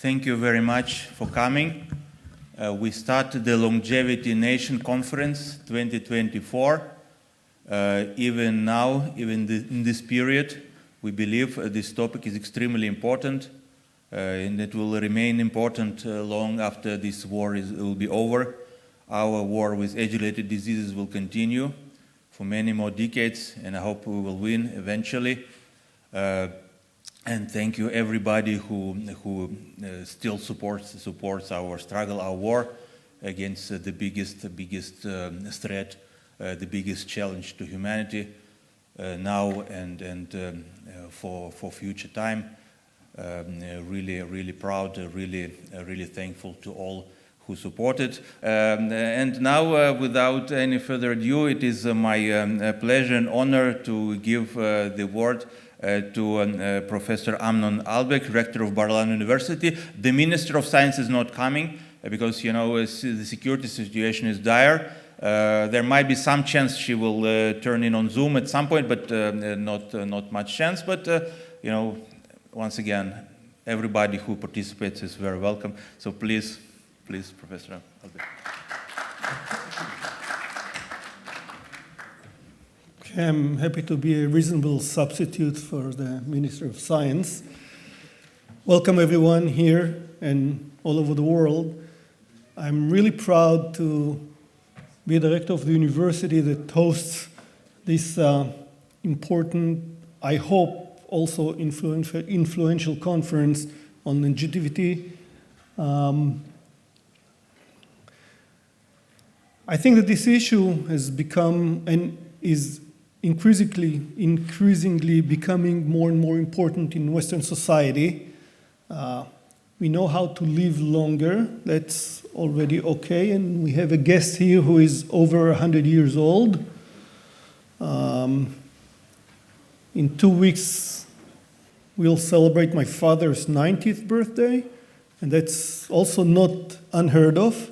Thank you very much for coming. We started the Longevity Nation Conference 2024. Even now, in this period, we believe this topic is extremely important and it will remain important long after this war will be over. Our war with age-related diseases will continue for many more decades, and I hope we will win eventually. And thank you everybody who still supports our struggle, our war against the biggest threat, the biggest challenge to humanity now and for future time. Really proud, really thankful to all who supported. And now, without any further ado, it is my pleasure and honor to give the word to Professor Amnon Albeck, Rector of Bar-Ilan University. The Minister of Science is not coming because, you know, the security situation is dire. There might be some chance she will turn in on Zoom at some point, but not much chance. But, you know, once again, everybody who participates is very welcome. So please, Professor Albeck. I'm happy to be a reasonable substitute for the Minister of Science. Welcome everyone here and all over the world. I'm really proud to be director of the university that hosts this important, I hope, also influential conference on longevity. I think that this issue has become and is increasingly becoming more and more important in Western society. We know how to live longer. That's already okay. And we have a guest here who is over 100 years old. In 2 weeks, we'll celebrate my father's 90th birthday. And that's also not unheard of.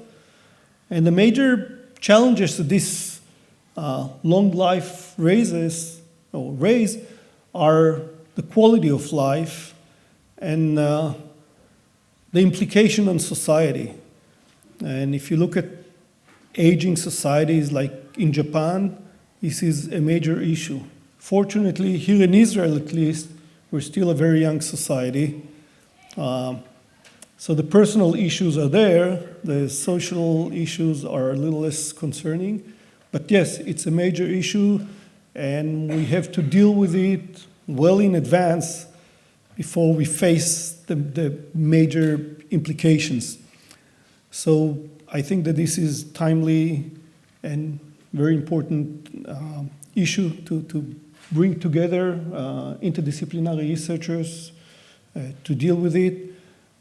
And the major challenges to this long life raise are the quality of life and the implication on society. And if you look at aging societies like in Japan, this is a major issue. Fortunately, here in Israel at least, we're still a very young society. So the personal issues are there, the social issues are a little less concerning. But yes, it's a major issue, and we have to deal with it well in advance before we face the major implications. So I think that this is timely and very important issue to bring together interdisciplinary researchers to deal with it.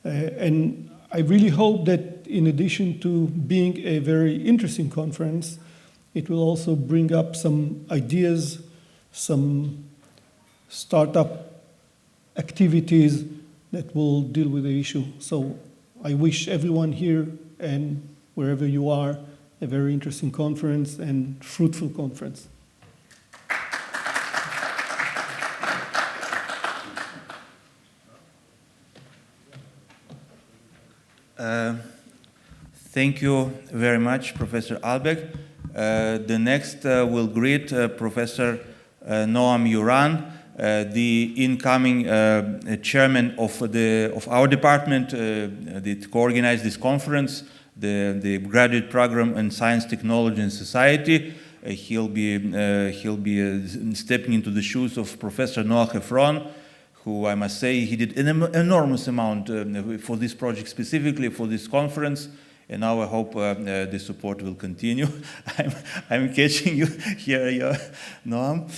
And I really hope that in addition to being a very interesting conference, it will also bring up some ideas, some startup activities that will deal with the issue. So I wish everyone here and wherever you are a very interesting conference and fruitful conference. Thank you very much, Professor Albeck. The next will greet Professor Noam Yuran, the incoming chairman of our department that co-organized this conference, the graduate program in Science, Technology, and Society. He'll be stepping into the shoes of Professor Noah Efron, who I must say he did an enormous amount for this project, specifically for this conference. And now I hope the support will continue. I'm catching you here, Noam.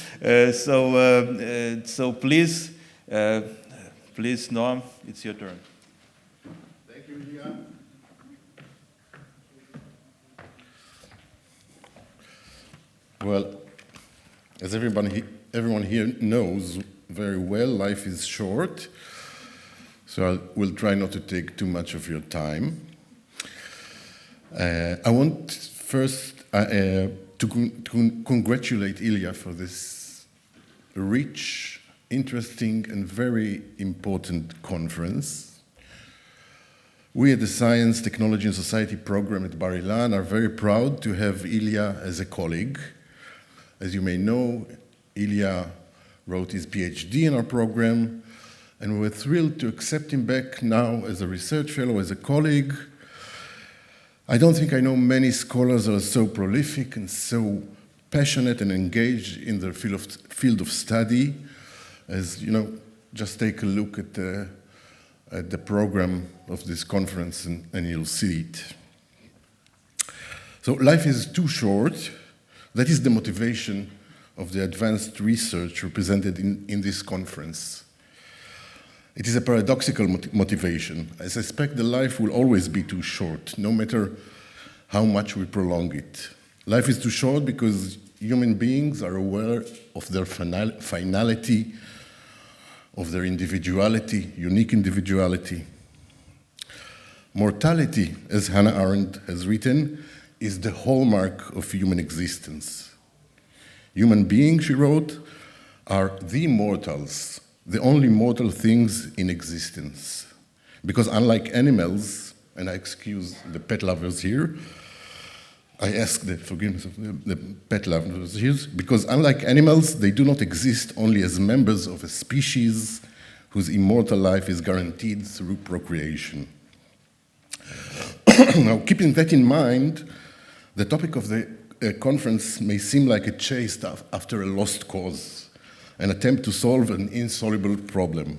So please, Noam, it's your turn. Thank you, Ilia. Well, as everyone here knows very well, life is short. So I will try not to take too much of your time. I want first to congratulate Ilia for this rich, interesting, and very important conference. We at the Science, Technology and Society program at Bar Ilan are very proud to have Ilia as a colleague. As you may know, Ilia wrote his PhD in our program, and we were thrilled to accept him back now as a research fellow, as a colleague. I don't think I know many scholars who are so prolific and so passionate and engaged in their field of study. As you know, just take a look at the program of this conference and you'll see it. So life is too short. That is the motivation of the advanced research represented in this conference. It is a paradoxical motivation. I suspect the life will always be too short, no matter how much we prolong it. Life is too short because human beings are aware of their finality, of their individuality, unique individuality. Mortality, as Hannah Arendt has written, is the hallmark of human existence. Human beings, she wrote, are the mortals, the only mortal things in existence. Because unlike animals, and I excuse the pet lovers here, I ask the forgiveness of the pet lovers here, because unlike animals, they do not exist only as members of a species whose immortal life is guaranteed through procreation. Now, keeping that in mind, the topic of the conference may seem like a chase after a lost cause, an attempt to solve an insoluble problem.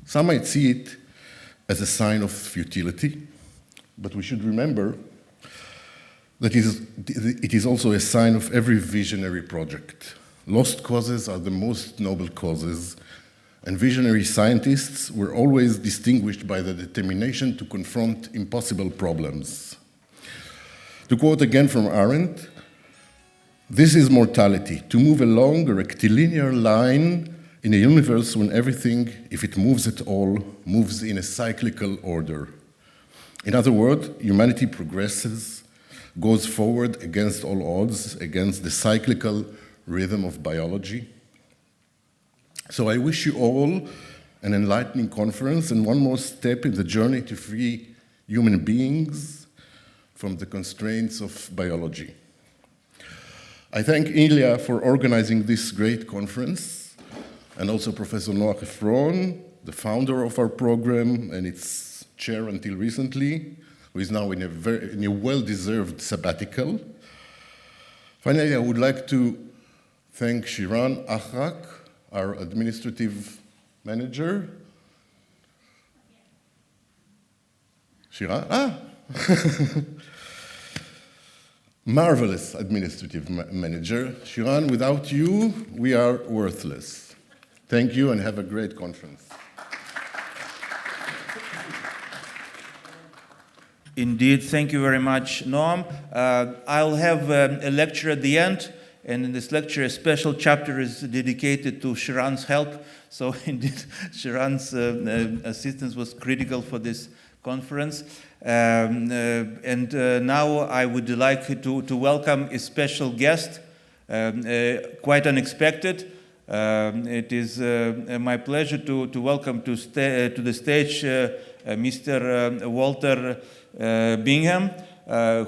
Some might see it as a sign of futility, but we should remember that it is also a sign of every visionary project. Lost causes are the most noble causes, and visionary scientists were always distinguished by the determination to confront impossible problems. To quote again from Arendt, "This is mortality, to move along a rectilinear line in a universe when everything, if it moves at all, moves in a cyclical order. In other words, humanity progresses, goes forward against all odds, against the cyclical rhythm of biology." So I wish you all an enlightening conference and one more step in the journey to free human beings from the constraints of biology. I thank Ilia for organizing this great conference, and also Professor Noach Efron, the founder of our program and its chair until recently, who is now in a well-deserved sabbatical. Finally, I would like to thank Shiran Achrak, our administrative manager. Shiran? Marvelous administrative manager. Shiran, without you, we are worthless. Thank you and have a great conference. Indeed, thank you very much, Noam. I'll have a lecture at the end, and in this lecture, a special chapter is dedicated to Shiran's help. So indeed, Shiran's assistance was critical for this conference. Now I would like to welcome a special guest, quite unexpected. It is my pleasure to welcome to the stage Mr. Walter Bingham,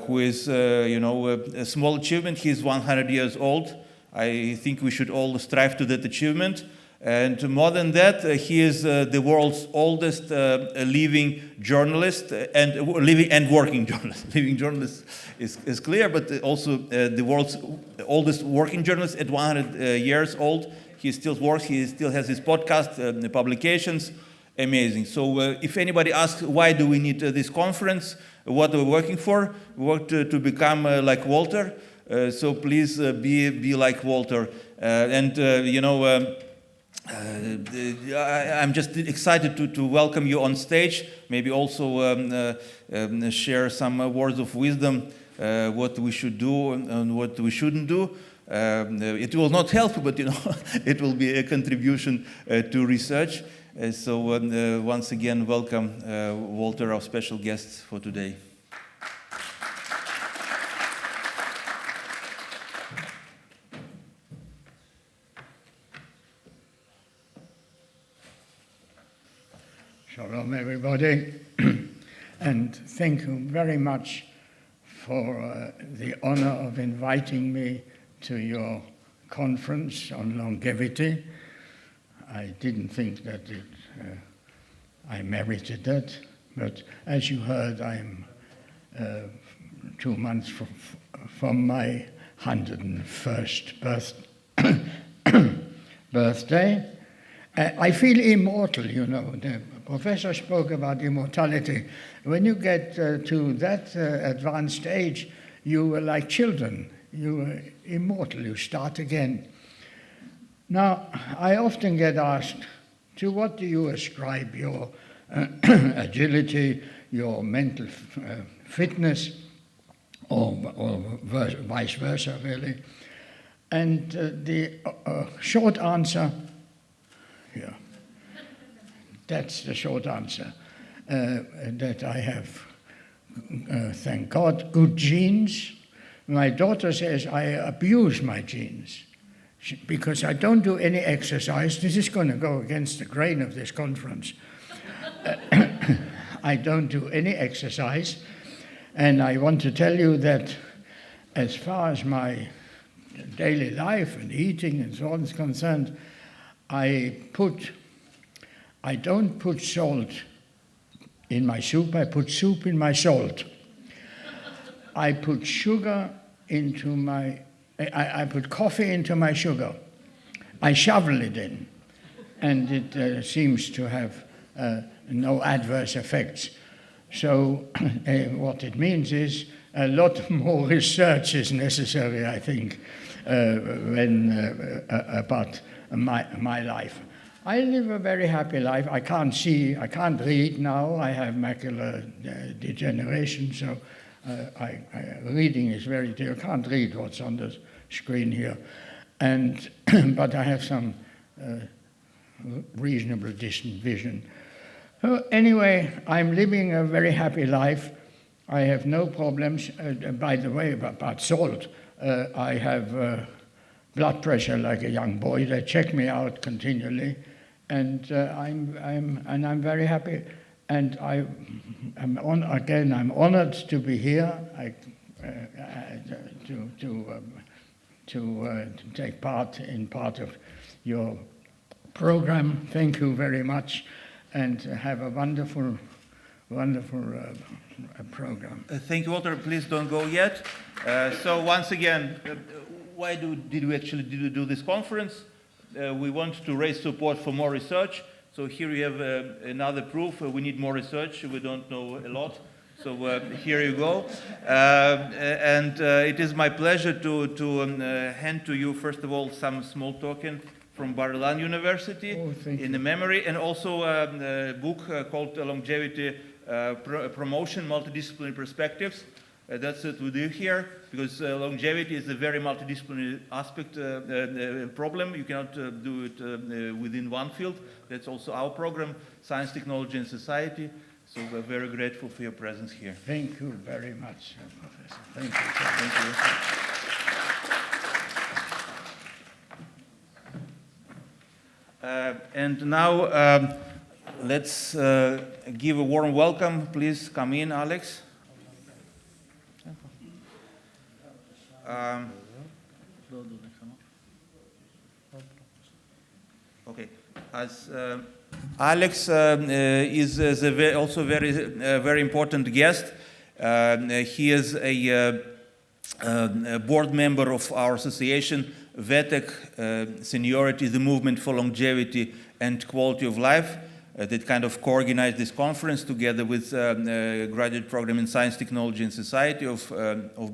who is, a small achievement. He's 100 years old. I think we should all strive to that achievement. And more than that, he is the world's oldest living journalist and living and working journalist. Living journalist is clear, but also the world's oldest working journalist at 100 years old. He still works. He still has his podcast, publications. Amazing. So if anybody asks why do we need this conference, what are we working for? We work to become like Walter. So please be like Walter. I'm just excited to welcome you on stage. Maybe also share some words of wisdom, what we should do and what we shouldn't do. It will not help, but it will be a contribution to research. So once again, welcome Walter, our special guest for today. Shalom, everybody. and thank you very much for the honor of inviting me to your conference on longevity. I didn't think that I merited that, but as you heard, I'm 2 months from my 101st birthday. I feel immortal, you know. The professor spoke about immortality. When you get to that advanced age, you are like children. You are immortal. You start again. Now, I often get asked, to what do you ascribe your agility, your mental fitness, or vice versa, really? And the short answer, yeah, that's the short answer, that I have, thank God, good genes. My daughter says I abuse my genes because I don't do any exercise. This is going to go against the grain of this conference. I don't do any exercise, and I want to tell you that as far as my daily life and eating and so on is concerned, I don't put salt in my soup, I put soup in my salt. I put sugar into I put coffee into my sugar. I shovel it in, and it seems to have no adverse effects. So what it means is a lot more research is necessary, I think, about my life. I live a very happy life. I can't see, I can't read now. I have macular degeneration, so reading is very difficult. I can't read what's on the screen here. And but I have some reasonable distant vision. Anyway, I'm living a very happy life. I have no problems. By the way, about salt, I have blood pressure like a young boy. They check me out continually, and I'm very happy. And I'm honored to be here. To take part of your program. Thank you very much, and have a wonderful program. Thank you, Walter. Please don't go yet. So once again, why did we actually do this conference? We want to raise support for more research. So here you have another proof. We need more research. We don't know a lot. So here you go. And it is my pleasure to hand to you, first of all, some small token from Bar-Ilan University in the memory, and also a book called Longevity Promotion, Multidisciplinary Perspectives. That's what we do here, because longevity is a very multidisciplinary aspect problem. You cannot do it within one field. That's also our program, Science, Technology, and Society. So we're very grateful for your presence here. Thank you very much, Professor. Thank you. And now let's give a warm welcome. Please come in, Alex. Okay. As Alex is also very important guest. He is a board member of our association, VETEC, Seniority, the Movement for Longevity and Quality of Life, that kind of co-organized this conference together with graduate program in Science, Technology and Society of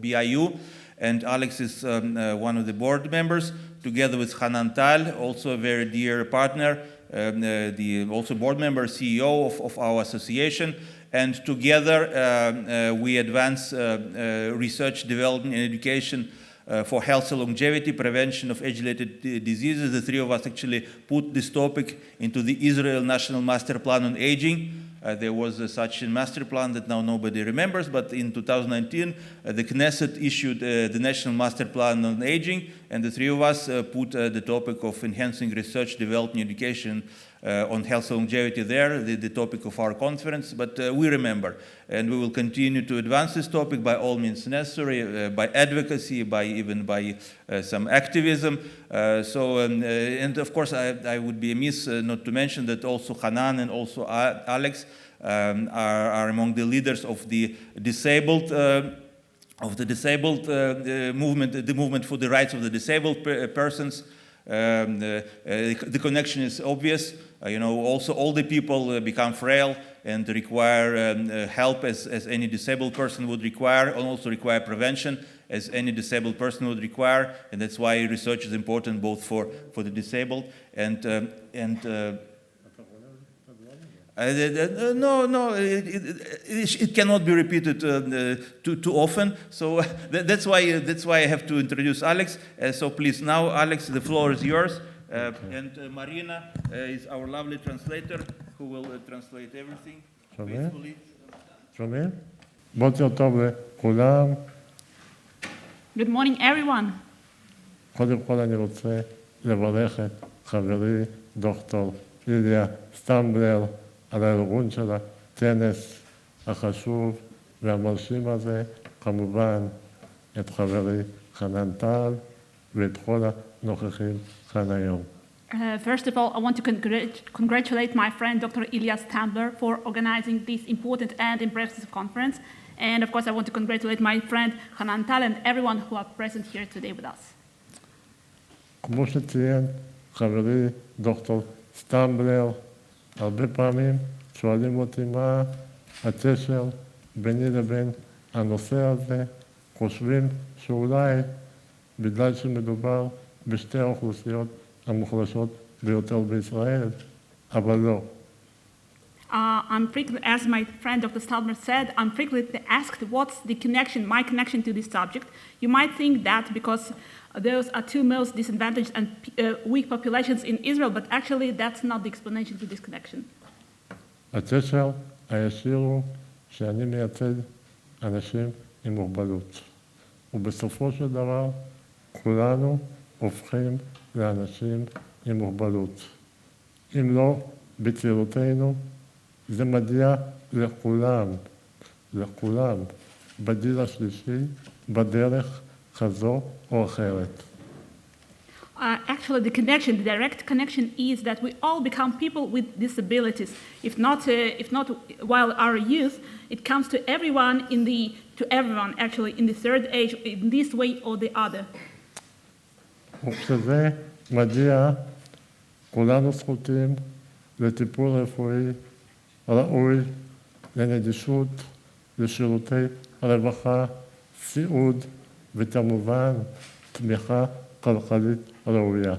BIU. And Alex is one of the board members, together with Hanan Tal, also a very dear partner, also board member, CEO of our association. And together we advance research, development, and education for health and longevity, prevention of age-related diseases. The three of us actually put this topic into the Israel National Master Plan on Aging. There was such a master plan that now nobody remembers, but in 2019, the Knesset issued the National Master Plan on Aging, and the three of us put the topic of enhancing research, development, education on health and longevity there, the topic of our conference, but we remember, and we will continue to advance this topic by all means necessary, by advocacy, even by some activism. And of course, I would be amiss not to mention that also Hanan and also Alex are among the leaders of the disabled movement, the movement for the rights of the disabled persons. The connection is obvious. Also older people become frail and require help as any disabled person would require, and also require prevention as any disabled person would require. And that's why research is important both for the disabled and no, it cannot be repeated too often. So that's why I have to introduce Alex. So please, now, Alex, the floor is yours. And Marina is our lovely translator who will translate everything faithfully. שומעים? בוקר טוב לכולם. Good morning, everyone. קודם כל אני רוצה לברך את חברי דוקטור איליה סטמבלר על הארגון של הכנס החשוב והמרשים הזה, כמובן את חברי חנן טל ואת כל הנוכחים כאן היום. First of all, I want to congratulate my friend Dr. Ilia Stambler for organizing this important and impressive conference. And of course, I want to congratulate my friend Hanan Tal and everyone who are present here today with us. כמו שציין חברי דוקטור סטמבלר, הרבה פעמים שואלים אותי מה הקשר ביני לבין הנושא הזה, חושבים שאולי בגלל שמדובר בשתי האוכלוסיות המוחלשות ביותר בישראל, אבל לא. As my friend Dr. Stambler said, I'm frequently asked what's the connection, my connection to this subject. You might think that because those are two most disadvantaged and weak populations in Israel, but actually that's not the explanation to this connection. הקשר הישיר הוא שאני מייצג אנשים עם מוגבלות. ובסופו של דבר כולנו הופכים לאנשים עם מוגבלות. אם לא בצעירותנו, זה מגיע לכולם, בגיל השלישי, בדרך כזו או אחרת. Actually, the direct connection is that we all become people with disabilities. If not while our youth, it comes to everyone actually in the third age, in this way or the other. וכשזה מגיע, כולנו זקוקים לטיפול רפואי ראוי, לנגישות, לשירותי רווחה, סיעוד, וכמובן תמיכה כלכלית ראויה.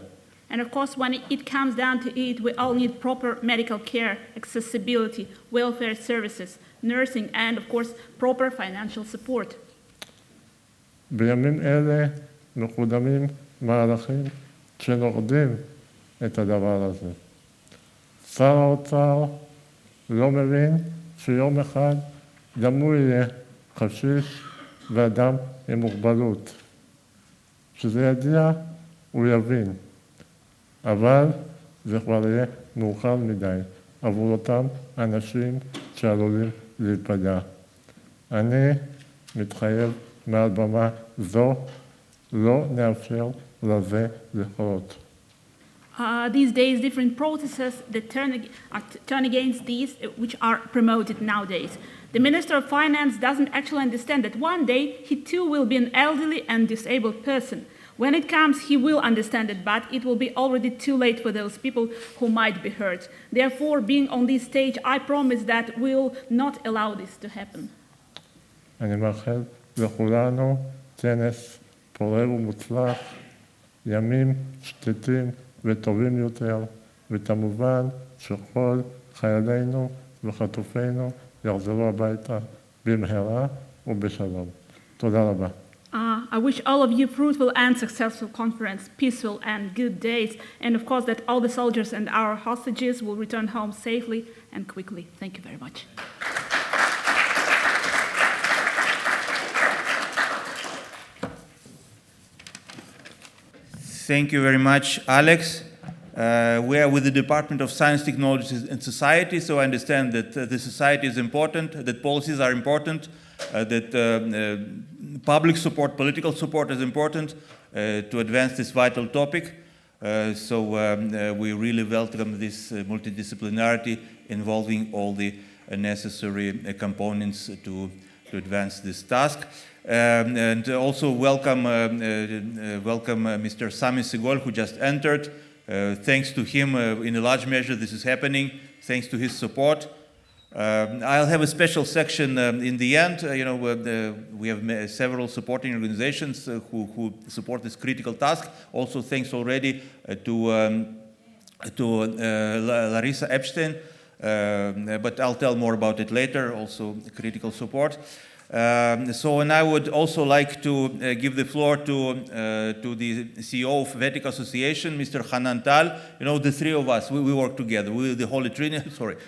And of course, when it comes down to it, we all need proper medical care, accessibility, welfare services, nursing, and of course, proper financial support. בימים אלה מקודמים מהלכים שנוגדים את הדבר הזה. שר האוצר לא מבין שיום אחד גם הוא יהיה קשיש ואדם עם מוגבלות. כשזה יגיע, הוא יבין. אבל זה כבר יהיה מאוחר מדי עבור אותם אנשים שעלולים להיפגע. אני מתחייב מעל במה זו, לא נאפשר לזה לקרות. These days, different processes that turn against these, which are promoted nowadays. The Minister of Finance doesn't actually understand that one day he too will be an elderly and disabled person. When it comes, he will understand it, but it will be already too late for those people who might be hurt. Therefore, being on this stage, I promise that we'll not allow this to happen. אני מאחל לכולנו כנס פורה ומוצלח, ימים שקטים וטובים יותר, וכמובן שכל חיילינו וחטופינו יחזרו הביתה במהרה ובשלום. תודה רבה. I wish all of you fruitful and successful conference, peaceful and good days, and of course that all the soldiers and our hostages will return home safely and quickly. Thank you very much. Thank you very much, Alex. We are with the Department of Science, Technology and Society, so I understand that the society is important, that policies are important, that public support, political support is important to advance this vital topic. So we really welcome this multidisciplinarity involving all the necessary components to advance this task. And also welcome Mr. Sami Segol, who just entered. Thanks to him, in a large measure, this is happening, thanks to his support. I'll have a special section in the end. We have several supporting organizations who support this critical task. Also, thanks already to Larissa Epstein, but I'll tell more about it later, also critical support. And I would also like to give the floor to the CEO of VETIC Association, Mr. Hanan Tal. The three of us, we work together. We, the Holy Trinity, the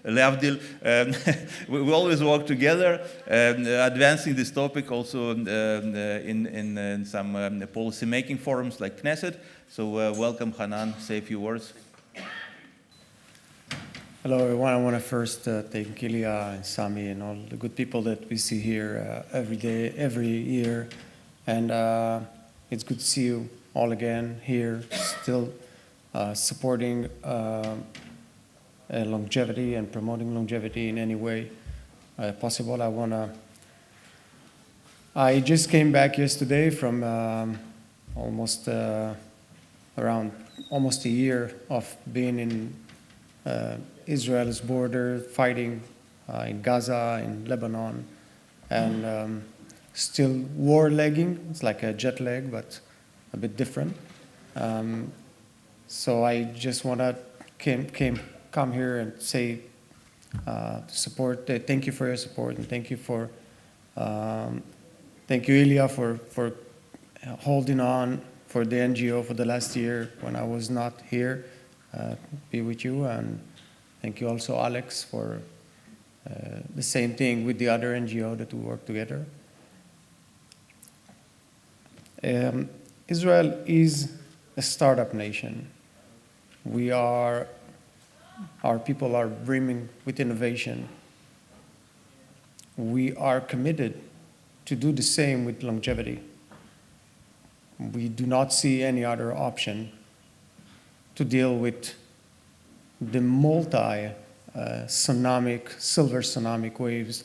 Leavdil. We always work together, advancing this topic also in some policy-making forums like Knesset. So welcome, Hanan. Say a few words. Hello, everyone. I want to first thank Ilia and Sami and all the good people that we see here every day, every year. And it's good to see you all again here, still supporting longevity and promoting longevity in any way possible. I just came back yesterday from almost a year of being in Israel's border, fighting in Gaza, in Lebanon, and still war-legging. It's like a jet lag, but a bit different. So I just want to come here and say to support. Thank you for your support, and thank you Ilia for holding on for the NGO for the last year when I was not here. Be with you, and thank you also, Alex, for the same thing with the other NGO that we work together. Israel is a startup nation. Our people are brimming with innovation. We are committed to do the same with longevity. We do not see any other option to deal with the silver tsunamic waves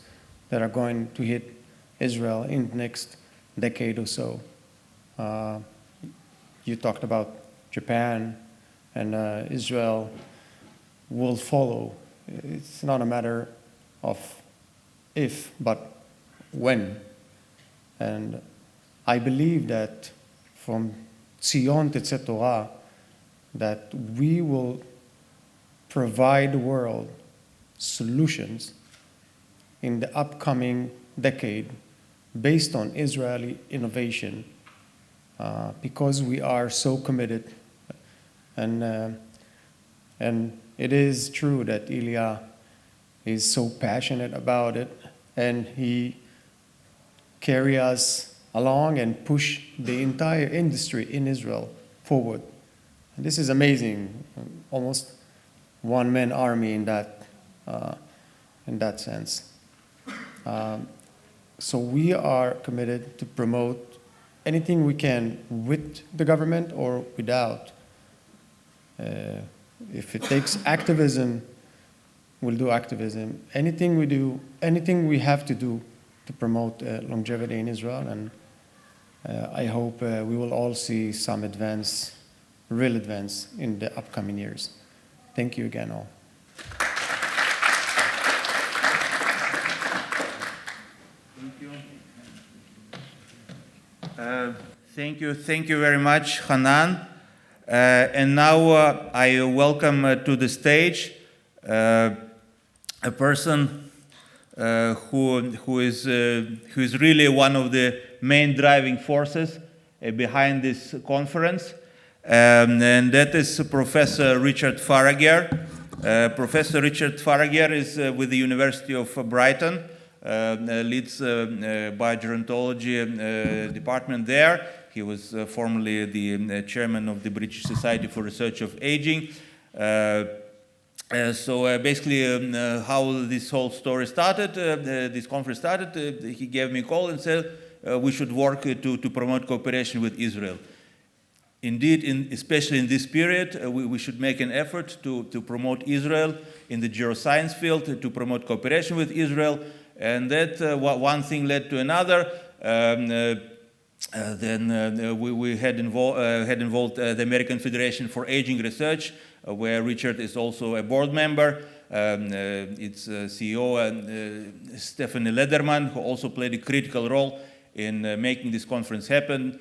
that are going to hit Israel in the next decade or so. You talked about Japan, and Israel will follow. It's not a matter of if, but when. And I believe that from Tzion Tetzeh Torah, that we will provide the world solutions in the upcoming decade based on Israeli innovation, because we are so committed. And it is true that Ilia is so passionate about it, and he carries us along and push the entire industry in Israel forward. And this is amazing, almost one-man army in that sense. So we are committed to promote anything we can with the government or without. If it takes activism, we'll do activism. Anything we do, anything we have to do to promote longevity in Israel, and I hope we will all see some advance, real advance in the upcoming years. Thank you again all. Thank you. Thank you very much, Hanan. And now I welcome to the stage a person who is really one of the main driving forces behind this conference, and that is Professor Richard Faragher. Professor Richard Faragher is with the University of Brighton, leads biogerontology department there. He was formerly the chairman of the British Society for Research of Aging. So basically, how this whole story started, this conference started, he gave me a call and said we should work to promote cooperation with Israel. Indeed, especially in this period, we should make an effort to promote Israel in the geoscience field, to promote cooperation with Israel, and that one thing led to another. Then we had involved the American Federation for Aging Research, where Richard is also a board member. Its CEO, Stephanie Lederman, who also played a critical role in making this conference happen,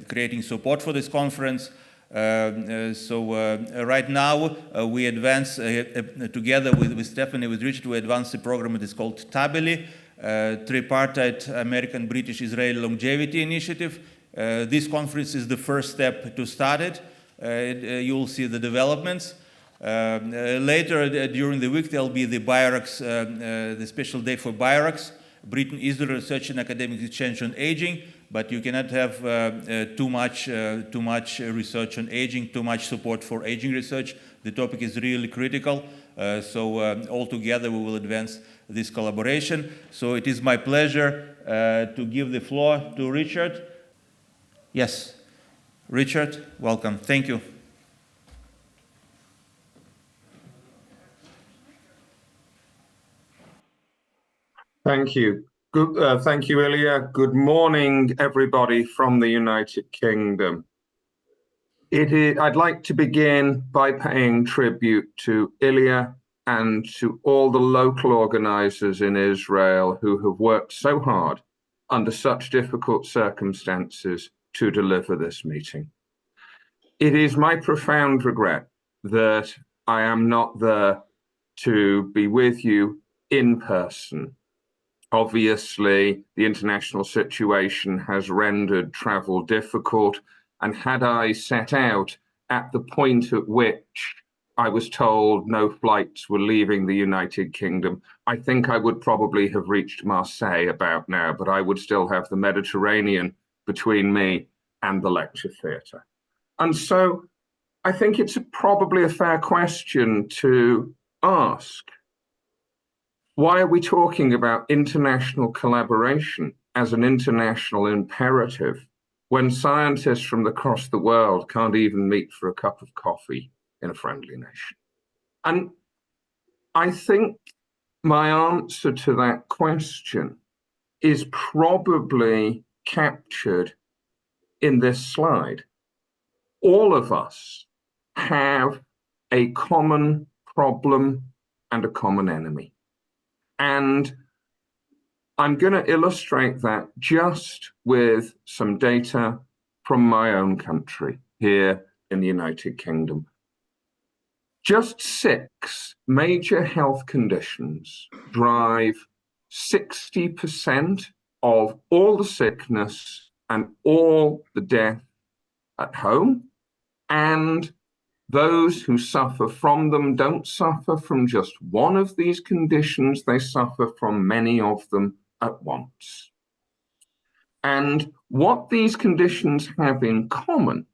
creating support for this conference. So right now we advance together with Stephanie, with Richard, we advance the program that is called TABELI, Tripartite American-British-Israeli Longevity Initiative. This conference is the first step to start it. You will see the developments. Later during the week, there will be the BIRACS, the special day for BIRACS, Britain-Israel Research and Academic Exchange on Aging, but you cannot have too much research on aging, too much support for aging research. The topic is really critical. So all together we will advance this collaboration. So it is my pleasure to give the floor to Richard. Yes, Richard, welcome. Thank you. Thank you. Thank you, Ilia. Good morning, everybody from the United Kingdom. I'd like to begin by paying tribute to Ilia and to all the local organizers in Israel who have worked so hard under such difficult circumstances to deliver this meeting. It is my profound regret that I am not there to be with you in person. Obviously, the international situation has rendered travel difficult, and had I set out at the point at which I was told no flights were leaving the United Kingdom, I think I would probably have reached Marseille about now, but I would still have the Mediterranean between me and the lecture theatre. And so I think it's probably a fair question to ask. Why are we talking about international collaboration as an international imperative when scientists from across the world can't even meet for a cup of coffee in a friendly nation? And I think my answer to that question is probably captured in this slide. All of us have a common problem and a common enemy. And I'm going to illustrate that just with some data from my own country here in the United Kingdom. Just 6 major health conditions drive 60% of all the sickness and all the death at home, and those who suffer from them don't suffer from just one of these conditions, they suffer from many of them at once. And what these conditions have in common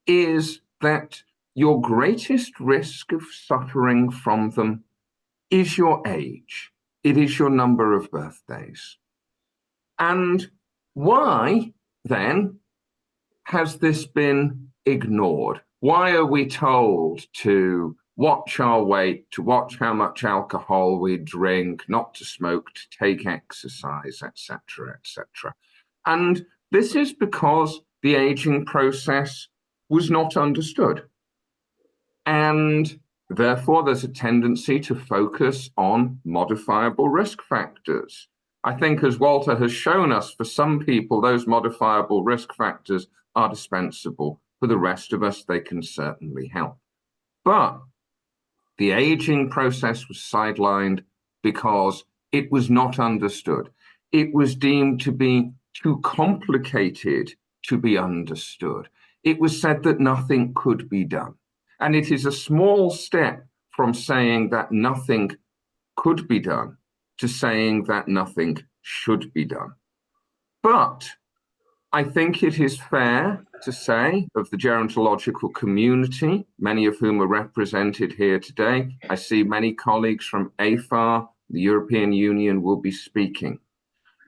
is that your greatest risk of suffering from them is your age. It is your number of birthdays. And why, then, has this been ignored? Why are we told to watch our weight, to watch how much alcohol we drink, not to smoke, to take exercise, etc., etc.? And this is because the aging process was not understood. And therefore, there's a tendency to focus on modifiable risk factors. I think, as Walter has shown us, for some people, those modifiable risk factors are dispensable. For the rest of us, they can certainly help. But the aging process was sidelined because it was not understood. It was deemed to be too complicated to be understood. It was said that nothing could be done. And it is a small step from saying that nothing could be done to saying that nothing should be done. But I think it is fair to say of the gerontological community, many of whom are represented here today, I see many colleagues from AFAR, the European Union, will be speaking,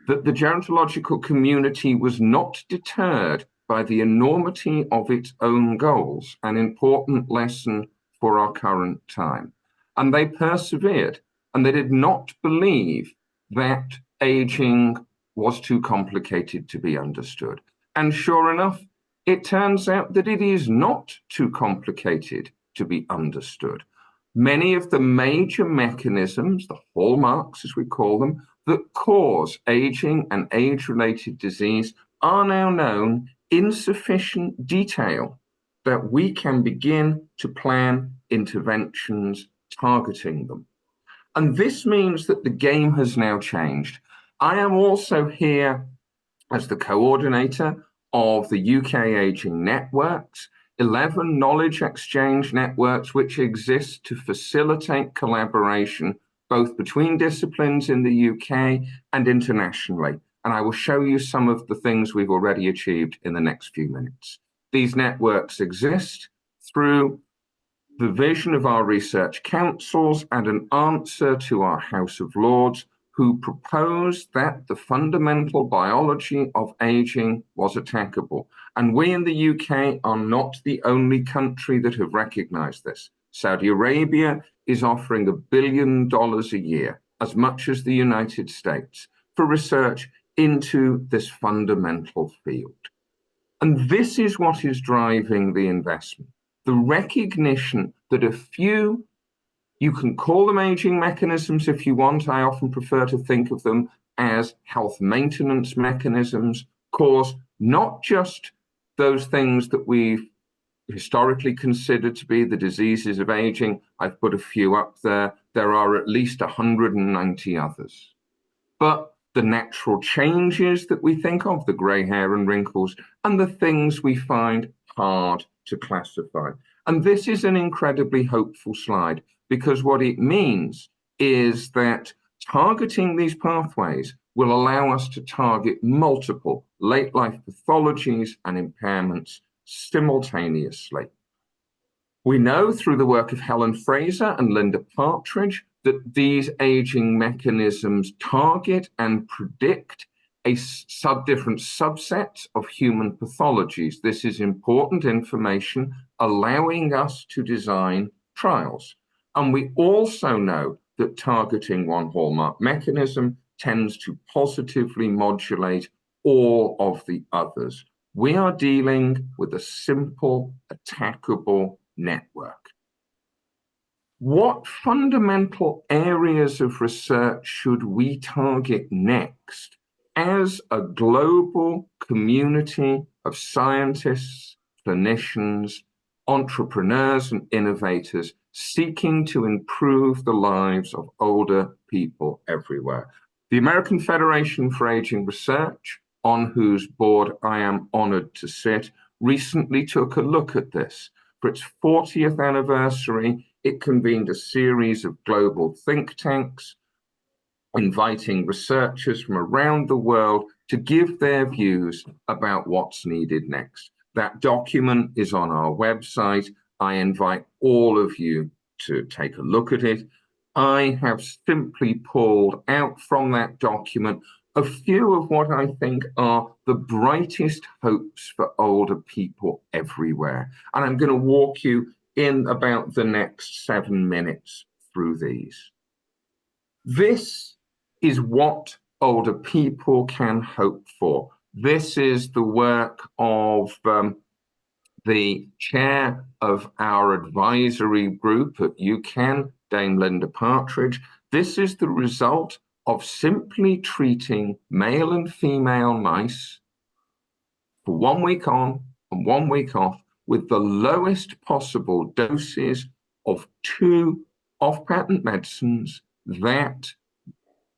that the gerontological community was not deterred by the enormity of its own goals, an important lesson for our current time. And they persevered, and they did not believe that aging was too complicated to be understood. And sure enough, it turns out that it is not too complicated to be understood. Many of the major mechanisms, the hallmarks as we call them, that cause aging and age-related disease are now known in sufficient detail that we can begin to plan interventions targeting them. And this means that the game has now changed. I am also here as the coordinator of the UK Aging Networks, 11 knowledge exchange networks which exist to facilitate collaboration both between disciplines in the UK and internationally. And I will show you some of the things we've already achieved in the next few minutes. These networks exist through the vision of our research councils and an answer to our House of Lords, who proposed that the fundamental biology of aging was attackable. And we in the UK are not the only country that have recognized this. Saudi Arabia is offering $1 billion a year, as much as the United States, for research into this fundamental field. And this is what is driving the investment. The recognition that a few, you can call them aging mechanisms if you want, I often prefer to think of them as health maintenance mechanisms, cause not just those things that we've historically considered to be the diseases of aging. I've put a few up there. There are at least 190 others. But the natural changes that we think of, the grey hair and wrinkles, and the things we find hard to classify. And this is an incredibly hopeful slide, because what it means is that targeting these pathways will allow us to target multiple late life pathologies and impairments simultaneously. We know through the work of Helen Fraser and Linda Partridge that these aging mechanisms target and predict a different subset of human pathologies. This is important information allowing us to design trials. And we also know that targeting one hallmark mechanism tends to positively modulate all of the others. We are dealing with a simple, attackable network. What fundamental areas of research should we target next as a global community of scientists, clinicians, entrepreneurs, and innovators seeking to improve the lives of older people everywhere? The American Federation for Aging Research, on whose board I am honored to sit, recently took a look at this. For its 40th anniversary, it convened a series of global think tanks, inviting researchers from around the world to give their views about what's needed next. That document is on our website. I invite all of you to take a look at it. I have simply pulled out from that document a few of what I think are the brightest hopes for older people everywhere. And I'm going to walk you in about the next 7 minutes through these. This is what older people can hope for. This is the work of the chair of our advisory group at UCAN, Dame Linda Partridge. This is the result of simply treating male and female mice for 1 week on and 1 week off with the lowest possible doses of 2 off-patent medicines that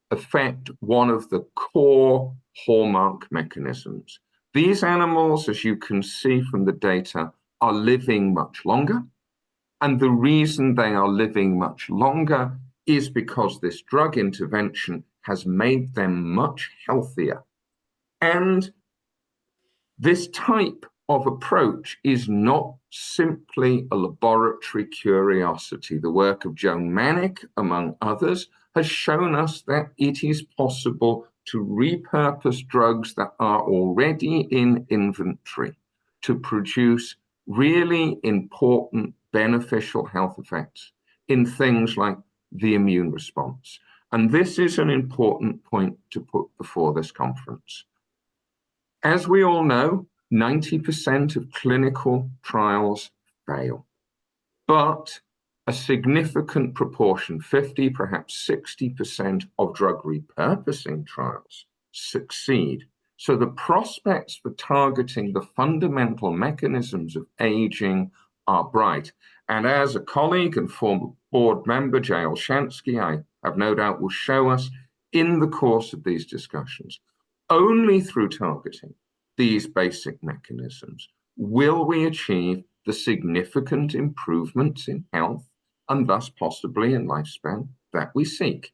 affect one of the core hallmark mechanisms. These animals, as you can see from the data, are living much longer. And the reason they are living much longer is because this drug intervention has made them much healthier. And This type of approach is not simply a laboratory curiosity. The work of Joan Manick, among others, has shown us that it is possible to repurpose drugs that are already in inventory to produce really important beneficial health effects in things like the immune response. And this is an important point to put before this conference. As we all know, 90% of clinical trials fail, but a significant proportion, 50, perhaps 60% of drug repurposing trials succeed. So the prospects for targeting the fundamental mechanisms of aging are bright. And as a colleague and former board member, Jay Olshansky, I have no doubt will show us in the course of these discussions, only through targeting these basic mechanisms will we achieve the significant improvements in health and thus possibly in lifespan that we seek.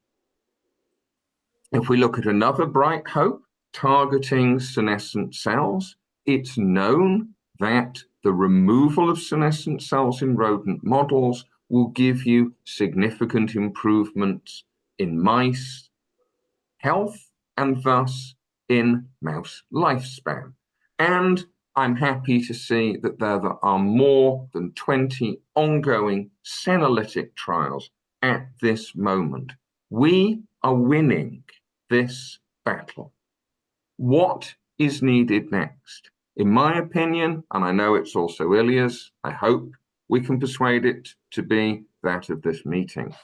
If we look at another bright hope, targeting senescent cells, it's known that the removal of senescent cells in rodent models will give you significant improvements in mice health and thus in mouse lifespan. And I'm happy to see that there are more than 20 ongoing senolytic trials at this moment. We are winning this battle. What is needed next? In my opinion, and I know it's also Ilia's, I hope we can persuade it to be that of this meeting.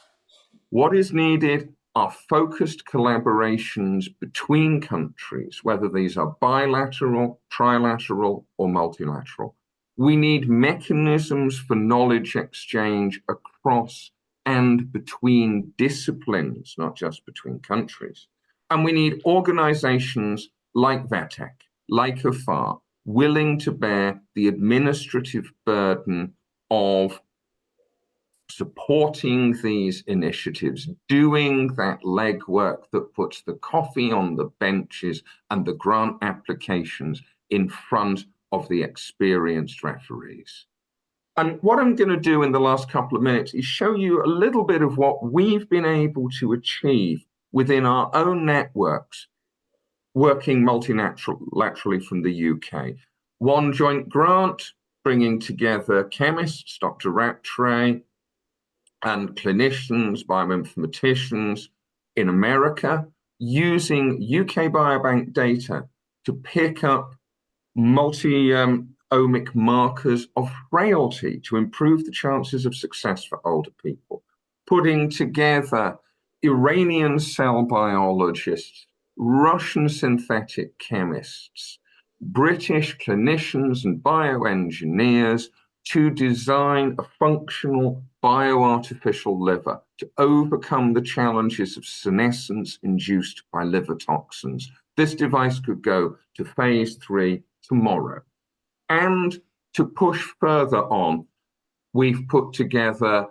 What is needed are focused collaborations between countries, whether these are bilateral, trilateral, or multilateral. We need mechanisms for knowledge exchange across and between disciplines, not just between countries. And we need organizations like VETEC, like AFAR, willing to bear the administrative burden of supporting these initiatives, doing that legwork that puts the coffee on the benches and the grant applications in front of the experienced referees. And what I'm going to do in the last couple of minutes is show you a little bit of what we've been able to achieve within our own networks, working multilaterally from the UK. One joint grant bringing together chemists, Dr. Rattray, and clinicians, bioinformaticians in America, using UK Biobank data to pick up multi-omic markers of frailty to improve the chances of success for older people, putting together Iranian cell biologists, Russian synthetic chemists, British clinicians and bioengineers to design a functional bioartificial liver to overcome the challenges of senescence induced by liver toxins. This device could go to phase 3 tomorrow. And to push further on, we've put together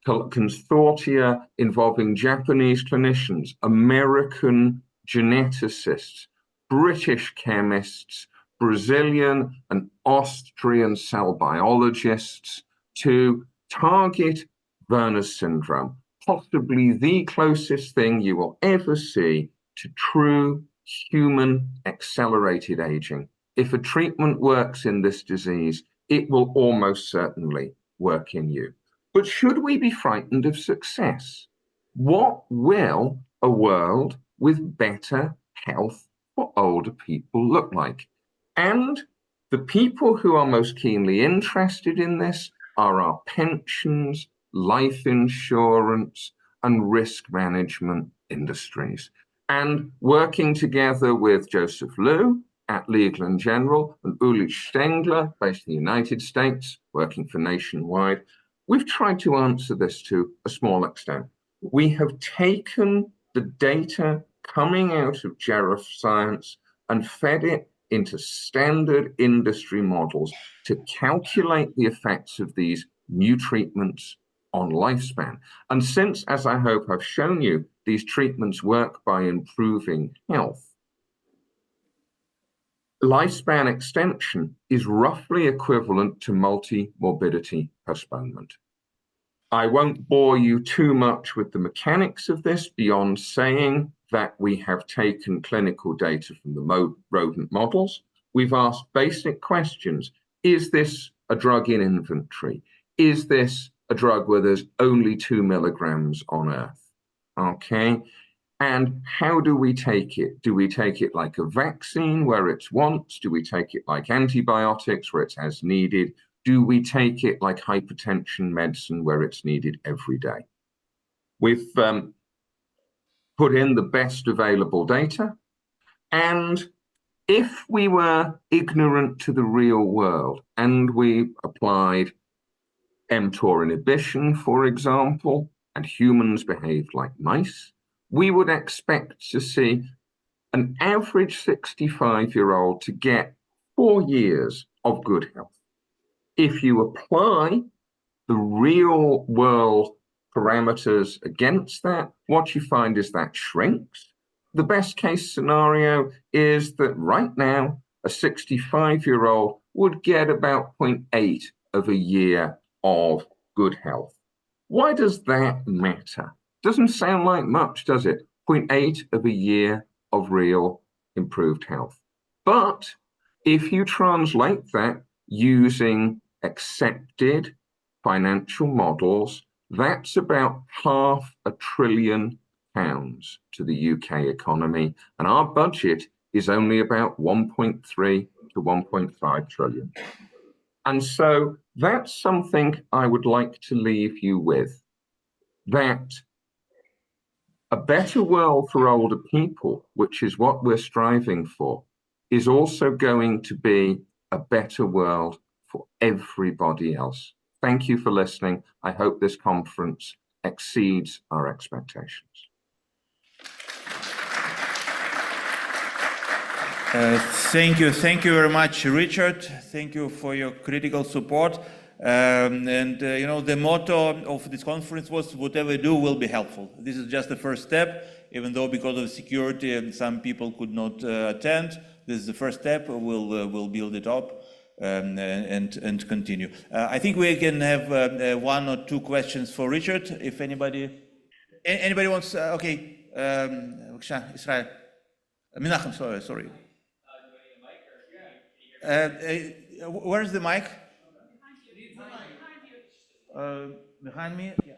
consortia involving Japanese clinicians, American geneticists, British chemists, Brazilian and Austrian cell biologists to target Werner's syndrome, possibly the closest thing you will ever see to true human accelerated aging. If a treatment works in this disease, it will almost certainly work in you. But should we be frightened of success? What will a world with better health for older people look like? And the people who are most keenly interested in this are our pensions, life insurance, and risk management industries. And working together with Joseph Liu at Legal & General and Uli Stambler, based in the United States, working for Nationwide, we've tried to answer this to a small extent. We have taken the data coming out of geroscience and fed it into standard industry models to calculate the effects of these new treatments on lifespan. And since, as I hope I've shown you, these treatments work by improving health, lifespan extension is roughly equivalent to multi-morbidity postponement. I won't bore you too much with the mechanics of this beyond saying that we have taken clinical data from the rodent models. We've asked basic questions. Is this a drug in inventory? Is this a drug where there's only 2 milligrams on Earth? Okay. And how do we take it? Do we take it like a vaccine where it's once? Do we take it like antibiotics where it's as needed? Do we take it like hypertension medicine where it's needed every day? We've put in the best available data. And if we were ignorant to the real world and we applied mTOR inhibition, for example, and humans behaved like mice, we would expect to see an average 65-year-old to get 4 years of good health. If you apply the real world parameters against that, what you find is that shrinks. The best case scenario is that right now, a 65-year-old would get about 0.8 of a year of good health. Why does that matter? Doesn't sound like much, does it? 0.8 of a year of real improved health. But if you translate that using accepted financial models, that's about £500 billion to the UK economy, and our budget is only about 1.3 to 1.5 trillion. And so that's something I would like to leave you with, that a better world for older people, which is what we're striving for, is also going to be a better world for everybody else. Thank you for listening. I hope this conference exceeds our expectations. Thank you very much, Richard. Thank you for your critical support. The motto of this conference was, whatever we do will be helpful. This is just the first step, even though because of security and some people could not attend. This is the first step. We'll build it up and continue. I think we can have 1 or 2 questions for Richard. If anybody wants, okay. Israel. Menachem, sorry. Where's the mic? Behind me? Yeah.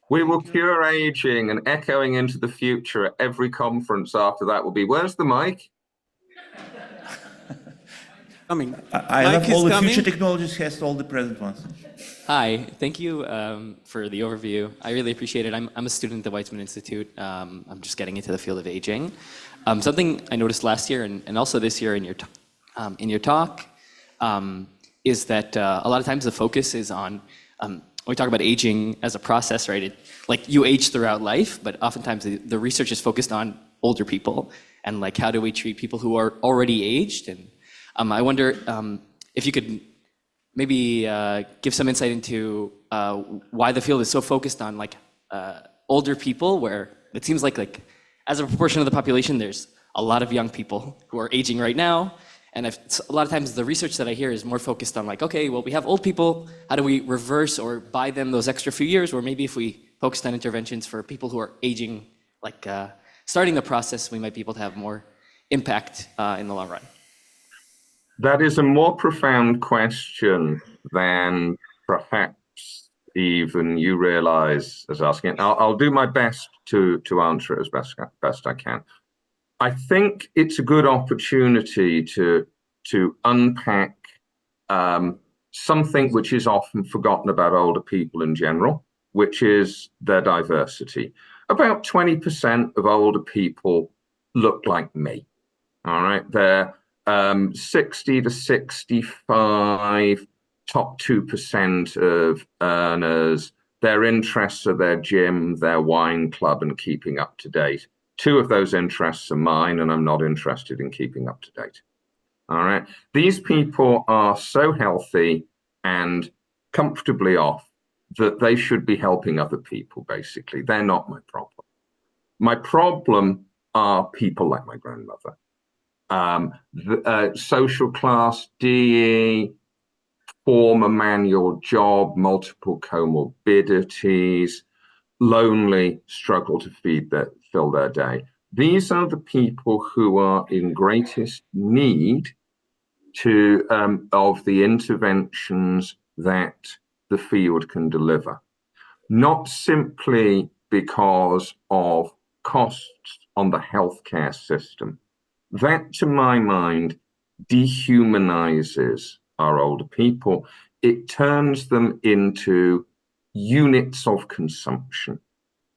We will cure aging, and echoing into the future at every conference after that will be, where's the mic? Coming. I love all the future technologies, has all the present ones. Hi, thank you for the overview. I really appreciate it. I'm a student at the Weizmann Institute. I'm just getting into the field of aging. Something I noticed last year and also this year in your talk is that a lot of times the focus is on, when we talk about aging as a process, right? Like you age throughout life, but oftentimes the research is focused on older people and like how do we treat people who are already aged? And I wonder if you could maybe give some insight into why the field is so focused on like older people, where it seems like as a proportion of the population, there's a lot of young people who are aging right now. And a lot of times the research that I hear is more focused on like, okay, well, we have old people, how do we reverse or buy them those extra few years? Or maybe if we focused on interventions for people who are aging, like starting the process, we might be able to have more impact in the long run. That is a more profound question than perhaps even you realize as asking it. I'll do my best to answer it as best I can. I think it's a good opportunity to unpack something which is often forgotten about older people in general, which is their diversity. About 20% of older people look like me. All right, they're 60 to 65, top 2% of earners. Their interests are their gym, their wine club, and keeping up to date. 2 of those interests are mine, and I'm not interested in keeping up to date. All right. These people are so healthy and comfortably off that they should be helping other people, basically. They're not my problem. My problem are people like my grandmother. social class, DE, former manual job, multiple comorbidities, lonely, struggle to fill their day. These are the people who are in greatest need of the interventions that the field can deliver. Not simply because of costs on the healthcare system. That, to my mind, dehumanizes our older people. It turns them into units of consumption.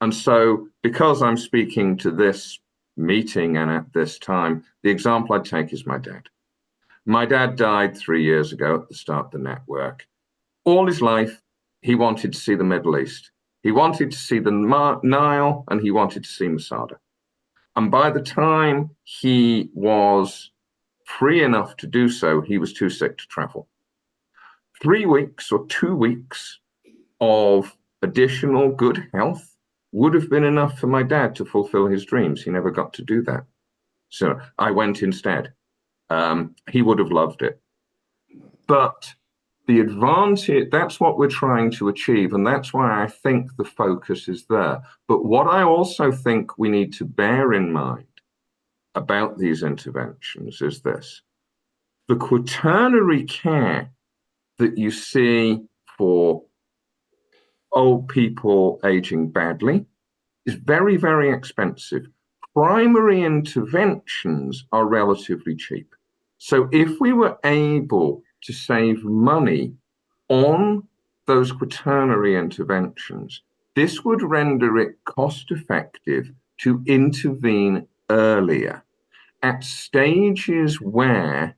And so, because I'm speaking to this meeting and at this time, the example I take is my dad. My dad died 3 years ago at the start of the network. All his life, he wanted to see the Middle East. He wanted to see the Nile, and he wanted to see Masada. And by the time he was free enough to do so, he was too sick to travel. 3 weeks or 2 weeks of additional good health would have been enough for my dad to fulfill his dreams. He never got to do that. So I went instead. He would have loved it. But the advantage, that's what we're trying to achieve, and that's why I think the focus is there. But what I also think we need to bear in mind about these interventions is this. The quaternary care that you see for old people aging badly is very, very expensive. Primary interventions are relatively cheap. So if we were able to save money on those quaternary interventions, this would render it cost effective to intervene earlier at stages where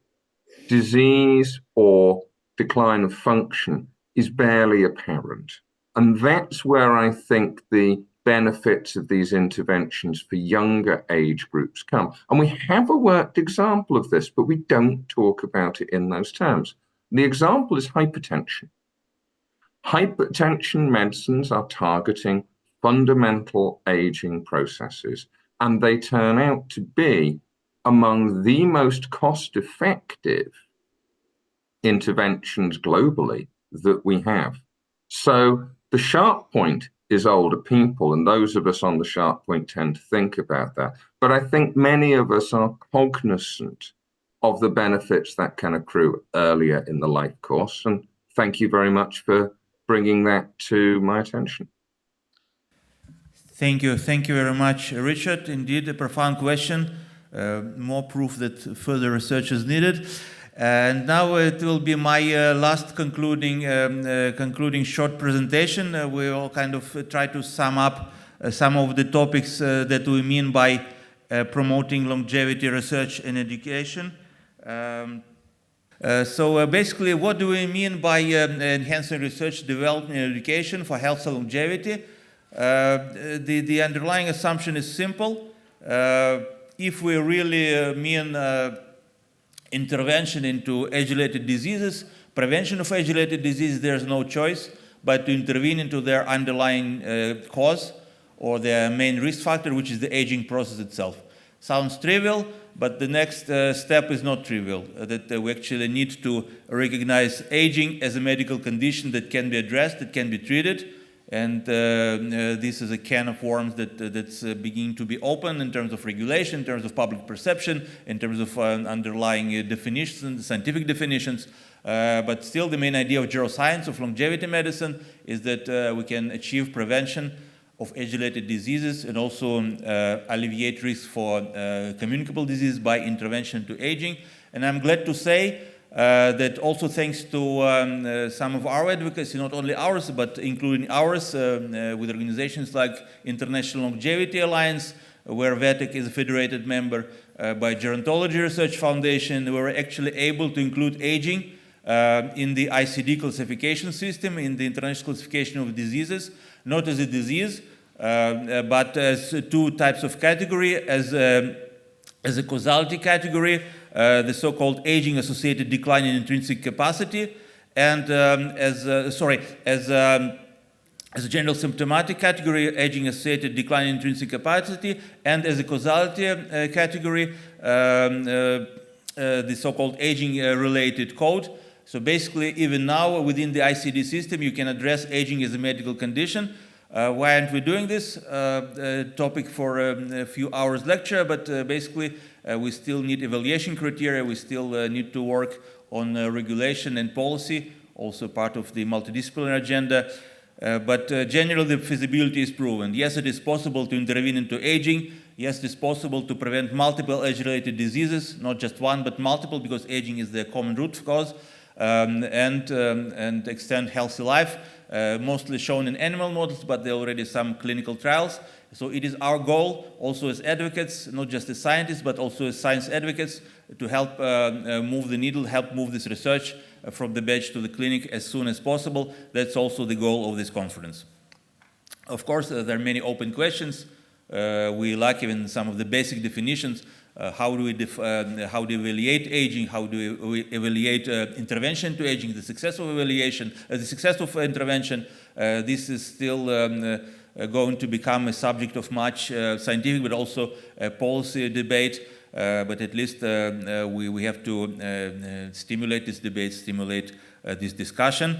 disease or decline of function is barely apparent. And that's where I think the benefits of these interventions for younger age groups come. And we have a worked example of this, but we don't talk about it in those terms. The example is hypertension. Hypertension medicines are targeting fundamental aging processes, and they turn out to be among the most cost-effective interventions globally that we have. So the sharp point is older people, and those of us on the sharp point tend to think about that. But I think many of us are cognizant of the benefits that can accrue earlier in the life course. And thank you very much for bringing that to my attention. Thank you very much, Richard. Indeed, a profound question. More proof that further research is needed. And now it will be my last concluding short presentation. We will kind of try to sum up some of the topics that we mean by promoting longevity research and education. So basically, what do we mean by enhancing research, development, and education for health and longevity? The underlying assumption is simple. If we really mean intervention into age-related diseases, prevention of age-related disease, there's no choice but to intervene into their underlying cause or their main risk factor, which is the aging process itself. Sounds trivial, but the next step is not trivial, that we actually need to recognize aging as a medical condition that can be addressed, that can be treated, and this is a can of worms that's beginning to be open in terms of regulation, in terms of public perception, in terms of underlying definitions, scientific definitions. But still, the main idea of geroscience, of longevity medicine, is that we can achieve prevention of age-related diseases and also alleviate risks for communicable disease by intervention to aging. And I'm glad to say that also thanks to some of our advocacy, not only ours, but including ours, with organizations like International Longevity Alliance, where VETEC is a federated member, by Gerontology Research Foundation, we were actually able to include aging in the ICD classification system, in the International Classification of Diseases, not as a disease, but as two types of category, as a causality category, the so-called aging-associated decline in intrinsic capacity, and as As a general symptomatic category, aging associated decline in intrinsic capacity, and as a causality category, the so-called aging-related code. So basically, even now within the ICD system, you can address aging as a medical condition. Why aren't we doing this? Topic for a few hours lecture, but basically we still need evaluation criteria, we still need to work on regulation and policy, also part of the multidisciplinary agenda. But generally the feasibility is proven. Yes, it is possible to intervene into aging. Yes, it is possible to prevent multiple age-related diseases, not just one, but multiple, because aging is the common root cause, and extend healthy life, mostly shown in animal models, but there are already some clinical trials. So it is our goal, also as advocates, not just as scientists, but also as science advocates, to help move the needle, help move this research from the bench to the clinic as soon as possible. That's also the goal of this conference. Of course, there are many open questions. We lack even some of the basic definitions. How do we evaluate aging? How do we evaluate intervention to aging? The success of evaluation, the success of intervention. This is still going to become a subject of much scientific, but also policy debate. But at least we have to stimulate this debate, stimulate this discussion.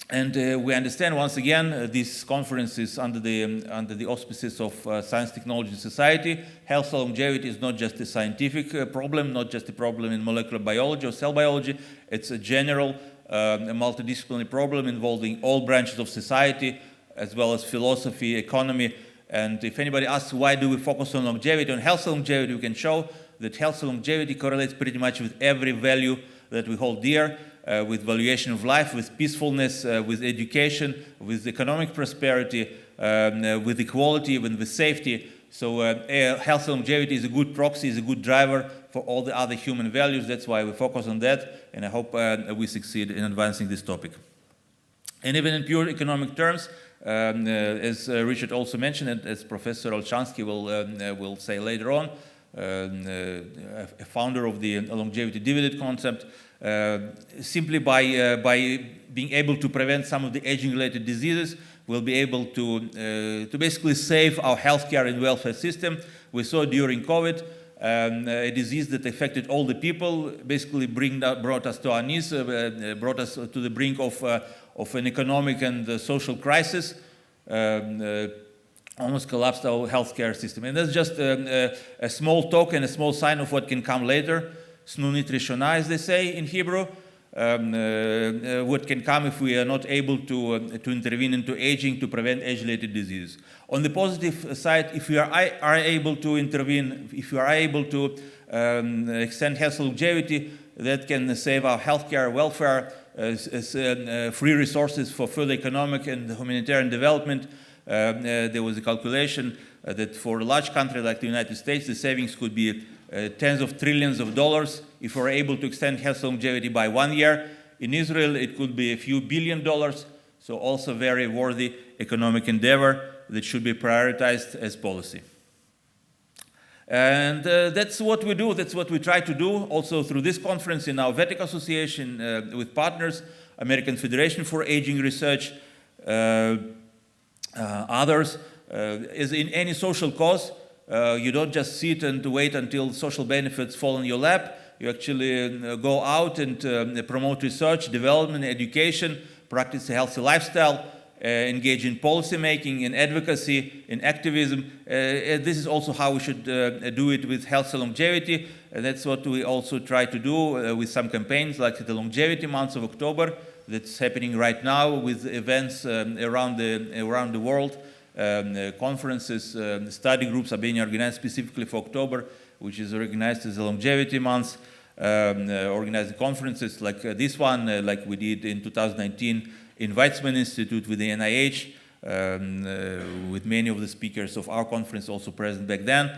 And we understand, once again, this conference is under the auspices of Science, Technology, and Society. Health and longevity is not just a scientific problem, not just a problem in molecular biology or cell biology. It's a general, multidisciplinary problem involving all branches of society, as well as philosophy, economy. And if anybody asks why do we focus on longevity, on health and longevity, we can show that health and longevity correlates pretty much with every value that we hold dear. With valuation of life, with peacefulness, with education, with economic prosperity, with equality, even with safety. So health and longevity is a good proxy, is a good driver for all the other human values. That's why we focus on that, and I hope we succeed in advancing this topic. And even in pure economic terms, as Richard also mentioned, and as Professor Olshansky will say later on, a founder of the longevity dividend concept, simply by being able to prevent some of the aging-related diseases, we'll be able to basically save our healthcare and welfare system. We saw during COVID a disease that affected all the people, basically brought us to our knees, brought us to the brink of an economic and social crisis. Almost collapsed our healthcare system. And that's just a small token, a small sign of what can come later. Snunit Rishona, as they say in Hebrew. What can come if we are not able to intervene into aging to prevent age-related diseases. On the positive side, if we are able to intervene, if we are able to extend health longevity, that can save our healthcare, welfare, free resources for further economic and humanitarian development. There was a calculation that for a large country like the United States, the savings could be tens of trillions of dollars if we're able to extend health longevity by 1 year. In Israel, it could be a few $billion, so also very worthy economic endeavor that should be prioritized as policy. And that's what we do, that's what we try to do also through this conference in our VETIC Association with partners, American Federation for Aging Research, others. As in any social cause, you don't just sit and wait until social benefits fall in your lap. You actually go out and promote research, development, education, practice a healthy lifestyle, engage in policy making, in advocacy, in activism. This is also how we should do it with health and longevity. That's what we also try to do with some campaigns like the Longevity Month of October that's happening right now with events around the world. Conferences, study groups are being organized specifically for October, which is recognized as a Longevity Month. Organizing conferences like this one, like we did in 2019 in Weizmann Institute with the NIH, with many of the speakers of our conference also present back then.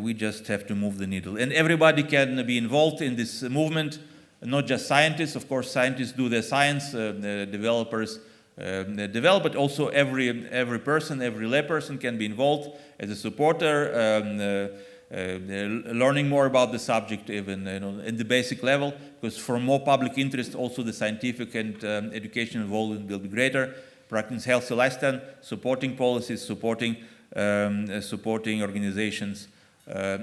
We just have to move the needle. And everybody can be involved in this movement, not just scientists. Of course, scientists do their science, developers develop, but also every person, every layperson can be involved as a supporter, learning more about the subject even in the basic level, because for more public interest also the scientific and educational involvement will be greater. Practicing healthy lifestyle, supporting policies, supporting organizations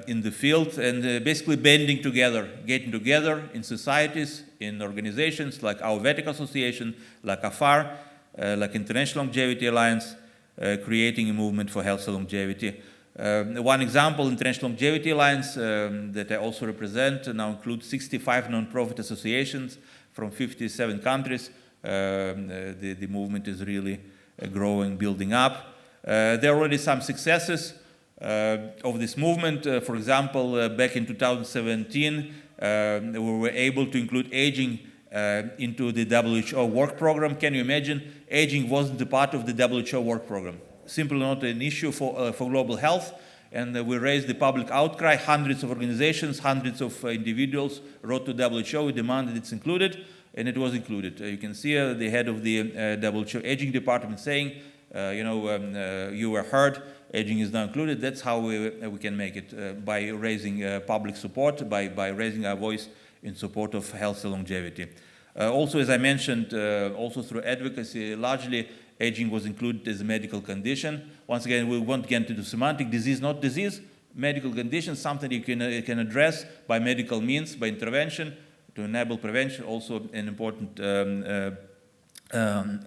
in the field, and basically banding together, getting together in societies, in organizations like our VETIC Association, like AFAR, like International Longevity Alliance, creating a movement for healthy longevity. One example, International Longevity Alliance, that I also represent, now includes 65 non-profit associations from 57 countries. The movement is really growing, building up. There are already some successes of this movement. For example, back in 2017, we were able to include aging into the WHO work program. Can you imagine? Aging wasn't a part of the WHO work program. Simply not an issue for global health. And we raised the public outcry. Hundreds of organizations, hundreds of individuals wrote to WHO, demanded it's included, and it was included. You can see the head of the WHO aging department saying, you were heard, aging is now included. That's how we can make it, by raising public support, by raising our voice in support of healthy longevity. Also, as I mentioned, also through advocacy, largely aging was included as a medical condition. Once again, we won't get into semantic, disease, not disease, medical condition, something you can address by medical means, by intervention, to enable prevention, also an important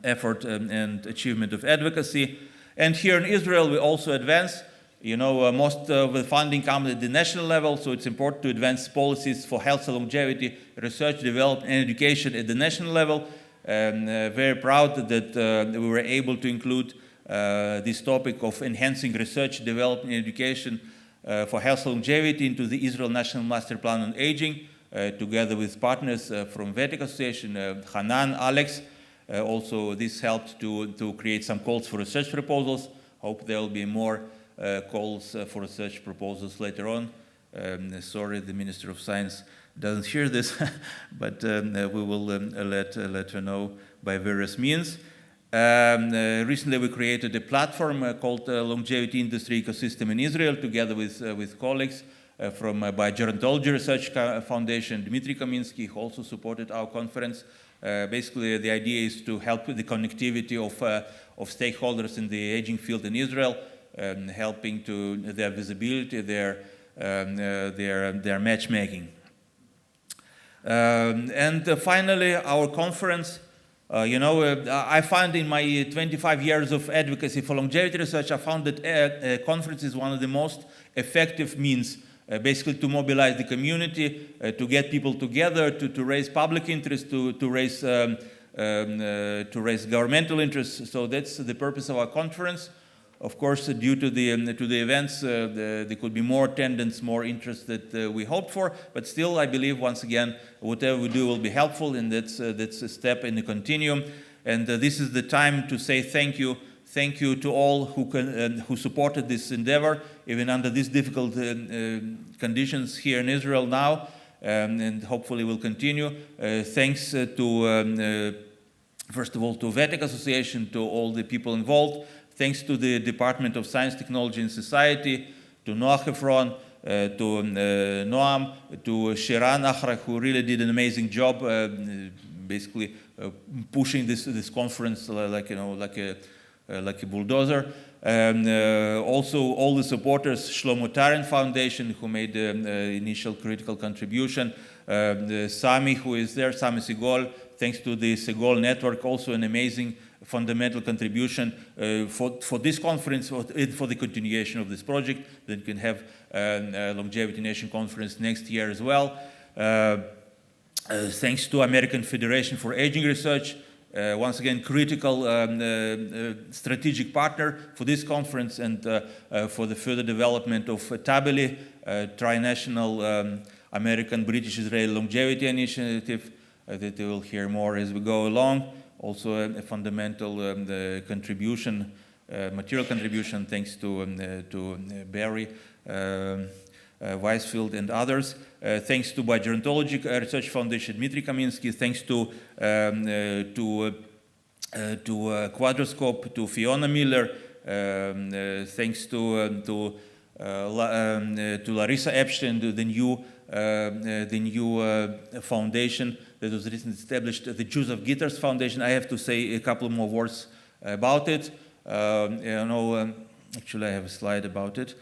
effort and achievement of advocacy. And here in Israel, we also advance. Most of the funding comes at the national level, so it's important to advance policies for health and longevity, research, development, and education at the national level. Very proud that we were able to include this topic of enhancing research, development, and education for health and longevity into the Israel National Master Plan on Aging, together with partners from VETIC Association, Hanan, Alex. Also, this helped to create some calls for research proposals. Hope there will be more calls for research proposals later on. Sorry, the Minister of Science doesn't hear this, but we will let her know by various means. Recently, we created a platform called Longevity Industry Ecosystem in Israel, together with colleagues from Biogerontology Research Foundation, Dmitry Kaminsky, who also supported our conference. Basically, the idea is to help with the connectivity of stakeholders in the aging field in Israel, helping to their visibility, their matchmaking. And finally, our conference. I found in my 25 years of advocacy for longevity research, I found that a conference is one of the most effective means, basically to mobilize the community, to get people together, to raise public interest, to raise governmental interest. So that's the purpose of our conference. Of course, due to the events, there could be more attendance, more interest that we hoped for. But still, I believe, once again, whatever we do will be helpful, and that's a step in the continuum. And this is the time to say thank you. Thank you to all who supported this endeavor, even under these difficult conditions here in Israel now, and hopefully will continue. Thanks to, first of all, to VETIC Association, to all the people involved. Thanks to the Department of Science, Technology, and Society, to Noah Hefron, to Noam, to Shiran Achrak, who really did an amazing job, basically pushing this conference like a bulldozer. Also, all the supporters, Shlomo Taren Foundation, who made the initial critical contribution, Sami, who is there, Sami Sigol, thanks to the Sigol network, also an amazing fundamental contribution for this conference, for the continuation of this project, that can have a Longevity Nation conference next year as well. Thanks to American Federation for Aging Research, once again, critical strategic partner for this conference and for the further development of TABELI, Tri-National American-British-Israeli Longevity Initiative, that you will hear more as we go along. Also a fundamental contribution, material contribution, thanks to Barry, Weisfield, and others. Thanks to Biogerontology Research Foundation, Dmitry Kaminsky. Thanks to Quadrascope, to Fiona Miller. Thanks to to Larissa Epstein, the new foundation that was recently established, the Jews of Guitars Foundation. I have to say a couple more words about it. Actually, I have a slide about it.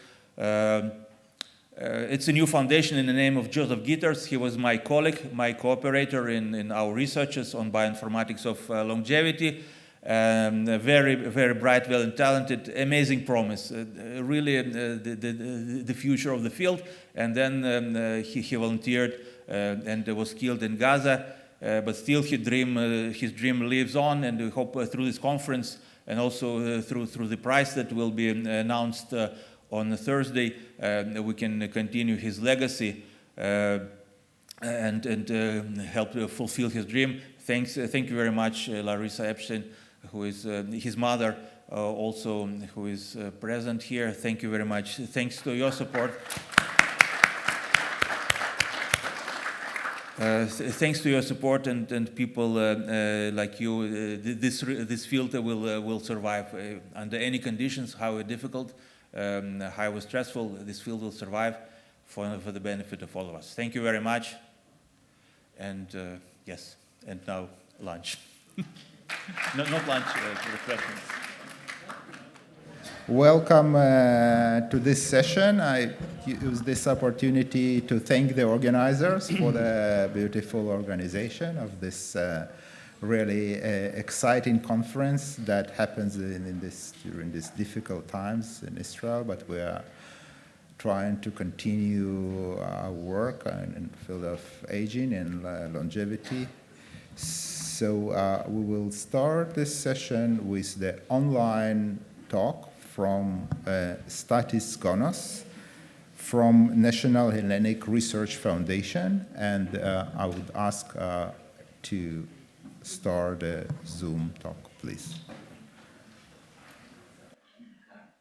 It's a new foundation in the name of Joseph Gitters. He was my colleague, my cooperator in our researches on bioinformatics of longevity. Very, very bright, well talented, amazing promise. Really the future of the field. And then he volunteered and was killed in Gaza. But still his dream lives on, and we hope through this conference and also through the prize that will be announced on Thursday, we can continue his legacy and help fulfill his dream. Thank you very much, Larissa Epstein, who is his mother, also who is present here. Thank you very much. Thanks to your support. Thanks to your support and people like you, this field will survive under any conditions, however difficult, however stressful. This field will survive for the benefit of all of us. Thank you very much. And yes, and now lunch. Not lunch, refreshments. Welcome to this session. I use this opportunity to thank the organizers for the beautiful organization of this really exciting conference that happens during these difficult times in Israel, but we are trying to continue our work in the field of aging and longevity. So we will start this session with the online talk from Stathis Gonos from National Hellenic Research Foundation, and I would ask to start the Zoom talk, please.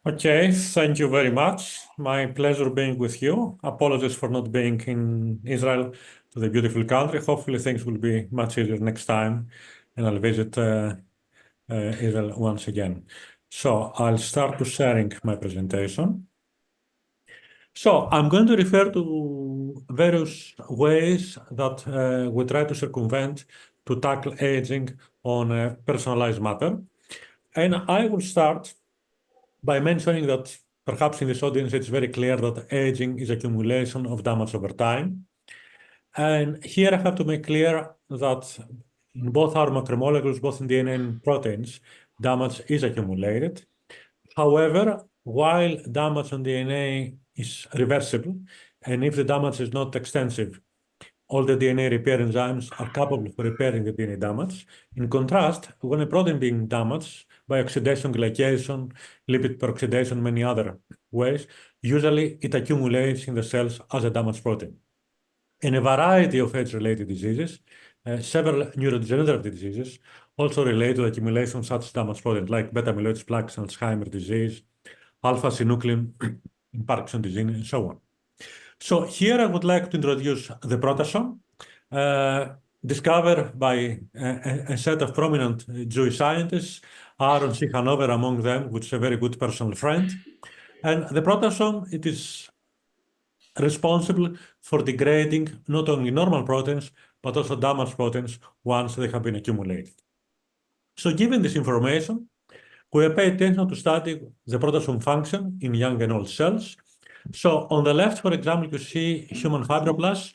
Okay, thank you very much. My pleasure being with you. Apologies for not being in Israel, to the beautiful country. Hopefully things will be much easier next time, and I'll visit Israel once again. So I'll start to sharing my presentation. So I'm going to refer to various ways that we try to circumvent to tackle aging on a personalized matter. And I will start by mentioning that perhaps in this audience it's very clear that aging is accumulation of damage over time. And here I have to make clear that in both our macromolecules, both in DNA and proteins, damage is accumulated. However, while damage on DNA is reversible, and if the damage is not extensive, all the DNA repair enzymes are capable of repairing the DNA damage. In contrast, when a protein being damaged by oxidation, glycation, lipid peroxidation, many other ways, usually it accumulates in the cells as a damaged protein. In a variety of age-related diseases, several neurodegenerative diseases also relate to the accumulation of such damaged proteins, like beta-amyloid plaques in Alzheimer's disease, alpha-synuclein in Parkinson's disease, and so on. So here I would like to introduce the proteasome, discovered by a set of prominent Jewish scientists, Aaron Hanover among them, which is a very good personal friend. And the proteasome, it is responsible for degrading not only normal proteins, but also damaged proteins once they have been accumulated. So given this information, we pay attention to study the proteasome function in young and old cells. So on the left, for example, you see human fibroblasts,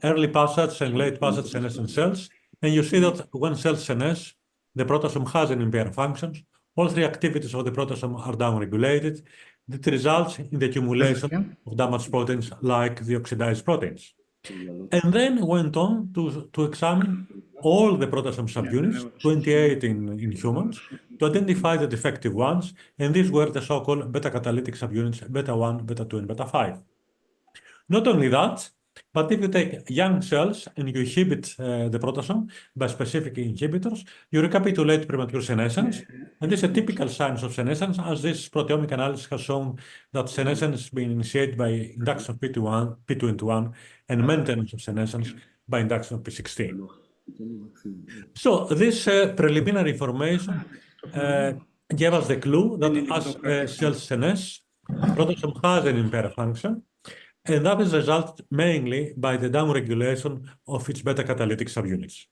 early passage and late passage senescent cells. And you see that when cells senesce, the proteasome has an impaired functions. All three activities of the proteasome are downregulated. That results in the accumulation of damaged proteins like the oxidized proteins. And then went on to examine all the proteasome subunits, 28 in humans, to identify the defective ones, and these were the so-called beta-catalytic subunits, beta-1, beta-2, and beta-5. Not only that, but if you take young cells and you inhibit the proteasome by specific inhibitors, you recapitulate premature senescence, and this is a typical sign of senescence, as this proteomic analysis has shown that senescence has been initiated by induction of P21 and maintenance of senescence by induction of P16. So this preliminary information gave us the clue that as cells senesce, Protosom has an impaired function, and that is resulted mainly by the downregulation of its beta-catalytic subunits.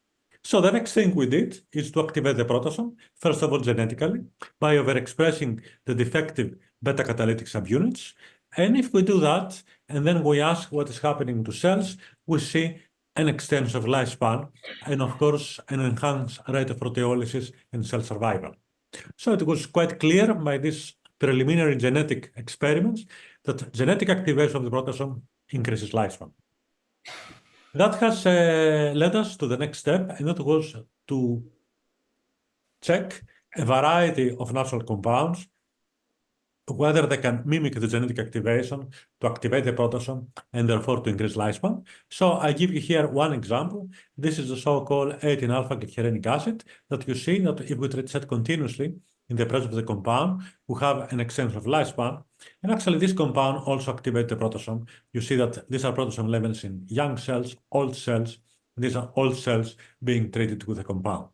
So the next thing we did is to activate the protosom, first of all genetically, by overexpressing the defective beta-catalytic subunits. And if we do that, and then we ask what is happening to cells, we see an extension of lifespan, and of course, an enhanced rate of proteolysis and cell survival. So it was quite clear by these preliminary genetic experiments that genetic activation of the protosom increases lifespan. That has led us to the next step, and that was to check a variety of natural compounds, whether they can mimic the genetic activation to activate the protosom and therefore to increase lifespan. So I give you here one example. This is the so-called 18-alpha glycerinic acid that you see that if we treat it continuously in the presence of the compound, we have an extension of lifespan. And actually this compound also activates the protosom. You see that these are protosom levels in young cells, old cells. These are old cells being treated with the compound.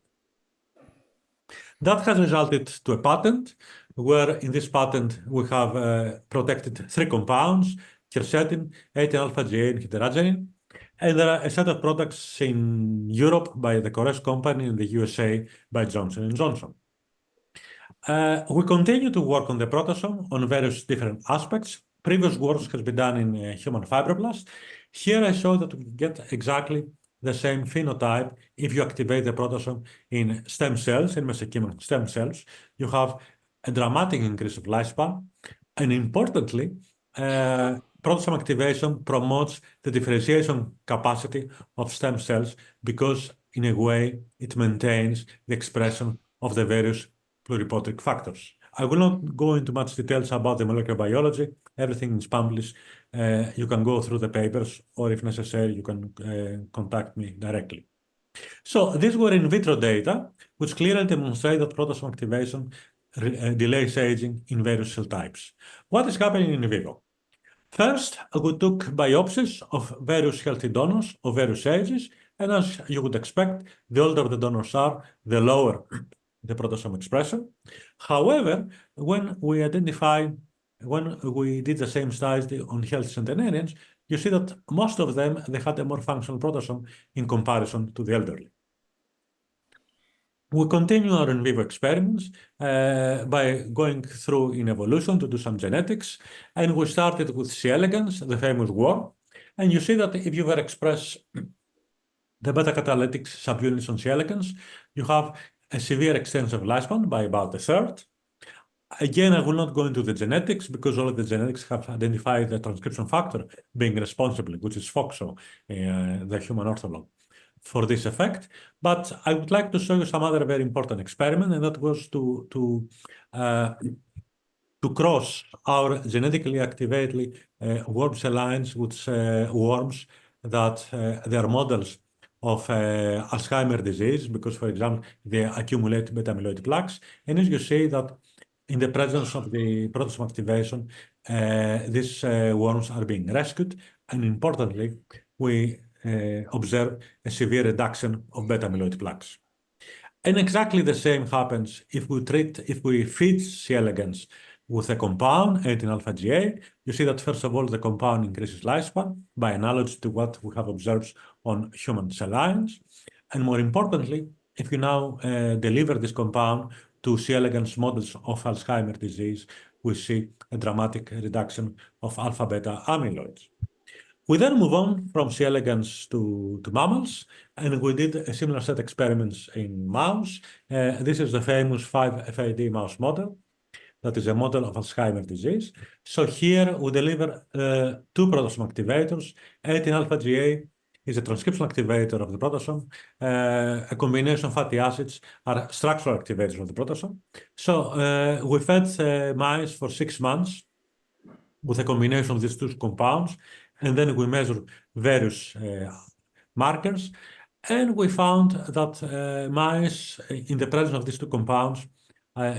That has resulted to a patent, where in this patent we have protected 3 compounds, quercetin, 18-alpha-GA, and heterogenin. And there are a set of products in Europe by the Koresh company, in the USA by Johnson & Johnson. We continue to work on the protosom on various different aspects. Previous work has been done in human fibroblasts. Here I show that we get exactly the same phenotype if you activate the protosom in stem cells, in mesenchymal stem cells. You have a dramatic increase of lifespan, and importantly, protosom activation promotes the differentiation capacity of stem cells because, in a way, it maintains the expression of the various pluripotent factors. I will not go into much details about the molecular biology. Everything is published. You can go through the papers, or if necessary, you can contact me directly. So these were in vitro data, which clearly demonstrate that protosom activation delays aging in various cell types. What is happening in vivo? First, we took biopsies of various healthy donors of various ages, and as you would expect, the older the donors are, the lower the protosom expression. However, when we did the same study on healthy centenarians, you see that most of them, they had a more functional protosom in comparison to the elderly. We continue our in vivo experiments by going through in evolution to do some genetics, and we started with C. elegans, the famous worm, and you see that if you were express the beta-catalytic subunits on C. elegans, you have a severe extension of lifespan by about a third. Again, I will not go into the genetics because all of the genetics have identified the transcription factor being responsible, which is FOXO, the human ortholog, for this effect. But I would like to show you some other very important experiment, and that was to cross our genetically activated worm cell lines with worms that they are models of Alzheimer's disease, because, for example, they accumulate beta-amyloid plaques. And as you see that in the presence of the protosom activation, these worms are being rescued, and importantly, we observe a severe reduction of beta-amyloid plaques. And exactly the same happens if we feed C. elegans with a compound, 18-alpha-GA. You see that, first of all, the compound increases lifespan by analogy to what we have observed on human cell lines. And more importantly, if you now deliver this compound to C. elegans models of Alzheimer's disease, we see a dramatic reduction of alpha-beta amyloids. We then move on from C. elegans to mammals, and we did a similar set of experiments in mouse. This is the famous 5FAD mouse model. That is a model of Alzheimer's disease. So here we deliver 2 protosom activators. 18-alpha-GA is a transcription activator of the protosom. A combination of fatty acids are structural activators of the protosom. So we fed mice for 6 months with a combination of these 2 compounds, and then we measured various markers, and we found that mice in the presence of these 2 compounds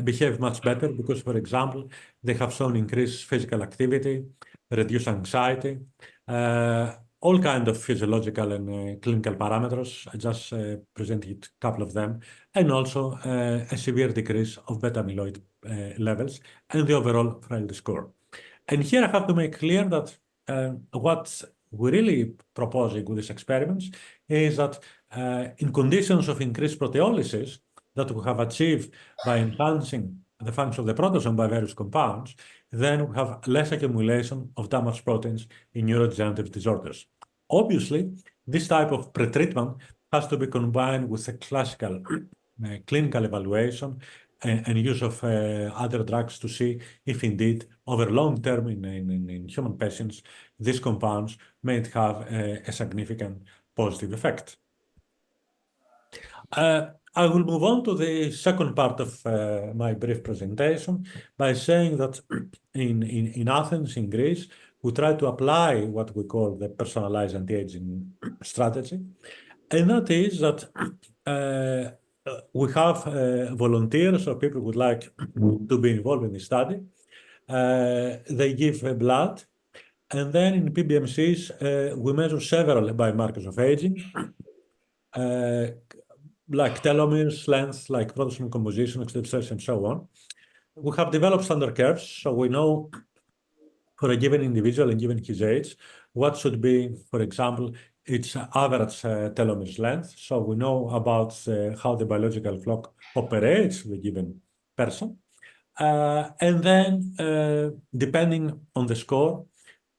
behave much better because, for example, they have shown increased physical activity, reduced anxiety, all kinds of physiological and clinical parameters. I just presented a couple of them, and also a severe decrease of beta-amyloid levels and the overall frailty score. And here I have to make clear that what we're really proposing with these experiments is that in conditions of increased proteolysis that we have achieved by enhancing the function of the proteasome by various compounds, then we have less accumulation of damaged proteins in neurodegenerative disorders. Obviously, this type of pretreatment has to be combined with a classical clinical evaluation and use of other drugs to see if indeed over long term in human patients, these compounds may have a significant positive effect. I will move on to the second part of my brief presentation by saying that in Athens, in Greece, we try to apply what we call the personalized anti-aging strategy. And that is that we have volunteers or people who would like to be involved in the study. They give blood. And then in PBMCs, we measure several biomarkers of aging, like telomeres, length, like proteasome composition, oxidative stress, and so on. We have developed standard curves, so we know for a given individual and given his age, what should be, for example, its average telomeres length. So we know about how the biological clock operates with a given person. And then, depending on the score,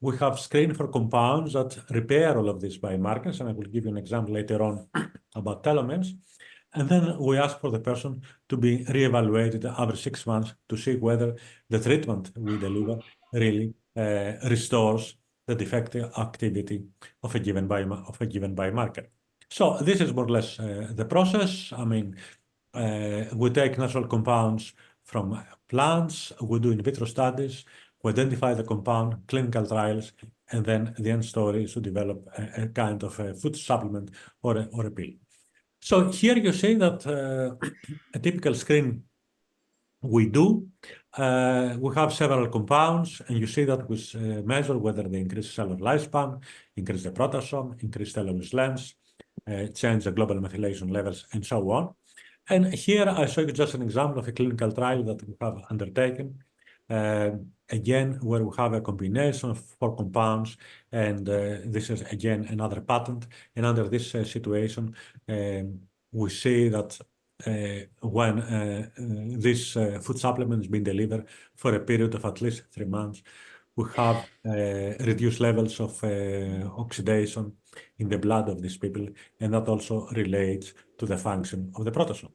we have screened for compounds that repair all of these biomarkers, and I will give you an example later on about telomeres. And then we ask for the person to be reevaluated every 6 months to see whether the treatment we deliver really restores the defective activity of a given biomarker. So this is more or less the process. I mean, we take natural compounds from plants, we do in vitro studies, we identify the compound, clinical trials, and then the end story is to develop a kind of a food supplement or a pill. So here you see that a typical screen we do, we have several compounds, and you see that we measure whether they increase cellular lifespan, increase the proteasome, increase telomeres length, change the global methylation levels, and so on. And here I show you just an example of a clinical trial that we have undertaken. Again, where we have a combination of 4 compounds, and this is again another patent. And under this situation, we see that when this food supplement is being delivered for a period of at least 3 months, we have reduced levels of oxidation in the blood of these people, and that also relates to the function of the proteasome.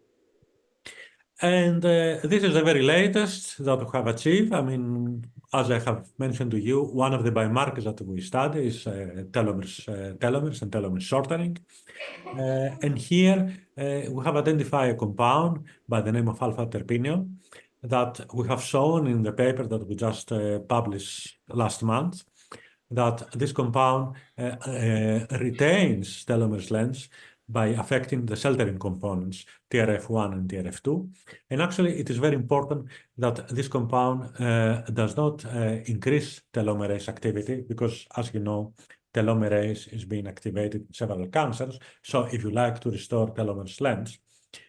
And this is the very latest that we have achieved. I mean, as I have mentioned to you, one of the biomarkers that we study is telomeres and telomere shortening. And here we have identified a compound by the name of alpha-terpinol that we have shown in the paper that we just published last month, that this compound retains telomeres length by affecting the cell-terrain components, TRF1 and TRF2. And actually, it is very important that this compound does not increase telomerase activity, because, as you know, telomerase is being activated in several cancers. So if you like to restore telomerase length,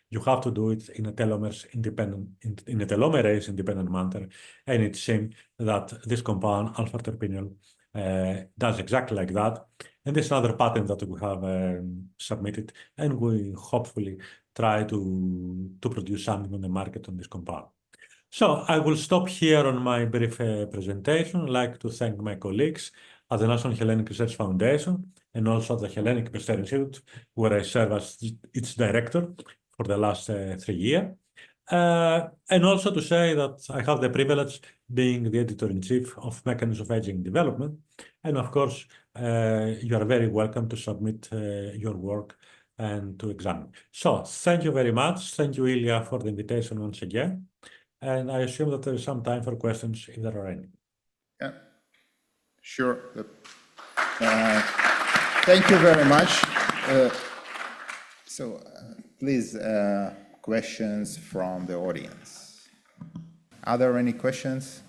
you have to do it in a telomerase-independent manner. And it seems that this compound, alpha-terpinol, does exactly like that. And this is another patent that we have submitted, and we hopefully try to produce something on the market on this compound. So I will stop here on my brief presentation. I'd like to thank my colleagues at the National Hellenic Research Foundation and also at the Hellenic Research Institute, where I serve as its director for the last 3 years. And also to say that I have the privilege being the editor-in-chief of Mechanisms of Aging Development. And of course, you are very welcome to submit your work and to examine. So thank you very much. Thank you, Ilia, for the invitation once again. And I assume that there is some time for questions, if there are any. Yeah, sure. Thank you very much. Please, questions from the audience. Are there any questions?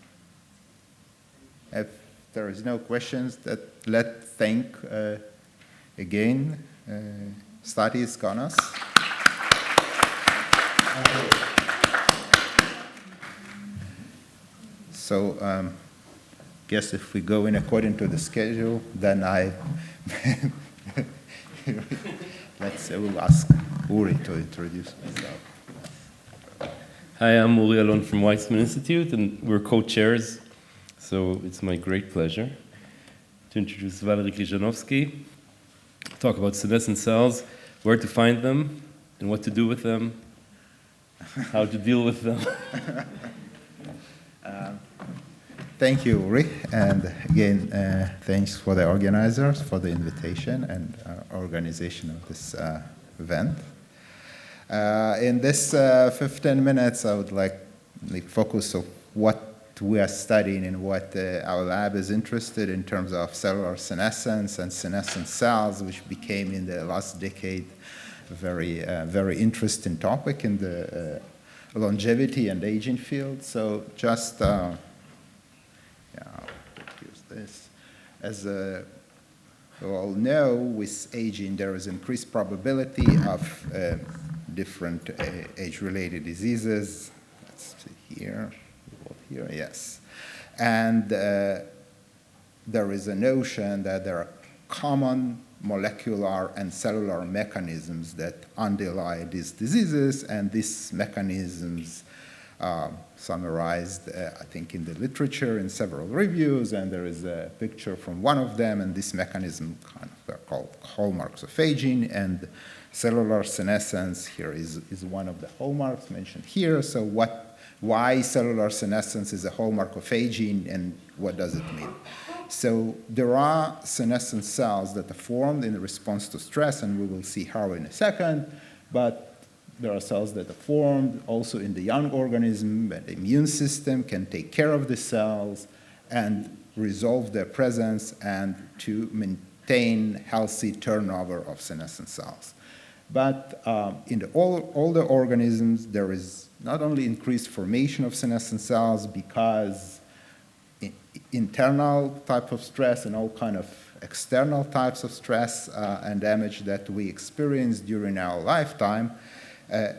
If there is no questions, let's thank again Stathis, Gonos. guess if we go in according to the schedule, then we'll ask Uri to introduce himself. Hi, I'm Uri Alon from Weizmann Institute, and we're co-chairs, so it's my great pleasure to introduce Valery Krizhanovsky, talk about senescent cells, where to find them, and what to do with them, how to deal with them. Thank you, Uri, and again, thanks for the organizers for the invitation and organization of this event. In this 15 minutes, I would like to focus on what we are studying and what our lab is interested in terms of cellular senescence and senescent cells, which became in the last decade a very interesting topic in the longevity and aging field. So just, I'll use this. As we all know, with aging, there is increased probability of different age-related diseases. Let's see here. Here, yes. And there is a notion that there are common molecular and cellular mechanisms that underlie these diseases, and these mechanisms summarized, I think, in the literature in several reviews, and there is a picture from one of them, and this mechanism are called hallmarks of aging, and cellular senescence here is one of the hallmarks mentioned here. So why cellular senescence is a hallmark of aging, and what does it mean? So there are senescent cells that are formed in response to stress, and we will see how in a second, but there are cells that are formed also in the young organism, and the immune system can take care of the cells and resolve their presence and to maintain healthy turnover of senescent cells. But in the older organisms, there is not only increased formation of senescent cells because internal type of stress and all kind of external types of stress and damage that we experience during our lifetime,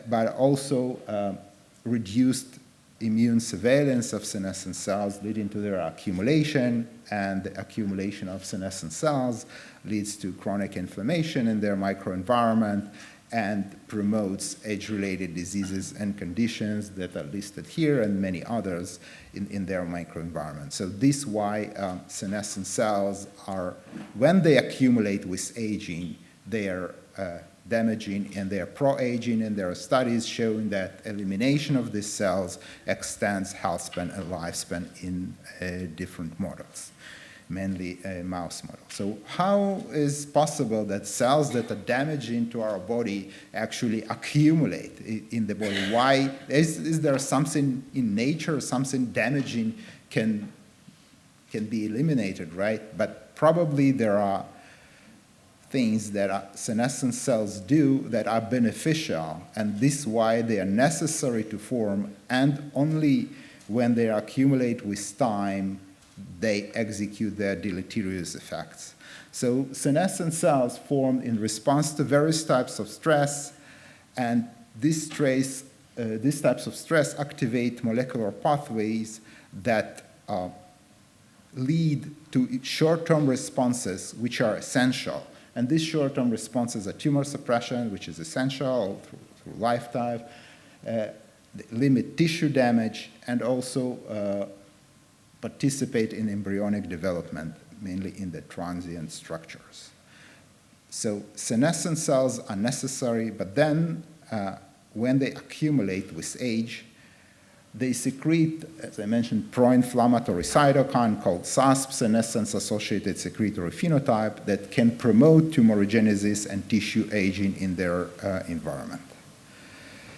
but also reduced immune surveillance of senescent cells leading to their accumulation, and the accumulation of senescent cells leads to chronic inflammation in their microenvironment and promotes age-related diseases and conditions that are listed here and many others in their microenvironment. So this is why senescent cells are, when they accumulate with aging, they are damaging and they are pro-aging, and there are studies showing that elimination of these cells extends health span and lifespan in different models, mainly a mouse model. So how is possible that cells that are damaging to our body actually accumulate in the body? Why? Is there something in nature, something damaging can be eliminated, right? But probably there are things that senescent cells do that are beneficial, and this is why they are necessary to form, and only when they accumulate with time, they execute their deleterious effects. So senescent cells form in response to various types of stress, and these types of stress activate molecular pathways that lead to short-term responses which are essential. And these short-term responses are tumor suppression, which is essential through lifetime, limit tissue damage, and also participate in embryonic development, mainly in the transient structures. So senescent cells are necessary, but then when they accumulate with age, they secrete, as I mentioned, pro-inflammatory cytokine called SASP, senescence-associated secretory phenotype, that can promote tumorigenesis and tissue aging in their environment.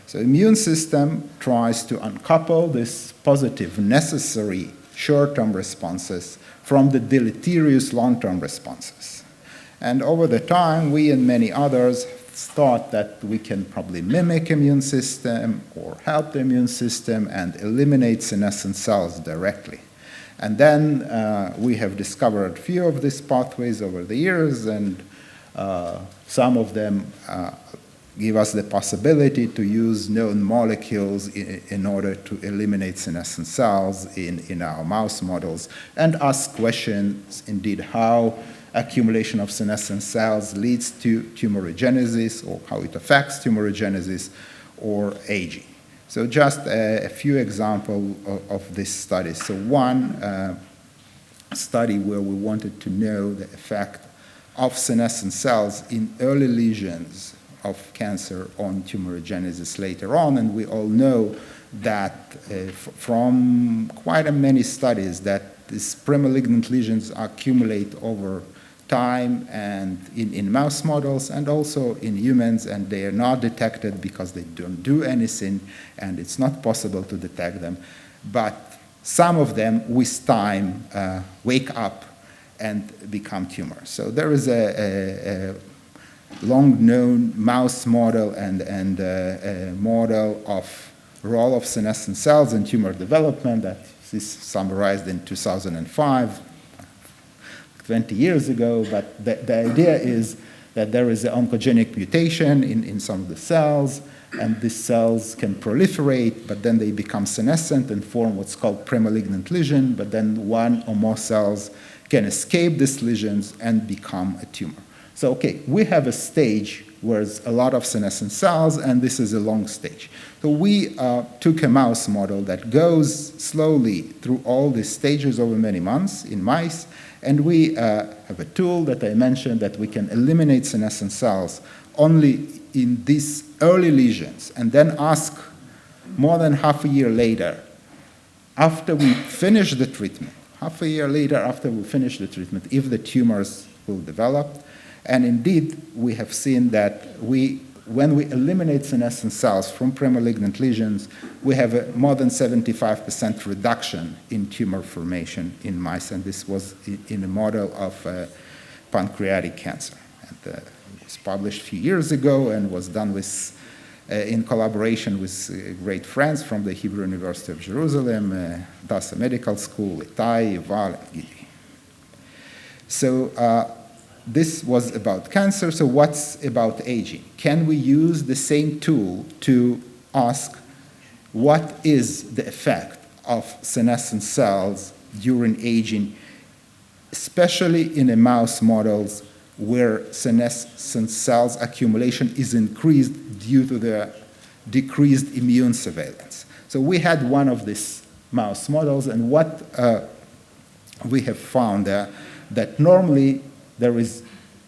So the immune system tries to uncouple this positive, necessary short-term responses from the deleterious long-term responses. And over the time, we and many others thought that we can probably mimic immune system or help the immune system and eliminate senescent cells directly. And then we have discovered a few of these pathways over the years, and some of them give us the possibility to use known molecules in order to eliminate senescent cells in our mouse models, and ask questions, indeed, how accumulation of senescent cells leads to tumorigenesis, or how it affects tumorigenesis or aging. So just a few examples of this study. So one study where we wanted to know the effect of senescent cells in early lesions of cancer on tumorigenesis later on, and we all know that from quite many studies that these premalignant lesions accumulate over time and in mouse models and also in humans, and they are not detected because they don't do anything and it's not possible to detect them. But some of them with time wake up and become tumors. So there is a long-known mouse model and a model of role of senescent cells in tumor development that is summarized in 2005, 20 years ago, but the idea is that there is an oncogenic mutation in some of the cells, and these cells can proliferate, but then they become senescent and form what's called premalignant lesion, but then one or more cells can escape these lesions and become a tumor. So, okay, we have a stage where there's a lot of senescent cells, and this is a long stage. So we took a mouse model that goes slowly through all these stages over many months in mice, and we have a tool that I mentioned that we can eliminate senescent cells only in these early lesions, and then ask more than half a year later, after we finish the treatment, half a year later after we finish the treatment, if the tumors will develop. And indeed, we have seen that when we eliminate senescent cells from premalignant lesions, we have a more than 75% reduction in tumor formation in mice, and this was in a model of pancreatic cancer. And, it was published a few years ago and was done with, in collaboration with great friends from the Hebrew University of Jerusalem, Hadassah Medical School, Itai, Yuval, and Gili. So this was about cancer. So what's about aging? Can we use the same tool to ask what is the effect of senescent cells during aging, especially in the mouse models where senescent cells accumulation is increased due to the decreased immune surveillance? So we had one of these mouse models, and what we have found there, that normally there is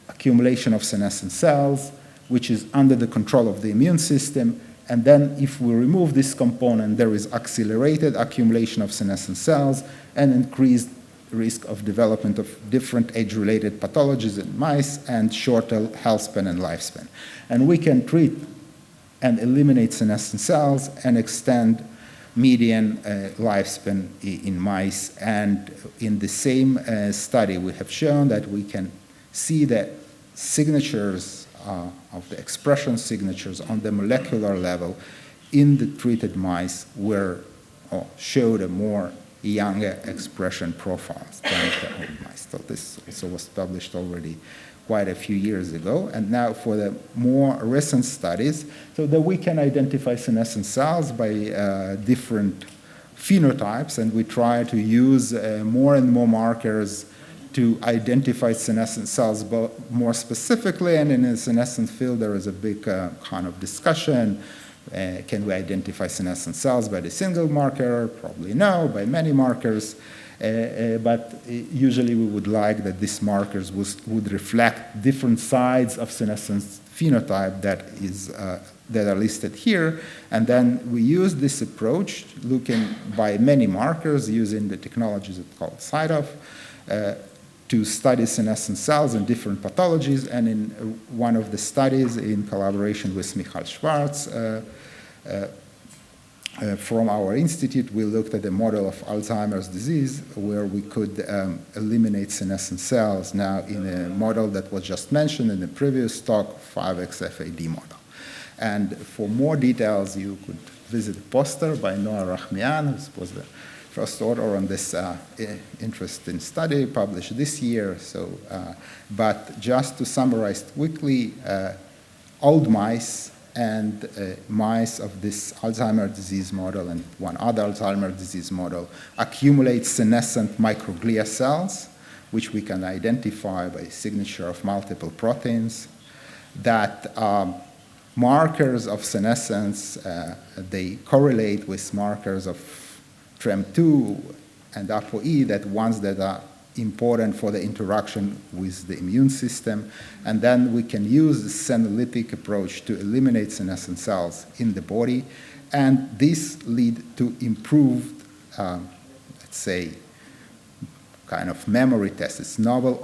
accumulation of senescent cells, which is under the control of the immune system, and then if we remove this component, there is accelerated accumulation of senescent cells and increased risk of development of different age-related pathologies in mice and shorter health span and lifespan. And we can treat and eliminate senescent cells and extend median lifespan in mice. And in the same study, we have shown that we can see the signatures of the expression signatures on the molecular level in the treated mice were showed a more younger expression profiles than the old mice. So this also was published already quite a few years ago. And now for the more recent studies, so that we can identify senescent cells by different phenotypes, and we try to use more and more markers to identify senescent cells more specifically. And in the senescent field, there is a big kind of discussion. Can we identify senescent cells by the single marker? Probably no, by many markers. But usually we would like that these markers would reflect different sides of senescent phenotype that are listed here. And then we use this approach, looking by many markers using the technologies that's called CyTOF, to study senescent cells in different pathologies. And in one of the studies, in collaboration with Michal Schwartz from our institute, we looked at a model of Alzheimer's disease where we could eliminate senescent cells, now in a model that was just mentioned in the previous talk, 5xFAD model. And for more details, you could visit a poster by Noah Rahmian, who was the first author on this interesting study, published this year. So, but just to summarize quickly, old mice and mice of this Alzheimer's disease model and one other Alzheimer's disease model accumulate senescent microglia cells, which we can identify by signature of multiple proteins, that markers of senescence, they correlate with markers of TREM2 and ApoE, that ones that are important for the interaction with the immune system. And then we can use the senolytic approach to eliminate senescent cells in the body. And this lead to improved, let's say, kind of memory test. It's novel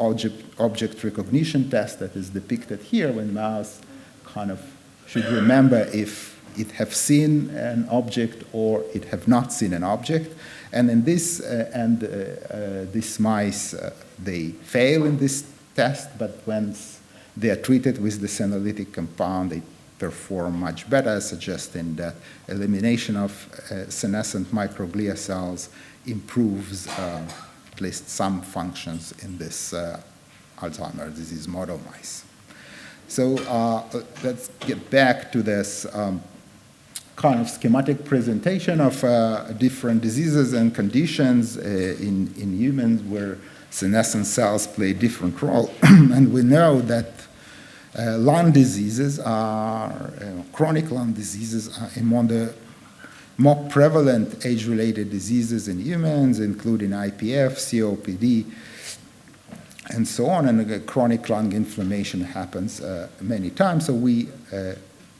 object recognition test that is depicted here when mouse kind of should remember if it have seen an object or it have not seen an object. And in this, these mice, they fail in this test, but once they are treated with the senolytic compound, they perform much better, suggesting that elimination of senescent microglia cells improves at least some functions in this Alzheimer's disease model mice. So let's get back to this kind of schematic presentation of different diseases and conditions in humans where senescent cells play a different role. And we know that lung diseases are, chronic lung diseases are among the more prevalent age-related diseases in humans, including IPF, COPD, and so on. And chronic lung inflammation happens many times. So we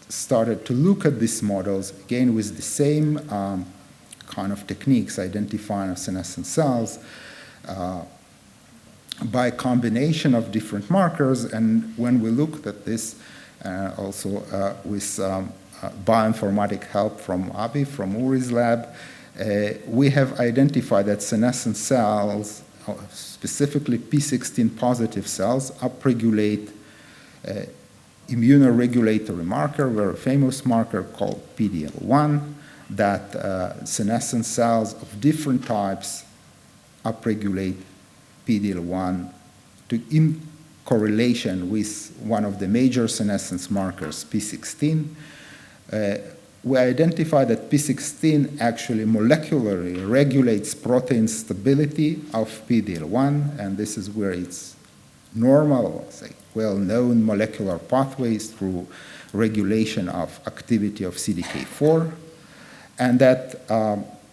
started to look at these models, again with the same kind of techniques, identifying senescent cells, by combination of different markers. And when we looked at this, also with bioinformatic help from Avi, from Uri's lab, we have identified that senescent cells, specifically P16 positive cells, upregulate immunoregulatory marker, a very famous marker called PD-L1, that senescent cells of different types upregulate PD-L1 in correlation with one of the major senescence markers, P16. We identified that P16 actually molecularly regulates protein stability of PD-L1, and this is where it's normal, say, well-known molecular pathways through regulation of activity of CDK4, and that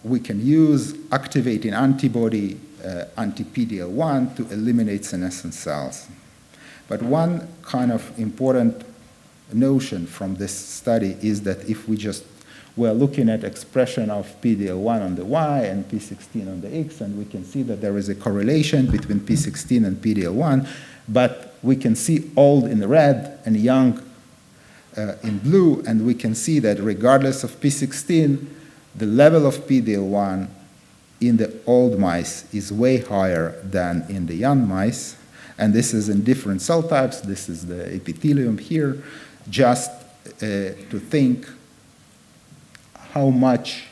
we can use activating antibody anti-PD-L1 to eliminate senescent cells. But one kind of important notion from this study is that if we just were looking at expression of PD-L1 on the Y and P16 on the X, and we can see that there is a correlation between P16 and PD-L1, but we can see old in red and young in blue, and we can see that regardless of P16, the level of PD-L1 in the old mice is way higher than in the young mice, and this is in different cell types. This is the epithelium here, just to think how much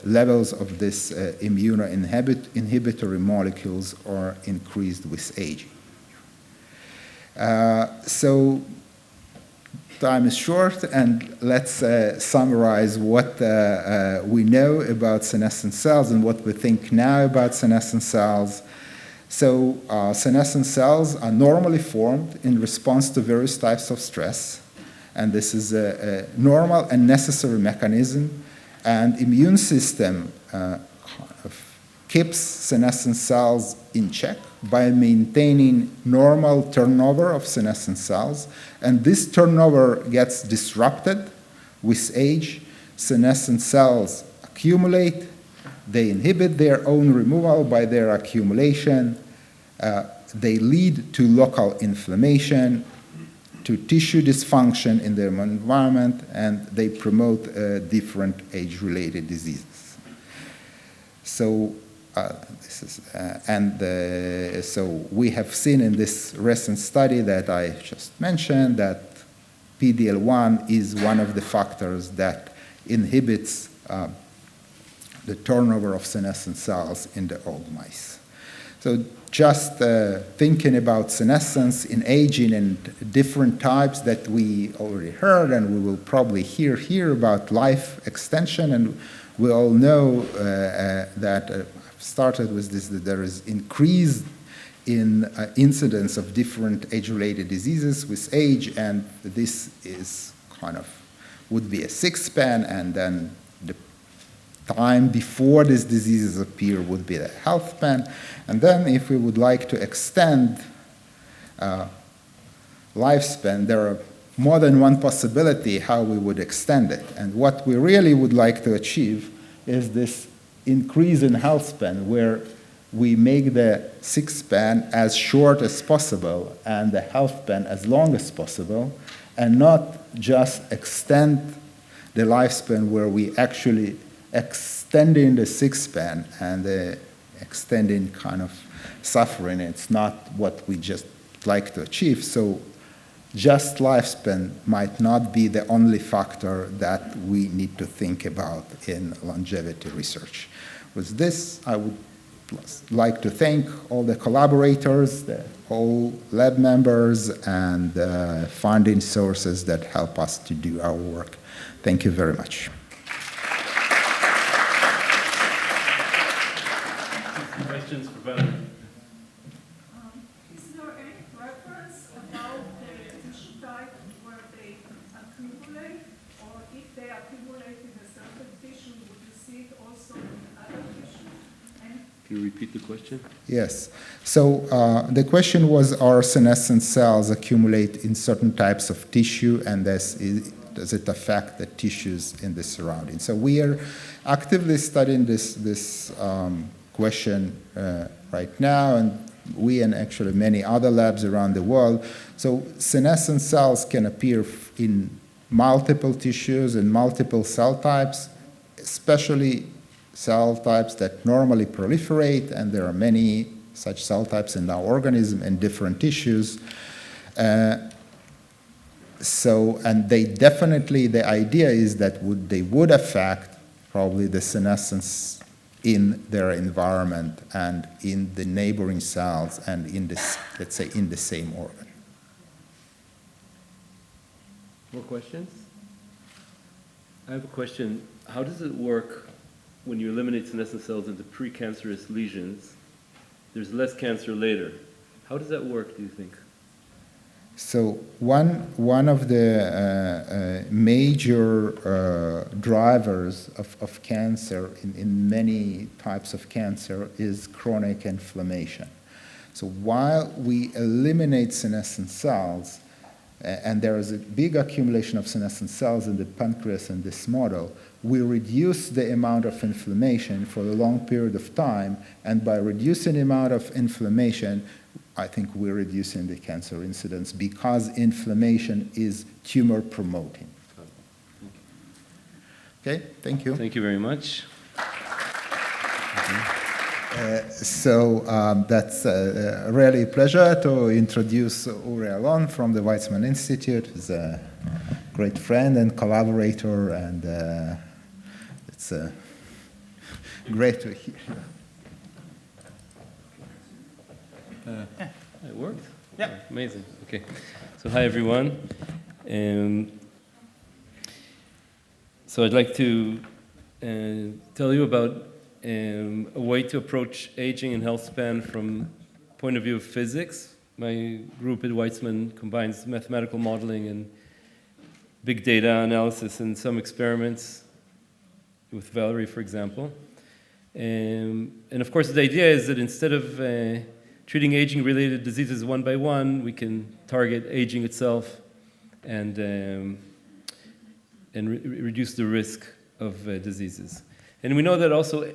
levels of this immunoinhibitory molecules are increased with aging. So time is short, and let's summarize what we know about senescent cells and what we think now about senescent cells. So senescent cells are normally formed in response to various types of stress, and this is a normal and necessary mechanism, and immune system keeps senescent cells in check by maintaining normal turnover of senescent cells, and this turnover gets disrupted with age. Senescent cells accumulate, they inhibit their own removal by their accumulation, they lead to local inflammation, to tissue dysfunction in their environment, and they promote different age-related diseases. So so we have seen in this recent study that I just mentioned that PD-L1 is one of the factors that inhibits the turnover of senescent cells in the old mice. So just thinking about senescence in aging and different types that we already heard, and we will probably hear here about life extension, and we all know that I've started with this, that there is increase in incidence of different age-related diseases with age, and this is kind of would be a 6 span, and then the time before these diseases appear would be the health span. And then if we would like to extend lifespan, there are more than one possibility how we would extend it. And what we really would like to achieve is this increase in health span, where we make the 6 span as short as possible and the health span as long as possible, and not just extend the lifespan where we actually extending the 6 span and extending kind of suffering. It's not what we just like to achieve. So just lifespan might not be the only factor that we need to think about in longevity research. With this, I would like to thank all the collaborators, all lab members, and funding sources that help us to do our work. Thank you very much. Questions for Valery? Is there any preference about the tissue type where they accumulate, or if they accumulate in a certain tissue, would you see it also in other tissue? Can you repeat the question? Yes. So the question was, are senescent cells accumulate in certain types of tissue, and does it affect the tissues in the surrounding? So we are actively studying this question right now, and we and actually many other labs around the world. So senescent cells can appear in multiple tissues and multiple cell types, especially cell types that normally proliferate, and there are many such cell types in our organism in different tissues. And they definitely, the idea is that they would affect probably the senescence in their environment and in the neighboring cells and in this, let's say, in the same organ. More questions? I have a question. How does it work when you eliminate senescent cells into precancerous lesions? There's less cancer later. How does that work, do you think? So one of the major drivers of cancer in many types of cancer is chronic inflammation. So while we eliminate senescent cells, and there is a big accumulation of senescent cells in the pancreas in this model, we reduce the amount of inflammation for a long period of time, and by reducing the amount of inflammation, I think we're reducing the cancer incidence because inflammation is tumor promoting. Okay, thank you. Thank you very much. That's really a pleasure to introduce Uri Alon from the Weizmann Institute. He's a great friend and collaborator, and it's great to hear. It worked? Yeah. Amazing. Okay. So hi, everyone. So I'd like to tell you about a way to approach aging and health span from point of view of physics. My group at Weizmann combines mathematical modeling and big data analysis and some experiments with Valery, for example. And of course, the idea is that instead of treating aging-related diseases one by one, we can target aging itself and reduce the risk of diseases. And we know that also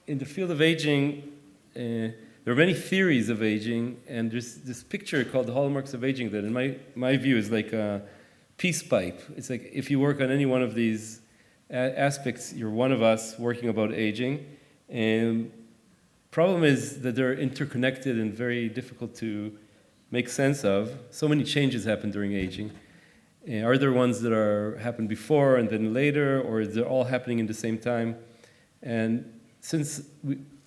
in the field of aging, there are many theories of aging, and there's this picture called the hallmarks of aging that, in my view, is like a peace pipe. It's like if you work on any one of these aspects, you're one of us working about aging. And problem is that they're interconnected and very difficult to make sense of. So many changes happen during aging. Are there ones that happen before and then later, or is it all happening in the same time? And since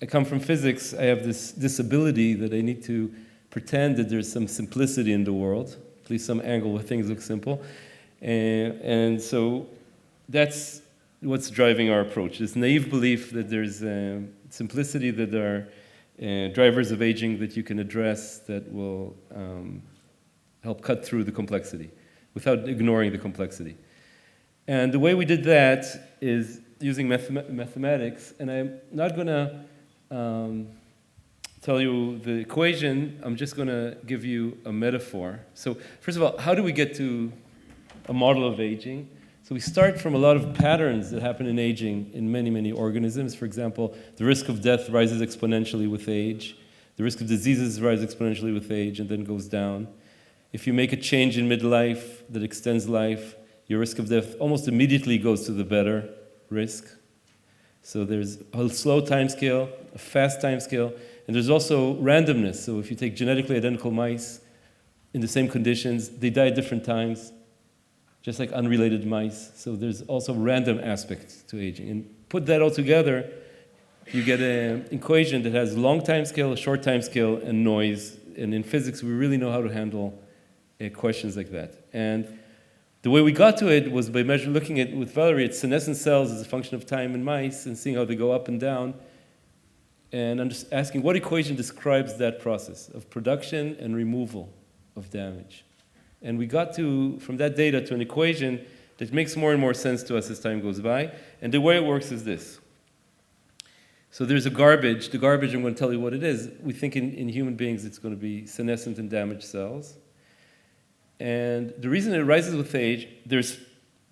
I come from physics, I have this disability that I need to pretend that there's some simplicity in the world, at least some angle where things look simple. And so that's what's driving our approach, this naive belief that there's simplicity, that there are drivers of aging that you can address that will help cut through the complexity without ignoring the complexity. And the way we did that is using mathematics, and I'm not going to tell you the equation, I'm just going to give you a metaphor. So first of all, how do we get to a model of aging? So we start from a lot of patterns that happen in aging in many, many organisms. For example, the risk of death rises exponentially with age. The risk of diseases rises exponentially with age and then goes down. If you make a change in midlife that extends life, your risk of death almost immediately goes to the better risk. So there's a slow time scale, a fast time scale, and there's also randomness. So if you take genetically identical mice in the same conditions, they die at different times, just like unrelated mice. So there's also random aspects to aging. And put that all together, you get an equation that has long time scale, a short time scale, and noise. And in physics, we really know how to handle questions like that. And the way we got to it was by looking at, with Valery, at senescent cells as a function of time in mice and seeing how they go up and down, and asking what equation describes that process of production and removal of damage. And we got to, from that data, to an equation that makes more and more sense to us as time goes by. And the way it works is this. So there's a garbage. The garbage, I'm going to tell you what it is. We think in human beings it's going to be senescent and damaged cells. And the reason it rises with age, there's,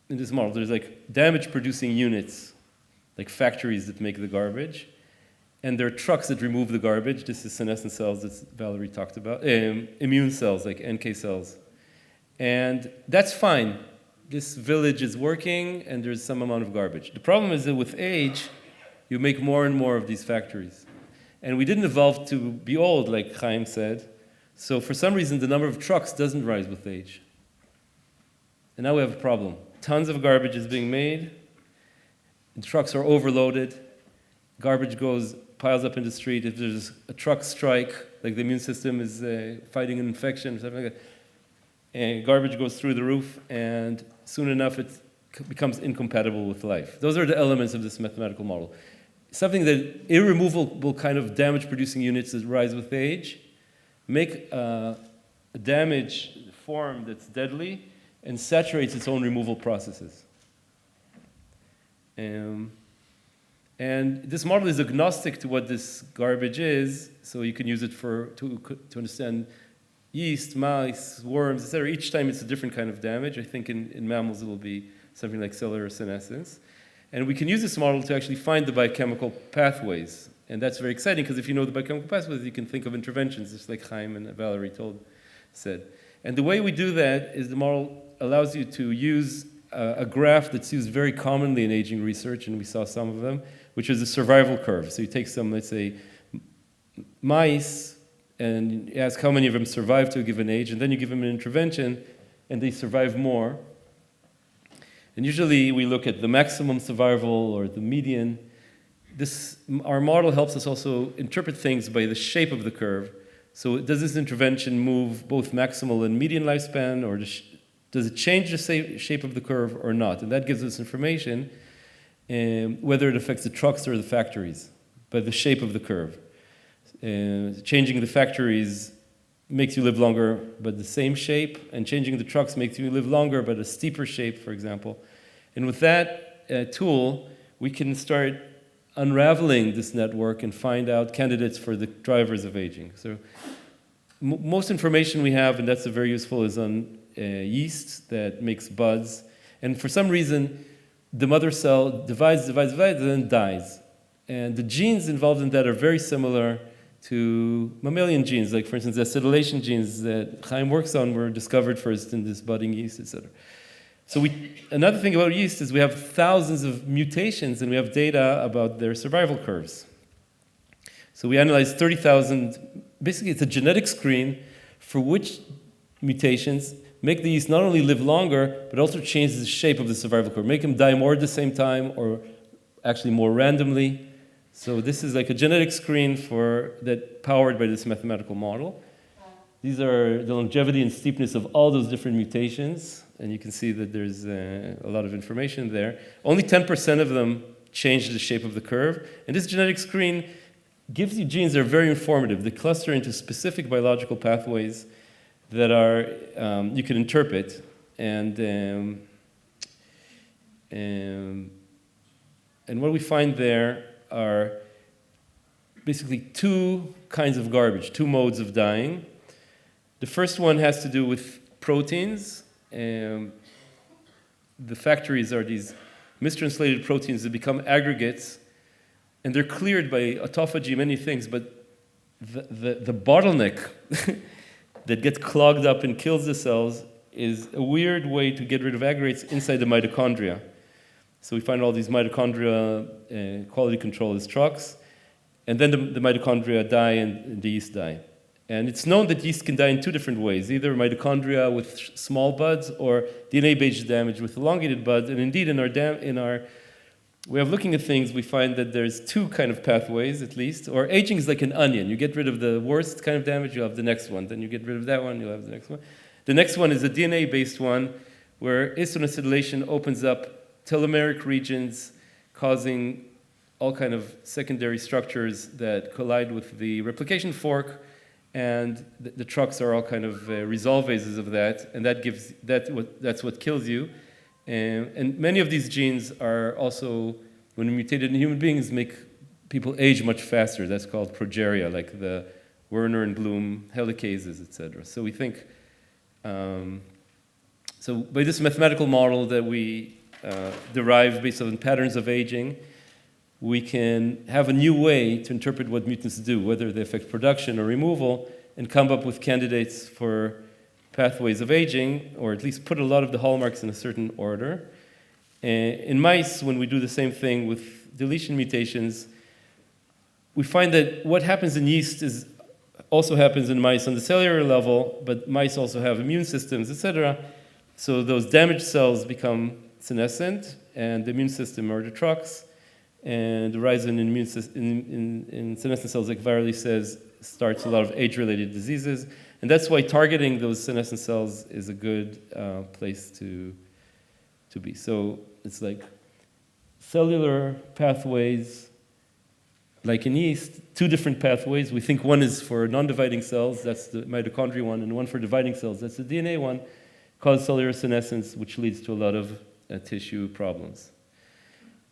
in this model, there's like damage-producing units, like factories that make the garbage. And there are trucks that remove the garbage. This is senescent cells that Valery talked about. Immune cells, like NK cells. And that's fine. This village is working, and there's some amount of garbage. The problem is that with age, you make more and more of these factories. And we didn't evolve to be old, like Chaim said. So for some reason, the number of trucks doesn't rise with age. And now we have a problem. Tons of garbage is being made. The trucks are overloaded. Garbage piles up in the street. If there's a truck strike, like the immune system is fighting an infection or something like that, and garbage goes through the roof, and soon enough it becomes incompatible with life. Those are the elements of this mathematical model. Something that irremovable kind of damage-producing units that rise with age make a damage form that's deadly and saturates its own removal processes. And this model is agnostic to what this garbage is, so you can use it to understand yeast, mice, worms, etc. Each time it's a different kind of damage. I think in mammals it will be something like cellular senescence. And we can use this model to actually find the biochemical pathways. And that's very exciting, because if you know the biochemical pathways, you can think of interventions, just like Chaim and Valery said. And the way we do that is the model allows you to use a graph that's used very commonly in aging research, and we saw some of them, which is a survival curve. So you take some, let's say, mice, and you ask how many of them survive to a given age, and then you give them an intervention, and they survive more. And usually we look at the maximum survival or the median. Our model helps us also interpret things by the shape of the curve. So does this intervention move both maximal and median lifespan, or does it change the shape of the curve or not? And that gives us information whether it affects the trucks or the factories by the shape of the curve. Changing the factories makes you live longer, but the same shape, and changing the trucks makes you live longer, but a steeper shape, for example. And with that tool, we can start unraveling this network and find out candidates for the drivers of aging. So most information we have, and that's very useful, is on yeast that makes buds. And for some reason, the mother cell divides, and then dies. And the genes involved in that are very similar to mammalian genes. Like, for instance, the acetylation genes that Chaim works on were discovered first in this budding yeast, etc. So another thing about yeast is we have thousands of mutations, and we have data about their survival curves. So we analyzed 30,000, basically it's a genetic screen for which mutations make the yeast not only live longer, but also change the shape of the survival curve, make them die more at the same time, or actually more randomly. So this is like a genetic screen that powered by this mathematical model. These are the longevity and steepness of all those different mutations, and you can see that there's a lot of information there. Only 10% of them change the shape of the curve, and this genetic screen gives you genes that are very informative. They cluster into specific biological pathways that are you can interpret, and what we find there are basically two kinds of garbage, two modes of dying. The first one has to do with proteins. The factories are these mistranslated proteins that become aggregates, and they're cleared by autophagy, many things, but the bottleneck that gets clogged up and kills the cells is a weird way to get rid of aggregates inside the mitochondria. So we find all these mitochondria quality control as trucks, and then the mitochondria die and the yeast die. And it's known that yeast can die in two different ways, either mitochondria with small buds or DNA-based damage with elongated buds. And indeed, in our way of looking at things, we find that there's two kind of pathways, at least. Or aging is like an onion. You get rid of the worst kind of damage, you'll have the next one. Then you get rid of that one, you'll have the next one. The next one is a DNA-based one, where histone acetylation opens up telomeric regions, causing all kind of secondary structures that collide with the replication fork, and the trucks are all kind of resolvases of that, and that's what kills you. And many of these genes are also, when mutated in human beings, make people age much faster. That's called progeria, like the Werner and Bloom helicases, etc. So we think, so by this mathematical model that we derive based on patterns of aging, we can have a new way to interpret what mutants do, whether they affect production or removal, and come up with candidates for pathways of aging, or at least put a lot of the hallmarks in a certain order. In mice, when we do the same thing with deletion mutations, we find that what happens in yeast also happens in mice on the cellular level, but mice also have immune systems, etc. So those damaged cells become senescent, and the immune system are the trucks. And the rise in in senescent cells, like Valery says, starts a lot of age-related diseases. And that's why targeting those senescent cells is a good place to be. So it's like cellular pathways, like in yeast, two different pathways. We think one is for non-dividing cells, that's the mitochondria one, and one for dividing cells, that's the DNA one, cause cellular senescence, which leads to a lot of tissue problems.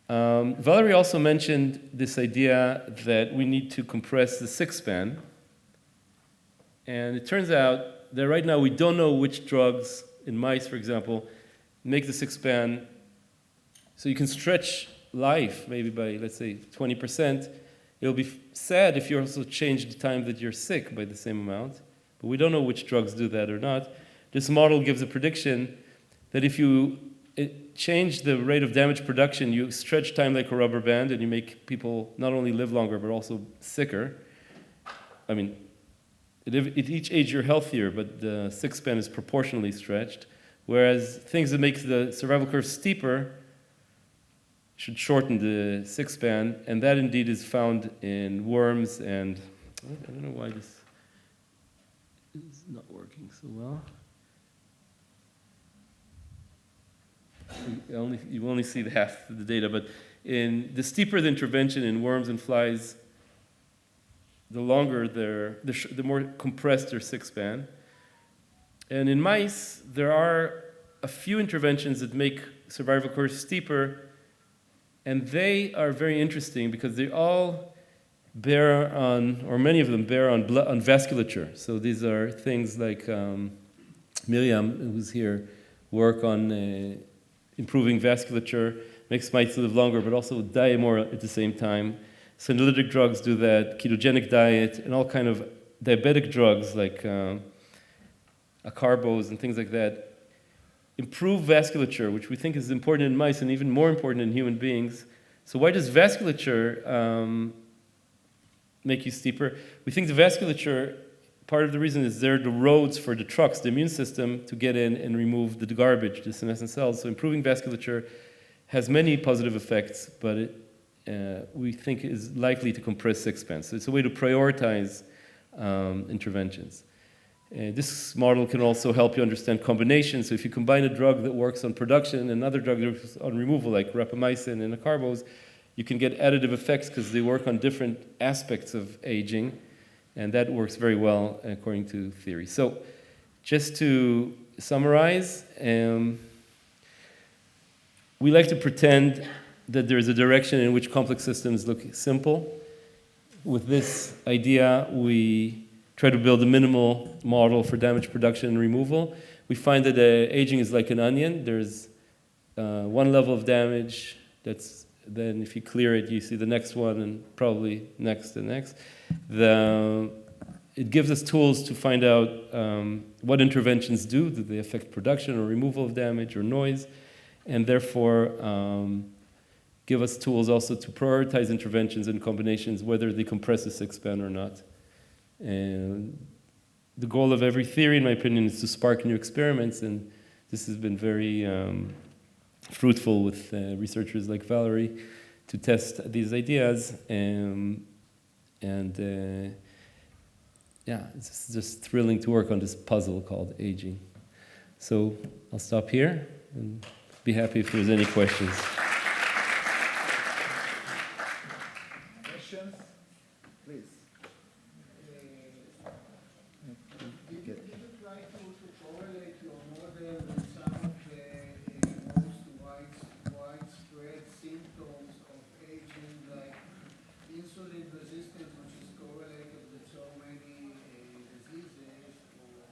Valery also mentioned this idea that we need to compress the six-span. And it turns out that right now we don't know which drugs, in mice, for example, make the six-span. So you can stretch life maybe by, let's say, 20%. It'll be sad if you also change the time that you're sick by the same amount. But we don't know which drugs do that or not. This model gives a prediction that if you change the rate of damage production, you stretch time like a rubber band, and you make people not only live longer, but also sicker. I mean, at each age you're healthier, but the six-span is proportionally stretched, whereas things that make the survival curve steeper should shorten the six-span, and that indeed is found in worms, and I don't know why this is not working so well. You only see the half of the data, but in the steeper the intervention in worms and flies, the longer the more compressed their six-span. And in mice, there are a few interventions that make survival curves steeper, and they are very interesting because they all bear on, or many of them bear on vasculature. So these are things like Miriam, who's here, work on improving vasculature, makes mice live longer, but also die more at the same time. Senolytic drugs do that, ketogenic diet, and all kind of diabetic drugs like acarbose and things like that improve vasculature, which we think is important in mice and even more important in human beings. So why does vasculature make you steeper? We think the vasculature, part of the reason is they're the roads for the trucks, the immune system, to get in and remove the garbage, the senescent cells. So improving vasculature has many positive effects, but we think is likely to compress expense. So it's a way to prioritize interventions. This model can also help you understand combinations. So if you combine a drug that works on production and another drug that works on removal, like rapamycin and acarbose, you can get additive effects because they work on different aspects of aging, and that works very well according to theory. So just to summarize, we like to pretend that there is a direction in which complex systems look simple. With this idea, we try to build a minimal model for damage production and removal. We find that aging is like an onion. There's one level of damage. Then if you clear it, you see the next one and probably next and next. It gives us tools to find out what interventions do. Do they affect production or removal of damage or noise? And therefore, give us tools also to prioritize interventions and combinations, whether they compress the span or not. And the goal of every theory, in my opinion, is to spark new experiments, and this has been very fruitful with researchers like Valery to test these ideas. Yeah, it's just thrilling to work on this puzzle called aging. So I'll stop here and be happy if there's any questions. Questions? Please. Did you try to correlate your model with some of the most widespread symptoms of aging, like insulin resistance, which is correlated with so many diseases, or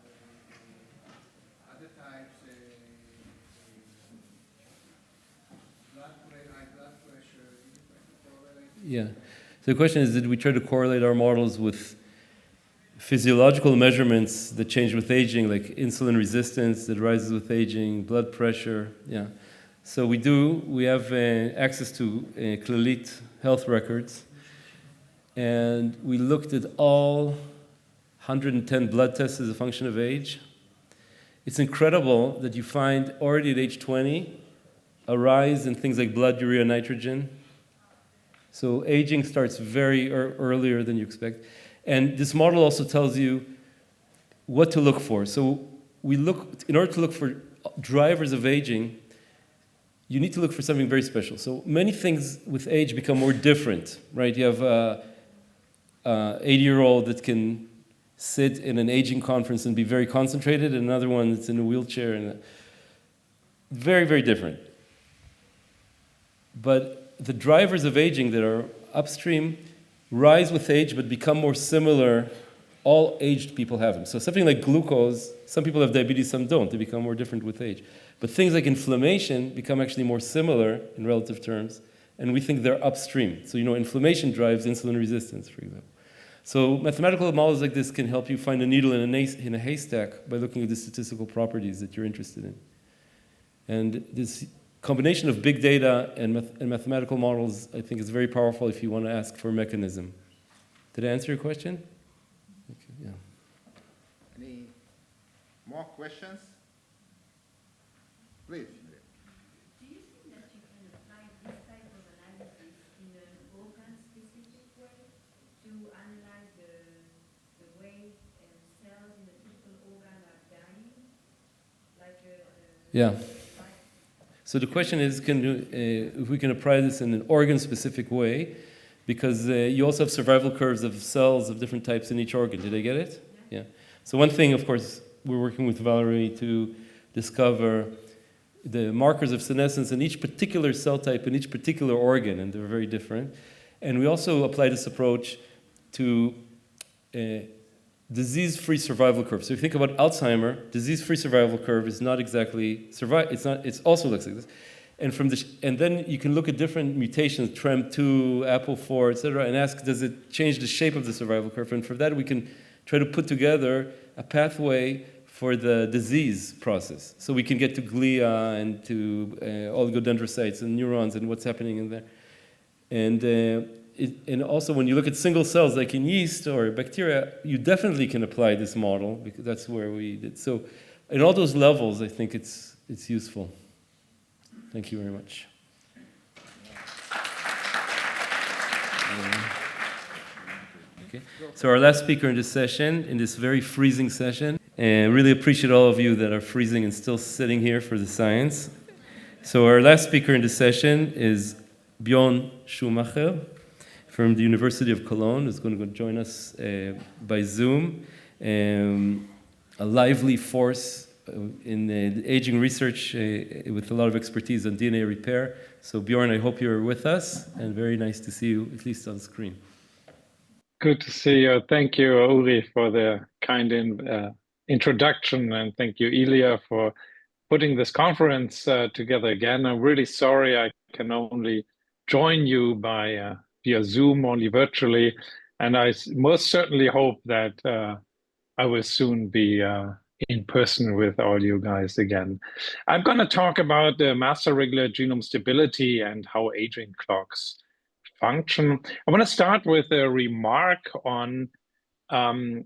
other types, high blood pressure? Did you try to correlate? Yeah. So the question is, did we try to correlate our models with physiological measurements that change with aging, like insulin resistance that rises with aging, blood pressure? Yeah. So we do. We have access to Clalit health records. And we looked at all 110 blood tests as a function of age. It's incredible that you find already at age 20 a rise in things like blood urea nitrogen. So aging starts very earlier than you expect. And this model also tells you what to look for. So in order to look for drivers of aging, you need to look for something very special. So many things with age become more different, right? You have an 80-year-old that can sit in an aging conference and be very concentrated, and another one that's in a wheelchair. And very, very different. But the drivers of aging that are upstream rise with age but become more similar. All aged people have them. So something like glucose, some people have diabetes, some don't. They become more different with age. But things like inflammation become actually more similar in relative terms, and we think they're upstream. So inflammation drives insulin resistance, for example. So mathematical models like this can help you find a needle in a haystack by looking at the statistical properties that you're interested in. And this combination of big data and mathematical models, I think, is very powerful if you want to ask for a mechanism. Did I answer your question? Okay, yeah. Any more questions? Please. Do you think that you can apply this type of analysis in an organ-specific way to analyze the way cells in a typical organ are dying? Yeah. So the question is, if we can apply this in an organ-specific way, because you also have survival curves of cells of different types in each organ. Did I get it? Yeah. So one thing, of course, we're working with Valery to discover the markers of senescence in each particular cell type in each particular organ, and they're very different. And we also apply this approach to disease-free survival curve. So if you think about Alzheimer, disease-free survival curve is not exactly it also looks like this. And then you can look at different mutations, TREM2, APOE4, etc., and ask, does it change the shape of the survival curve? And for that, we can try to put together a pathway for the disease process. So we can get to glia and to oligodendrocytes and neurons and what's happening in there. And also, when you look at single cells, like in yeast or bacteria, you definitely can apply this model, because that's where we did. So in all those levels, I think it's useful. Thank you very much. Okay. So our last speaker in this session, in this very freezing session, and really appreciate all of you that are freezing and still sitting here for the science. So our last speaker in this session is Björn Schumacher from the University of Cologne, who's going to join us by Zoom. A lively force in the aging research with a lot of expertise on DNA repair. So Björn, I hope you're with us, and very nice to see you, at least on screen. Good to see you. Thank you, Uri, for the kind introduction, and thank you, Ilia, for putting this conference together again. I'm really sorry I can only join you by via Zoom, only virtually, and I most certainly hope that I will soon be in person with all you guys again. I'm going to talk about the master regular genome stability and how aging clocks function. I want to start with a remark on the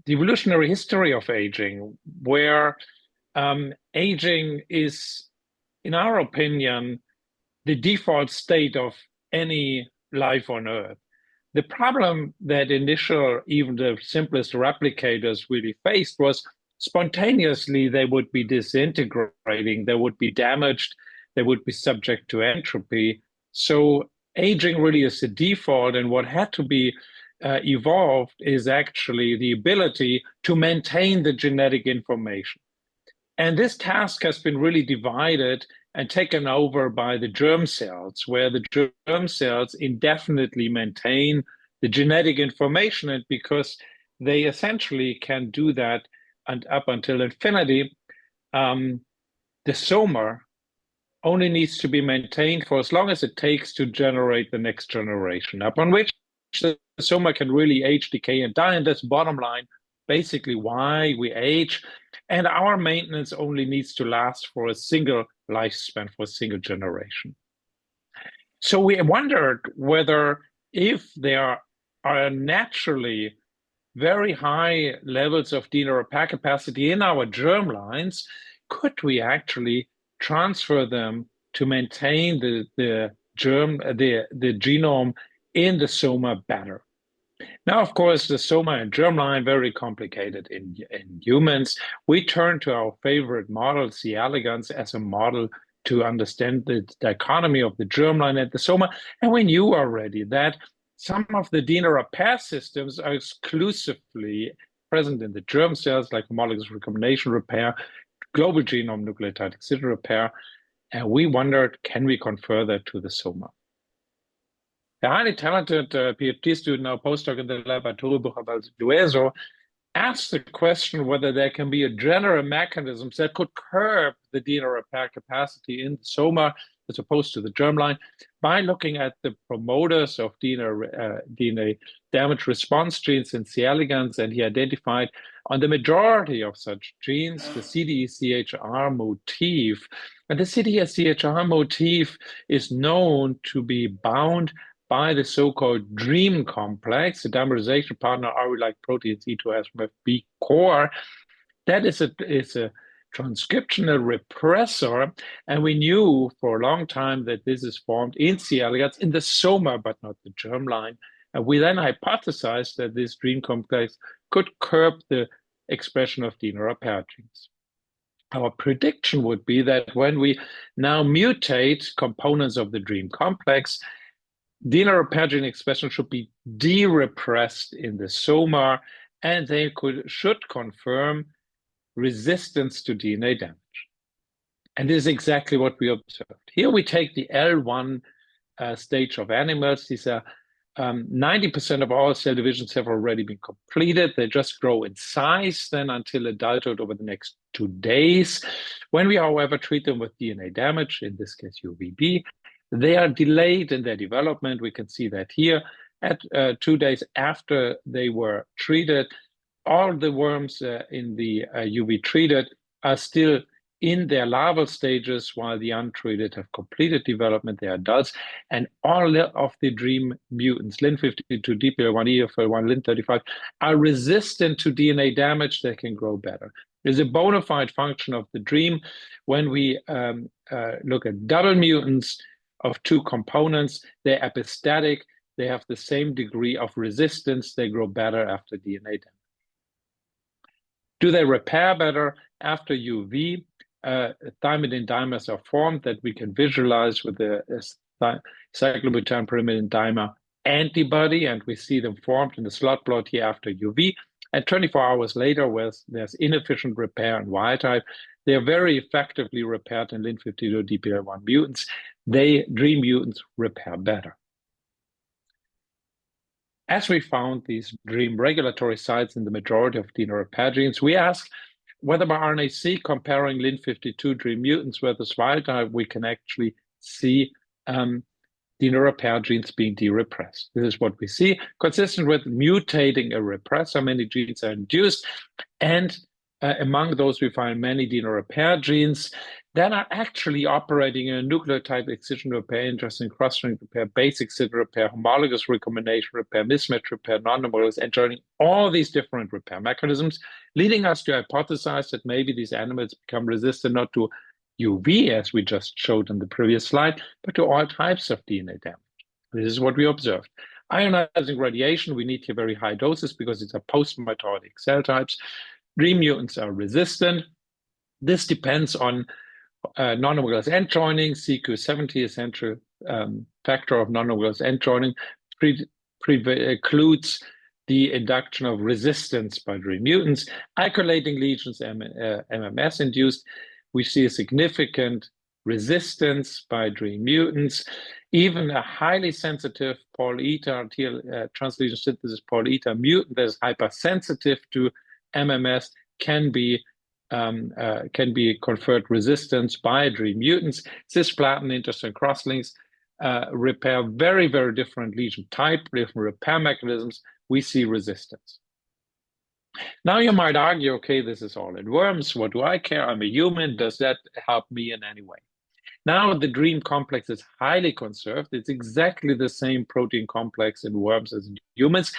evolutionary history of aging, where aging is, in our opinion, the default state of any life on Earth. The problem that even the simplest replicators really faced was spontaneously they would be disintegrating, they would be damaged, they would be subject to entropy. So aging really is the default, and what had to be evolved is actually the ability to maintain the genetic information. And this task has been really divided and taken over by the germ cells, where the germ cells indefinitely maintain the genetic information. And because they essentially can do that and up until infinity, the soma only needs to be maintained for as long as it takes to generate the next generation, upon which the soma can really age, decay, and die. And that's bottom line, basically why we age. And our maintenance only needs to last for a single lifespan, for a single generation. So we wondered whether if there are naturally very high levels of DNA repair capacity in our germlines, could we actually transfer them to maintain the genome in the soma better? Now, of course, the soma and germline very complicated in humans. We turn to our favorite model, C. elegans, as a model to understand the dichotomy of the germline and the soma. And we knew already that some of the DNA repair systems are exclusively present in the germ cells, like homologous recombination repair, global genome nucleotide excision repair. And we wondered, can we confer that to the soma? A highly talented PhD student, now postdoc in the lab at Uri Alon, asked the question whether there can be a general mechanism that could curb the DNA repair capacity in the soma as opposed to the germline by looking at the promoters of DNA damage response genes in C. elegans, and he identified on the majority of such genes the CDECHR motif. And the CDECHR motif is known to be bound by the so-called DREAM complex, the dimerization partner RE-like proteins E2S-MFB core. That is a transcriptional repressor, and we knew for a long time that this is formed in C. elegans in the soma, but not the germline. And we then hypothesized that this DREAM complex could curb the expression of DNA repair genes. Our prediction would be that when we now mutate components of the DREAM complex, DNA repair gene expression should be de-repressed in the soma, and they should confirm resistance to DNA damage. And this is exactly what we observed. Here we take the L1 stage of animals. These are 90% of all cell divisions have already been completed. They just grow in size then until adulthood over the next 2 days. When we, however, treat them with DNA damage, in this case UVB, they are delayed in their development. We can see that here at 2 days after they were treated, all the worms in the UV treated are still in their larval stages, while the untreated have completed development, they are adults, and all of the DREAM mutants, Lin52, DPL1, EFL1, Lin35, are resistant to DNA damage. They can grow better. There's a bona fide function of the DREAM. When we look at double mutants of 2 components, they're epistatic. they have the same degree of resistance, they grow better after DNA damage. Do they repair better after UV? Thymidine dimers are formed that we can visualize with the cyclobutyl pyrimidine dimer antibody, and we see them formed in the slot plot here after UV. And 24 hours later, where there's inefficient repair in wild type, they are very effectively repaired in Lin52 DPL1 mutants. DREAM mutants repair better. As we found these DREAM regulatory sites in the majority of DNA repair genes, we asked whether by RNA-seq comparing Lin52 DREAM mutants versus wild type, we can actually see DNA repair genes being de-repressed. This is what we see, consistent with mutating a repressor. Many genes are induced, and among those we find many DNA repair genes that are actually operating in a nucleotide excision repair, interesting cross-link repair, base excision repair, homologous recombination repair, mismatch repair, non-homologous and joining, all these different repair mechanisms, leading us to hypothesize that maybe these animals become resistant not to UV, as we just showed in the previous slide, but to all types of DNA damage. This is what we observed. Ionizing radiation, we need here very high doses because it's a post-mitotic cell types. DREAM mutants are resistant. This depends on non-homologous end joining. CQ70, essential factor of non-homologous end joining, precludes the induction of resistance by DREAM mutants. Alkylating lesions, MMS-induced, we see a significant resistance by DREAM mutants. Even a highly sensitive Paul-Eta translesion synthesis Paul-Eta mutant that is hypersensitive to MMS can be conferred resistance by DREAM mutants. Cisplatin interesting crosslinks repair very, very different lesion type, different repair mechanisms. We see resistance. Now you might argue, okay, this is all in worms. What do I care? I'm a human. Does that help me in any way? Now the DREAM complex is highly conserved. It's exactly the same protein complex in worms as in humans.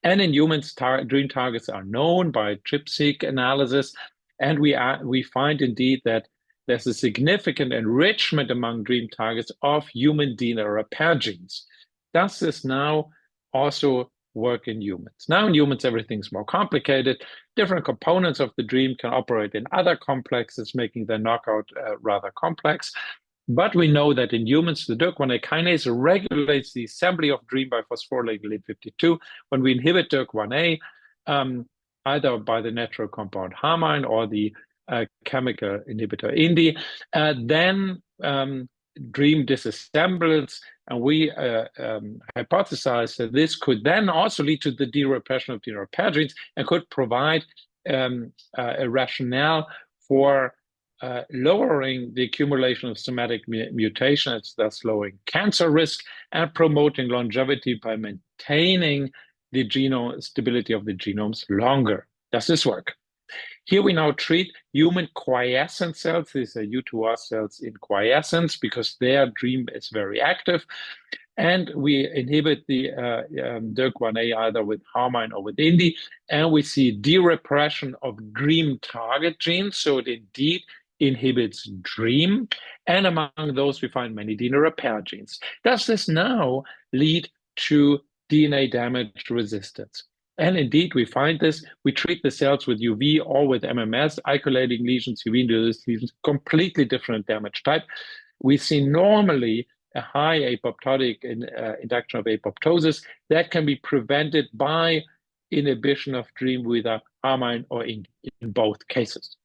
And in humans, DREAM targets are known by ChIP-seq analysis. And we find indeed that there's a significant enrichment among DREAM targets of human DNA repair genes. Does this now also work in humans? Now in humans, everything's more complicated. Different components of the DREAM can operate in other complexes, making their knockout rather complex. But we know that in humans, the DYRK1A kinase regulates the assembly of DREAM by phosphorylated Lin52. When we inhibit DYRK1A, either by the natural compound harmine or the chemical inhibitor INDI, then DREAM disassembles, and we hypothesize that this could then also lead to the de-repression of DNA repair genes and could provide a rationale for lowering the accumulation of somatic mutations, thus lowering cancer risk and promoting longevity by maintaining the genome stability of the genomes longer. Does this work? Here we now treat human quiescent cells. These are U2R cells in quiescence because their DREAM is very active. And we inhibit the DYRK1A either with harmine or with INDI, and we see de-repression of DREAM target genes. So it indeed inhibits DREAM. And among those, we find many DNA repair genes. Does this now lead to DNA damage resistance? And indeed, we find this. We treat the cells with UV or with MMS, alkylating lesions, UV-induced lesions, completely different damage type. We see normally a high apoptotic induction of apoptosis that can be prevented by inhibition of DREAM with a harmine or in both cases.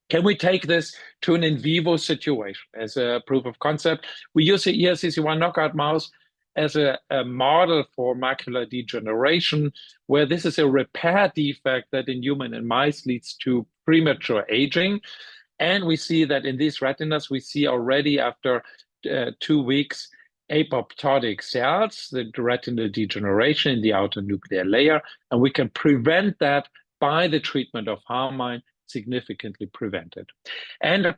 Can we take this to an in vivo situation as a proof of concept? We use the ERCC1 knockout mouse as a model for macular degeneration, where this is a repair defect that in human and mice leads to premature aging. And we see that in these retinas, we see already after 2 weeks apoptotic cells, the retinal degeneration in the outer nuclear layer, and we can prevent that by the treatment of harmine, significantly prevented. And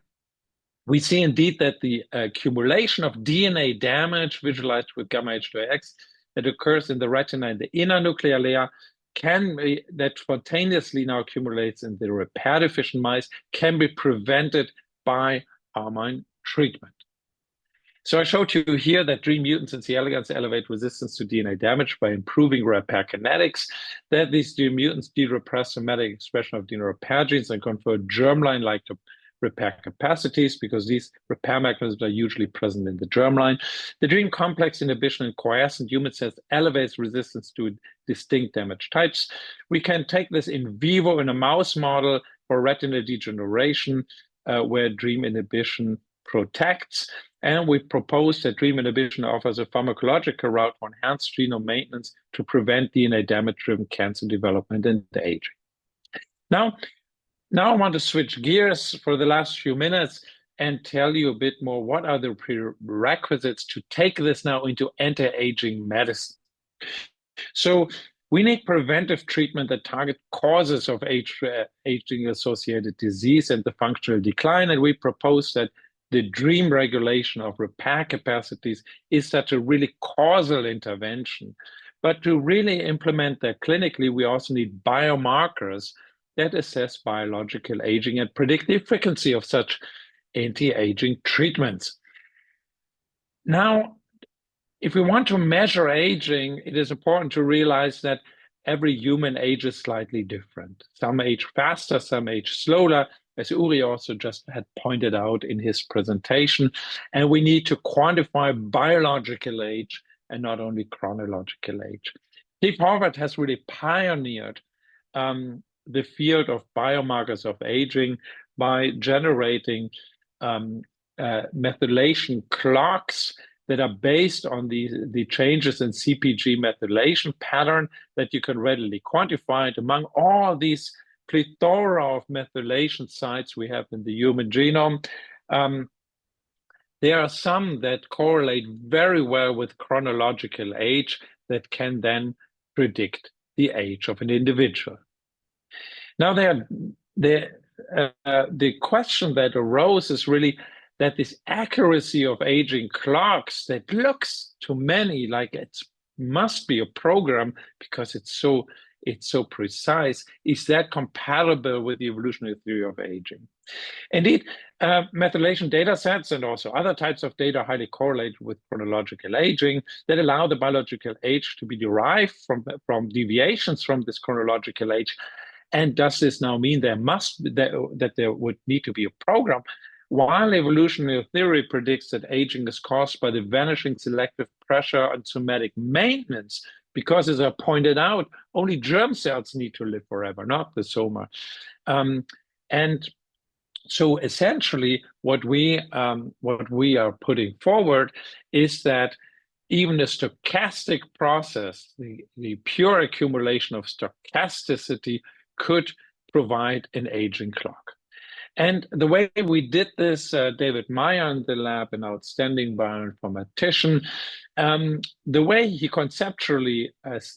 we see indeed that the accumulation of DNA damage visualized with gamma H2AX that occurs in the retina in the inner nuclear layer that spontaneously now accumulates in the repair deficient mice can be prevented by harmine treatment. So I showed you here that dream mutants in C. elegans elevate resistance to DNA damage by improving repair kinetics, that these dream mutants de-repress somatic expression of DNA repair genes and confer germline-like repair capacities, because these repair mechanisms are usually present in the germline. The dream complex inhibition in quiescent human cells elevates resistance to distinct damage types. We can take this in vivo in a mouse model for retinal degeneration, where dream inhibition protects. And we propose that dream inhibition offers a pharmacological route for enhanced genome maintenance to prevent DNA damage-driven cancer development and aging. Now I want to switch gears for the last few minutes and tell you a bit more what are the prerequisites to take this now into anti-aging medicine. So we need preventive treatment that target causes of aging-associated disease and the functional decline, and we propose that the dream regulation of repair capacities is such a really causal intervention. But to really implement that clinically, we also need biomarkers that assess biological aging and predict the efficacy of such anti-aging treatments. Now, if we want to measure aging, it is important to realize that every human ages slightly different. Some age faster, some age slower, as Uri also just had pointed out in his presentation. And we need to quantify biological age and not only chronological age. Steve Horvath has really pioneered the field of biomarkers of aging by generating methylation clocks that are based on the changes in CpG methylation pattern that you can readily quantify. And among all these plethora of methylation sites we have in the human genome, there are some that correlate very well with chronological age that can then predict the age of an individual. Now, the question that arose is really that this accuracy of aging clocks that looks to many like it must be a program because it's so precise, is that compatible with the evolutionary theory of aging? Indeed, methylation data sets and also other types of data highly correlate with chronological aging that allow the biological age to be derived from deviations from this chronological age. And does this now mean that there would need to be a program? While evolutionary theory predicts that aging is caused by the vanishing selective pressure on somatic maintenance, because as I pointed out, only germ cells need to live forever, not the soma. And so essentially what we are putting forward is that even the stochastic process, the pure accumulation of stochasticity could provide an aging clock. And the way we did this, David Meyer in the lab, an outstanding bioinformatician, the way he conceptually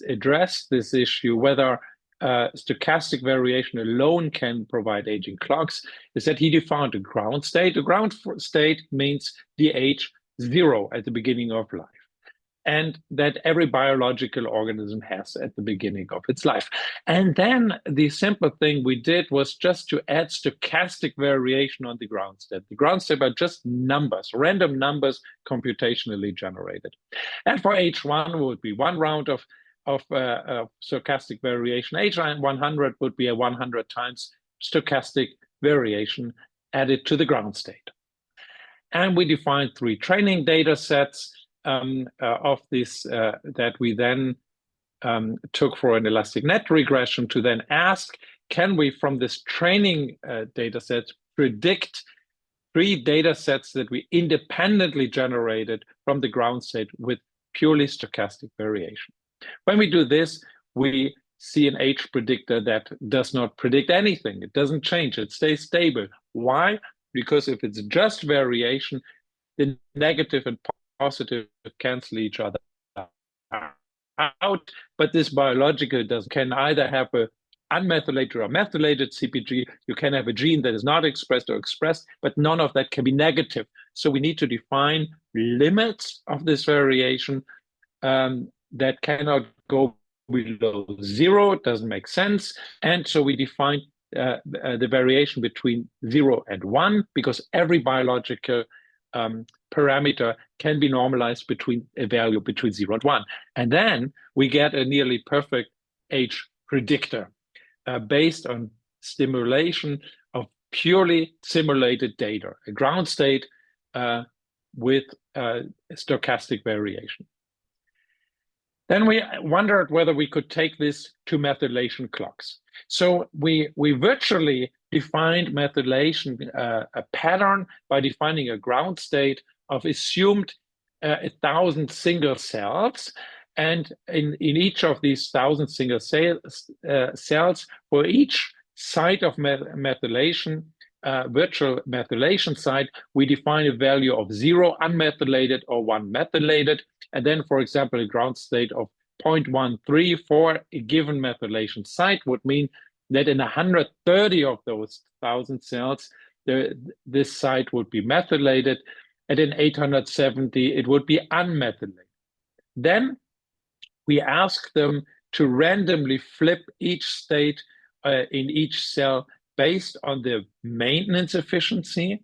addressed this issue, whether stochastic variation alone can provide aging clocks, is that he defined a ground state. A ground state means the age 0 at the beginning of life, and that every biological organism has at the beginning of its life. And then the simple thing we did was just to add stochastic variation on the ground state. The ground state are just numbers, random numbers computationally generated. And for H1 would be one round of stochastic variation. H100 would be a 100 times stochastic variation added to the ground state. And we defined 3 training data sets of this that we then took for an elastic net regression to then ask, can we from this training data set predict 3 data sets that we independently generated from the ground state with purely stochastic variation? When we do this, we see an age predictor that does not predict anything. It doesn't change, it stays stable. Why? Because if it's just variation, the negative and positive cancel each other out, but this biological can either have a unmethylated or methylated CpG. You can have a gene that is not expressed or expressed, but none of that can be negative. So we need to define limits of this variation that cannot go below 0. It doesn't make sense. And so we define the variation between 0 and 1, because every biological parameter can be normalized between a value between 0 and 1. And then we get a nearly perfect age predictor based on stimulation of purely simulated data, a ground state with stochastic variation. Then we wondered whether we could take this to methylation clocks. So we virtually defined methylation, a pattern, by defining a ground state of assumed 1,000 single cells. And in each of these 1,000 single cells, for each site of methylation, virtual methylation site, we define a value of 0 unmethylated or 1 methylated. And then, for example, a ground state of 0.13 for a given methylation site would mean that in 130 of those 1,000 cells, this site would be methylated, and in 870, it would be unmethylated. Then we ask them to randomly flip each state in each cell based on the maintenance efficiency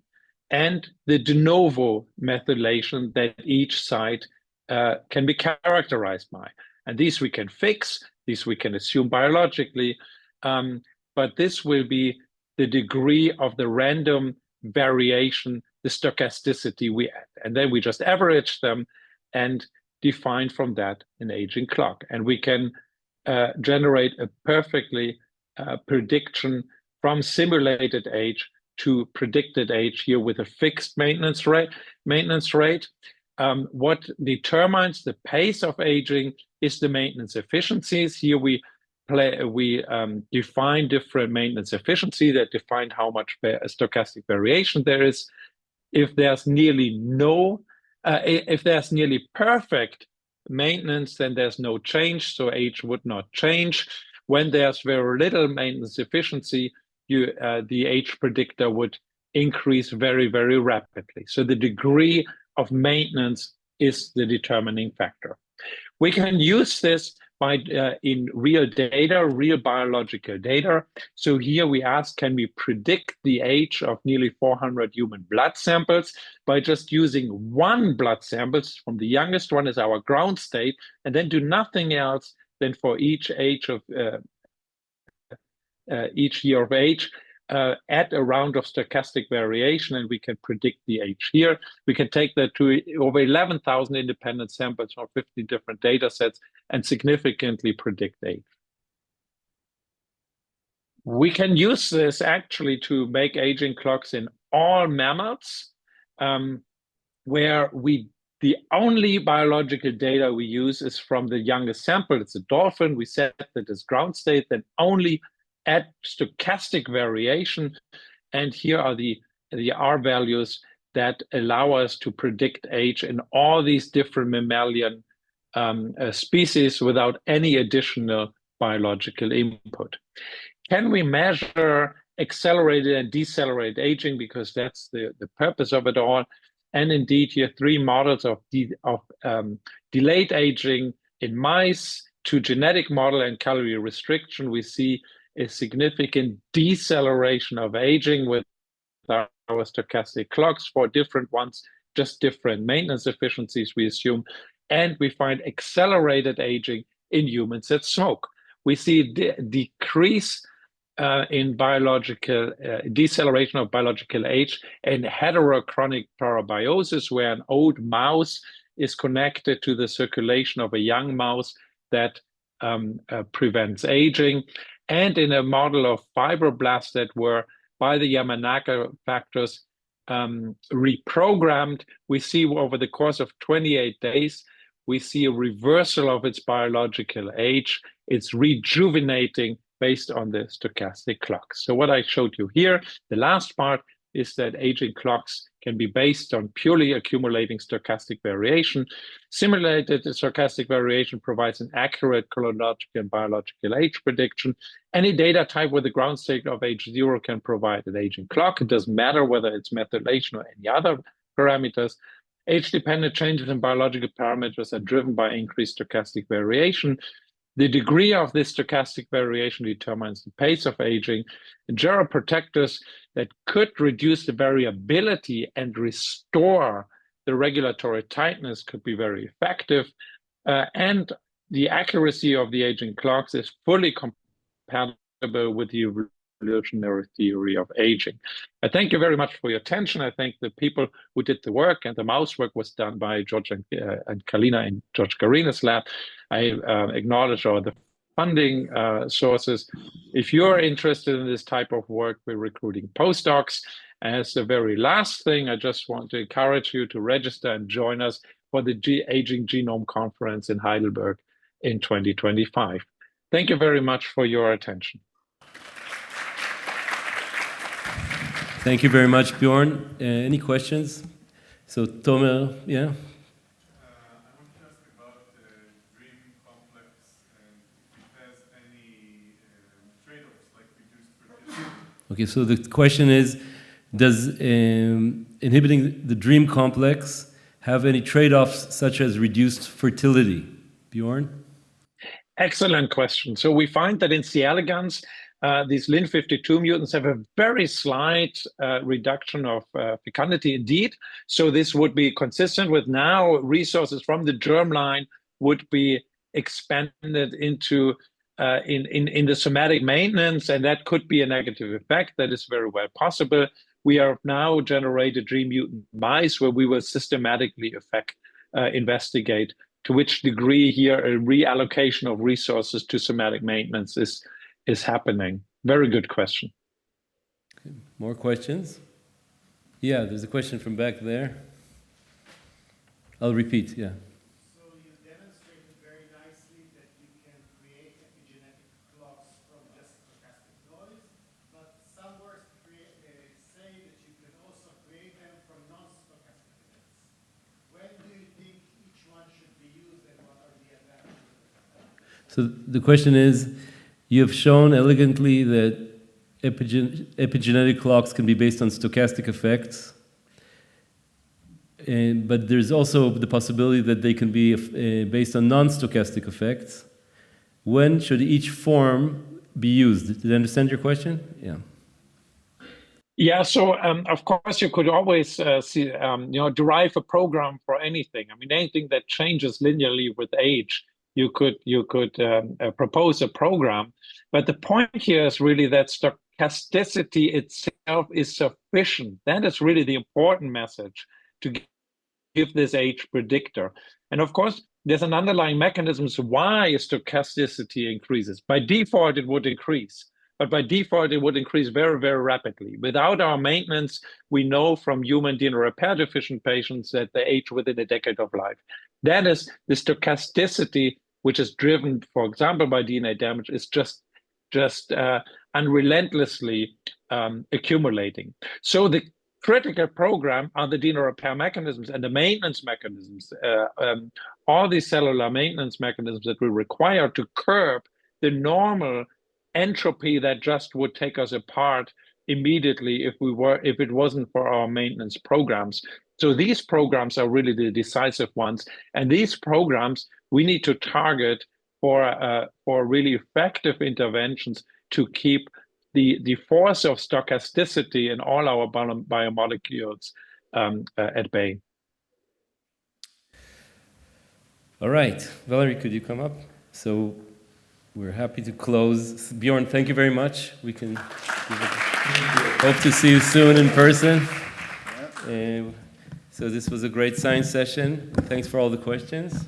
and the de novo methylation that each site can be characterized by. And these we can fix, these we can assume biologically, but this will be the degree of the random variation, the stochasticity we add. And then we just average them and define from that an aging clock. And we can generate a perfectly prediction from simulated age to predicted age here with a fixed maintenance rate. What determines the pace of aging is the maintenance efficiencies. Here we define different maintenance efficiency that define how much stochastic variation there is. If there's nearly perfect maintenance, then there's no change, so age would not change. When there's very little maintenance efficiency, the age predictor would increase very, very rapidly. So the degree of maintenance is the determining factor. We can use this by in real data, real biological data. So here we ask, can we predict the age of nearly 400 human blood samples by just using one blood sample from the youngest one as our ground state, and then do nothing else than for each age of each year of age, add a round of stochastic variation, and we can predict the age here. We can take that to over 11,000 independent samples from 50 different data sets and significantly predict age. We can use this actually to make aging clocks in all mammals, where the only biological data we use is from the youngest sample. It's a dolphin. We set that as ground state, then only add stochastic variation, and here are the R values that allow us to predict age in all these different mammalian species without any additional biological input. Can we measure accelerated and decelerated aging? Because that's the purpose of it all. And indeed, here 3 models of delayed aging in mice, 2 genetic model and calorie restriction. We see a significant deceleration of aging with our stochastic clocks for different ones, just different maintenance efficiencies we assume. And we find accelerated aging in humans that smoke. We see decrease in biological, deceleration of biological age and heterochronic parabiosis, where an old mouse is connected to the circulation of a young mouse that prevents aging. And in a model of fibroblasts that were by the Yamanaka factors reprogrammed, we see over the course of 28 days, we see a reversal of its biological age. It's rejuvenating based on the stochastic clocks. So what I showed you here, the last part, is that aging clocks can be based on purely accumulating stochastic variation. Simulated stochastic variation provides an accurate chronological and biological age prediction. Any data type with a ground state of age 0 can provide an aging clock. It doesn't matter whether it's methylation or any other parameters. Age-dependent changes in biological parameters are driven by increased stochastic variation. The degree of this stochastic variation determines the pace of aging. Geroprotectors that could reduce the variability and restore the regulatory tightness could be very effective, and the accuracy of the aging clocks is fully compatible with the evolutionary theory of aging. I thank you very much for your attention. I thank the people who did the work, and the mouse work was done by George and Kalina in George Garina's lab. I acknowledge all the funding sources. If you're interested in this type of work, we're recruiting postdocs. As the very last thing, I just want to encourage you to register and join us for the Aging Genome Conference in Heidelberg in 2025. Thank you very much for your attention. Thank you very much, Björn. Any questions? So, Tomer, yeah? I want to ask about the dream complex and if it has any trade-offs like reduced fertility. Okay, so the question is, does inhibiting the dream complex have any trade-offs such as reduced fertility? Björn? Excellent question. So we find that in C. elegans, these Lin52 mutants have a very slight reduction of fecundity indeed. So this would be consistent with now resources from the germline would be expanded into in the somatic maintenance, and that could be a negative effect. That is very well possible. We have now generated dream mutant mice where we will systematically investigate to which degree here a reallocation of resources to somatic maintenance is happening. Very good question. Okay. More questions? Yeah, there's a question from back there. I'll repeat, yeah. So you demonstrated very nicely that you can create epigenetic clocks from just stochastic noise, but some works say that you can also create them from non-stochastic events. When do you think each one should be used and what are the advantages? So the question is, you have shown elegantly that epigenetic clocks can be based on stochastic effects, but there's also the possibility that they can be based on non-stochastic effects. When should each form be used? Did I understand your question? Yeah. Yeah, so of course you could always derive a program for anything. I mean, anything that changes linearly with age, you could propose a program. But the point here is really that stochasticity itself is sufficient. That is really the important message to give this age predictor. And of course, there's an underlying mechanism why stochasticity increases. By default, it would increase. But by default, it would increase very, very rapidly. Without our maintenance, we know from human DNA repair deficient patients that they age within a decade of life. That is the stochasticity, which is driven, for example, by DNA damage, is just unrelentlessly accumulating. So the critical program are the DNA repair mechanisms and the maintenance mechanisms, all these cellular maintenance mechanisms that we require to curb the normal entropy that just would take us apart immediately if it wasn't for our maintenance programs. So these programs are really the decisive ones, and these programs we need to target for really effective interventions to keep the force of stochasticity in all our biomolecules at bay. All right, Valery, could you come up? So we're happy to close. Björn, thank you very much. We can hope to see you soon in person. So this was a great science session. Thanks for all the questions.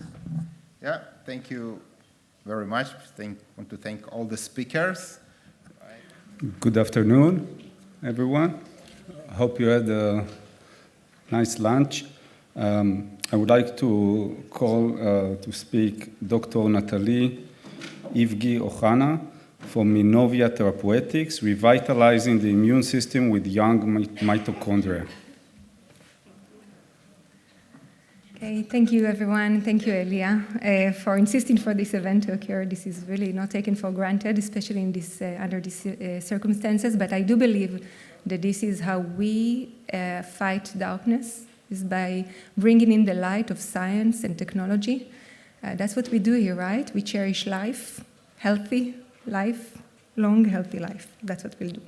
Yeah, thank you very much. Want to thank all the speakers. Good afternoon, everyone. I hope you had a nice lunch. I would like to call to speak Dr. Natalie Yivgi-Ohana from Minovia Therapeutics, revitalizing the immune system with young mitochondria. Okay, thank you, everyone. Thank you, Ilia, for insisting for this event to occur. This is really not taken for granted, especially in this, under these circumstances. But I do believe that this is how we fight darkness, is by bringing in the light of science and technology. That's what we do here, right? We cherish life, healthy life, long, healthy life. That's what we'll do.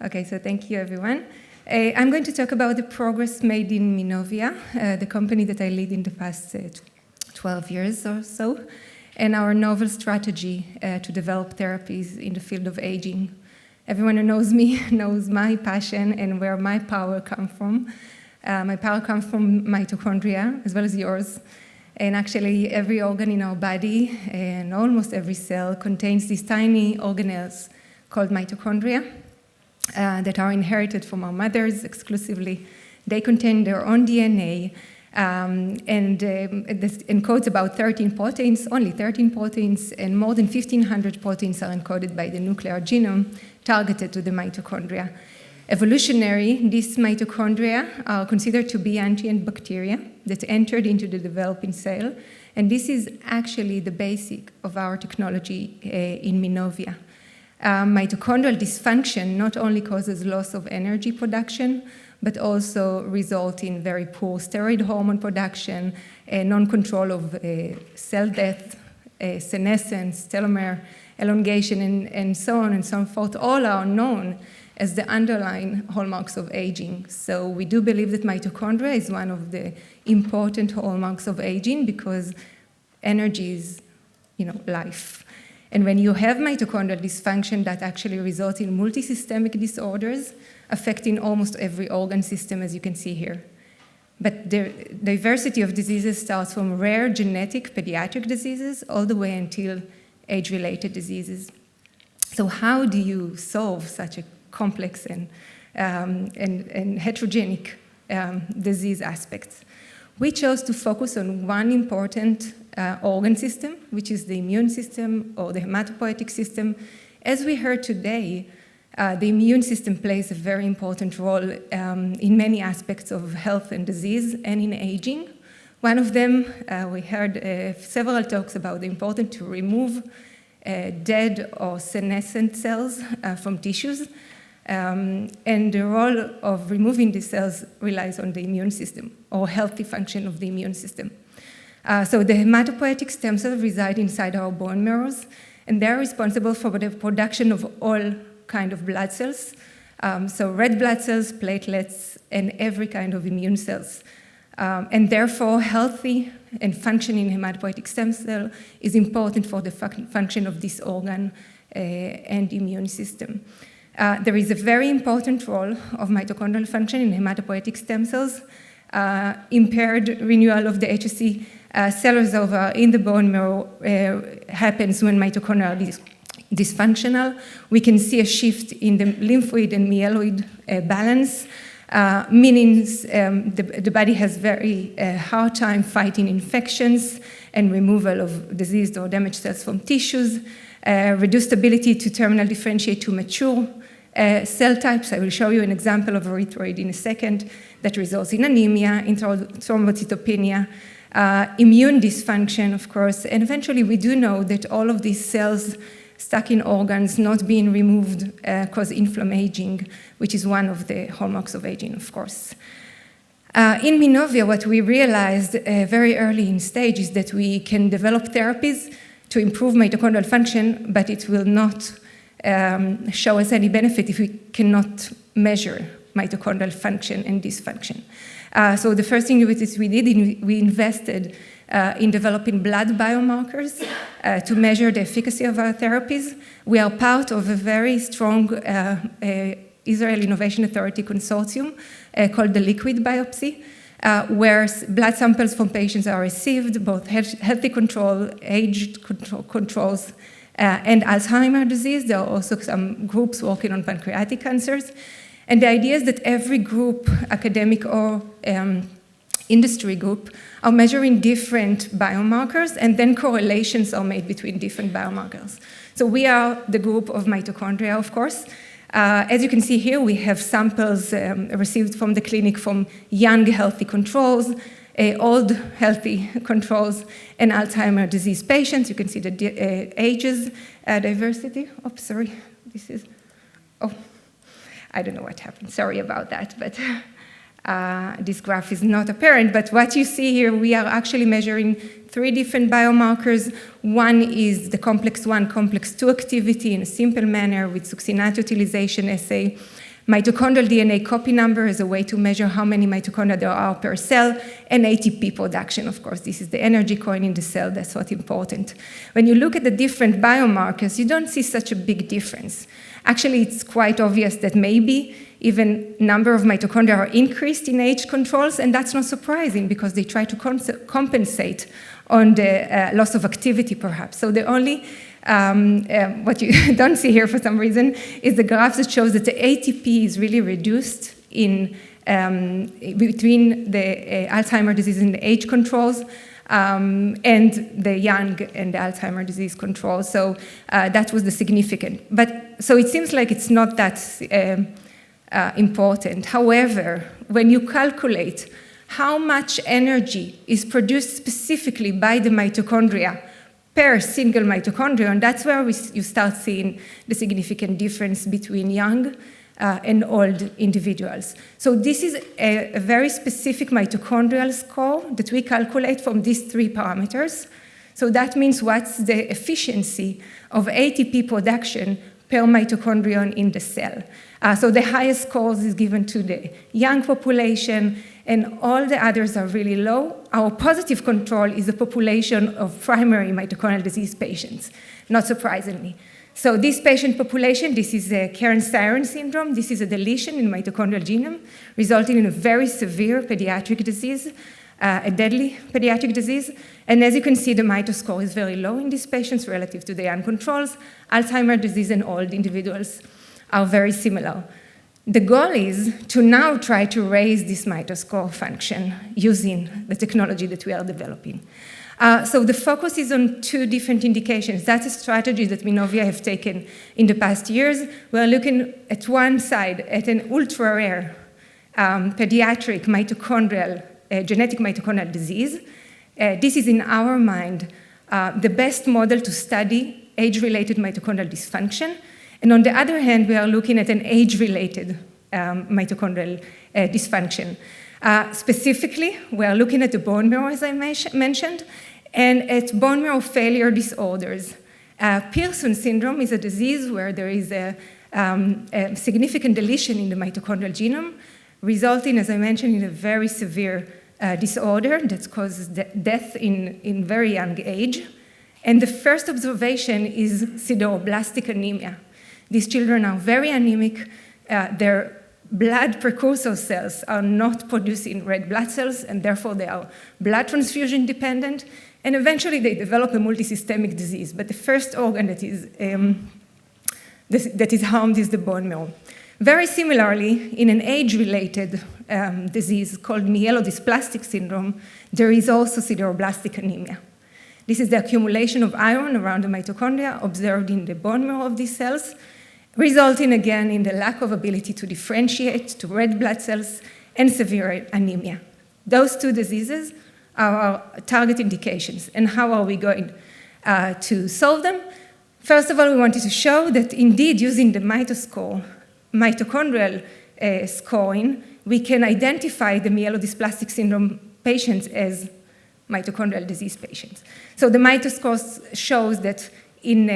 Okay, so thank you, everyone. I'm going to talk about the progress made in Minovia, the company that I lead in the past 12 years or so, and our novel strategy to develop therapies in the field of aging. Everyone who knows me knows my passion and where my power comes from. My power comes from mitochondria, as well as yours. And actually, every organ in our body and almost every cell contains these tiny organelles called mitochondria that are inherited from our mothers exclusively. They contain their own DNA, and this encodes about 13 proteins, only 13 proteins, and more than 1,500 proteins are encoded by the nuclear genome targeted to the mitochondria. Evolutionary, these mitochondria are considered to be ancient bacteria that entered into the developing cell, and this is actually the basic of our technology in Minovia. Mitochondrial dysfunction not only causes loss of energy production, but also result in very poor steroid hormone production, non-control of cell death, senescence, telomere elongation, and so on and so forth. All are known as the underlying hallmarks of aging. So we do believe that mitochondria is one of the important hallmarks of aging because energy is, life. And when you have mitochondrial dysfunction, that actually results in multisystemic disorders affecting almost every organ system, as you can see here. But the diversity of diseases starts from rare genetic pediatric diseases all the way until age-related diseases. So how do you solve such a complex and heterogenic disease aspects? We chose to focus on one important organ system, which is the immune system or the hematopoietic system. As we heard today, the immune system plays a very important role in many aspects of health and disease and in aging. One of them, we heard several talks about the importance to remove dead or senescent cells from tissues. And the role of removing these cells relies on the immune system or healthy function of the immune system. So the hematopoietic stem cells reside inside our bone marrows, and they're responsible for the production of all kinds of blood cells. So red blood cells, platelets, and every kind of immune cells. And therefore, healthy and functioning hematopoietic stem cell is important for the function of this organ and immune system. There is a very important role of mitochondrial function in hematopoietic stem cells. Impaired renewal of the HSC cell reservoir in the bone marrow happens when mitochondria are dysfunctional. We can see a shift in the lymphoid and myeloid balance, meaning the body has very hard time fighting infections and removal of diseased or damaged cells from tissues, reduced ability to terminal differentiate to mature cell types. I will show you an example of erythroid in a second that results in anemia, in thrombocytopenia, immune dysfunction, of course, and eventually we do know that all of these cells stuck in organs not being removed cause inflammaging, which is one of the hallmarks of aging, of course. In Minovia, what we realized very early in stage is that we can develop therapies to improve mitochondrial function, but it will not show us any benefit if we cannot measure mitochondrial function and dysfunction. So the first thing we did, we invested in developing blood biomarkers to measure the efficacy of our therapies. We are part of a very strong Israel Innovation Authority consortium called the liquid biopsy, where blood samples from patients are received, both healthy control, aged controls, and Alzheimer's disease. There are also some groups working on pancreatic cancers. And the idea is that every group, academic or industry group, are measuring different biomarkers, and then correlations are made between different biomarkers. So we are the group of mitochondria, of course. As you can see here, we have samples received from the clinic from young, healthy controls, old, healthy controls, and Alzheimer's disease patients. You can see the ages, diversity. Oh, sorry, this is, oh, I don't know what happened. Sorry about that, but this graph is not apparent. But what you see here, we are actually measuring 3 different biomarkers. One is the complex 1, complex 2 activity in a simple manner with succinate utilization assay. mitochondrial DNA copy number as a way to measure how many mitochondria there are per cell, and ATP production, of course. This is the energy coin in the cell, that's what's important. When you look at the different biomarkers, you don't see such a big difference. Actually, it's quite obvious that maybe even number of mitochondria are increased in age controls, and that's not surprising because they try to compensate on the loss of activity, perhaps. So the only what you don't see here for some reason is the graph that shows that the ATP is really reduced in between the Alzheimer's disease and the age controls and the young and the Alzheimer's disease control. So that was the significant. But so it seems like it's not that important. However, when you calculate how much energy is produced specifically by the mitochondria per single mitochondrion, that's where you start seeing the significant difference between young and old individuals. So this is a very specific mitochondrial score that we calculate from these three parameters. So that means what's the efficiency of ATP production per mitochondrion in the cell. So the highest scores is given to the young population, and all the others are really low. Our positive control is the population of primary mitochondrial disease patients, not surprisingly. So this patient population, this is a Kern-Siren syndrome. This is a deletion in mitochondrial genome, resulting in a very severe pediatric disease, a deadly pediatric disease. And as you can see, the mito score is very low in these patients relative to the young controls. Alzheimer's disease and old individuals are very similar. The goal is to now try to raise this mito score function using the technology that we are developing. So the focus is on two different indications. That's a strategy that Minovia have taken in the past years. We're looking at one side at an ultra-rare pediatric mitochondrial, genetic mitochondrial disease. This is, in our mind, the best model to study age-related mitochondrial dysfunction. And on the other hand, we are looking at an age-related mitochondrial dysfunction. Specifically, we are looking at the bone marrow, as I mentioned, and at bone marrow failure disorders. Pearson syndrome is a disease where there is a significant deletion in the mitochondrial genome, resulting, as I mentioned, in a very severe disorder that causes death in very young age. And the first observation is sideroblastic anemia. These children are very anemic. Their blood precursor cells are not producing red blood cells, and therefore they are blood transfusion dependent. And eventually they develop a multisystemic disease. But the first organ that is harmed is the bone marrow. Very similarly, in an age-related disease called myelodysplastic syndrome, there is also sideroblastic anemia. This is the accumulation of iron around the mitochondria observed in the bone marrow of these cells, resulting again in the lack of ability to differentiate to red blood cells and severe anemia. Those two diseases are our target indications. And how are we going to solve them? First of all, we wanted to show that indeed using the mitochondrial scoring, we can identify the myelodysplastic syndrome patients as mitochondrial disease patients. So the mito shows that in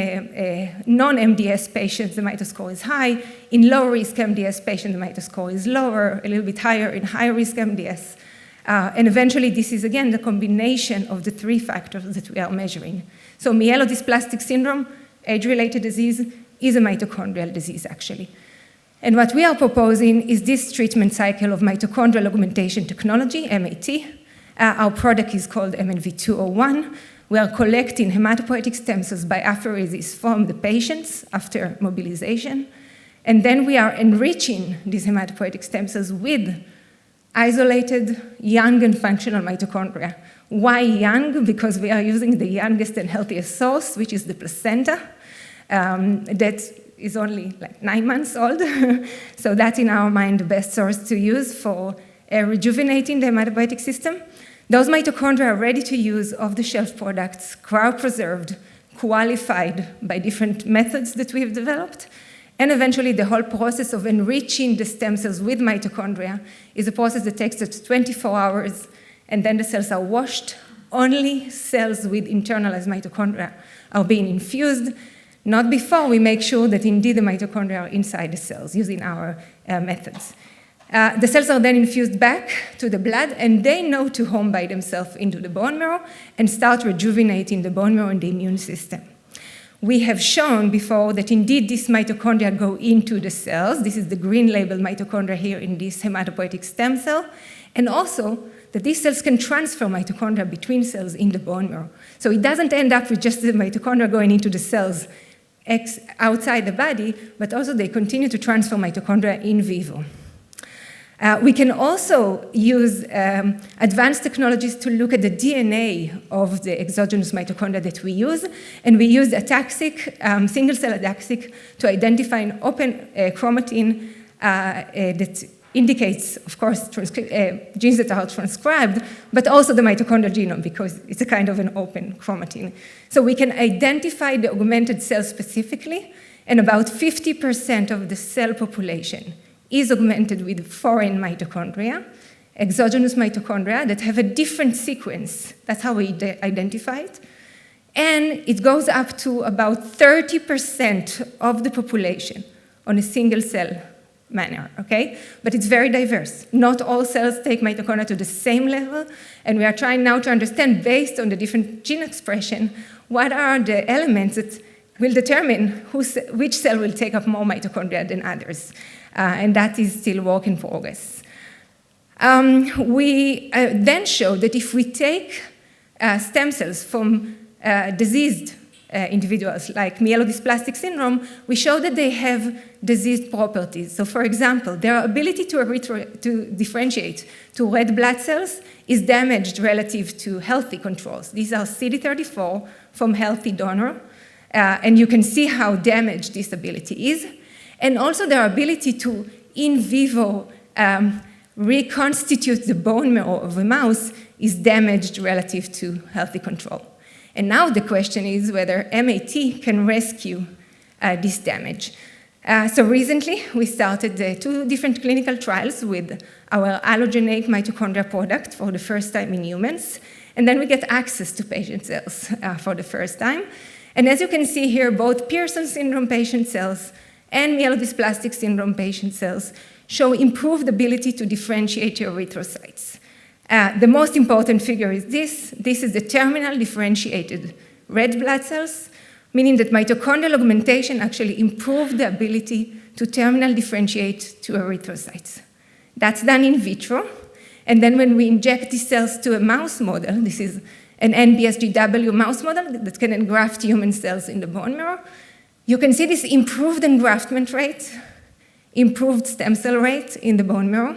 non-MDS patients, the mito score is high. In low-risk MDS patients, the mito score is lower, a little bit higher in high-risk MDS. And eventually, this is, again, the combination of the three factors that we are measuring. So myelodysplastic syndrome, age-related disease, is a mitochondrial disease, actually. And what we are proposing is this treatment cycle of mitochondrial augmentation technology, MAT. Our product is called MNV201. We are collecting hematopoietic stem cells by apheresis from the patients after mobilization. And then we are enriching these hematopoietic stem cells with isolated, young, and functional mitochondria. Why young? Because we are using the youngest and healthiest source, which is the placenta, that is only like 9 months old. So that's, in our mind, the best source to use for rejuvenating the hematopoietic system. Those mitochondria are ready to use off-the-shelf products, cryopreserved, qualified by different methods that we have developed. And eventually, the whole process of enriching the stem cells with mitochondria is a process that takes us 24 hours, and then the cells are washed. Only cells with internalized mitochondria are being infused. Not before we make sure that indeed the mitochondria are inside the cells using our methods. The cells are then infused back to the blood, and they know to home by themselves into the bone marrow and start rejuvenating the bone marrow and the immune system. We have shown before that indeed these mitochondria go into the cells. This is the green labeled mitochondria here in this hematopoietic stem cell, and also that these cells can transfer mitochondria between cells in the bone marrow. So it doesn't end up with just the mitochondria going into the cells outside the body, but also they continue to transfer mitochondria in vivo. We can also use advanced technologies to look at the DNA of the exogenous mitochondria that we use, and we use ataxic, single-cell ataxic, to identify an open chromatin that indicates, of course, genes that are transcribed, but also the mitochondrial genome, because it's a kind of an open chromatin. So we can identify the augmented cell specifically, and about 50% of the cell population is augmented with foreign mitochondria, exogenous mitochondria that have a different sequence. That's how we identify it. And it goes up to about 30% of the population on a single cell manner, okay? But it's very diverse. Not all cells take mitochondria to the same level, and we are trying now to understand, based on the different gene expression, what are the elements that will determine which cell will take up more mitochondria than others. And that is still work in progress. We then show that if we take stem cells from diseased individuals like myelodysplastic syndrome, we show that they have diseased properties. So for example, their ability to differentiate to red blood cells is damaged relative to healthy controls. These are CD34 from healthy donor, and you can see how damaged this ability is. And also their ability to, in vivo, reconstitute the bone marrow of a mouse is damaged relative to healthy control. And now the question is whether MAT can rescue this damage. So recently, we started 2 different clinical trials with our allogeneic mitochondria product for the first time in humans, and then we get access to patient cells for the first time. And as you can see here, both Pearson syndrome patient cells and myelodysplastic syndrome patient cells show improved ability to differentiate erythrocytes. The most important figure is this. This is the terminal differentiated red blood cells, meaning that mitochondrial augmentation actually improved the ability to terminal differentiate to erythrocytes. That's done in vitro, and then when we inject these cells to a mouse model, this is an NBSGW mouse model that can engraft human cells in the bone marrow, you can see this improved engraftment rate, improved stem cell rate in the bone marrow,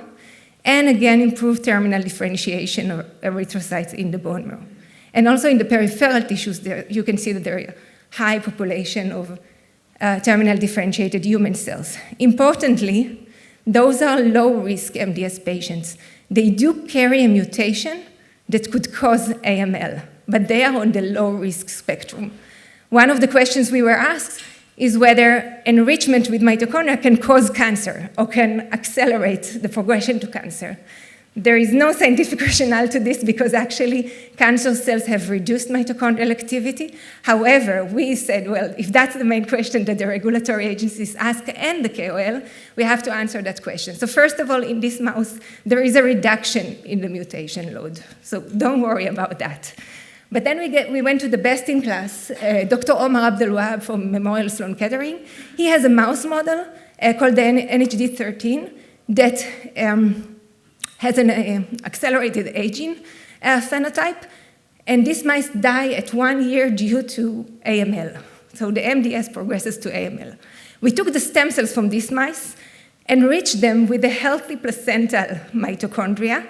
and again, improved terminal differentiation of erythrocytes in the bone marrow. And also in the peripheral tissues, there, you can see that there are high population of terminal differentiated human cells. Importantly, those are low-risk MDS patients. They do carry a mutation that could cause AML, but they are on the low-risk spectrum. One of the questions we were asked is whether enrichment with mitochondria can cause cancer or can accelerate the progression to cancer. There is no scientific rationale to this because actually cancer cells have reduced mitochondrial activity. However, we said, well, if that's the main question that the regulatory agencies ask and the KOL, we have to answer that question. So first of all, in this mouse, there is a reduction in the mutation load. So don't worry about that. But then we went to the best in class, Dr. Omar Abdelwahab from Memorial Sloan Kettering. He has a mouse model called the NHD13 that has an accelerated aging phenotype, and these mice die at 1 year due to AML. So the MDS progresses to AML. We took the stem cells from these mice, enriched them with the healthy placental mitochondria,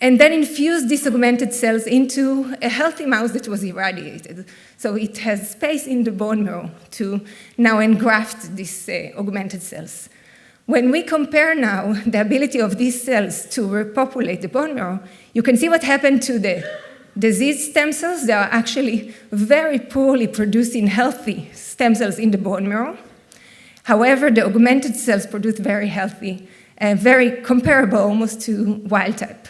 and then infused these augmented cells into a healthy mouse that was irradiated. So it has space in the bone marrow to now engraft these augmented cells. When we compare now the ability of these cells to repopulate the bone marrow, you can see what happened to the diseased stem cells. They are actually very poorly producing healthy stem cells in the bone marrow. However, the augmented cells produce very healthy and very comparable almost to wild type.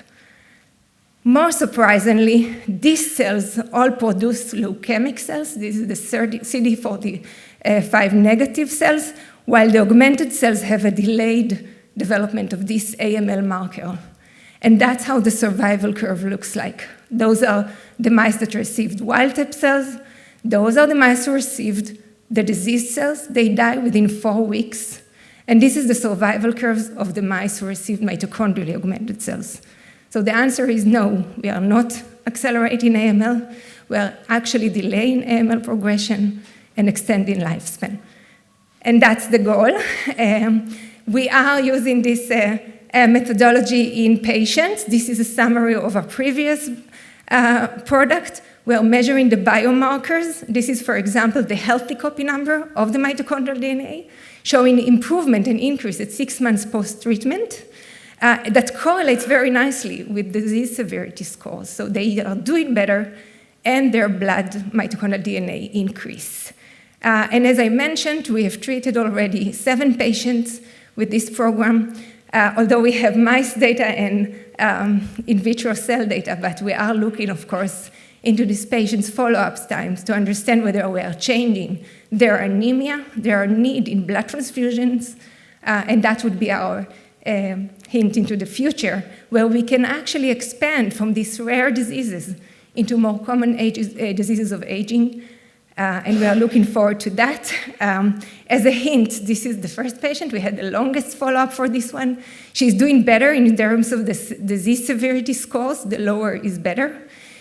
More surprisingly, these cells all produce leukemic cells. This is the CD40 5 negative cells, while the augmented cells have a delayed development of this AML marker. And that's how the survival curve looks like. Those are the mice that received wild-type cells. Those are the mice who received the diseased cells. They die within 4 weeks. And this is the survival curves of the mice who received mitochondrially augmented cells. So the answer is no, we are not accelerating AML. We are actually delaying AML progression and extending lifespan. And that's the goal. We are using this methodology in patients. This is a summary of our previous product. We are measuring the biomarkers. This is, for example, the healthy copy number of the mitochondrial DNA, showing improvement and increase at 6 months post-treatment. That correlates very nicely with disease severity scores. So they are doing better, and their blood mitochondrial DNA increase. And as I mentioned, we have treated already 7 patients with this program, although we have mice data and in vitro cell data, but we are looking, of course, into these patients' follow-up times to understand whether we are changing their anemia, their need in blood transfusions, and that would be our hint into the future, where we can actually expand from these rare diseases into more common diseases of aging. And we are looking forward to that. As a hint, this is the first patient. We had the longest follow-up for this one. She's doing better in terms of the disease severity scores. The lower is better.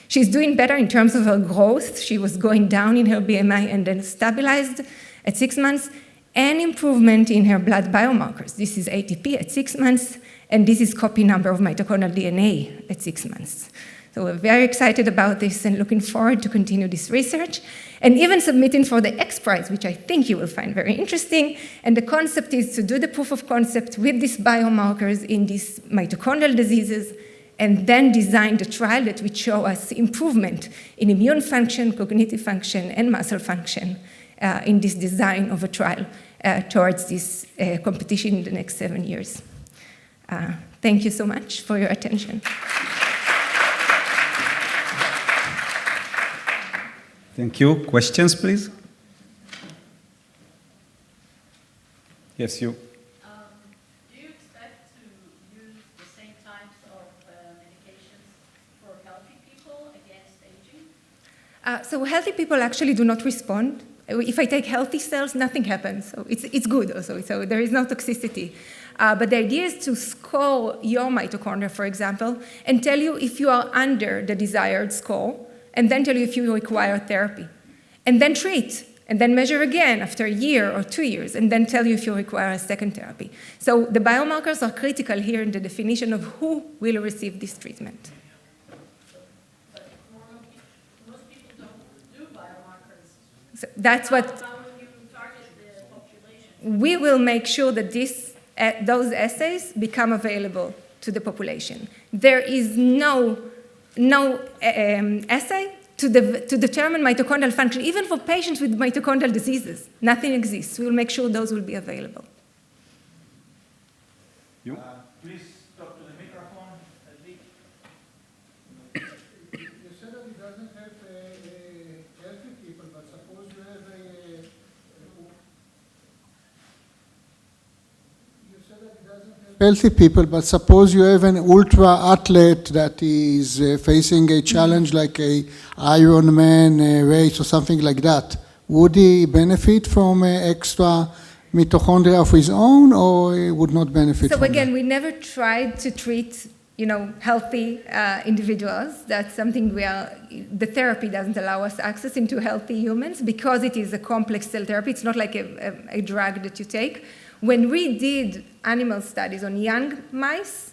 She's doing better in terms of her growth. She was going down in her BMI and then stabilized at 6 months, and improvement in her blood biomarkers. This is ATP at 6 months, and this is copy number of mitochondrial DNA at 6 months. So we're very excited about this and looking forward to continue this research, and even submitting for the X Prize, which I think you will find very interesting. And the concept is to do the proof of concept with these biomarkers in these mitochondrial diseases, and then design the trial that would show us improvement in immune function, cognitive function, and muscle function in this design of a trial towards this competition in the next 7 years. Thank you so much for your attention. Thank you. Questions, please? Yes, you. Do you expect to use the same types of medications for healthy people against aging? So healthy people actually do not respond. If I take healthy cells, nothing happens. So it's good also. So there is no toxicity. But the idea is to score your mitochondria, for example, and tell you if you are under the desired score, and then tell you if you require therapy. And then treat, and then measure again after a year or 2 years, and then tell you if you require a second therapy. So the biomarkers are critical here in the definition of who will receive this treatment. But most people don't do biomarkers. So that's what How will you target the population? we will make sure that those assays become available to the population. There is no assay to determine mitochondrial function, even for patients with mitochondrial diseases. Nothing exists. We will make sure those will be available. Please talk to the microphone. You said that it doesn't have healthy people, but suppose you have healthy people, but suppose you have an ultra athlete that is facing a challenge like a Ironman race or something like that. Would he benefit from extra mitochondria of his own, or he would not benefit So from again, that? we never tried to treat, healthy individuals. That's something the therapy doesn't allow us access into healthy humans because it is a complex cell therapy. It's not like a drug that you take. When we did animal studies on young mice,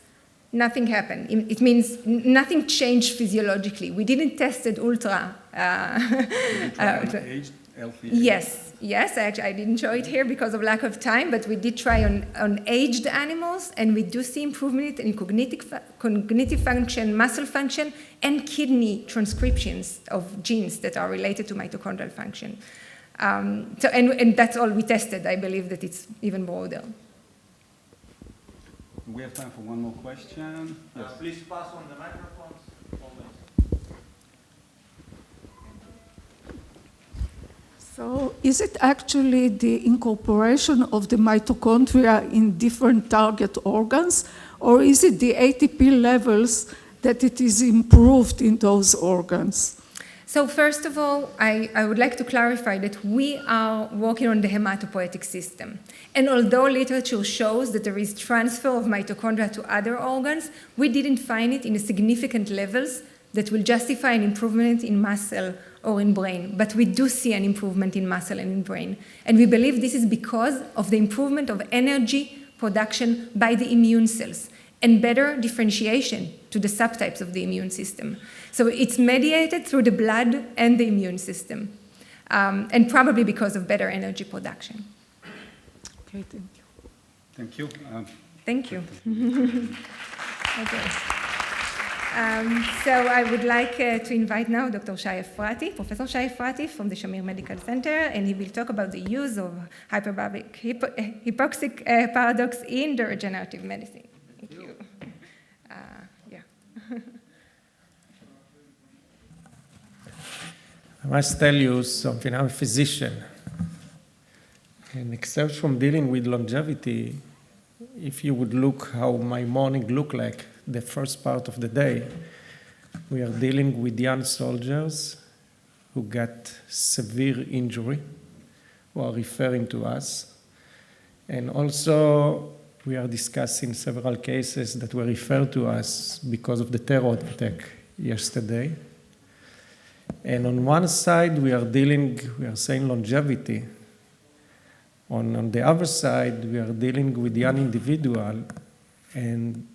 nothing happened. It means nothing changed physiologically. We didn't test it ultra. Aged, healthy. Yes. Actually, I didn't show it here because of lack of time, but we did try on aged animals, and we do see improvement in cognitive function, muscle function, and kidney transcriptions of genes that are related to mitochondrial function. And that's all we tested. I believe that it's even broader. We have time for one more question. Yes. Please pass on the microphones. So is it actually the incorporation of the mitochondria in different target organs, or is it the ATP levels that it is improved in those organs? So first of all, I would like to clarify that we are working on the hematopoietic system. And although literature shows that there is transfer of mitochondria to other organs, we didn't find it in significant levels that will justify an improvement in muscle or in brain. But we do see an improvement in muscle and in brain. And we believe this is because of the improvement of energy production by the immune cells and better differentiation to the subtypes of the immune system. So it's mediated through the blood and the immune system, and probably because of better energy production. Okay, thank you. Thank you. Okay. So I would like to invite now Dr. Shai Efrati, Professor Shai Efrati from the Shamir Medical Center, and he will talk about the use of hyperbaric hypoxic paradox in the regenerative medicine. Thank you. I must tell you something. I'm a physician. And except from dealing with longevity, if you would look how my morning looked like the first part of the day, we are dealing with young soldiers who got severe injury, who are referring to us. And also, we are discussing several cases that were referred to us because of the terror attack yesterday. And on one side, we are saying longevity. On the other side, we are dealing with young individual, and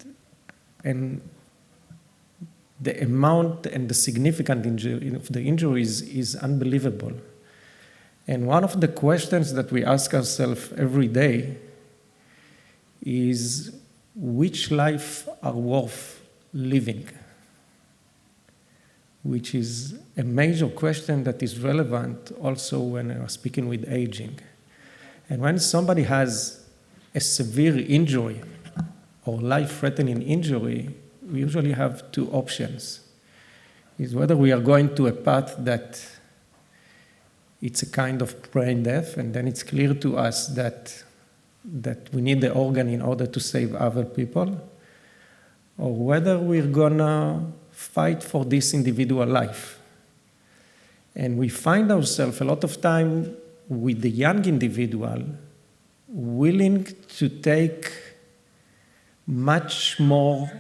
the amount and the significance of the injuries is unbelievable. And one of the questions that we ask ourselves every day is, which life are worth living? Which is a major question that is relevant also when we are speaking with aging. And when somebody has a severe injury or life-threatening injury, we usually have two options. Is whether we are going to a path that it's a kind of brain death, and then it's clear to us that we need the organ in order to save other people, or whether we're gonna fight for this individual life. And we find ourselves a lot of time with the young individual willing to take much more,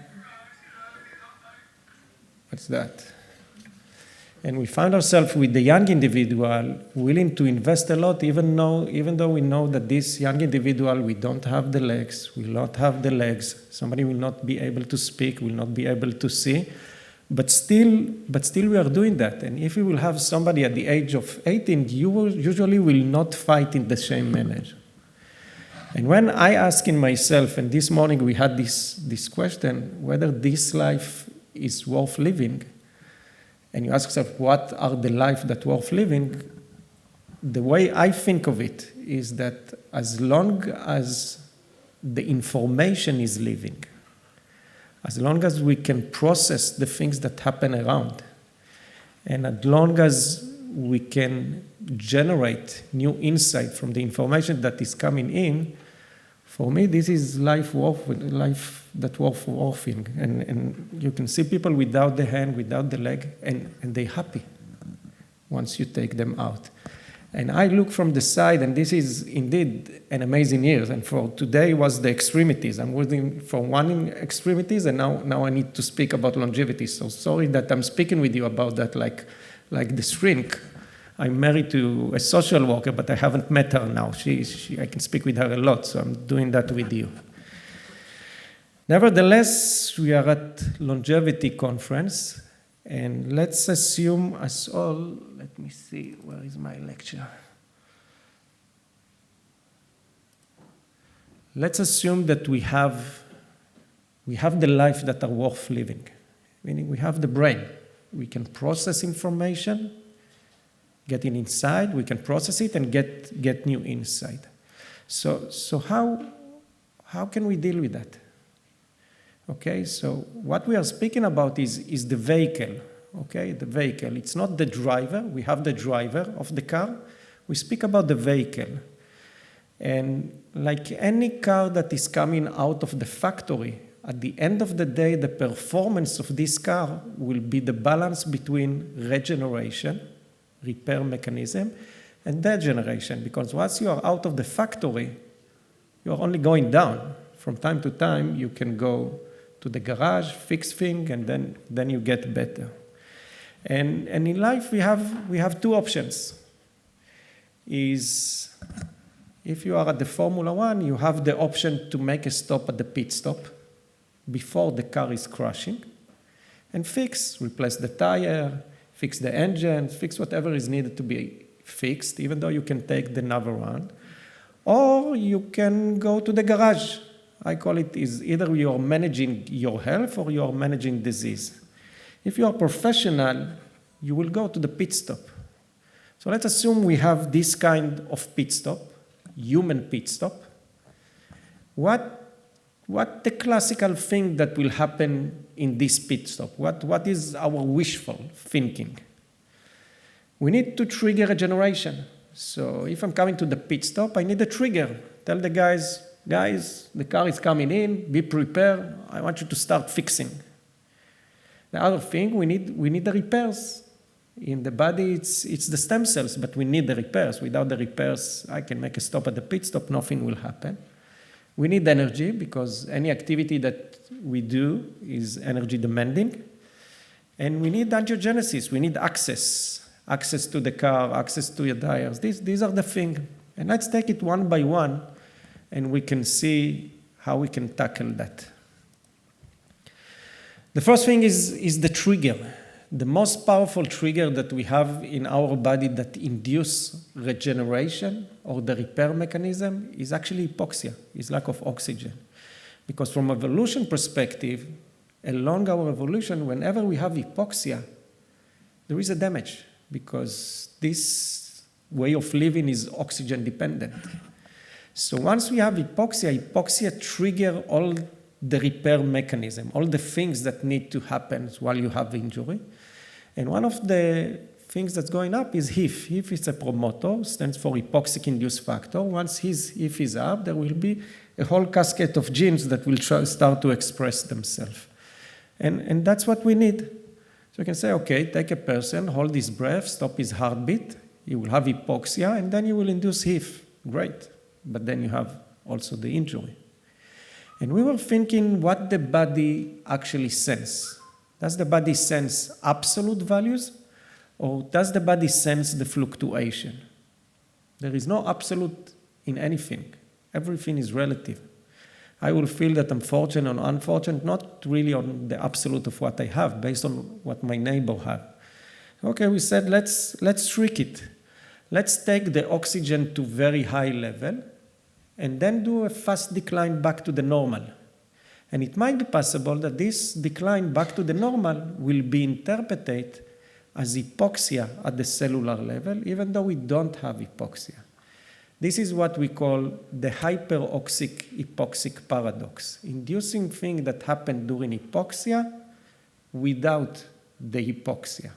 what's that? And we find ourselves with the young individual willing to invest a lot, even though we know that this young individual, we don't have the legs, will not have the legs, somebody will not be able to speak, will not be able to see, but still we are doing that. And if we will have somebody at the age of 18, you usually will not fight in the same manner. And when I ask in myself, and this morning we had this question, whether this life is worth living, and you ask yourself, what are the life that worth living? The way I think of it is that as long as the information is living, as long as we can process the things that happen around, and as long as we can generate new insight from the information that is coming in, for me, this is life that worth worthing. And you can see people without the hand, without the leg, and they're happy once you take them out. And I look from the side, and this is indeed an amazing year. And for today was the extremities. I'm working from one extremities, and now I need to speak about longevity. So sorry that I'm speaking with you about that like the shrink. I'm married to a social worker, but I haven't met her now. I can speak with her a lot, so I'm doing that with you. Nevertheless, we are at longevity conference, and let's assume us all, let me see, where is my lecture? Let's assume that we have the life that are worth living, meaning we have the brain. We can process information, get it inside, we can process it and get new insight. So how can we deal with that? Okay, so what we are speaking about is the vehicle, okay, the vehicle. It's not the driver. We have the driver of the car. We speak about the vehicle. And like any car that is coming out of the factory, at the end of the day, the performance of this car will be the balance between regeneration, repair mechanism, and degeneration. Because once you are out of the factory, you are only going down. From time to time, you can go to the garage, fix things, and then you get better. And in life, we have two options. If you are at the Formula One, you have the option to make a stop at the pit stop before the car is crashing and replace the tire, fix the engine, fix whatever is needed to be fixed, even though you can take the another one. Or you can go to the garage. I call it is either you're managing your health or you're managing disease. If you're a professional, you will go to the pit stop. So let's assume we have this kind of pit stop, human pit stop. What the classical thing that will happen in this pit stop? What is our wishful thinking? We need to trigger a generation. So if I'm coming to the pit stop, I need a trigger. Tell the guys, the car is coming in, be prepared, I want you to start fixing. The other thing, we need the repairs. In the body, it's the stem cells, but we need the repairs. Without the repairs, I can make a stop at the pit stop, nothing will happen. We need energy, because any activity that we do is energy demanding. And we need angiogenesis, we need access to the car, access to your tires. These are the things. And let's take it one by one, and we can see how we can tackle that. The first thing is the trigger. The most powerful trigger that we have in our body that induce regeneration or the repair mechanism is actually hypoxia, is lack of oxygen. Because from evolution perspective, along our evolution, whenever we have hypoxia, there is a damage, because this way of living is oxygen dependent. So once we have hypoxia trigger all the repair mechanism, all the things that need to happen while you have injury. And one of the things that's going up is HIF. HIF is a promoter, stands for hypoxic-induced factor. Once HIF is up, there will be a whole cascade of genes that will start to express themselves. And that's what we need. So you can say, okay, take a person, hold his breath, stop his heartbeat, you will have hypoxia, and then you will induce HIF. Great. But then you have also the injury. And we were thinking what the body actually senses. Does the body sense absolute values, or does the body sense the fluctuation? There is no absolute in anything. Everything is relative. I will feel that I'm fortunate or unfortunate, not really on the absolute of what I have, based on what my neighbor has. Okay, we said, let's trick it. Let's take the oxygen to very high level, and then do a fast decline back to the normal. And it might be possible that this decline back to the normal will be interpreted as hypoxia at the cellular level, even though we don't have hypoxia. This is what we call the hyperoxic-hypoxic paradox, inducing things that happen during hypoxia without the hypoxia.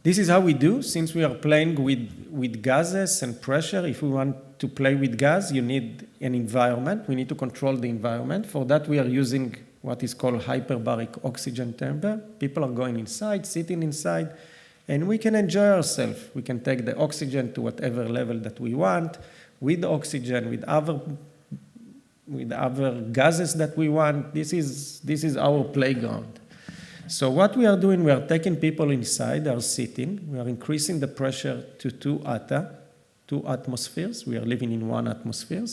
This is how we do, since we are playing with gases and pressure. If we want to play with gas, you need an environment. We need to control the environment. For that, we are using what is called hyperbaric oxygen chamber. People are going inside, sitting inside, and we can enjoy ourselves. We can take the oxygen to whatever level that we want, with oxygen, with other gases that we want. This is our playground. So what we are doing, we are taking people inside, they are sitting, we are increasing the pressure to 2 atmospheres. We are living in 1 atmosphere.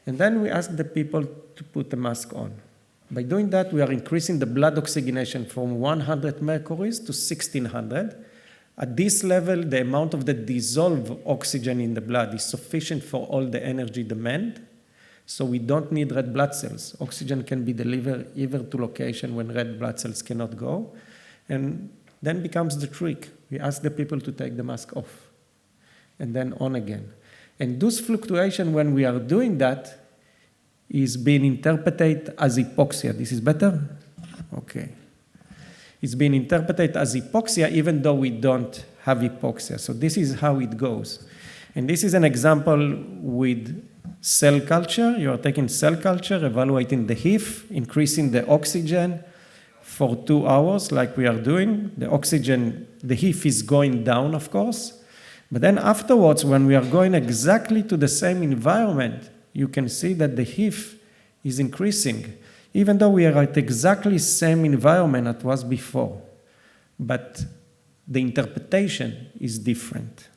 And then we ask the people to put the mask on. By doing that, we are increasing the blood oxygenation from 100 mercuries to 1600. At this level, the amount of the dissolved oxygen in the blood is sufficient for all the energy demand. So we don't need red blood cells. Oxygen can be delivered even to location when red blood cells cannot go. And then becomes the trick. We ask the people to take the mask off and then on again. And this fluctuation, when we are doing that, is being interpreted as hypoxia. This is better? Okay. It's being interpreted as hypoxia even though we don't have hypoxia. So this is how it goes. And this is an example with cell culture. You are taking cell culture, evaluating the HIF, increasing the oxygen for 2 hours like we are doing. The oxygen, the HIF is going down, of course. But then afterwards, when we are going exactly to the same environment, you can see that the HIF is increasing, even though we are at exactly same environment that was before. But the interpretation is different.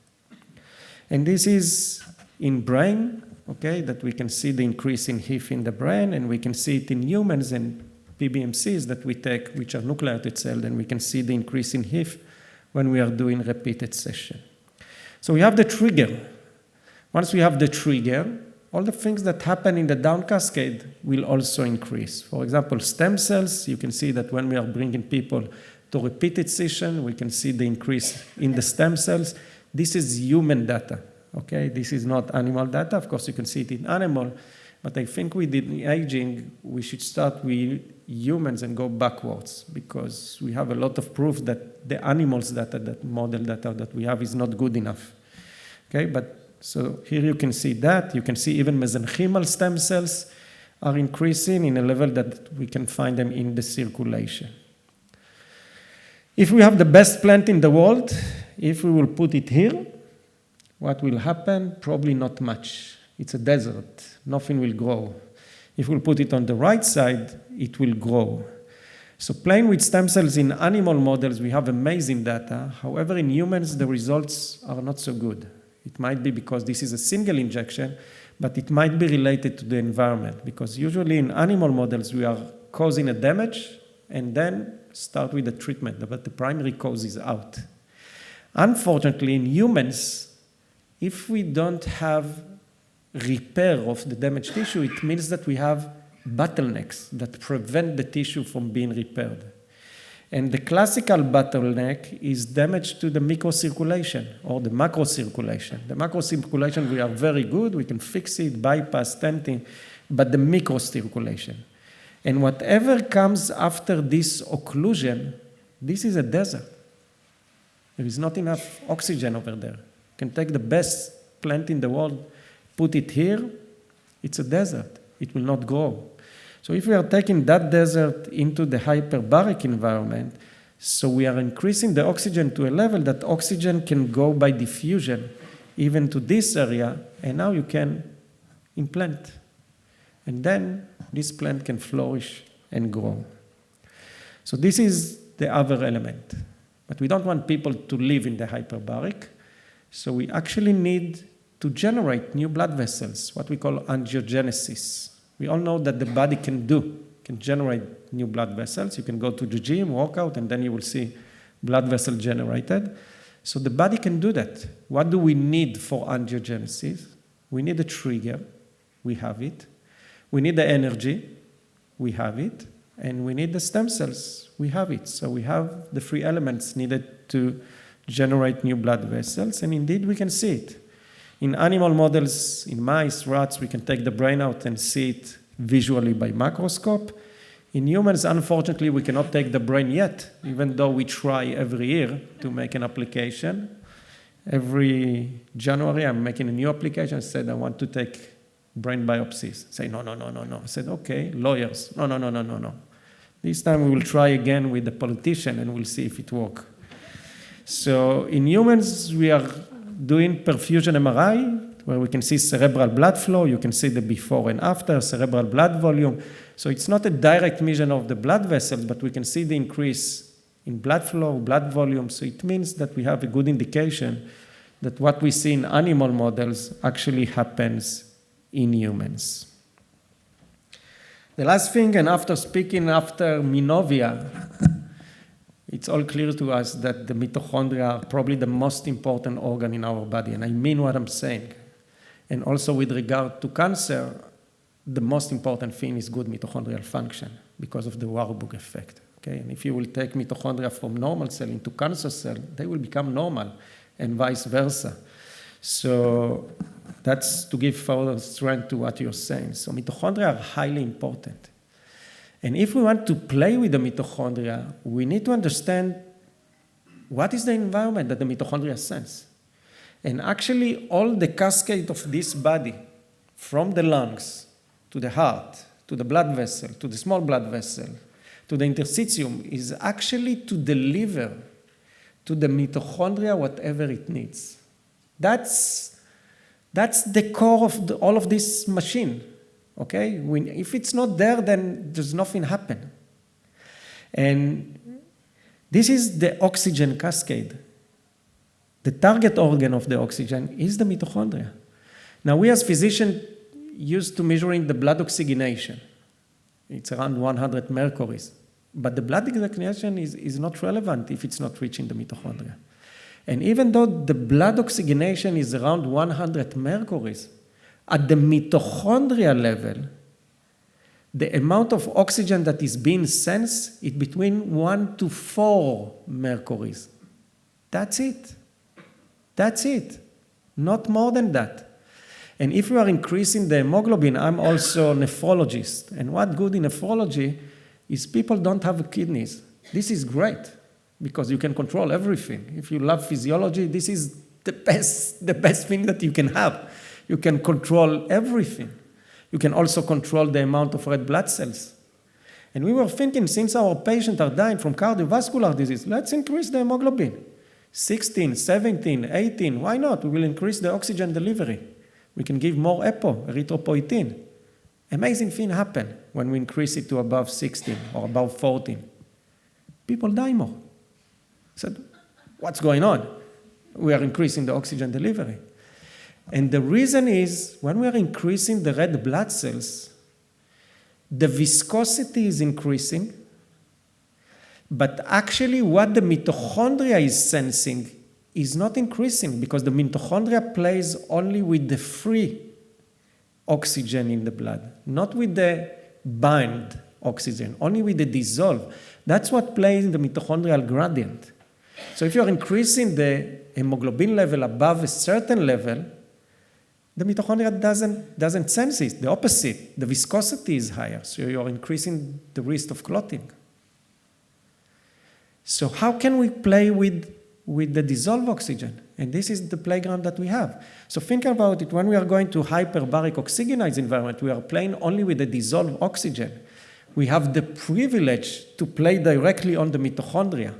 And this is in brain, okay, that we can see the increase in HIF in the brain, and we can see it in humans and PBMCs that we take, which are nucleated cells, and we can see the increase in HIF when we are doing repeated session. So we have the trigger. Once we have the trigger, all the things that happen in the down cascade will also increase. For example, stem cells, you can see that when we are bringing people to repeated session, we can see the increase in the stem cells. This is human data, okay? This is not animal data. Of course, you can see it in animal, but I think with the aging, we should start with humans and go backwards, because we have a lot of proof that the animals data, that model data that we have is not good enough, okay? But so here you can see that. You can see even mesenchymal stem cells are increasing in a level that we can find them in the circulation. If we have the best plant in the world, if we will put it here, what will happen? Probably not much. It's a desert. Nothing will grow. If we'll put it on the right side, it will grow. So playing with stem cells in animal models, we have amazing data. However, in humans, the results are not so good. It might be because this is a single injection, but it might be related to the environment, because usually in animal models, we are causing a damage and then start with the treatment, but the primary cause is out. Unfortunately, in humans, if we don't have repair of the damaged tissue, it means that we have bottlenecks that prevent the tissue from being repaired. And the classical bottleneck is damage to the microcirculation or the macrocirculation. The macrocirculation, we are very good. We can fix it, bypass, stenting, but the microcirculation. And whatever comes after this occlusion, this is a desert. There is not enough oxygen over there. You can take the best plant in the world, put it here, it's a desert. It will not grow. So if we are taking that desert into the hyperbaric environment, so we are increasing the oxygen to a level that oxygen can go by diffusion even to this area, and now you can implant. And then this plant can flourish and grow. So this is the other element. But we don't want people to live in the hyperbaric, so we actually need to generate new blood vessels, what we call angiogenesis. We all know that the body can generate new blood vessels. You can go to the gym, work out, and then you will see blood vessel generated. So the body can do that. What do we need for angiogenesis? We need a trigger. We have it. We need the energy. We have it. And we need the stem cells. We have it. So we have the three elements needed to generate new blood vessels. And indeed, we can see it. In animal models, in mice, rats, we can take the brain out and see it visually by microscope. In humans, unfortunately, we cannot take the brain yet, even though we try every year to make an application. Every January, I'm making a new application. I said, I want to take brain biopsies. Say, no. I said, okay, lawyers. No. This time we will try again with the politician and we'll see if it works. So in humans, we are doing perfusion MRI, where we can see cerebral blood flow. You can see the before and after, cerebral blood volume. So it's not a direct measure of the blood vessels, but we can see the increase in blood flow, blood volume. So it means that we have a good indication that what we see in animal models actually happens in humans. The last thing, and after speaking after Minovia, it's all clear to us that the mitochondria are probably the most important organ in our body, and I mean what I'm saying. And also with regard to cancer, the most important thing is good mitochondrial function because of the Warburg effect. Okay? And if you will take mitochondria from normal cell into cancer cell, they will become normal, and vice versa. So that's to give further strength to what you're saying. So mitochondria are highly important. And if we want to play with the mitochondria, we need to understand what is the environment that the mitochondria sense? And actually, all the cascade of this body, from the lungs to the heart, to the blood vessel, to the small blood vessel, to the interstitium, is actually to deliver to the mitochondria whatever it needs. That's the core of all of this machine, okay? If it's not there, then there's nothing happen. And this is the oxygen cascade. The target organ of the oxygen is the mitochondria. Now, we as physicians used to measuring the blood oxygenation. It's around 100 mercuries. But the blood oxygenation is not relevant if it's not reaching the mitochondria. And even though the blood oxygenation is around 100 mercuries, at the mitochondria level, the amount of oxygen that is being sensed is between 1 to 4 mercuries. That's it. That's it. Not more than that. And if you are increasing the hemoglobin, I'm also a nephrologist. And what good in nephrology is people don't have kidneys. This is great because you can control everything. If you love physiology, this is the best thing that you can have. You can control everything. You can also control the amount of red blood cells. And we were thinking, since our patients are dying from cardiovascular disease, let's increase the hemoglobin. 16, 17, 18, why not? We will increase the oxygen delivery. We can give more EPO, erythropoietin. Amazing thing happen when we increase it to above 16 or above 14. People die more. I said, what's going on? We are increasing the oxygen delivery. And the reason is, when we are increasing the red blood cells, the viscosity is increasing, but actually what the mitochondria is sensing is not increasing because the mitochondria plays only with the free oxygen in the blood, not with the bind oxygen, only with the dissolve. That's what plays in the mitochondrial gradient. So if you're increasing the hemoglobin level above a certain level, the mitochondria doesn't sense it. The opposite, the viscosity is higher, so you're increasing the risk of clotting. So how can we play with the dissolved oxygen? And this is the playground that we have. So think about it, when we are going to hyperbaric oxygenized environment, we are playing only with the dissolved oxygen. We have the privilege to play directly on the mitochondria.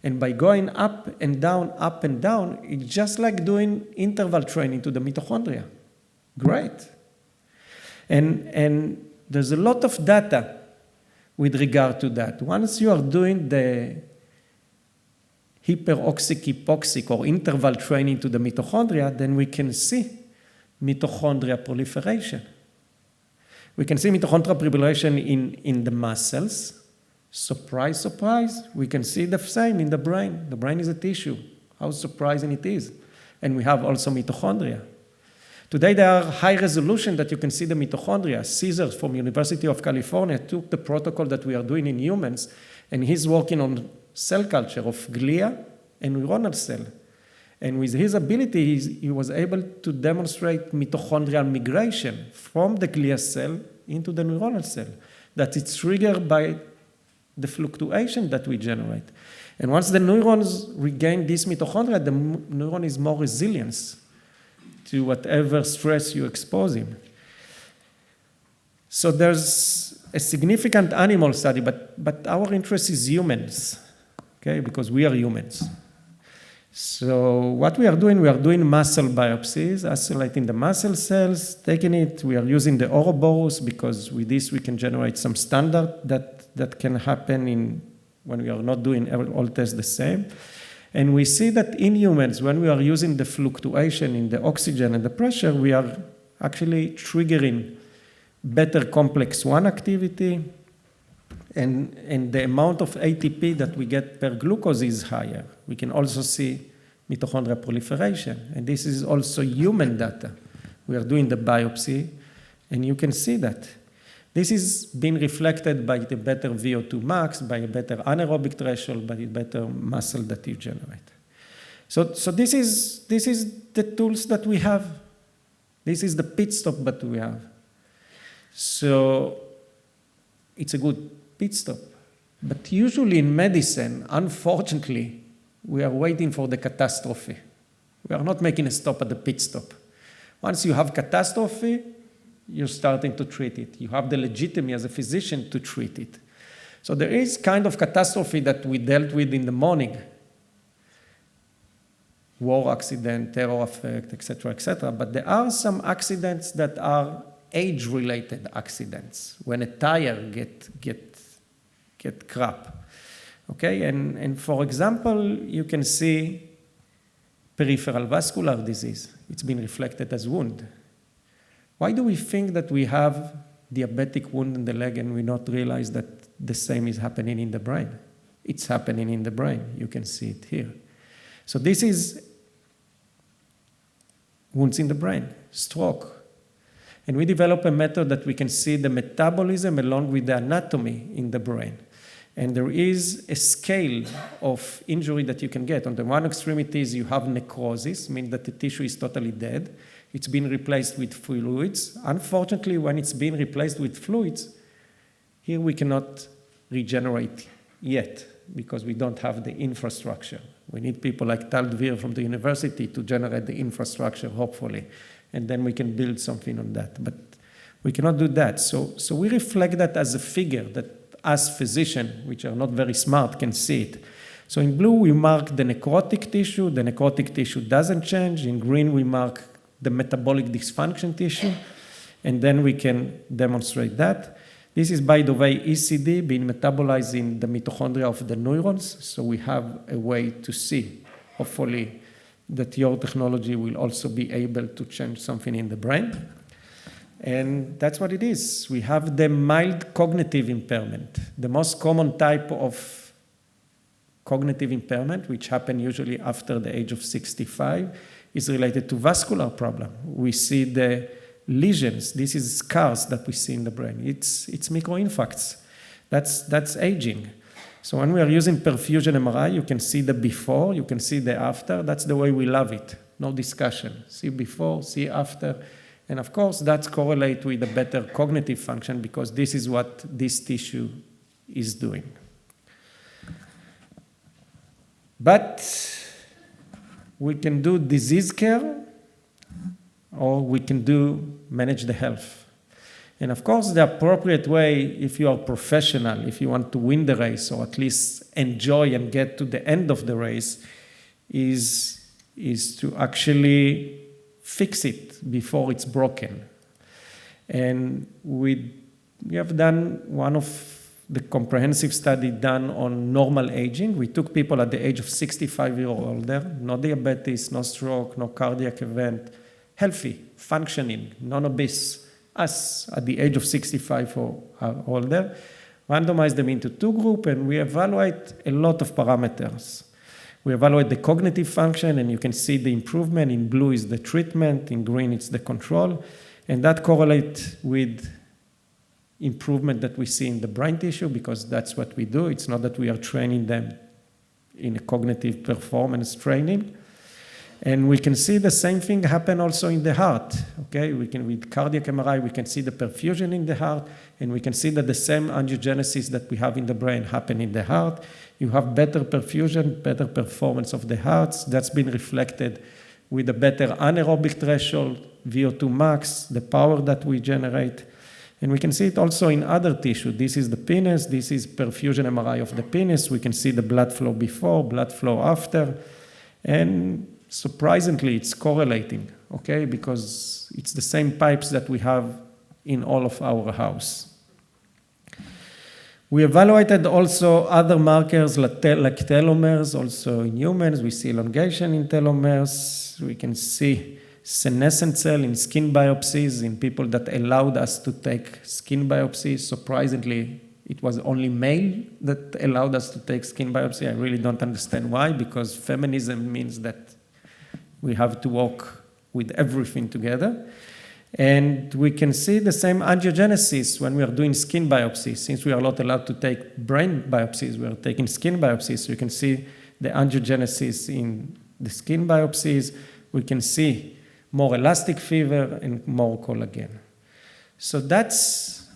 And by going up and down, it's just like doing interval training to the mitochondria. Great. And there's a lot of data with regard to that. Once you are doing the hyperoxic-hypoxic or interval training to the mitochondria, then we can see mitochondria proliferation. We can see mitochondria proliferation in the muscles. Surprise, surprise, we can see the same in the brain. The brain is a tissue. How surprising it is. And we have also mitochondria. Today there are high resolution that you can see the mitochondria. Caesar from University of California took the protocol that we are doing in humans, and he's working on cell culture of glia and neuronal cell. And with his ability, he was able to demonstrate mitochondrial migration from the glia cell into the neuronal cell. That it's triggered by the fluctuation that we generate. And once the neurons regain this mitochondria, the neuron is more resilient to whatever stress you expose him. So there's a significant animal study, but our interest is humans, okay, because we are humans. So what we are doing muscle biopsies, isolating the muscle cells, taking it. We are using the Ouroboros because with this we can generate some standard that can happen when we are not doing all tests the same. And we see that in humans, when we are using the fluctuation in the oxygen and the pressure, we are actually triggering better complex 1 activity, and the amount of ATP that we get per glucose is higher. We can also see mitochondrial proliferation, and this is also human data. We are doing the biopsy, and you can see that. This is being reflected by the better VO2 max, by a better anaerobic threshold, by the better muscle that you generate. So this is the tools that we have. This is the pit stop that we have. So it's a good pit stop. But usually in medicine, unfortunately, We are waiting for the catastrophe. We are not making a stop at the pit stop. Once you have catastrophe, you're starting to treat it. You have the legitimacy as a physician to treat it. So there is kind of catastrophe that we dealt with in the morning. War accident, terror effect, etc., but there are some accidents that are age-related accidents, when a tire get crap. Okay, and for example, you can see peripheral vascular disease. It's been reflected as wound. Why do we think that we have diabetic wound in the leg and we not realize that the same is happening in the brain? It's happening in the brain. You can see it here. So this is wounds in the brain, stroke. And we develop a method that we can see the metabolism along with the anatomy in the brain. And there is a scale of injury that you can get. On the one extremity is you have necrosis, means that the tissue is totally dead. It's been replaced with fluids. Unfortunately, when it's been replaced with fluids, here we cannot regenerate yet because we don't have the infrastructure. We need people like Tal from the university to generate the infrastructure, hopefully, and then we can build something on that. But we cannot do that. So we reflect that as a figure that us physicians, which are not very smart, can see it. So in blue, we mark the necrotic tissue. The necrotic tissue doesn't change. In green, we mark the metabolic dysfunction tissue, and then we can demonstrate that. This is, by the way, ECD being metabolized in the mitochondria of the neurons, so we have a way to see, hopefully, that your technology will also be able to change something in the brain. And that's what it is. We have the mild cognitive impairment. The most common type of cognitive impairment, which happens usually after the age of 65, is related to vascular problem. We see the lesions. This is scars that we see in the brain. It's microinfarcts. That's aging. So when we are using perfusion MRI, you can see the before, you can see the after. That's the way we love it. No discussion. See before, see after. And of course, that's correlate with a better cognitive function because this is what this tissue is doing. But we can do disease care or we can manage the health. And of course, the appropriate way, if you are professional, if you want to win the race or at least enjoy and get to the end of the race, is to actually fix it before it's broken. And we have done one of the comprehensive study done on normal aging. We took people at the age of 65 years or older, no diabetes, no stroke, no cardiac event, healthy, functioning, non-obese, us at the age of 65 or older, randomize them into two groups, and we evaluate a lot of parameters. We evaluate the cognitive function, and you can see the improvement. In blue is the treatment, in green it's the control, and that correlates with improvement that we see in the brain tissue because that's what we do. It's not that we are training them in a cognitive performance training. And we can see the same thing happen also in the heart. Okay, with cardiac MRI, we can see the perfusion in the heart, and we can see that the same angiogenesis that we have in the brain happen in the heart. You have better perfusion, better performance of the hearts. That's been reflected with a better anaerobic threshold, VO2 max, the power that we generate. And we can see it also in other tissue. This is the penis. This is perfusion MRI of the penis. We can see the blood flow before, blood flow after. And surprisingly, it's correlating, okay? Because it's the same pipes that we have in all of our house. We evaluated also other markers like telomeres, also in humans. We see elongation in telomeres. We can see senescent cell in skin biopsies in people that allowed us to take skin biopsies. Surprisingly, it was only male that allowed us to take skin biopsy. I really don't understand why, because feminism means that we have to work with everything together. And we can see the same angiogenesis when we are doing skin biopsies. Since we are not allowed to take brain biopsies, we are taking skin biopsies. So you can see the angiogenesis in the skin biopsies. We can see more elastic fever and more collagen. So that's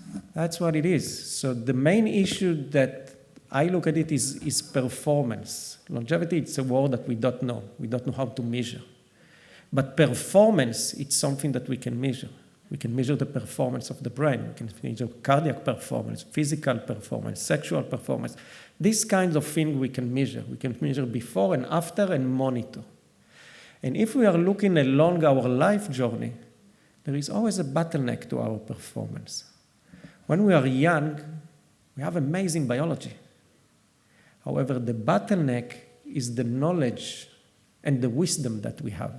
what it is. So the main issue that I look at it is performance. Longevity, it's a word that we don't know. We don't know how to measure. But performance, it's something that we can measure. We can measure the performance of the brain. We can measure cardiac performance, physical performance, sexual performance. These kinds of things we can measure. We can measure before and after and monitor. And if we are looking along our life journey, there is always a bottleneck to our performance. When we are young, we have amazing biology. However, the bottleneck is the knowledge and the wisdom that we have.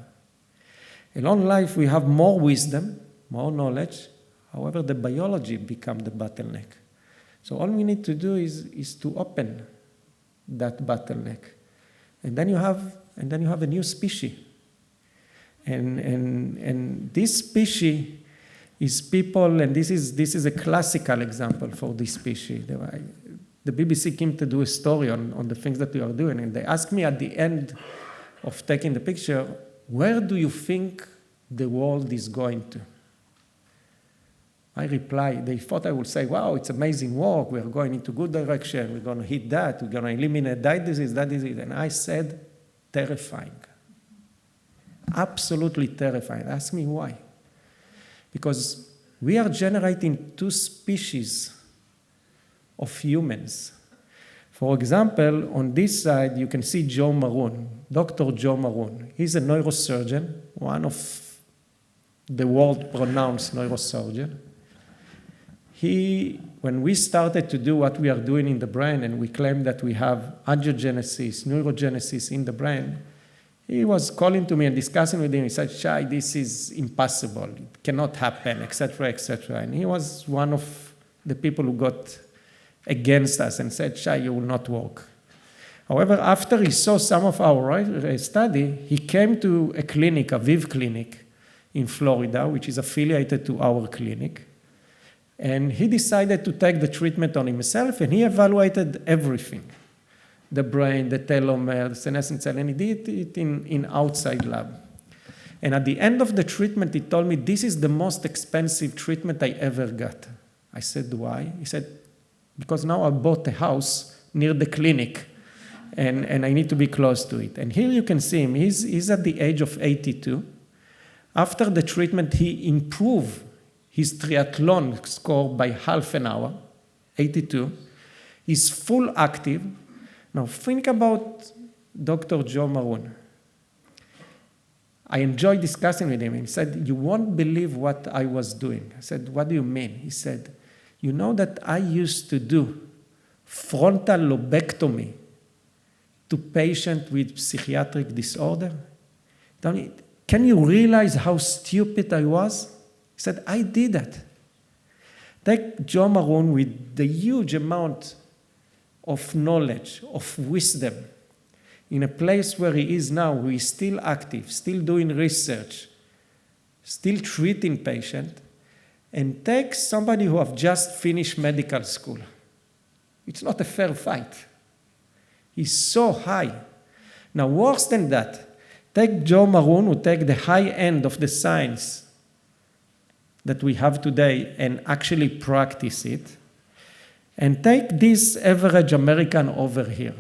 Along life, we have more wisdom, more knowledge. However, the biology becomes the bottleneck. So all we need to do is to open that bottleneck. And then you have a new species. And this species is people, and this is a classical example for this species. The BBC came to do a story on the things that we are doing, and they asked me at the end of taking the picture, where do you think the world is going to? I replied, they thought I would say, wow, it's amazing work, we are going into good direction, we're going to hit that, we're going to eliminate that disease. And I said, terrifying. Absolutely terrifying. Ask me why. Because we are generating two species of humans. For example, on this side, you can see Joe Maroon, Dr. Joe Maroon. He's a neurosurgeon, one of the world-renowned neurosurgeon. When we started to do what we are doing in the brain, and we claim that we have angiogenesis, neurogenesis in the brain, he was calling to me and discussing with him. He said, Shai, this is impossible. It cannot happen, etc., etc. And he was one of the people who got against us and said, Shai, you will not work. However, after he saw some of our study, he came to a clinic, a Viv clinic in Florida, which is affiliated to our clinic. And he decided to take the treatment on himself, and he evaluated everything. The brain, the telomere, the senescent cell, and he did it in outside lab. And at the end of the treatment, he told me, this is the most expensive treatment I ever got. I said, why? He said, because now I bought a house near the clinic, and I need to be close to it. And here you can see him. He's at the age of 82. After the treatment, he improved his triathlon score by half an hour, 82. He's full active. Now think about Dr. Joe Maroon. I enjoyed discussing with him. He said, you won't believe what I was doing. I said, what do you mean? He said, you know that I used to do frontal lobectomy to patients with psychiatric disorder? Can you realize how stupid I was? He said, I did that. Take Joe Maroon with the huge amount of knowledge, of wisdom, in a place where he is now, who is still active, still doing research, still treating patients, and take somebody who have just finished medical school. It's not a fair fight. He's so high. Now, worse than that, take Joe Maroon, who take the high end of the science that we have today and actually practice it, and take this average American over here.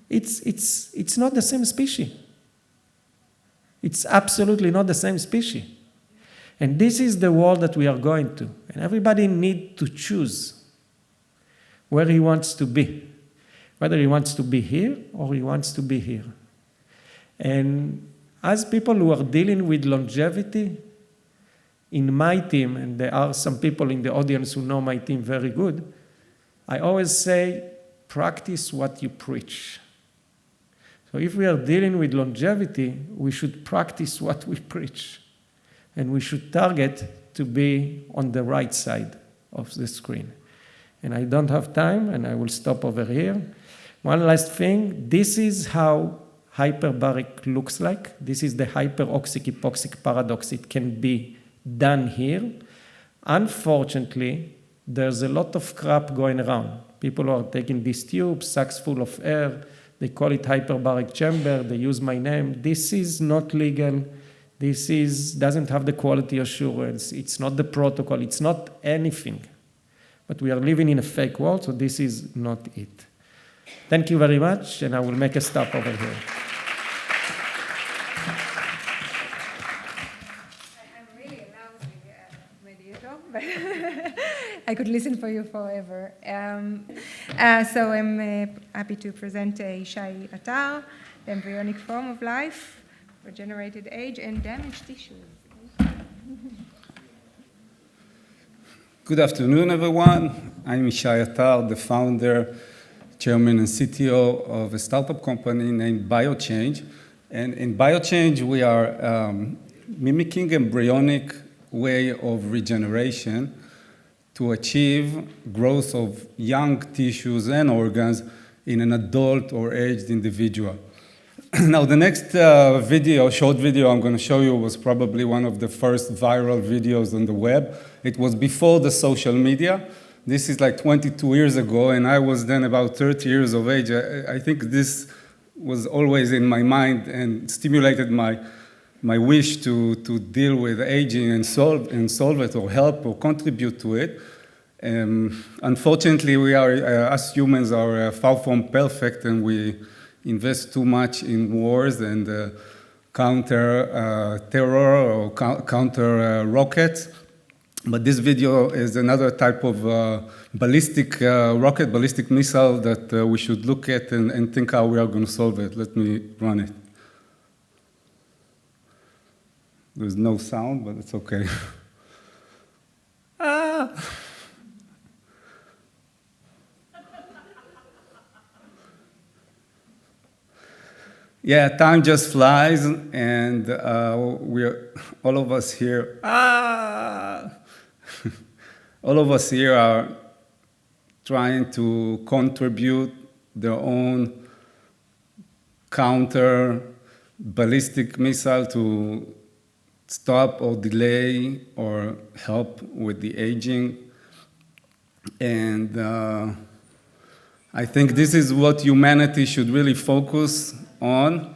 It's not the same species. It's absolutely not the same species. And this is the world that we are going to. And everybody needs to choose where he wants to be, whether he wants to be here or he wants to be here. And as people who are dealing with longevity, in my team, and there are some people in the audience who know my team very good, I always say, practice what you preach. So if we are dealing with longevity, we should practice what we preach. And we should target to be on the right side of the screen. And I don't have time, and I will stop over here. One last thing, this is how hyperbaric looks like. This is the hyperoxic-hypoxic paradox. It can be done here. Unfortunately, there's a lot of crap going around. People are taking these tubes, sacks full of air. They call it hyperbaric chamber. They use my name. This is not legal. This doesn't have the quality assurance. It's not the protocol. It's not anything. But we are living in a fake world, so this is not it. Thank you very much, and I will make a stop over here. I'm really a lousy mediator, but I could listen for you forever. So I'm happy to present Ishay Attar, the embryonic form of life, regenerated age, and damaged tissues. Good afternoon, everyone. I'm Ishay Attar, the founder, chairman, and CTO of a startup company named BioChange. And in BioChange, we are mimicking embryonic way of regeneration to achieve growth of young tissues and organs in an adult or aged individual. Now, the next short video I'm going to show you was probably one of the first viral videos on the web. It was before the social media. This is like 22 years ago, and I was then about 30 years of age. I think this was always in my mind and stimulated my wish to deal with aging and solve it or help or contribute to it. Unfortunately, we are, us humans are far from perfect, and we invest too much in wars and counter terror or counter rockets. But this video is another type of ballistic missile that we should look at and think how we are going to solve it. Let me run it. There's no sound, but it's okay. Yeah, time just flies, and we're all of us here. All of us here are trying to contribute their own counter ballistic missile to stop or delay or help with the aging. And I think this is what humanity should really focus on,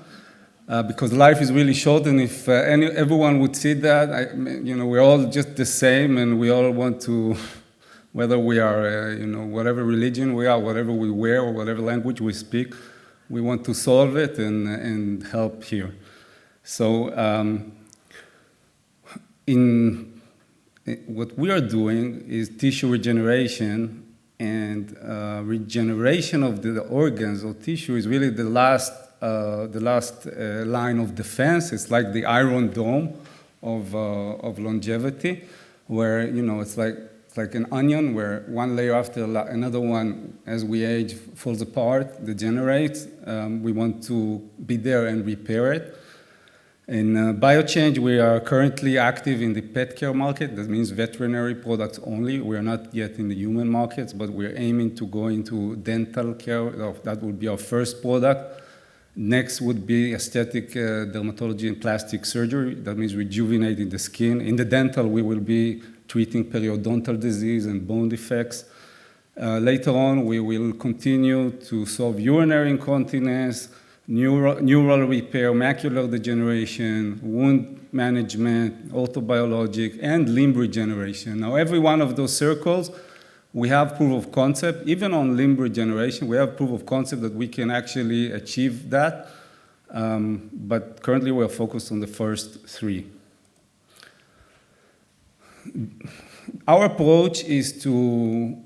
because life is really short, and if everyone would see that, we're all just the same, and we all want to, whether we are, whatever religion we are, whatever we wear, or whatever language we speak, we want to solve it and help here. So what we are doing is tissue regeneration, and regeneration of the organs or tissue is really the last line of defense. It's like the Iron Dome of longevity, where it's like an onion, where one layer after another one, as we age, falls apart, degenerates. We want to be there and repair it. In BioChange, we are currently active in the pet care market. That means veterinary products only. We are not yet in the human markets, but we're aiming to go into dental care. That would be our first product. Next would be aesthetic dermatology and plastic surgery. That means rejuvenating the skin. In the dental, we will be treating periodontal disease and bone defects. Later on, we will continue to solve urinary incontinence, neural repair, macular degeneration, wound management, orthobiologic, and limb regeneration. Now, every one of those circles, we have proof of concept. Even on limb regeneration, we have proof of concept that we can actually achieve that. But currently, we are focused on the first three. Our approach is to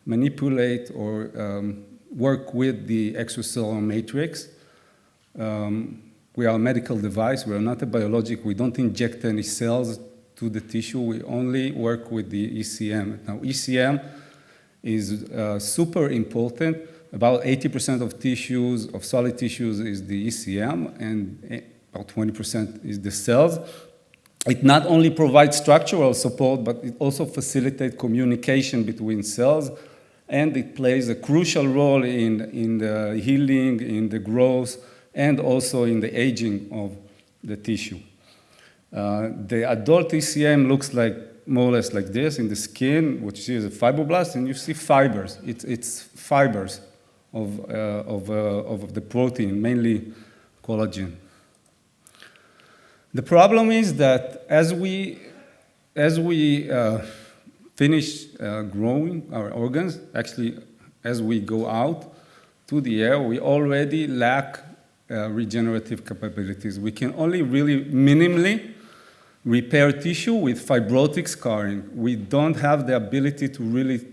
manipulate or work with the extracellular matrix. We are a medical device. We are not a biologic. We don't inject any cells to the tissue. We only work with the ECM. Now, ECM is super important. About 80% of tissues, of solid tissues, is the ECM, and about 20% is the cells. It not only provides structural support, but it also facilitates communication between cells, and it plays a crucial role in the healing, in the growth, and also in the aging of the tissue. The adult ECM looks like more or less like this in the skin, which is a fibroblast, and you see fibers. It's fibers of the protein, mainly collagen. The problem is that as we finish growing our organs. Actually, as we go out to the air, we already lack regenerative capabilities. We can only really minimally repair tissue with fibrotic scarring. We don't have the ability to really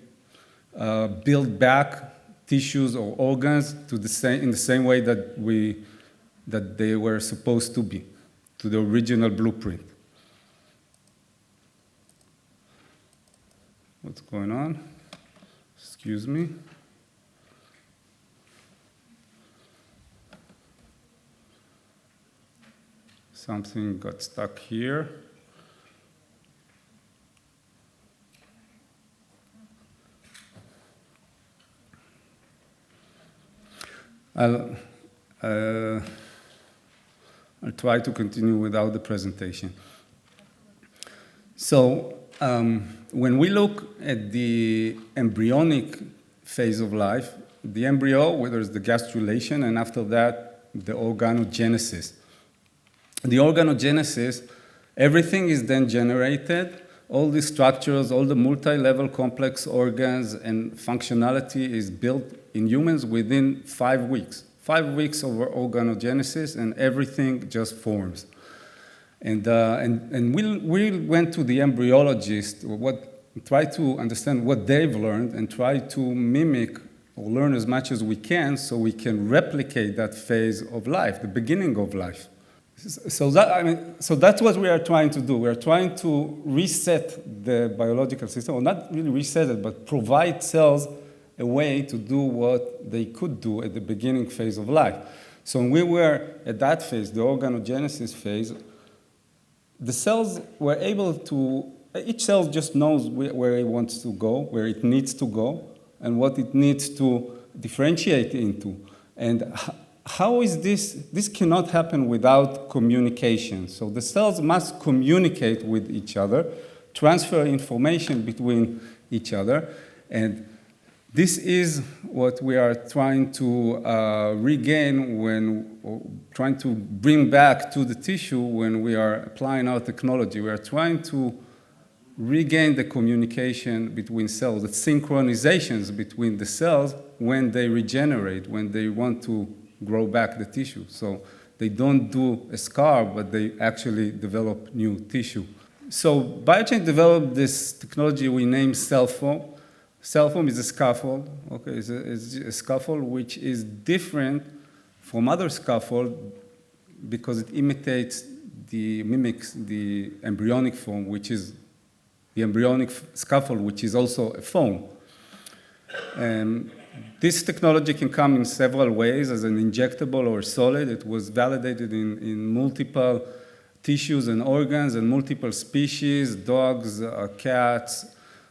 build back tissues or organs in the same way that they were supposed to be, to the original blueprint. What's going on? Excuse me. Something got stuck here. I'll try to continue without the presentation. So when we look at the embryonic phase of life, the embryo, where there's the gastrulation, and after that, the organogenesis. The organogenesis, everything is then generated. All the structures, all the multi-level complex organs and functionality is built in humans within 5 weeks. 5 weeks of organogenesis, and everything just forms. And we went to the embryologist, try to understand what they've learned and try to mimic or learn as much as we can so we can replicate that phase of life, the beginning of life. So that's what we are trying to do. We are trying to reset the biological system, or not really reset it, but provide cells a way to do what they could do at the beginning phase of life. So when we were at that phase, the organogenesis phase, the cells were able to, each cell just knows where it wants to go, where it needs to go, and what it needs to differentiate into. And how is this? This cannot happen without communication. So the cells must communicate with each other, transfer information between each other, and this is what we are trying to regain trying to bring back to the tissue when we are applying our technology. We are trying to regain the communication between cells, the synchronizations between the cells when they regenerate, when they want to grow back the tissue. So they don't do a scar, but they actually develop new tissue. So Biochain developed this technology we named cell foam. Cell foam is a scaffold, okay? It's a scaffold which is different from other scaffold because it mimics the embryonic foam, which is the embryonic scaffold, which is also a foam. This technology can come in several ways, as an injectable or solid. It was validated in multiple tissues and organs and multiple species, dogs, cats,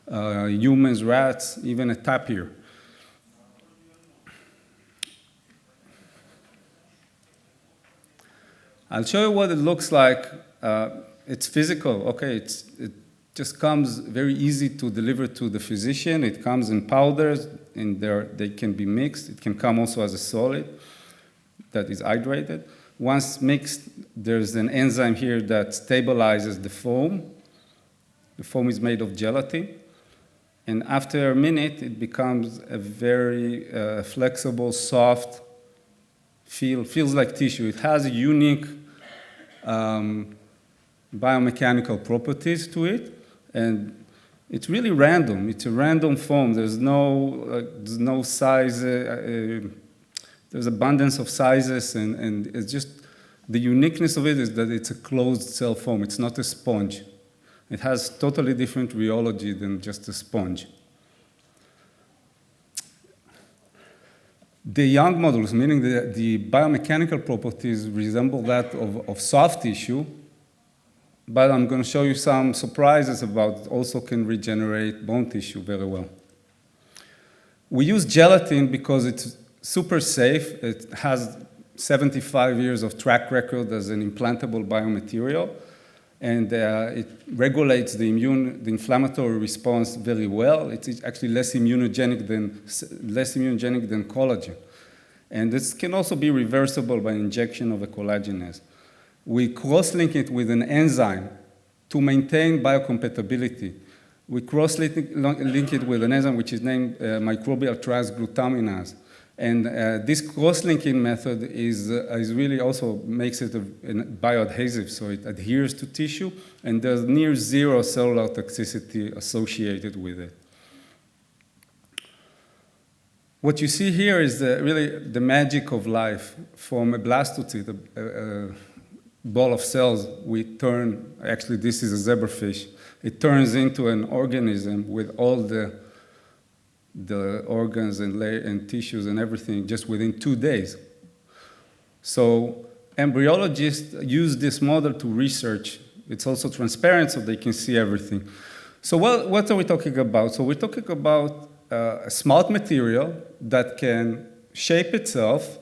humans, rats, even a tapir. I'll show you what it looks like. It's physical, okay? It just comes very easy to deliver to the physician. It comes in powders, and they can be mixed. It can come also as a solid that is hydrated. Once mixed, there's an enzyme here that stabilizes the foam. The foam is made of gelatin. And after a minute, it becomes a very flexible, soft, feels like tissue. It has unique biomechanical properties to it, and it's really random. It's a random foam. There's no size. There's abundance of sizes, and it's just the uniqueness of it is that it's a closed cell foam. It's not a sponge. It has totally different rheology than just a sponge. The Young models, meaning the biomechanical properties, resemble that of soft tissue, but I'm going to show you some surprises about also can regenerate bone tissue very well. We use gelatin because it's super safe. It has 75 years of track record as an implantable biomaterial. And it regulates the inflammatory response very well. It's actually less immunogenic than collagen. And this can also be reversible by injection of a collagenase. We cross-link it with an enzyme to maintain biocompatibility. we cross-link it with an enzyme which is named microbial transglutaminase. And this cross-linking method is really also makes it a bioadhesive, so it adheres to tissue, and there's near zero cellular toxicity associated with it. What you see here is really the magic of life. From a blastocyst, a ball of cells, we turn, actually this is a zebrafish, it turns into an organism with all the organs and tissues and everything just within 2 days. So embryologists use this model to research. It's also transparent so they can see everything. So what are we talking about? So we're talking about a smart material that can shape itself,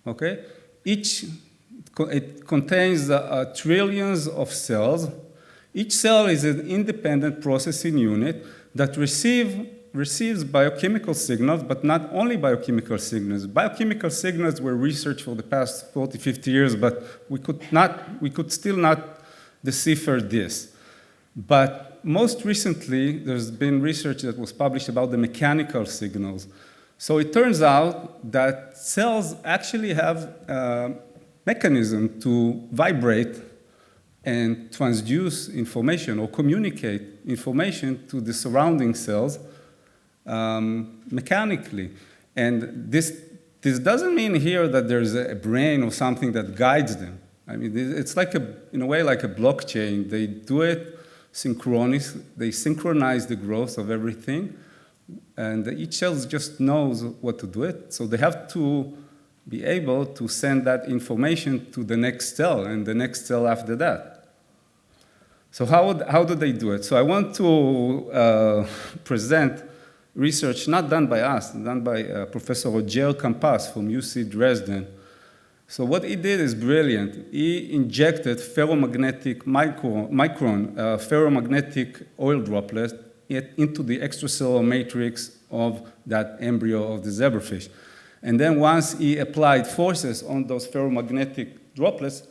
okay? It contains trillions of cells. Each cell is an independent processing unit that receives biochemical signals, but not only biochemical signals. Biochemical signals were researched for the past 40, 50 years, but we could still not decipher this. But most recently, there's been research that was published about the mechanical signals. So it turns out that cells actually have a mechanism to vibrate and transduce information or communicate information to the surrounding cells mechanically. And this doesn't mean here that there's a brain or something that guides them. I mean, it's like in a way like a blockchain. They do it synchronous. They synchronize the growth of everything, and each cell just knows what to do it. So they have to be able to send that information to the next cell and the next cell after that. So how do they do it? So I want to present research not done by us, done by Professor Roger Campas from UC Dresden. So what he did is brilliant. He injected ferromagnetic micron ferromagnetic oil droplets into the extracellular matrix of that embryo of the zebrafish. And then once he applied forces on those ferromagnetic droplets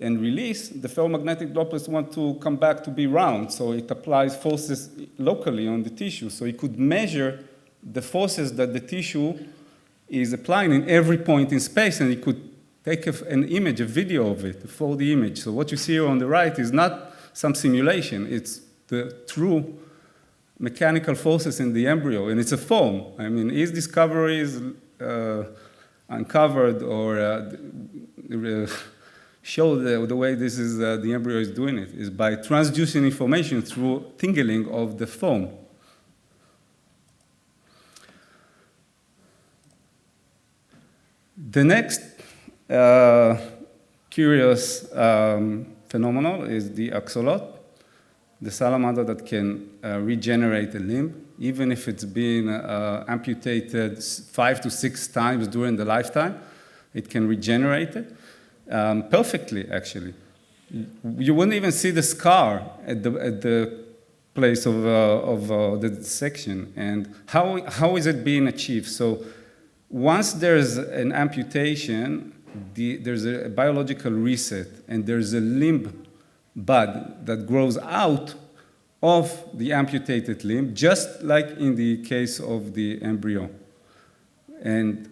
and release, the ferromagnetic droplets want to come back to be round. So it applies forces locally on the tissue. So he could measure the forces that the tissue is applying in every point in space, and he could take an image, a video of it, a 4D image. So what you see here on the right is not some simulation. It's the true mechanical forces in the embryo, and it's a foam. I mean, his discoveries uncovered or show the way this is the embryo is doing it is by transducing information through tingling of the foam. The next curious phenomenon is the axolotl, the salamander that can regenerate a limb, even if it's been amputated 5 to 6 times during the lifetime. It can regenerate it perfectly, actually. You wouldn't even see the scar at the place of the dissection. And how is it being achieved? So once there's an amputation, there's a biological reset, and there's a limb bud that grows out of the amputated limb, just like in the case of the embryo. And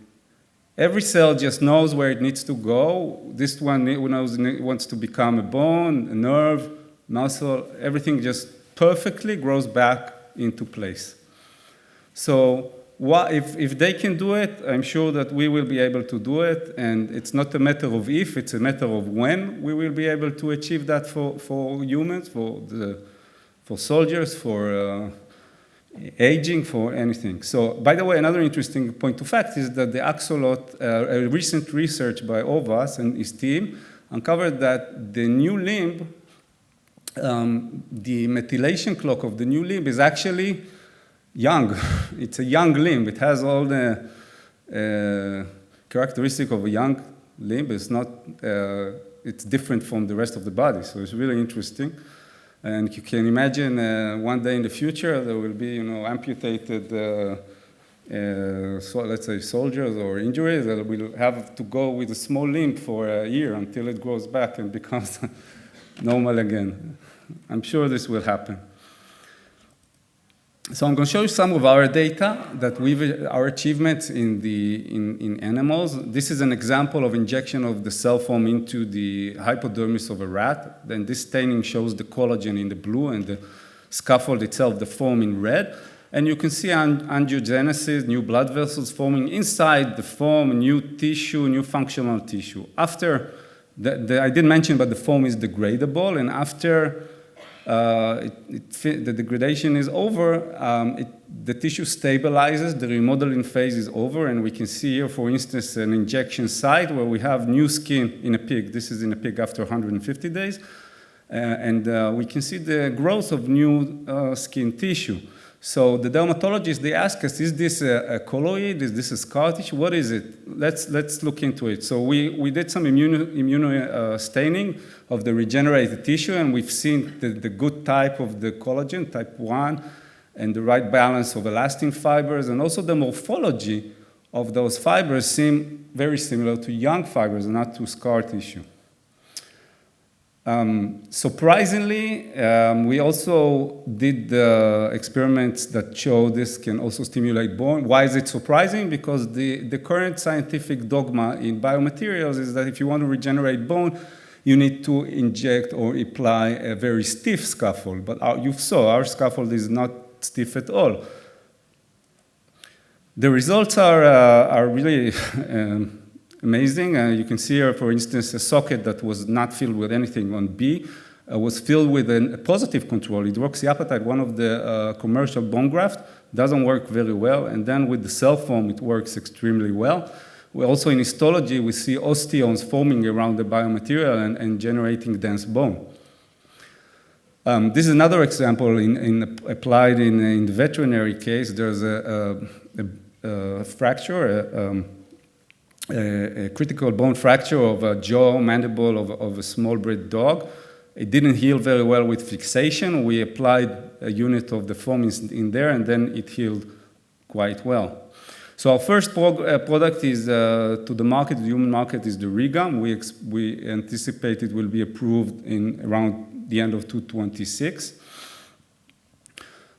every cell just knows where it needs to go. This one knows it wants to become a bone, a nerve, muscle. Everything just perfectly grows back into place. So if they can do it, I'm sure that we will be able to do it. And it's not a matter of if, it's a matter of when we will be able to achieve that for humans, for soldiers, for aging, for anything. So, by the way, another interesting point of fact is that the axolotl, a recent research by Ovas and his team, uncovered that the new limb, the methylation clock of the new limb is actually young. It's a young limb. It has all the characteristic of a young limb. It's not. It's different from the rest of the body. So it's really interesting. And you can imagine one day in the future there will be, amputated, so let's say soldiers or injuries that will have to go with a small limb for a year until it grows back and becomes normal again. I'm sure this will happen. So I'm going to show you some of our data that our achievements in animals. This is an example of injection of the cell foam into the hypodermis of a rat. Then this staining shows the collagen in the blue and the scaffold itself, the foam in red. And you can see angiogenesis, new blood vessels forming inside the foam, new tissue, new functional tissue. After, I didn't mention, but the foam is degradable, and after the degradation is over, the tissue stabilizes, the remodeling phase is over, and we can see here, for instance, an injection site where we have new skin in a pig. This is in a pig after 150 days. And we can see the growth of new skin tissue. So the dermatologists, they ask us, is this a colloid? Is this a scar tissue? What is it? Let's look into it. So we did some immunostaining of the regenerated tissue, and we've seen the good type of the collagen, type 1, and the right balance of elastin fibers, and also the morphology of those fibers seem very similar to young fibers, not to scar tissue. Surprisingly, we also did experiments that show this can also stimulate bone. Why is it surprising? Because the current scientific dogma in biomaterials is that if you want to regenerate bone, you need to inject or apply a very stiff scaffold. But you saw our scaffold is not stiff at all. The results are really amazing. You can see here, for instance, a socket that was not filled with anything on B was filled with a positive control. Hydroxyapatite, one of the commercial bone graft, doesn't work very well. And then with the cell foam, it works extremely well. We also in histology, we see osteons forming around the biomaterial and generating dense bone. This is another example applied in the veterinary case. There's a fracture, a critical bone fracture of a jaw mandible of a small bred dog. It didn't heal very well with fixation. We applied a unit of the foam in there, and then it healed quite well. So our first product is to the market, the human market, is the Rigam. We anticipate it will be approved in around the end of 2026.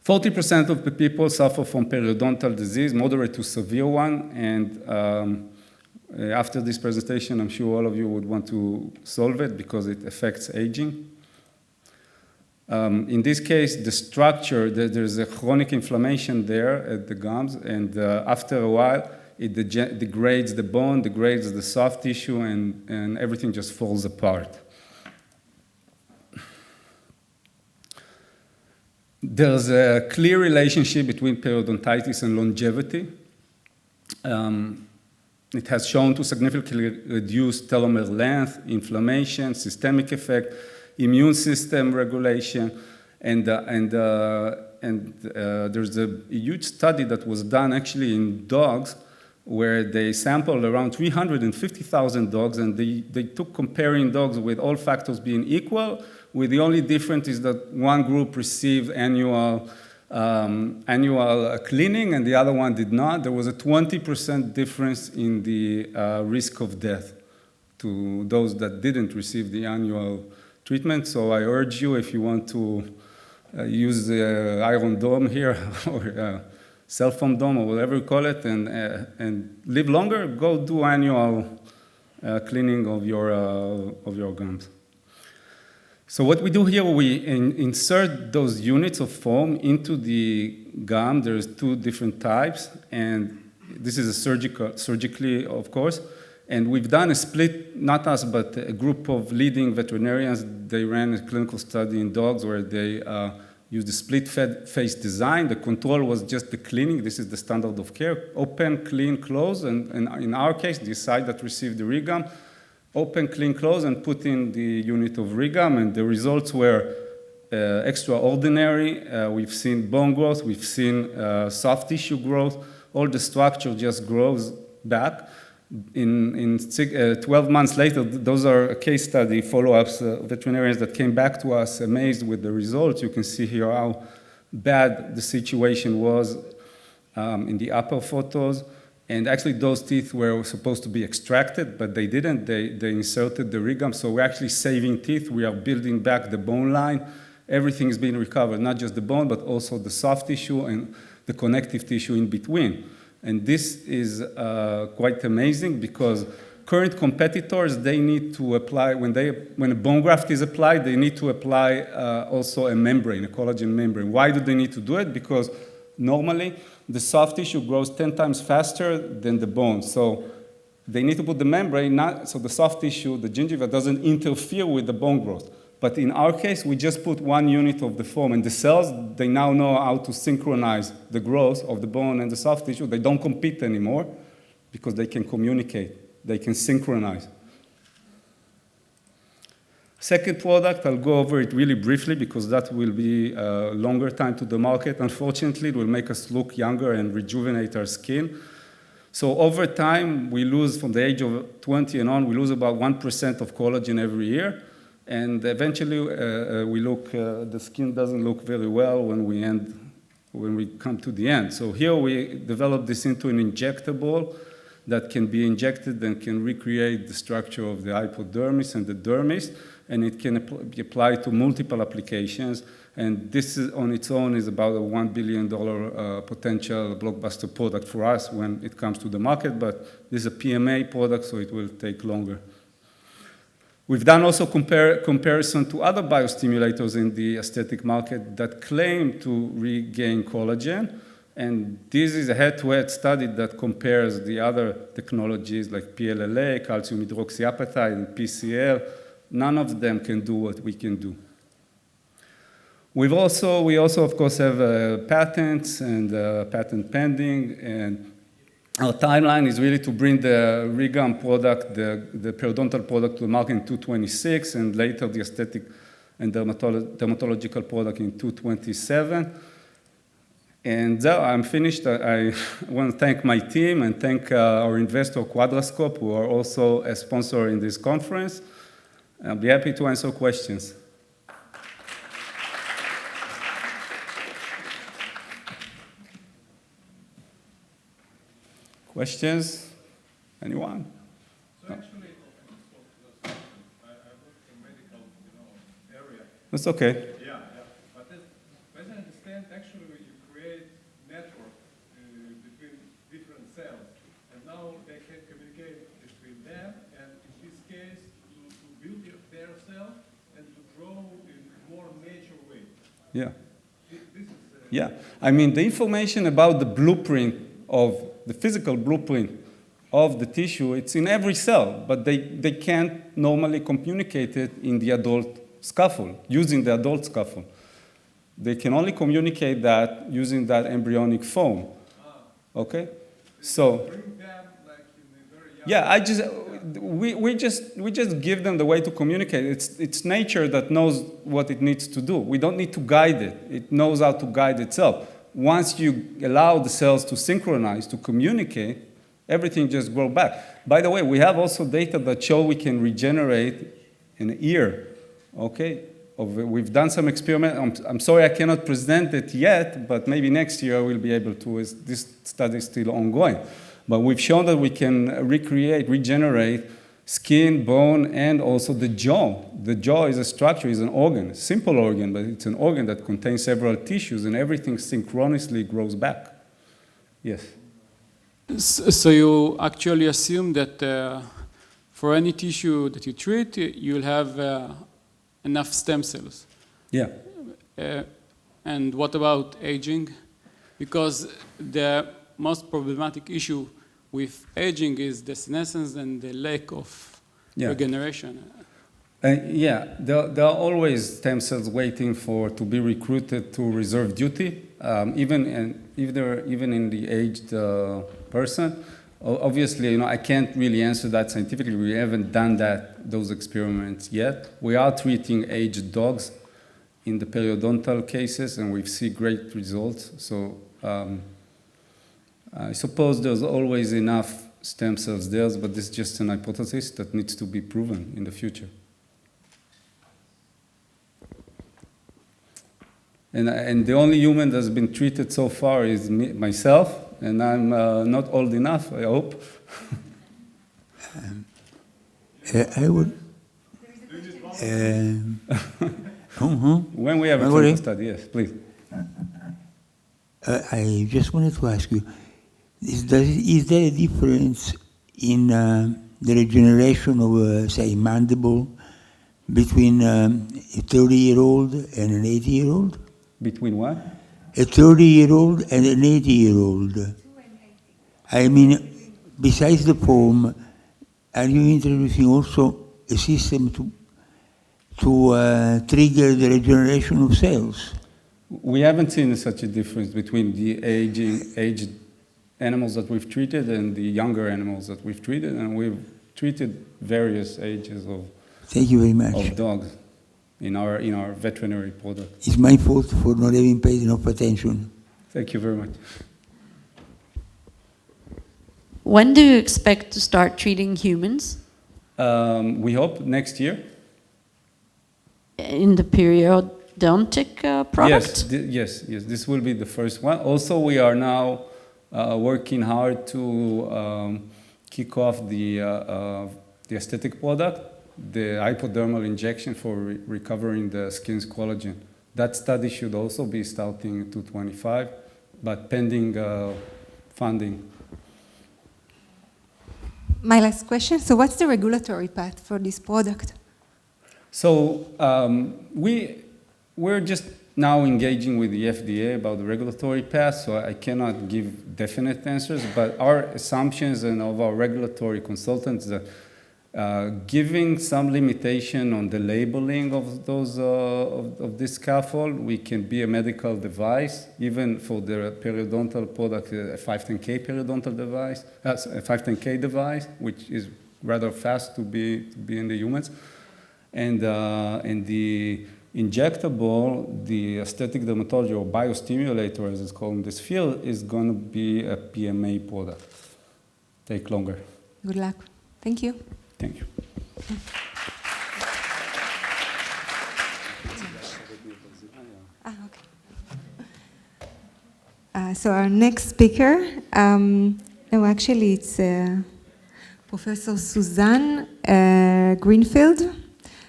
40% of the people suffer from periodontal disease, moderate to severe one, and after this presentation, I'm sure all of you would want to solve it because it affects aging. In this case, the structure, there's a chronic inflammation there at the gums, and after a while, it degrades the bone, degrades the soft tissue, and everything just falls apart. There's a clear relationship between periodontitis and longevity. It has shown to significantly reduce telomere length, inflammation, systemic effect, immune system regulation, and there's a huge study that was done actually in dogs where they sampled around 350,000 dogs, and they took comparing dogs with all factors being equal, with the only difference is that one group received annual cleaning and the other one did not. There was a 20% difference in the risk of death to those that didn't receive the annual treatment. So I urge you, if you want to use the iron dome here or cell foam dome or whatever you call it and live longer, go do annual cleaning of your gums. So what we do here, we insert those units of foam into the gum. There's two different types, and this is surgically, of course. And we've done a split, not us, but a group of leading veterinarians. They ran a clinical study in dogs where they used a split face design. The control was just the cleaning. This is the standard of care. Open, clean, close. And in our case, the side that received the Rigam, open, clean, close, and put in the unit of Rigam, and the results were extraordinary. We've seen bone growth, we've seen soft tissue growth. All the structure just grows back. In 12 months later, those are case study follow-ups, veterinarians that came back to us amazed with the results. You can see here how bad the situation was in the upper photos. And actually, those teeth were supposed to be extracted, but they didn't. They inserted the Rigam, so we're actually saving teeth. We are building back the bone line, everything is being recovered, not just the bone, but also the soft tissue and the connective tissue in between. And this is quite amazing because current competitors, they need to apply, when a bone graft is applied, they need to apply also a membrane, a collagen membrane. Why do they need to do it? Because normally the soft tissue grows 10 times faster than the bone. So they need to put the membrane, so the soft tissue, the gingiva, doesn't interfere with the bone growth. But in our case, we just put 1 unit of the foam, and the cells, they now know how to synchronize the growth of the bone and the soft tissue. They don't compete anymore because they can communicate. They can synchronize. Second product, I'll go over it really briefly because that will be a longer time to the market. Unfortunately, it will make us look younger and rejuvenate our skin. So over time, we lose, from the age of 20 and on, we lose about 1% of collagen every year. And eventually, the skin doesn't look very well when we come to the end. So here we developed this into an injectable that can be injected and can recreate the structure of the hypodermis and the dermis, and it can be applied to multiple applications. And this is, on its own, is about a $1 billion potential blockbuster product for us when it comes to the market, but this is a PMA product, so it will take longer. We've done also comparison to other biostimulators in the aesthetic market that claim to regain collagen. And this is a head-to-head study that compares the other technologies like PLLA, calcium hydroxyapatite, and PCL. None of them can do what we can do. We also, of course, have patents and patent pending. And our timeline is really to bring the Regam product, the periodontal product, to the market in 2026, and later the aesthetic and dermatological product in 2027. And there, I'm finished. I want to thank my team and thank our investor, Quadrascope, who are also a sponsor in this conference. I'll be happy to answer questions. Questions? Anyone? So actually, I work in medical area. That's okay. Yeah. But as I understand, actually you create network between different cells, and now they can communicate between them, and in this case, to build their cell and to grow in a more natural way. Yeah. This is, yeah. I mean, the information about the blueprint of the physical blueprint of the tissue, it's in every cell, but they can't normally communicate it in the adult scaffold, using the adult scaffold. They can only communicate that using that embryonic foam. Okay? So, yeah, we just give them the way to communicate. It's nature that knows what it needs to do. We don't need to guide it. It knows how to guide itself. Once you allow the cells to synchronize, to communicate, everything just grows back. By the way, we have also data that show we can regenerate an ear, okay? We've done some experiment. I'm sorry I cannot present it yet, but maybe next year we'll be able to. This study is still ongoing. But we've shown that we can regenerate skin, bone, and also the jaw. The jaw is a structure, is an organ, a simple organ, but it's an organ that contains several tissues, and everything synchronously grows back. Yes? So you actually assume that for any tissue that you treat, you'll have enough stem cells. Yeah. And what about aging? Because the most problematic issue with aging is the senescence and the lack of regeneration. Yeah, there are always stem cells waiting to be recruited to reserve duty, even in the aged person. Obviously, I can't really answer that scientifically. We haven't done those experiments yet. We are treating aged dogs in the periodontal cases, and we've seen great results. So I suppose there's always enough stem cells there, but this is just an hypothesis that needs to be proven in the future. And the only human that's been treated so far is myself, and I'm not old enough, I hope. When we have a clinical study, yes, please. I just wanted to ask you, is there a difference in the regeneration of, say, mandible between a 30-year-old and an 80-year-old? Between what? A 30-year-old and an 80-year-old. I mean, besides the form, are you introducing also a system to trigger the regeneration of cells? We haven't seen such a difference between the aged animals that we've treated and the younger animals that we've treated, and we've treated various ages of Thank you very much. Of dogs in our veterinary product. It's my fault for not having paid enough attention. Thank you very much. When do you expect to start treating humans? We hope next year. In the periodontic product? Yes. This will be the first one. Also, we are now working hard to kick off the aesthetic product, the hypodermal injection for recovering the skin's collagen. That study should also be starting in 2025, but pending funding. My last question, so what's the regulatory path for this product? So we're just now engaging with the FDA about the regulatory path, so I cannot give definite answers, but our assumptions and of our regulatory consultants that giving some limitation on the labeling of those of this scaffold, we can be a medical device, even for the periodontal product, a 510K periodontal device, a 510K device, which is rather fast to be in the humans, and the injectable, the aesthetic dermatology or biostimulator, as it's called in this field, is going to be a PMA product. Take longer. Good luck. Thank you. Thank you. So our next speaker, actually it's Professor Suzanne Greenfield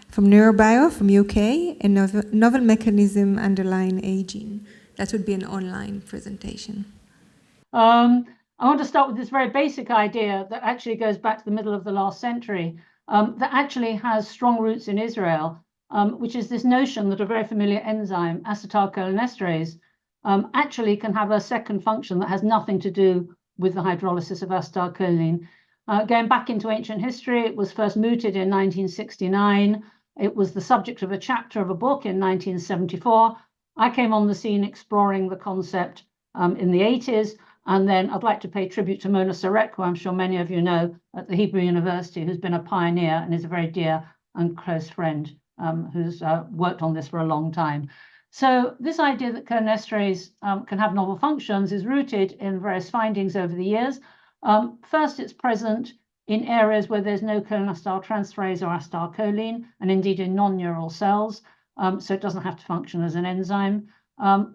from Neurobio from UK, a novel mechanism underlying aging. That would be an online presentation. I want to start with this very basic idea that actually goes back to the middle of the last century, that actually has strong roots in Israel, which is this notion that a very familiar enzyme, acetylcholinesterase, actually can have a second function that has nothing to do with the hydrolysis of acetylcholine. Going back into ancient history, it was first mooted in 1969. It was the subject of a chapter of a book in 1974. I came on the scene exploring the concept in the 80s. And then I'd like to pay tribute to Mona Sarek, who I'm sure many of you know at the Hebrew University, who's been a pioneer and is a very dear and close friend who's worked on this for a long time. So this idea that cholinesterase can have novel functions is rooted in various findings over the years. First, it's present in areas where there's no cholinestyltransferase or acetylcholine, and indeed in non-neural cells, so it doesn't have to function as an enzyme.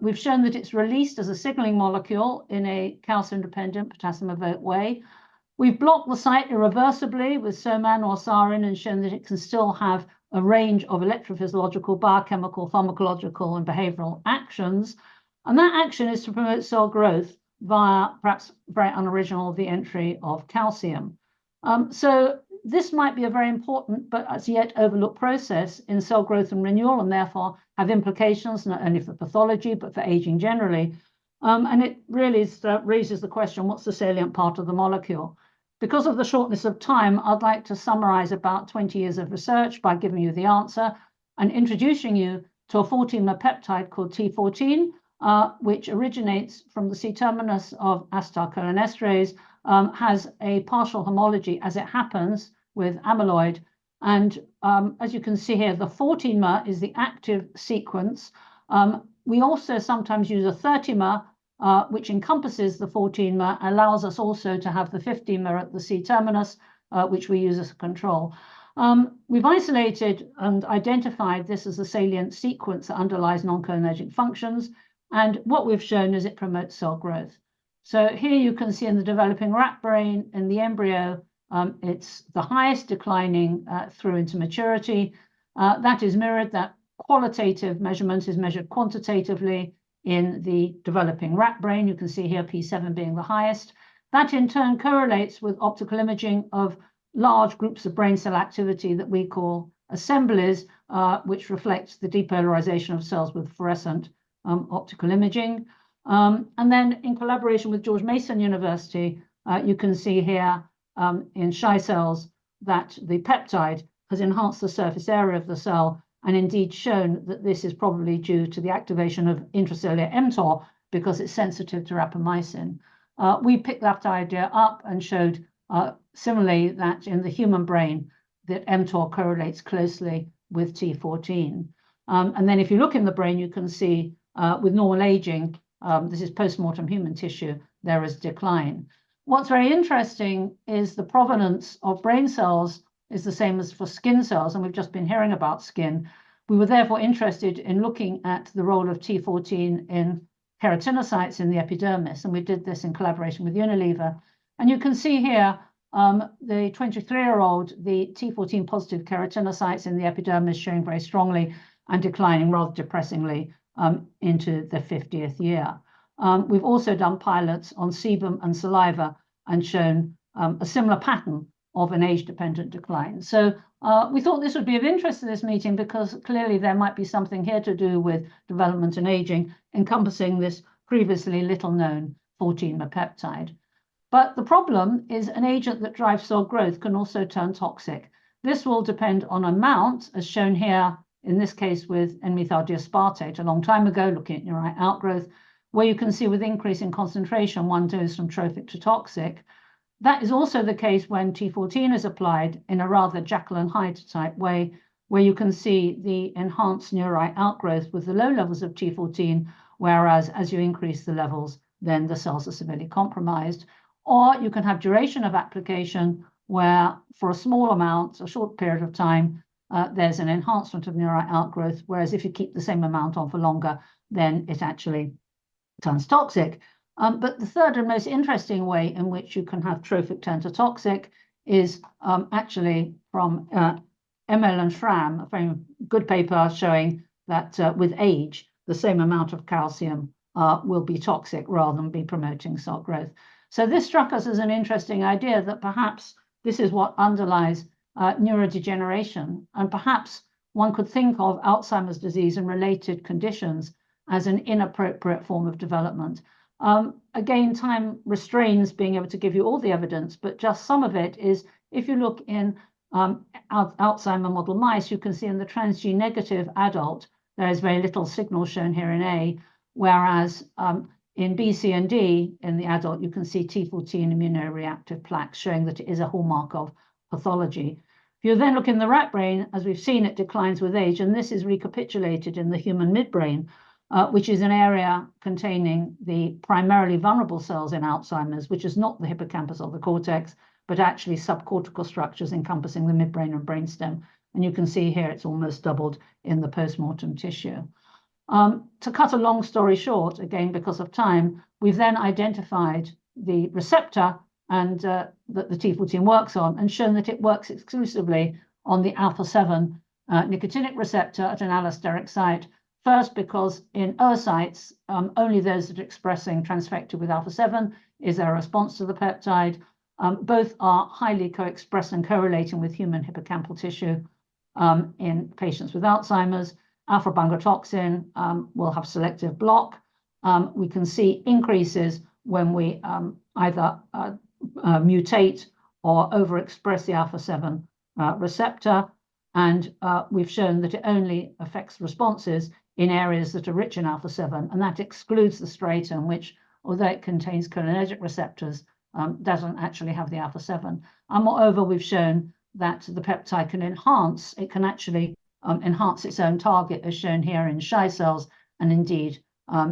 We've shown that it's released as a signaling molecule in a calcium-dependent potassium-overt way. We've blocked the site irreversibly with SOMAN or sarin and shown that it can still have a range of electrophysiological, biochemical, pharmacological, and behavioral actions. And that action is to promote cell growth via, perhaps very unoriginal, the entry of calcium. So this might be a very important but as yet overlooked process in cell growth and renewal, and therefore have implications not only for pathology but for aging generally. And it really raises the question, what's the salient part of the molecule? Because of the shortness of time, I'd like to summarize about 20 years of research by giving you the answer and introducing you to a 14-mer peptide called T14, which originates from the C-terminus of acetylcholinesterase, has a partial homology, as it happens, with amyloid. And as you can see here, the 14-mer is the active sequence. We also sometimes use a 30-mer, which encompasses the 14-mer, allows us also to have the 15-mer at the C-terminus, which we use as a control. We've isolated and identified this as a salient sequence that underlies non-cholinergic functions. And what we've shown is it promotes cell growth. So here you can see in the developing rat brain, in the embryo, it's the highest declining through into maturity. That is mirrored, that qualitative measurement is measured quantitatively in the developing rat brain. You can see here P7 being the highest. That in turn correlates with optical imaging of large groups of brain cell activity that we call assemblies, which reflects the depolarization of cells with fluorescent optical imaging. And then in collaboration with George Mason University, you can see here in Shai cells that the peptide has enhanced the surface area of the cell and indeed shown that this is probably due to the activation of intracellular mTOR because it's sensitive to rapamycin. We picked that idea up and showed similarly that in the human brain that mTOR correlates closely with T14. And then if you look in the brain, you can see with normal aging, this is post-mortem human tissue, there is decline. What's very interesting is the provenance of brain cells is the same as for skin cells, and we've just been hearing about skin. We were therefore interested in looking at the role of T14 in keratinocytes in the epidermis, and we did this in collaboration with Unilever. And you can see here the 23-year-old, the T14 positive keratinocytes in the epidermis showing very strongly and declining rather depressingly into the 50th year. We've also done pilots on sebum and saliva and shown a similar pattern of an age-dependent decline. So we thought this would be of interest to this meeting because clearly there might be something here to do with development and aging encompassing this previously little-known 14-mer peptide. But the problem is an agent that drives cell growth can also turn toxic. This will depend on amount, as shown here, in this case with N-methyl diaspartate a long time ago, looking at neurite outgrowth, where you can see with increase in concentration, one goes from trophic to toxic. That is also the case when T14 is applied in a rather Jekyll and Hyde type way, where you can see the enhanced neurite outgrowth with the low levels of T14, whereas as you increase the levels, then the cells are severely compromised. Or you can have duration of application where for a small amount, a short period of time, there's an enhancement of neurite outgrowth, whereas if you keep the same amount on for longer, then it actually turns toxic. But the third and most interesting way in which you can have trophic turn to toxic is actually from ML and Schramm, a very good paper showing that with age, the same amount of calcium will be toxic rather than be promoting cell growth. So this struck us as an interesting idea that perhaps this is what underlies neurodegeneration, and perhaps one could think of Alzheimer's disease and related conditions as an inappropriate form of development. Again, time restrains being able to give you all the evidence, but just some of it is, if you look in Alzheimer model mice, you can see in the transgene negative adult, there is very little signal shown here in A, whereas in B, C, and D, in the adult, you can see T14 immunoreactive plaques showing that it is a hallmark of pathology. If you then look in the rat brain, as we've seen, it declines with age, and this is recapitulated in the human midbrain, which is an area containing the primarily vulnerable cells in Alzheimer's, which is not the hippocampus or the cortex, but actually subcortical structures encompassing the midbrain and brainstem. And you can see here it's almost doubled in the postmortem tissue. To cut a long story short, again, because of time, we've then identified the receptor and that the T14 works on and shown that it works exclusively on the alpha-7 nicotinic receptor at an allosteric site. First, because in oocytes, only those that are expressing transfected with alpha-7 is there a response to the peptide. Both are highly co-expressed and correlating with human hippocampal tissue in patients with Alzheimer's. Alpha-bungotoxin will have selective block. We can see increases when we either mutate or overexpress the alpha-7 receptor. And we've shown that it only affects responses in areas that are rich in alpha-7, and that excludes the stratum, which, although it contains cholinergic receptors, doesn't actually have the alpha-7. And moreover, we've shown that the peptide can enhance, it can actually enhance its own target, as shown here in Shai cells, and indeed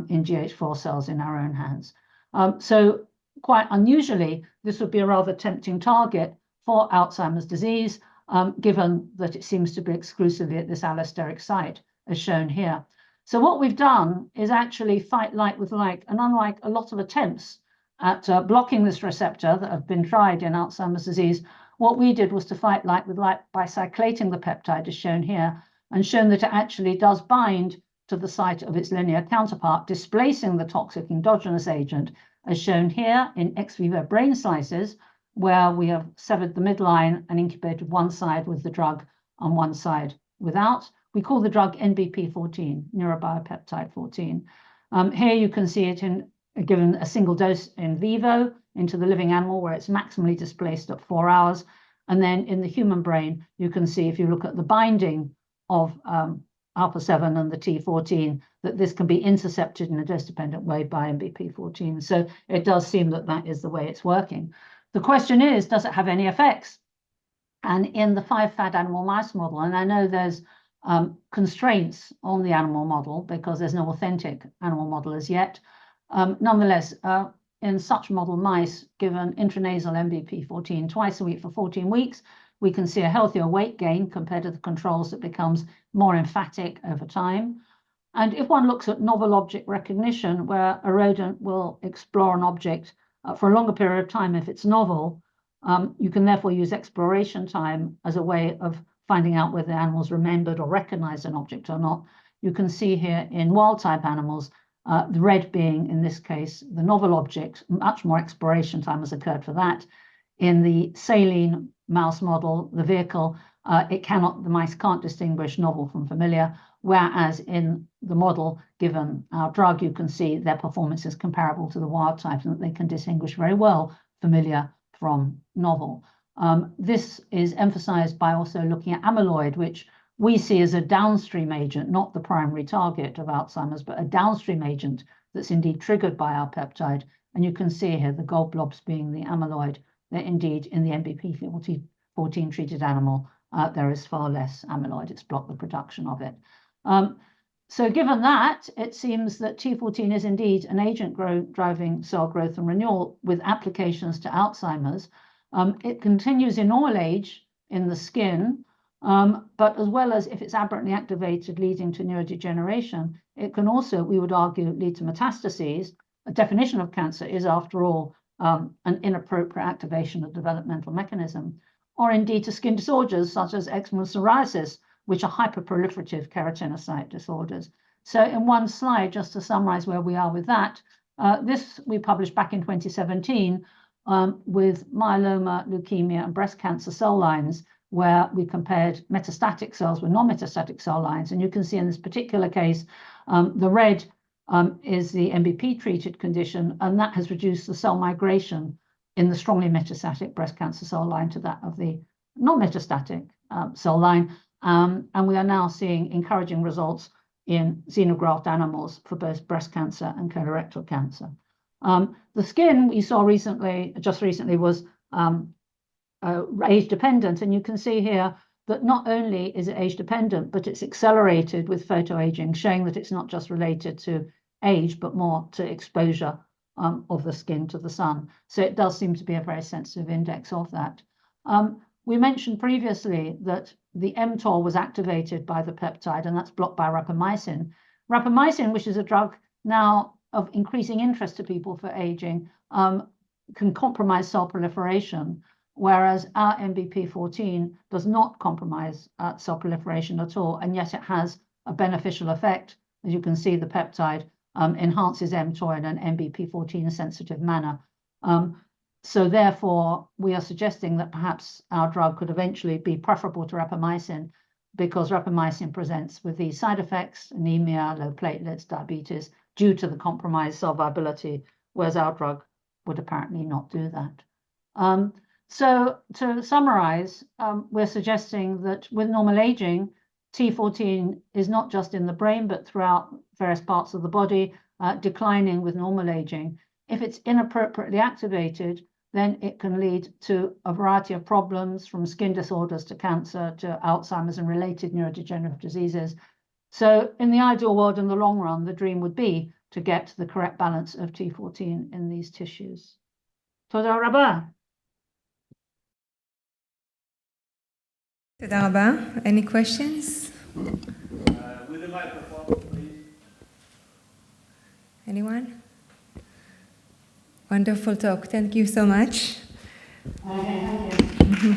in GH4 cells in our own hands. So quite unusually, this would be a rather tempting target for Alzheimer's disease, given that it seems to be exclusively at this allosteric site, as shown here. So what we've done is actually fight like with like, and unlike a lot of attempts at blocking this receptor that have been tried in Alzheimer's disease, what we did was to fight like with like by cyclating the peptide, as shown here. and shown that it actually does bind to the site of its linear counterpart, displacing the toxic endogenous agent, as shown here in ex vivo brain slices, where we have severed the midline and incubated one side with the drug and one side without. We call the drug NBP14, neurobiopeptide 14. Here you can see it given a single dose in vivo into the living animal where it's maximally displaced at 4 hours. And then in the human brain, you can see if you look at the binding of alpha-7 and the T14, that this can be intercepted in a dose-dependent way by NBP14. So it does seem that that is the way it's working. The question is, does it have any effects? And in the 5-fat animal mouse model, and I know there's constraints on the animal model because there's no authentic animal model as yet. Nonetheless, in such model mice given intranasal NBP14 twice a week for 14 weeks, we can see a healthier weight gain compared to the controls that becomes more emphatic over time. And if one looks at novel object recognition, where a rodent will explore an object for a longer period of time if it's novel, you can therefore use exploration time as a way of finding out whether the animals remembered or recognized an object or not. You can see here in wild-type animals, the red being, in this case, the novel object, much more exploration time has occurred for that. In the saline mouse model, the vehicle, the mice can't distinguish novel from familiar, whereas in the model, given our drug, you can see their performance is comparable to the wild type and that they can distinguish very well familiar from novel. This is emphasized by also looking at amyloid, which we see as a downstream agent, not the primary target of Alzheimer's, but a downstream agent that's indeed triggered by our peptide. And you can see here the gold blobs being the amyloid, that indeed in the NBP14 treated animal, there is far less amyloid. It's blocked the production of it. So given that, it seems that T14 is indeed an agent driving cell growth and renewal with applications to Alzheimer's. It continues in normal age in the skin, but as well as if it's aberrantly activated leading to neurodegeneration, it can also, we would argue, lead to metastases. A definition of cancer is, after all, an inappropriate activation of developmental mechanism, or indeed to skin disorders such as eczema and psoriasis, which are hyperproliferative keratinocyte disorders. So in one slide, just to summarize where we are with that, this we published back in 2017 with myeloma, leukemia, and breast cancer cell lines, where we compared metastatic cells with non-metastatic cell lines. And you can see in this particular case, the red is the NBP-treated condition, and that has reduced the cell migration in the strongly metastatic breast cancer cell line to that of the non-metastatic cell line. And we are now seeing encouraging results in xenograft animals for both breast cancer and colorectal cancer. The skin we saw just recently, was age dependent, and you can see here that not only is it age dependent, but it's accelerated with photoaging, showing that it's not just related to age, but more to exposure of the skin to the sun. So it does seem to be a very sensitive index of that. We mentioned previously that the mTOR was activated by the peptide, and that's blocked by rapamycin. Rapamycin, which is a drug now of increasing interest to people for aging, can compromise cell proliferation, whereas our NBP14 does not compromise cell proliferation at all, and yet it has a beneficial effect. As you can see, the peptide enhances mTOR in an NBP14 sensitive manner. So therefore, we are suggesting that perhaps our drug could eventually be preferable to rapamycin, because rapamycin presents with these side effects, anemia, low platelets, diabetes, due to the compromised cell viability, whereas our drug would apparently not do that. So to summarize, we're suggesting that with normal aging, T14 is not just in the brain, but throughout various parts of the body, declining with normal aging. If it's inappropriately activated, then it can lead to a variety of problems, from skin disorders to cancer to Alzheimer's and related neurodegenerative diseases. So in the ideal world, in the long run, the dream would be to get the correct balance of T14 in these tissues. Toda rabba. Toda rabba. Any questions? With the microphone, please. Anyone? Wonderful talk. Thank you so much. Okay, thank you.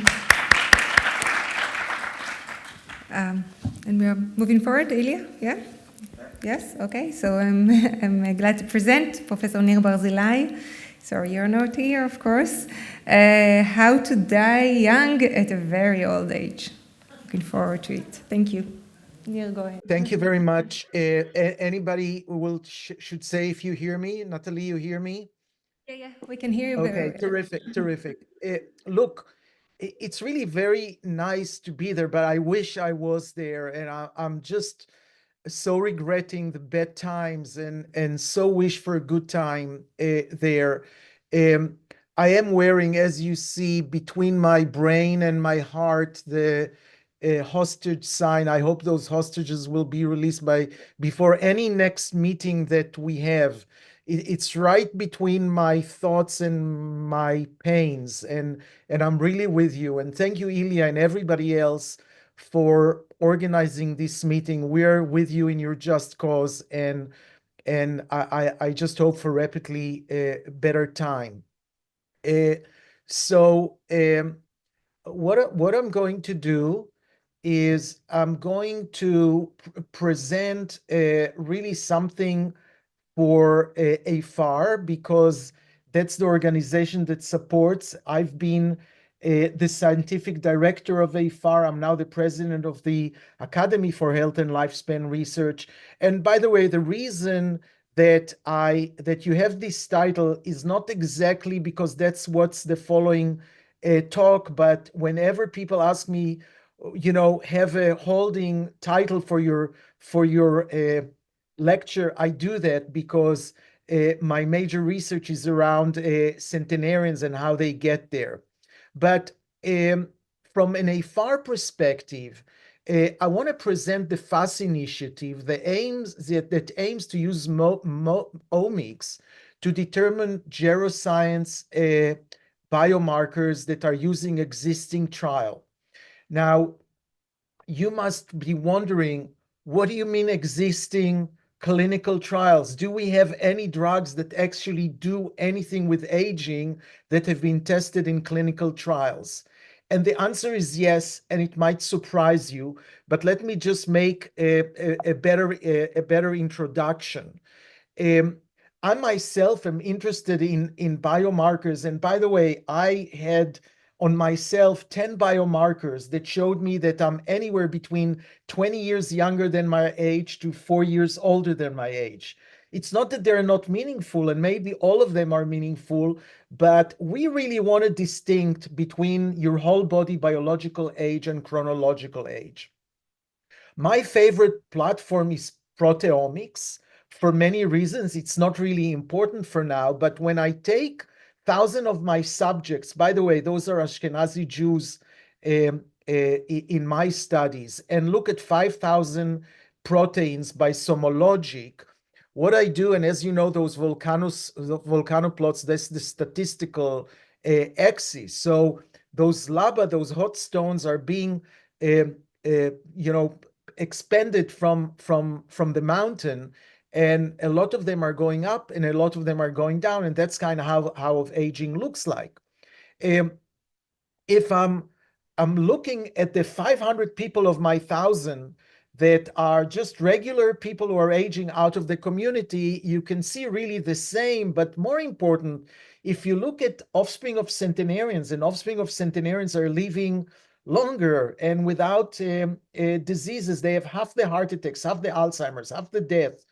And we are moving forward, Ilia? Yeah? Yes? Okay. So I'm glad to present Professor Nir Barzilai. Sorry, you're not here, of course. How to Die Young at a Very Old Age. Looking forward to it. Thank you. Nir, go ahead. Thank you very much. Anybody should say if you hear me. Natalie, you hear me? Yeah, we can hear you. Okay, terrific. Look, it's really very nice to be there, but I wish I was there, and I'm just so regretting the bad times and so wish for a good time there. I am wearing, as you see, between my brain and my heart, the hostage sign. I hope those hostages will be released before any next meeting that we have. It's right between my thoughts and my pains, and I'm really with you. And thank you, Ilia, and everybody else for organizing this meeting. We're with you in your just cause, and I just hope for rapidly better time. What I'm going to do is I'm going to present really something for AFAR, because that's the organization that supports. I've been the scientific director of AFAR. I'm now the president of the Academy for Health and Lifespan Research. And by the way, the reason that you have this title is not exactly because that's what's the following talk, but whenever people ask me, have a holding title for your lecture, I do that because my major research is around centenarians and how they get there. But from an AFAR perspective, I want to present the FAS initiative, that aims to use omics to determine geroscience biomarkers that are using existing trial. Now, you must be wondering, what do you mean existing clinical trials? Do we have any drugs that actually do anything with aging that have been tested in clinical trials? And the answer is yes, and it might surprise you, but let me just make a better introduction. I myself am interested in biomarkers, and by the way, I had on myself 10 biomarkers that showed me that I'm anywhere between 20 years younger than my age to 4 years older than my age. It's not that they're not meaningful, and maybe all of them are meaningful, but we really want to distinct between your whole body biological age and chronological age. My favorite platform is proteomics. For many reasons, it's not really important for now, but when I take 1,000 of my subjects, by the way, those are Ashkenazi Jews in my studies, and look at 5,000 proteins by SomaLogic, what I do, and as you know, those volcano plots, that's the statistical axis. So those lava, those hot stones are being, expended from the mountain, and a lot of them are going up and a lot of them are going down, and that's kind of how aging looks like. If I'm looking at the 500 people of my 1,000 that are just regular people who are aging out of the community, you can see really the same, but more important, if you look at offspring of centenarians, and offspring of centenarians are living longer and without diseases, they have half the heart attacks, half the Alzheimer's, half the death.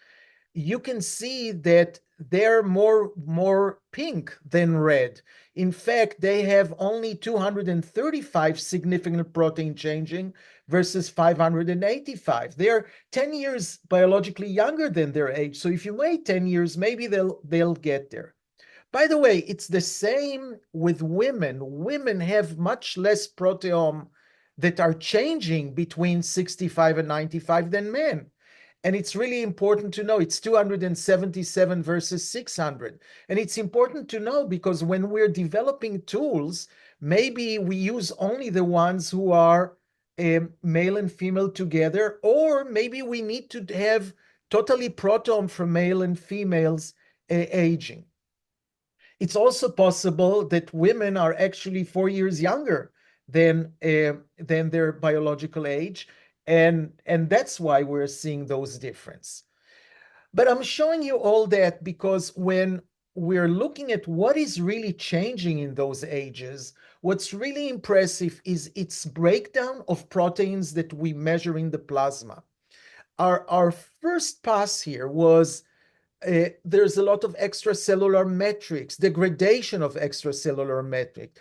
You can see that they're more pink than red. In fact, they have only 235 significant protein changing versus 585. They're 10 years biologically younger than their age. So if you wait 10 years, maybe they'll get there. By the way, it's the same with women. Women have much less proteome that are changing between 65 and 95 than men. And it's really important to know it's 277 versus 600. And it's important to know because when we're developing tools, maybe we use only the ones who are male and female together, or maybe we need to have totally proteome from male and females aging. It's also possible that women are actually 4 years younger than their biological age. And that's why we're seeing those differences. But I'm showing you all that because when we're looking at what is really changing in those ages, what's really impressive is its breakdown of proteins that we measure in the plasma. Our first pass here was there's a lot of extracellular metrics, degradation of extracellular metric,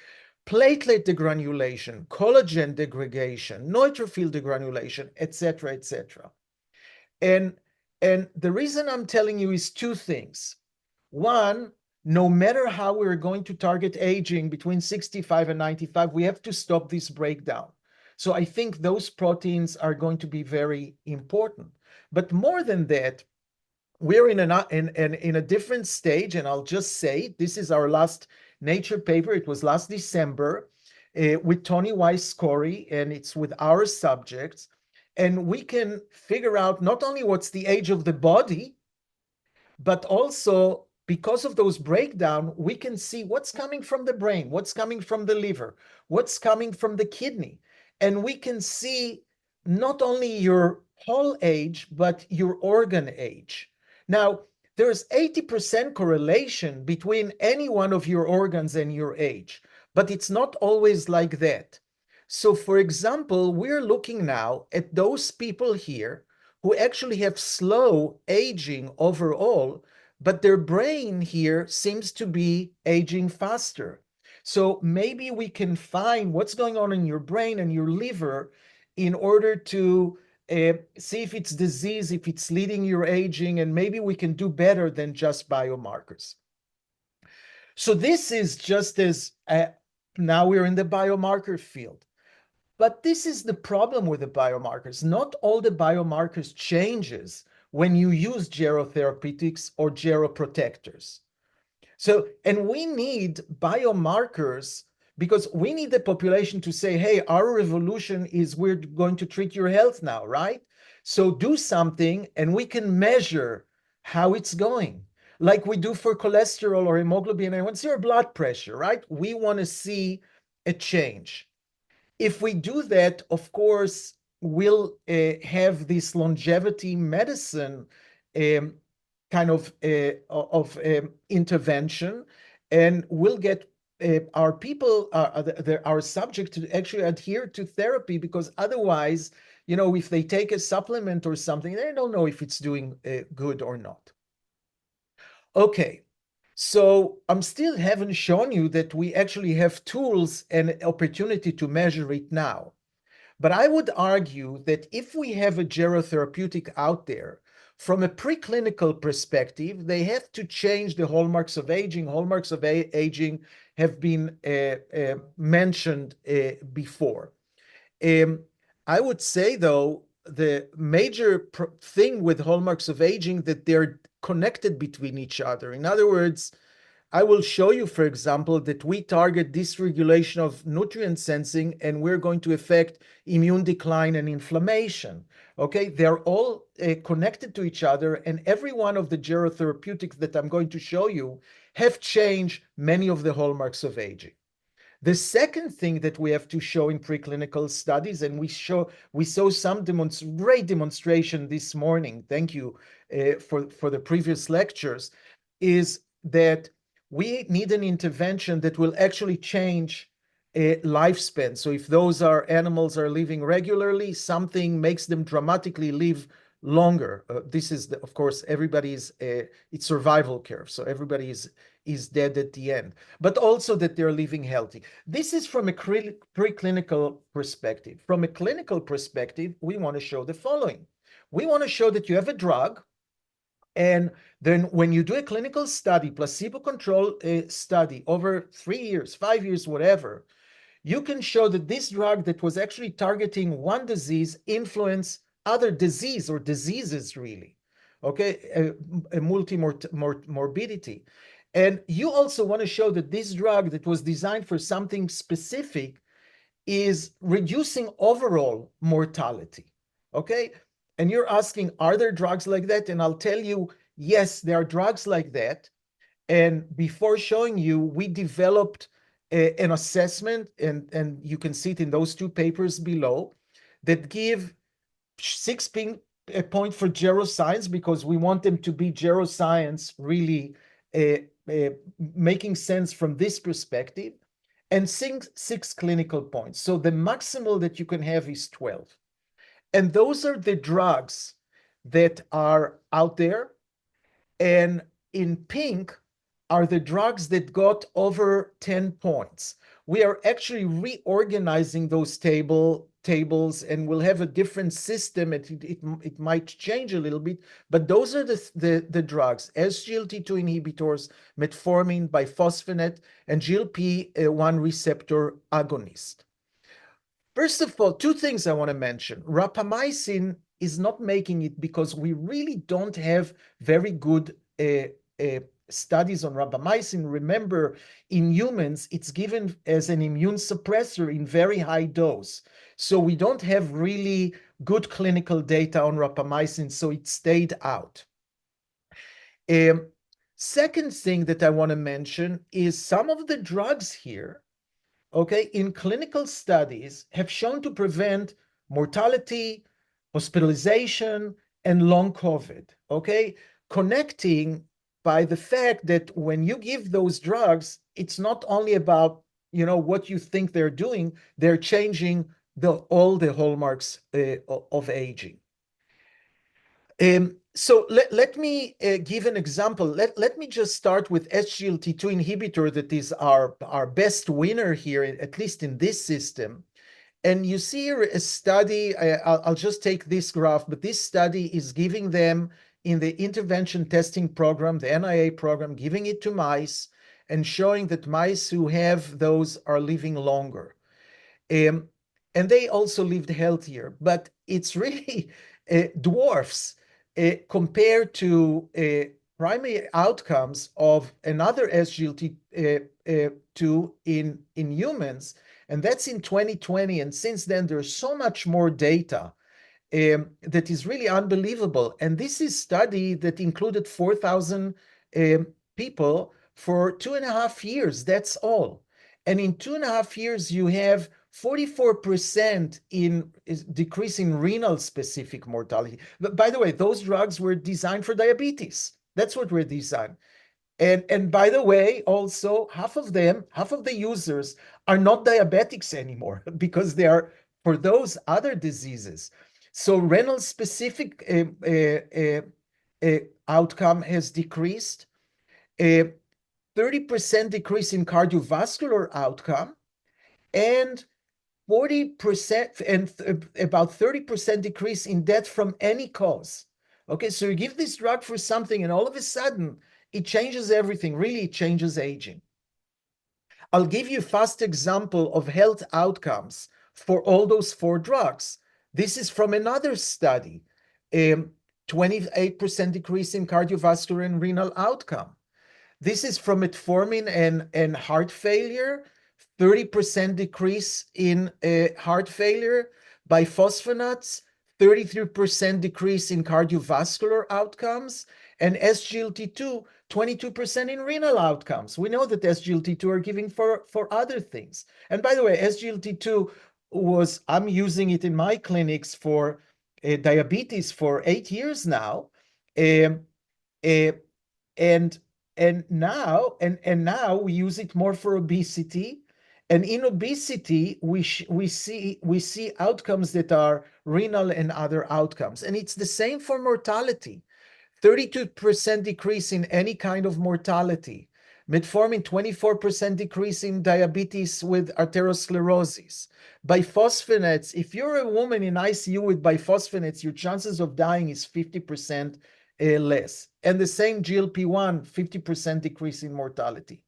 platelet degranulation, collagen degradation, neutrophil degranulation, etc., etc. And the reason I'm telling you is two things. One, no matter how we're going to target aging between 65 and 95, we have to stop this breakdown. So I think those proteins are going to be very important. But more than that, we're in a different stage, and I'll just say, this is our last Nature paper. It was last December with Tony Weiss-Corey, and it's with our subjects. And we can figure out not only what's the age of the body, but also because of those breakdown, we can see what's coming from the brain, what's coming from the liver, what's coming from the kidney. And we can see not only your whole age, but your organ age. Now, there's 80% correlation between any one of your organs and your age, but it's not always like that. So, for example, we're looking now at those people here who actually have slow aging overall, but their brain here seems to be aging faster. So maybe we can find what's going on in your brain and your liver in order to see if it's disease, if it's leading your aging, and maybe we can do better than just biomarkers. So this is just as, now we're in the biomarker field. But this is the problem with the biomarkers. Not all the biomarkers changes when you use gerotherapeutics or geroprotectors. So, and we need biomarkers because we need the population to say, hey, our revolution is we're going to treat your health now, right? So do something and we can measure how it's going. Like we do for cholesterol or hemoglobin and what's your blood pressure, right? We want to see a change. If we do that, of course, we'll have this longevity medicine kind of intervention, and we'll get our people, our subject to actually adhere to therapy, because otherwise, you know, if they take a supplement or something, they don't know if it's doing good or not. Okay, so I'm still haven't shown you that we actually have tools and opportunity to measure it now. But I would argue that if we have a gerotherapeutic out there, from a preclinical perspective, they have to change the hallmarks of aging. Hallmarks of aging have been mentioned before. I would say, though, the major thing with hallmarks of aging that they're connected between each other. In other words, I will show you, for example, that we target dysregulation of nutrient sensing and we're going to affect immune decline and inflammation. Okay, they're all connected to each other, and every one of the gerotherapeutics that I'm going to show you have changed many of the hallmarks of aging. The second thing that we have to show in preclinical studies, and we saw some great demonstration this morning, thank you for the previous lectures, is that we need an intervention that will actually change lifespan. So if those animals are living regularly, something makes them dramatically live longer. This is, of course, everybody's it's survival curve. So everybody is dead at the end, but also that they're living healthy. This is from a preclinical perspective. From a clinical perspective, we want to show the following. We want to show that you have a drug, and then when you do a clinical study, placebo-controlled study over 3 years, 5 years, whatever, you can show that this drug that was actually targeting one disease influenced other disease or diseases, really, okay, a multi-morbidity. And you also want to show that this drug that was designed for something specific is reducing overall mortality, okay? And you're asking, are there drugs like that? And I'll tell you, yes, there are drugs like that. And before showing you, we developed an assessment, and you can see it in those two papers below, that give point for geroscience, because we want them to be geroscience, really making sense from this perspective, and six clinical points. So the maximal that you can have is 12. And those are the drugs that are out there. And in pink are the drugs that got over 10 points. We are actually reorganizing those tables, and we'll have a different system. It might change a little bit, but those are the drugs: SGLT2 inhibitors, metformin, biphosphonate, and GLP-1 receptor agonist. First of all, two things I want to mention. Rapamycin is not making it because we really don't have very good studies on rapamycin. Remember, in humans, it's given as an immune suppressor in very high dose. So we don't have really good clinical data on rapamycin, so it stayed out. Second thing that I want to mention is some of the drugs here, okay, in clinical studies have shown to prevent mortality, hospitalization, and long COVID, okay? Connecting by the fact that when you give those drugs, it's not only about, what you think they're doing, they're changing all the hallmarks of aging. So let me give an example. Let me just start with SGLT2 inhibitor that is our best winner here, at least in this system. And you see here a study, I'll just take this graph, but this study is giving them in the intervention testing program, the NIA program, giving it to mice and showing that mice who have those are living longer. And they also lived healthier, but it's really dwarfs compared to primary outcomes of another SGLT2 in humans, and that's in 2020. And since then, there's so much more data that is really unbelievable. And this is a study that included 4,000 people for 2.5 years. That's all. And in 2.5 years, you have 44% in decrease in renal specific mortality. But by the way, those drugs were designed for diabetes. That's what we're designed. And by the way, also half of the users are not diabetics anymore because they are for those other diseases. So renal specific outcome has decreased, 30% decrease in cardiovascular outcome, and 40% and about 30% decrease in death from any cause. Okay, so you give this drug for something and all of a sudden it changes everything. Really, it changes aging. I'll give you a fast example of health outcomes for all those 4 drugs. This is from another study, 28% decrease in cardiovascular and renal outcome. This is from metformin and heart failure, 30% decrease in heart failure. Biphosphonates, 33% decrease in cardiovascular outcomes. And SGLT2, 22% in renal outcomes. We know that SGLT2 are giving for other things. And by the way, SGLT2 I'm using it in my clinics for diabetes for 8 years now. And now we use it more for obesity. And in obesity, we see outcomes that are renal and other outcomes. And it's the same for mortality. 32% decrease in any kind of mortality. Metformin, 24% decrease in diabetes with arteriosclerosis. Biphosphonates, if you're a woman in ICU with biphosphonates, your chances of dying is 50% less. And the same GLP-1, 50% decrease in mortality.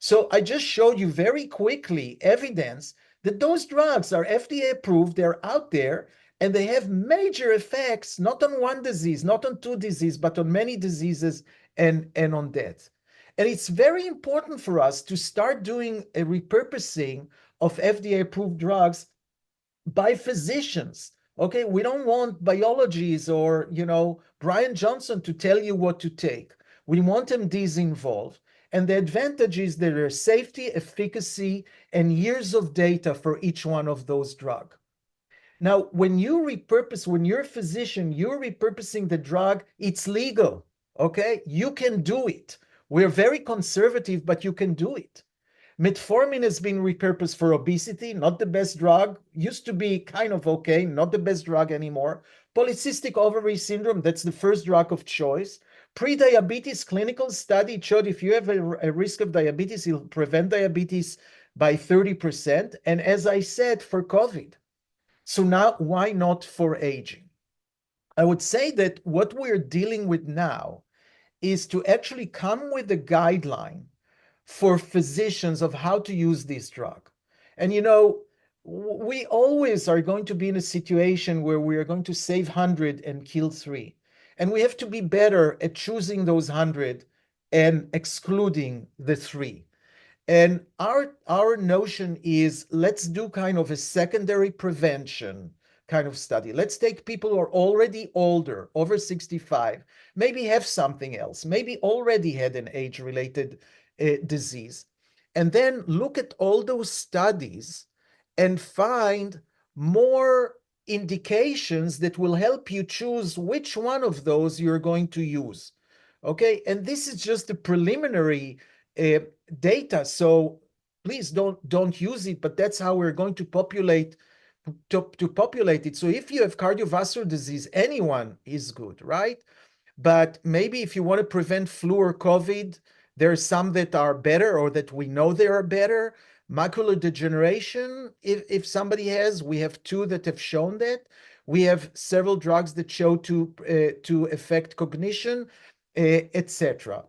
So I just showed you very quickly evidence that those drugs are FDA approved, they're out there, and they have major effects, not on one disease, not on 2 diseases, but on many diseases and on death. And it's very important for us to start doing a repurposing of FDA-approved drugs by physicians. Okay, we don't want biologists or, Brian Johnson to tell you what to take. We want MDs involved. And the advantage is that there's safety, efficacy, and years of data for each one of those drugs. Now, when you're a physician, you're repurposing the drug, it's legal, okay? You can do it. We're very conservative, but you can do it. Metformin has been repurposed for obesity, not the best drug. Used to be kind of okay, not the best drug anymore. Polycystic ovary syndrome, that's the first drug of choice. Pre-diabetes clinical study showed if you have a risk of diabetes, it'll prevent diabetes by 30%. And as I said, for COVID. So now, why not for aging? I would say that what we're dealing with now is to actually come with a guideline for physicians of how to use this drug. And you know, we always are going to be in a situation where we are going to save 100 and kill 3. And we have to be better at choosing those 100 and excluding the 3. And our notion is, let's do kind of a secondary prevention kind of study. Let's take people who are already older, over 65, maybe have something else, maybe already had an age-related disease, and then look at all those studies and find more indications that will help you choose which one of those you're going to use. Okay, and this is just the preliminary data, so please don't use it, but that's how we're going to populate it. So if you have cardiovascular disease, anyone is good, right? But maybe if you want to prevent flu or COVID, there are some that are better, or that we know they are better. Macular degeneration, if somebody has, we have 2 that have shown that. We have several drugs that show to affect cognition, etc.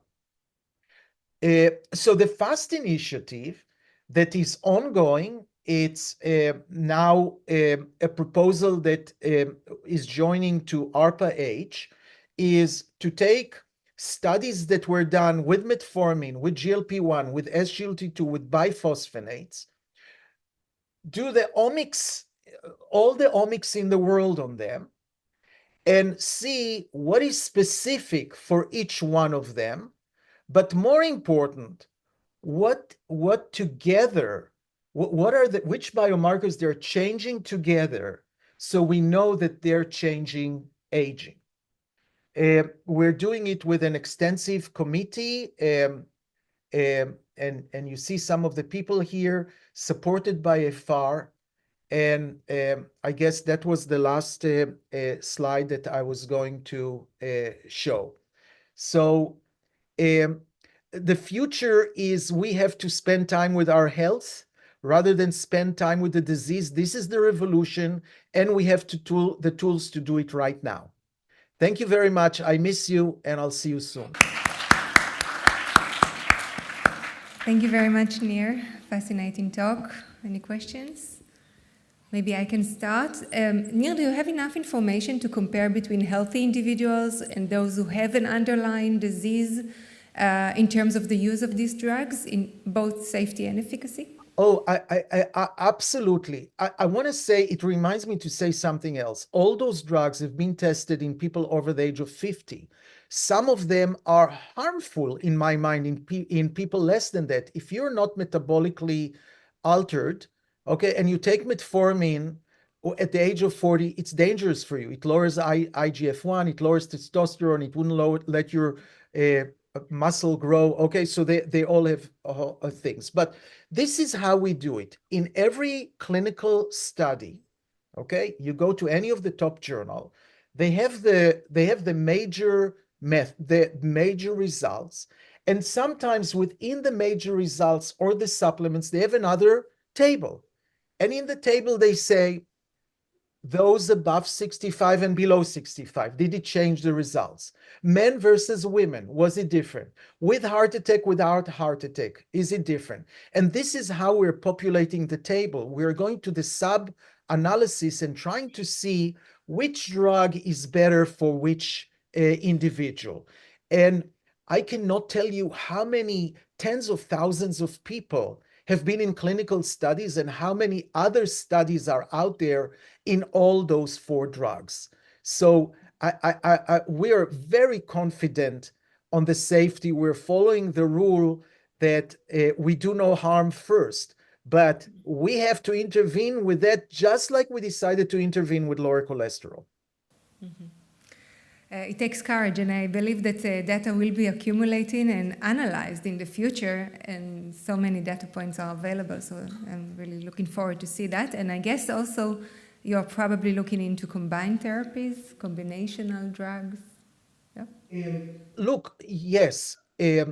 So the FAST initiative that is ongoing, it's now a proposal that is joining to ARPA-H, is to take studies that were done with metformin, with GLP-1, with SGLT2, with biphosphonates, do the omics, all the omics in the world on them, and see what is specific for each one of them. But more important, what together, what are which biomarkers they're changing together, so we know that they're changing aging. We're doing it with an extensive committee, and you see some of the people here supported by FAR. And I guess that was the last slide that I was going to show. So the future is, we have to spend time with our health rather than spend time with the disease. This is the revolution, and we have the tools to do it right now. Thank you very much. I miss you, and I'll see you soon. Thank you very much, Nir. Fascinating talk. Any questions? Maybe I can start. Nir, do you have enough information to compare between healthy individuals and those who have an underlying disease in terms of the use of these drugs in both safety and efficacy? Oh, I absolutely. I want to say, it reminds me to say something else. All those drugs have been tested in people over the age of 50. Some of them are harmful, in my mind, in people less than that. If you're not metabolically altered, okay, and you take metformin at the age of 40, it's dangerous for you. It lowers IGF-1, it lowers testosterone, it wouldn't let your muscle grow. Okay, so they all have things. But this is how we do it. In every clinical study, okay, you go to any of the top journal, they have the major results, and sometimes within the major results or the supplements, they have another table. And in the table, they say, those above 65 and below 65, did it change the results? Men versus women, was it different? With heart attack, without heart attack, is it different? And this is how we're populating the table. We're going to the sub-analysis and trying to see which drug is better for which individual. And I cannot tell you how many tens of thousands of people have been in clinical studies and how many other studies are out there in all those 4 drugs. So we are very confident on the safety. We're following the rule that we do no harm first. But we have to intervene with that, just like we decided to intervene with lower cholesterol. It takes courage, and I believe that data will be accumulating and analyzed in the future, and so many data points are available, so I'm really looking forward to see that. And I guess also you're probably looking into combined therapies, combinational drugs. Yeah. Look, yes, a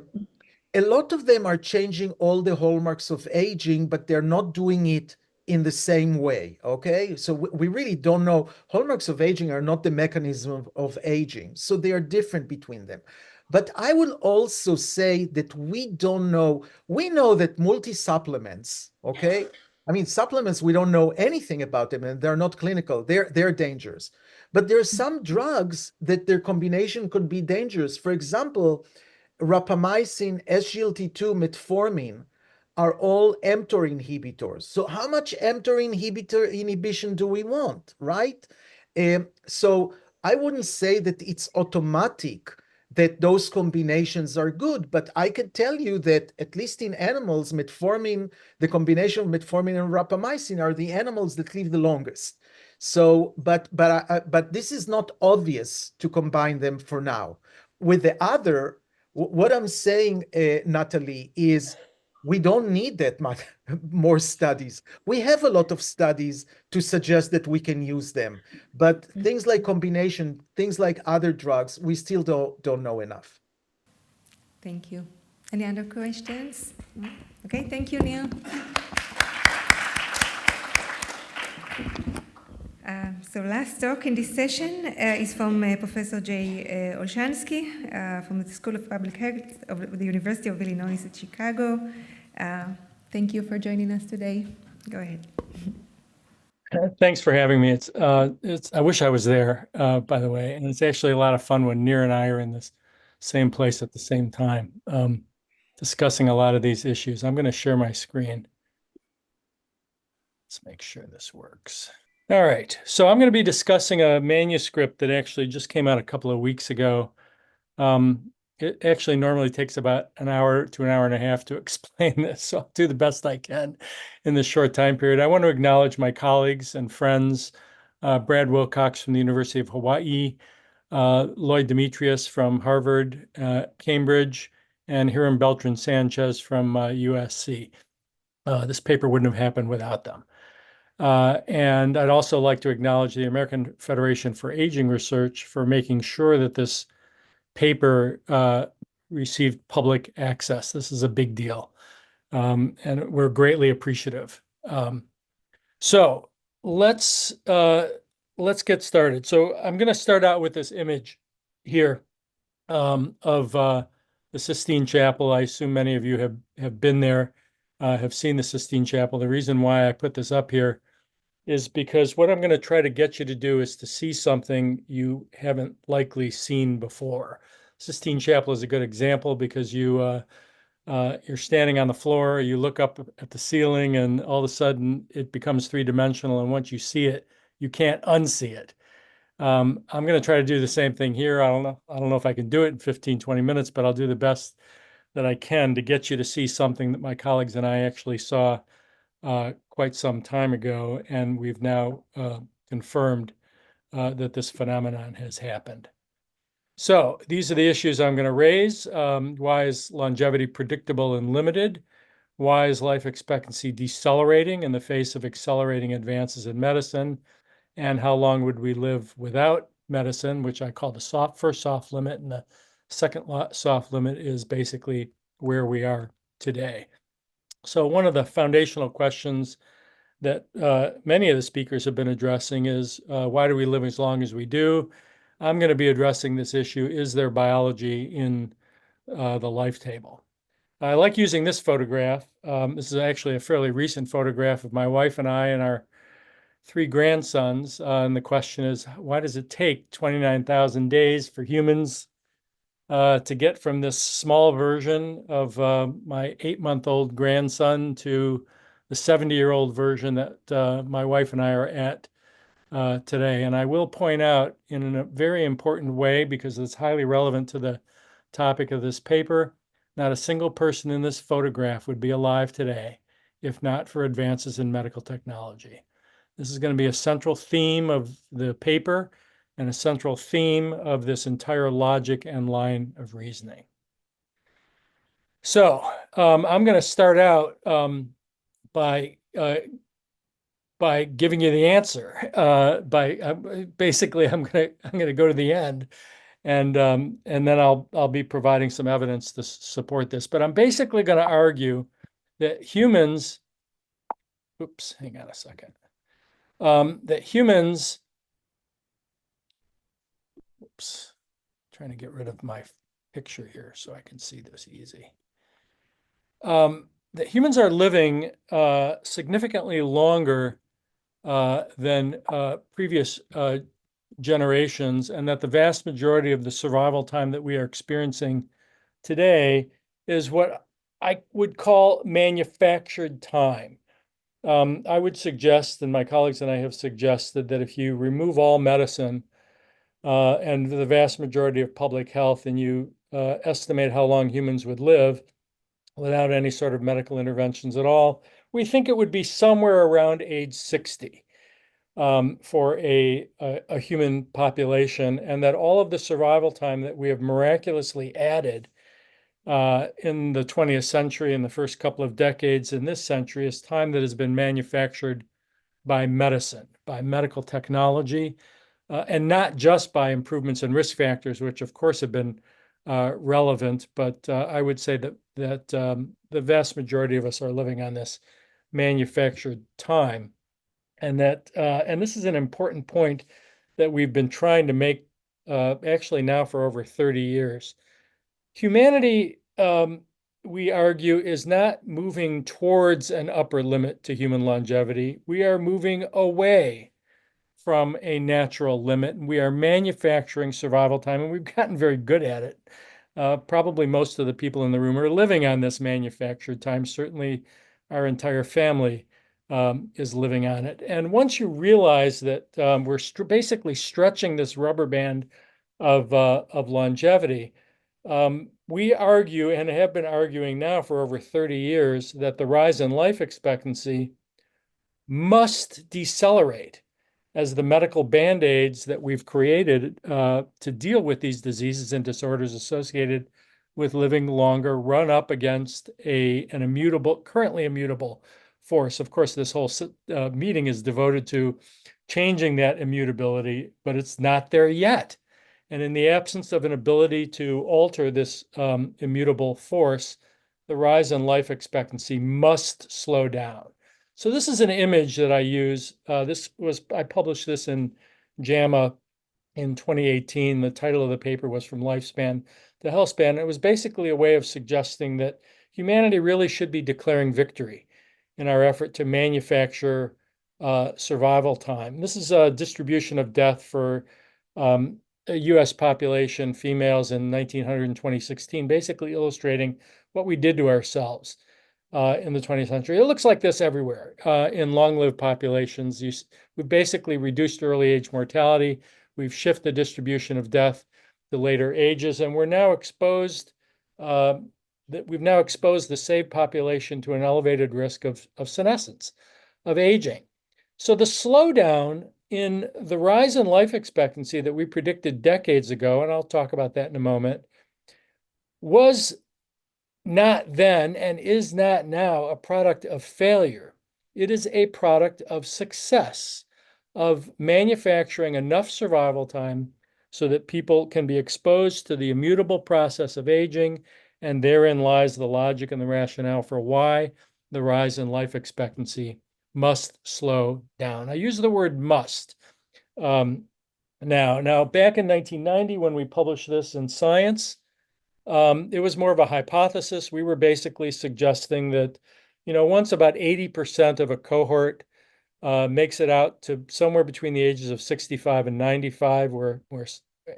lot of them are changing all the hallmarks of aging, but they're not doing it in the same way, okay? So we really don't know. Hallmarks of aging are not the mechanism of aging, so they are different between them. But I will also say that we don't know. We know that multi-supplements, okay? I mean, supplements, we don't know anything about them, and they're not clinical. They're dangerous. But there are some drugs that their combination could be dangerous. For example, rapamycin, SGLT2, metformin are all mTOR inhibitors. So how much mTOR inhibition do we want, right? So I wouldn't say that it's automatic that those combinations are good, but I can tell you that at least in animals, metformin, the combination of metformin and rapamycin are the animals that live the longest. So, but this is not obvious to combine them for now. With the other, what I'm saying, Natalie, is we don't need that much more studies. We have a lot of studies to suggest that we can use them, but things like combination, things like other drugs, we still don't know enough. Thank you. Any other questions? Okay, thank you, Neil. So last talk in this session is from Professor J. Olshansky from the School of Public Health of the University of Illinois at Chicago. Thank you for joining us today. Go ahead. Thanks for having me. I wish I was there, by the way, and it's actually a lot of fun when Nir and I are in this same place at the same time, discussing a lot of these issues. I'm going to share my screen. Let's make sure this works. All right, so I'm going to be discussing a manuscript that actually just came out a couple of weeks ago. It actually normally takes about an hour to an hour and a half to explain this, so I'll do the best I can in this short time period. I want to acknowledge my colleagues and friends, Brad Wilcox from the University of Hawaii, Lloyd Demetrius from Harvard, Cambridge, and Hiram Beltran-Sanchez from USC. This paper wouldn't have happened without them. And I'd also like to acknowledge the American Federation for Aging Research for making sure that this paper received public access. This is a big deal, and we're greatly appreciative. So let's get started. So I'm going to start out with this image here of the Sistine Chapel. I assume many of you have been there, have seen the Sistine Chapel. The reason why I put this up here is because what I'm going to try to get you to do is to see something you haven't likely seen before. Sistine Chapel is a good example because you're standing on the floor, you look up at the ceiling, and all of a sudden it becomes three-dimensional, and once you see it, you can't unsee it. I'm going to try to do the same thing here. I don't know if I can do it in 15, 20 minutes, but I'll do the best that I can to get you to see something that my colleagues and I actually saw quite some time ago, and we've now confirmed that this phenomenon has happened. So these are the issues I'm going to raise. Why is longevity predictable and limited? Why is life expectancy decelerating in the face of accelerating advances in medicine? And how long would we live without medicine, which I call the first soft limit, and the second soft limit is basically where we are today. So one of the foundational questions that many of the speakers have been addressing is why do we live as long as we do? I'm going to be addressing this issue. Is there biology in the life table? I like using this photograph. This is actually a fairly recent photograph of my wife and I and our 3 grandsons. And the question is, why does it take 29,000 days for humans to get from this small version of my 8-month-old grandson to the 70-year-old version that my wife and I are at today? And I will point out in a very important way, because it's highly relevant to the topic of this paper, not a single person in this photograph would be alive today if not for advances in medical technology. This is going to be a central theme of the paper and a central theme of this entire logic and line of reasoning. So I'm going to start out by giving you the answer. Basically, I'm going to go to the end, and then I'll be providing some evidence to support this. But I'm basically going to argue that humans. Oops, hang on a second. That humans. Oops, trying to get rid of my picture here so I can see this easy. That humans are living significantly longer than previous generations, and that the vast majority of the survival time that we are experiencing today is what I would call manufactured time. I would suggest, and my colleagues and I have suggested, that if you remove all medicine and the vast majority of public health, and you estimate how long humans would live without any sort of medical interventions at all, we think it would be somewhere around age 60 for a human population, and that all of the survival time that we have miraculously added in the 20th century and the first couple of decades in this century is time that has been manufactured by medicine, by medical technology, and not just by improvements in risk factors, which of course have been relevant, but I would say that the vast majority of us are living on this manufactured time, and this is an important point that we've been trying to make actually now for over 30 years. Humanity, we argue, is not moving towards an upper limit to human longevity. We are moving away from a natural limit, and we are manufacturing survival time, and we've gotten very good at it. Probably most of the people in the room are living on this manufactured time. Certainly our entire family is living on it. And once you realize that we're basically stretching this rubber band of longevity, we argue, and have been arguing now for over 30 years, that the rise in life expectancy must decelerate as the medical band-aids that we've created to deal with these diseases and disorders associated with living longer run up against an currently immutable force. Of course, this whole meeting is devoted to changing that immutability, but it's not there yet. And in the absence of an ability to alter this immutable force, the rise in life expectancy must slow down. So this is an image that I use. I published this in JAMA in 2018. The title of the paper was From Lifespan to Healthspan. It was basically a way of suggesting that humanity really should be declaring victory in our effort to manufacture survival time. This is a distribution of death for a US population, females in 1900 and 2016, basically illustrating what we did to ourselves in the 20th century. It looks like this everywhere in long-lived populations. We've basically reduced early age mortality. We've shifted the distribution of death to later ages, and we've now exposed the saved population to an elevated risk of senescence, of aging. So the slowdown in the rise in life expectancy that we predicted decades ago, and I'll talk about that in a moment, was not then and is not now a product of failure. It is a product of success, of manufacturing enough survival time so that people can be exposed to the immutable process of aging, and therein lies the logic and the rationale for why the rise in life expectancy must slow down. I use the word must. Now, back in 1990, when we published this in Science, it was more of a hypothesis. We were basically suggesting that, once about 80% of a cohort makes it out to somewhere between the ages of 65 and 95, where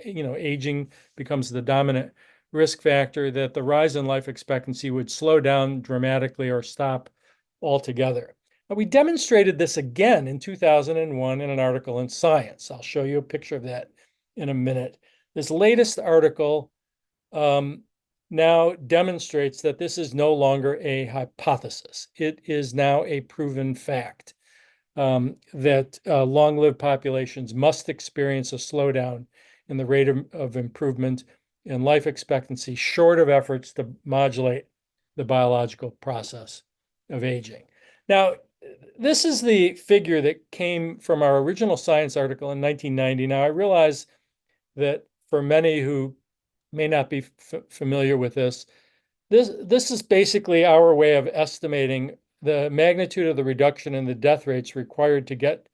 aging becomes the dominant risk factor, that the rise in life expectancy would slow down dramatically or stop altogether. Now, we demonstrated this again in 2001 in an article in Science. I'll show you a picture of that in a minute. This latest article now demonstrates that this is no longer a hypothesis. It is now a proven fact that long-lived populations must experience a slowdown in the rate of improvement in life expectancy, short of efforts to modulate the biological process of aging. Now, this is the figure that came from our original Science article in 1990. Now, I realize that for many who may not be familiar with this is basically our way of estimating the magnitude of the reduction in the death rates required to get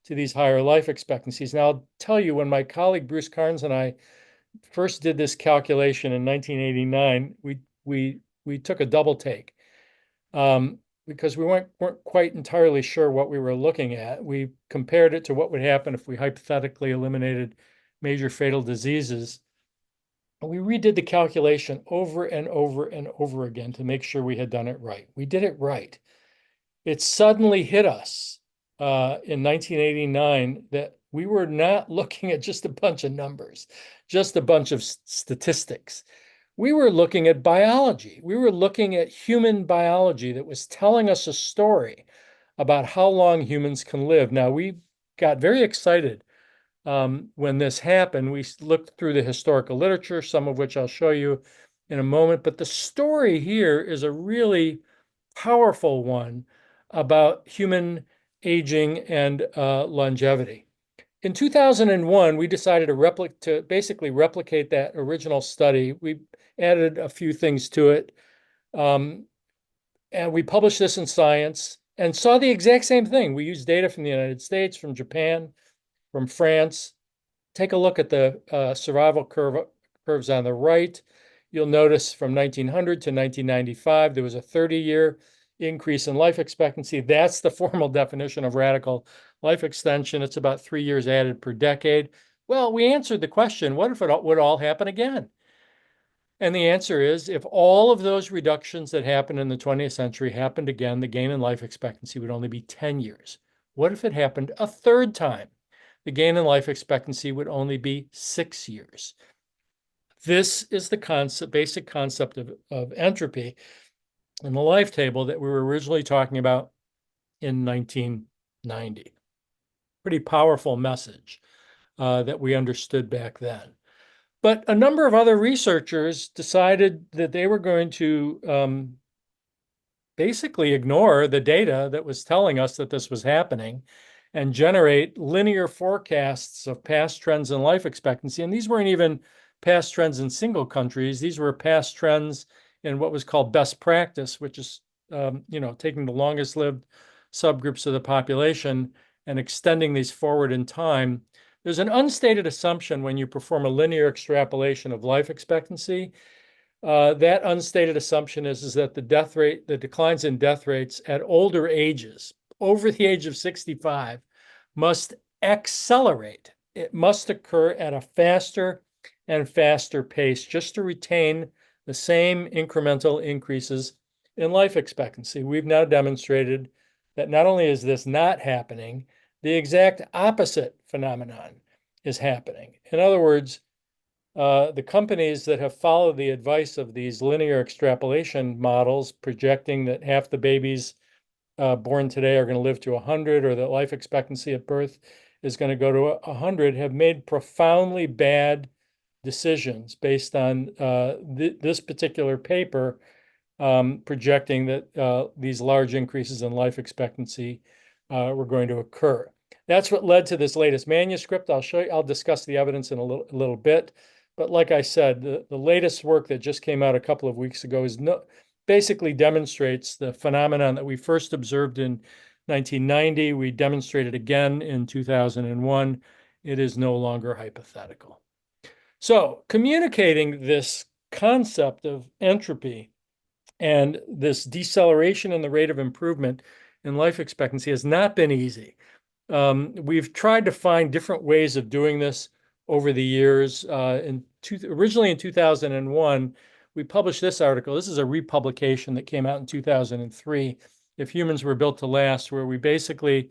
to these higher life expectancies. Now, I'll tell you, when my colleague Bruce Carnes and I first did this calculation in 1989, we took a double take because we weren't quite entirely sure what we were looking at. We compared it to what would happen if we hypothetically eliminated major fatal diseases. We redid the calculation over and over and over again to make sure we had done it right. We did it right. It suddenly hit us in 1989 that we were not looking at just a bunch of numbers, just a bunch of statistics. We were looking at biology. We were looking at human biology that was telling us a story about how long humans can live. Now, we got very excited when this happened. We looked through the historical literature, some of which I'll show you in a moment. But the story here is a really powerful one about human aging and longevity. In 2001, we decided to basically replicate that original study. We added a few things to it. And we published this in Science and saw the exact same thing. We used data from the United States, from Japan, from France. Take a look at the survival curves on the right. You'll notice from 1900 to 1995, there was a 30-year increase in life expectancy. That's the formal definition of radical life extension. It's about 3 years added per decade. Well, we answered the question, what if it would all happen again? And the answer is, if all of those reductions that happened in the 20th century happened again, the gain in life expectancy would only be 10 years. What if it happened a third time? The gain in life expectancy would only be 6 years. This is the basic concept of entropy in the life table that we were originally talking about in 1990. Pretty powerful message that we understood back then. But a number of other researchers decided that they were going to basically ignore the data that was telling us that this was happening and generate linear forecasts of past trends in life expectancy. And these weren't even past trends in single countries. These were past trends in what was called best practice, which is taking the longest lived subgroups of the population and extending these forward in time. There's an unstated assumption when you perform a linear extrapolation of life expectancy. That unstated assumption is that the declines in death rates at older ages, over the age of 65, must accelerate. It must occur at a faster and faster pace just to retain the same incremental increases in life expectancy. We've now demonstrated that not only is this not happening, the exact opposite phenomenon is happening. In other words, the companies that have followed the advice of these linear extrapolation models, projecting that half the babies born today are going to live to 100, or that life expectancy at birth is going to go to 100, have made profoundly bad decisions based on this particular paper projecting that these large increases in life expectancy were going to occur. That's what led to this latest manuscript. I'll discuss the evidence in a little bit. But like I said, the latest work that just came out a couple of weeks ago basically demonstrates the phenomenon that we first observed in 1990. We demonstrated again in 2001. It is no longer hypothetical. So communicating this concept of entropy and this deceleration in the rate of improvement in life expectancy has not been easy. We've tried to find different ways of doing this over the years. Originally in 2001, we published this article. This is a republication that came out in 2003, If Humans Were Built to Last, where we basically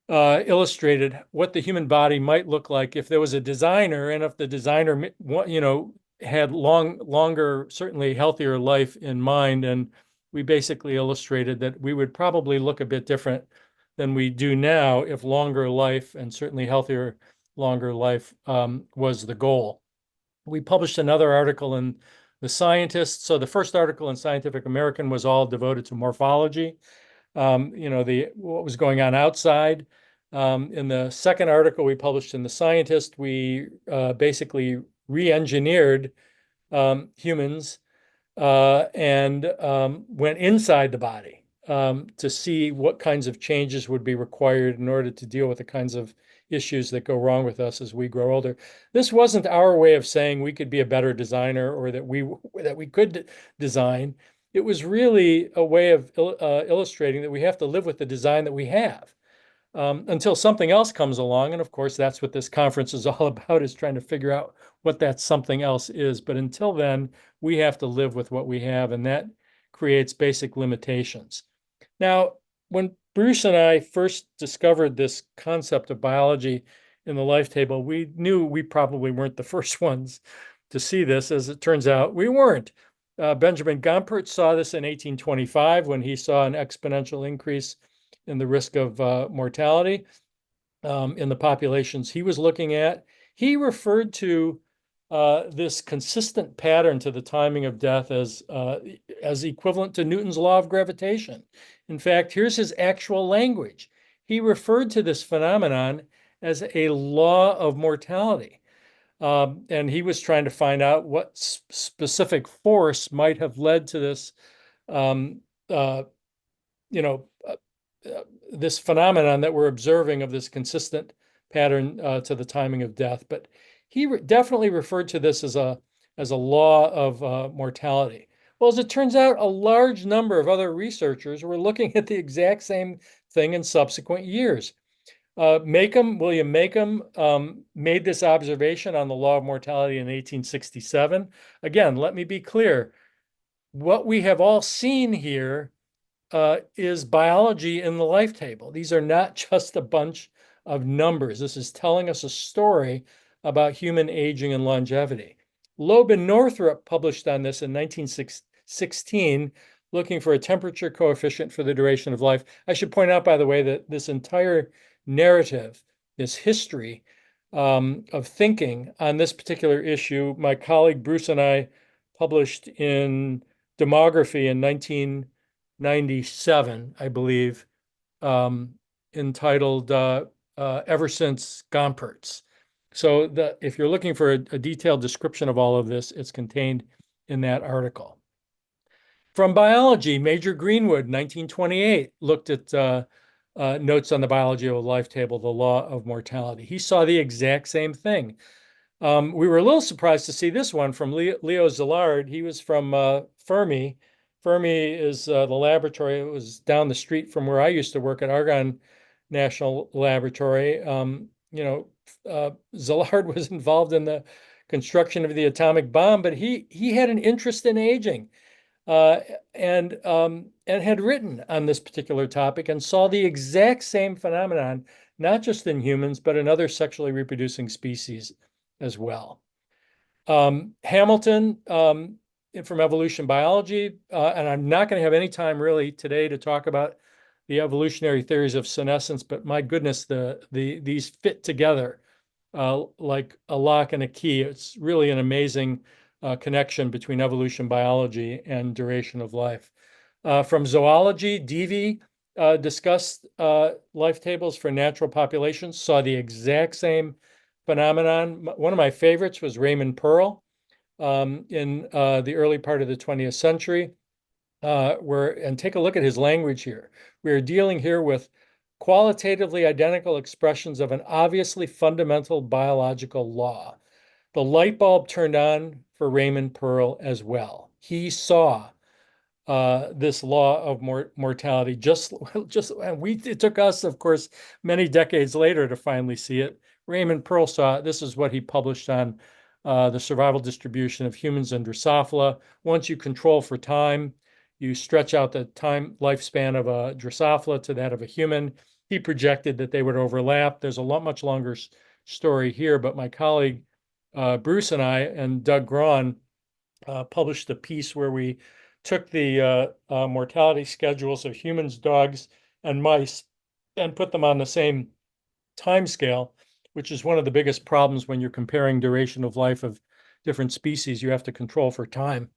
illustrated what the human body might look like if there was a designer, and if the designer, had longer, certainly healthier life in mind, and we basically illustrated that we would probably look a bit different than we do now if longer life, and certainly healthier longer life, was the goal. We published another article in The Scientist. So the first article in Scientific American was all devoted to morphology, what was going on outside. In the second article we published in The Scientist, we basically re-engineered humans and went inside the body to see what kinds of changes would be required in order to deal with the kinds of issues that go wrong with us as we grow older. This wasn't our way of saying we could be a better designer or that we could design. It was really a way of illustrating that we have to live with the design that we have until something else comes along. And of course, that's what this conference is all about, is trying to figure out what that something else is. But until then, we have to live with what we have, and that creates basic limitations. Now, when Bruce and I first discovered this concept of biology in the life table, we knew we probably weren't the first ones to see this. As it turns out, we weren't. Benjamin Gompert saw this in 1825 when he saw an exponential increase in the risk of mortality in the populations he was looking at. He referred to this consistent pattern to the timing of death as equivalent to Newton's law of gravitation. In fact, here's his actual language. He referred to this phenomenon as a law of mortality. And he was trying to find out what specific force might have led to this, this phenomenon that we're observing of this consistent pattern to the timing of death. But he definitely referred to this as a law of mortality. Well, as it turns out, a large number of other researchers were looking at the exact same thing in subsequent years. William Macomb made this observation on the law of mortality in 1867. Again, let me be clear. What we have all seen here is biology in the life table. These are not just a bunch of numbers. This is telling us a story about human aging and longevity. Loeb and Northrop published on this in 1916, looking for a temperature coefficient for the duration of life. I should point out, by the way, that this entire narrative, this history of thinking on this particular issue, my colleague Bruce and I published in Demography in 1997, I believe, entitled Ever Since Gompertz. So if you're looking for a detailed description of all of this, it's contained in that article. From biology, Major Greenwood, 1928, looked at notes on the biology of a life table, the law of mortality. He saw the exact same thing. We were a little surprised to see this one from Leo Szilard. He was from Fermi. Fermi is the laboratory. It was down the street from where I used to work at Argonne National Laboratory. Szilard was involved in the construction of the atomic bomb, but he had an interest in aging and had written on this particular topic and saw the exact same phenomenon, not just in humans, but in other sexually reproducing species as well. Hamilton, from evolution biology, and I'm not going to have any time really today to talk about the evolutionary theories of senescence, but my goodness, these fit together like a lock and a key. It's really an amazing connection between evolution biology and duration of life. From zoology, Devey discussed life tables for natural populations, saw the exact same phenomenon. One of my favorites was Raymond Pearl in the early part of the 20th century. And take a look at his language here. We are dealing here with qualitatively identical expressions of an obviously fundamental biological law. The light bulb turned on for Raymond Pearl as well. He saw this law of mortality. It took us, of course, many decades later to finally see it. Raymond Pearl saw it. This is what he published on the survival distribution of humans and Drosophila. Once you control for time, you stretch out the time lifespan of a Drosophila to that of a human. He projected that they would overlap. There's a much longer story here, but my colleague Bruce and I and Doug Graun published a piece where we took the mortality schedules of humans, dogs, and mice and put them on the same time scale, which is one of the biggest problems when you're comparing duration of life of different species. You have to control for time.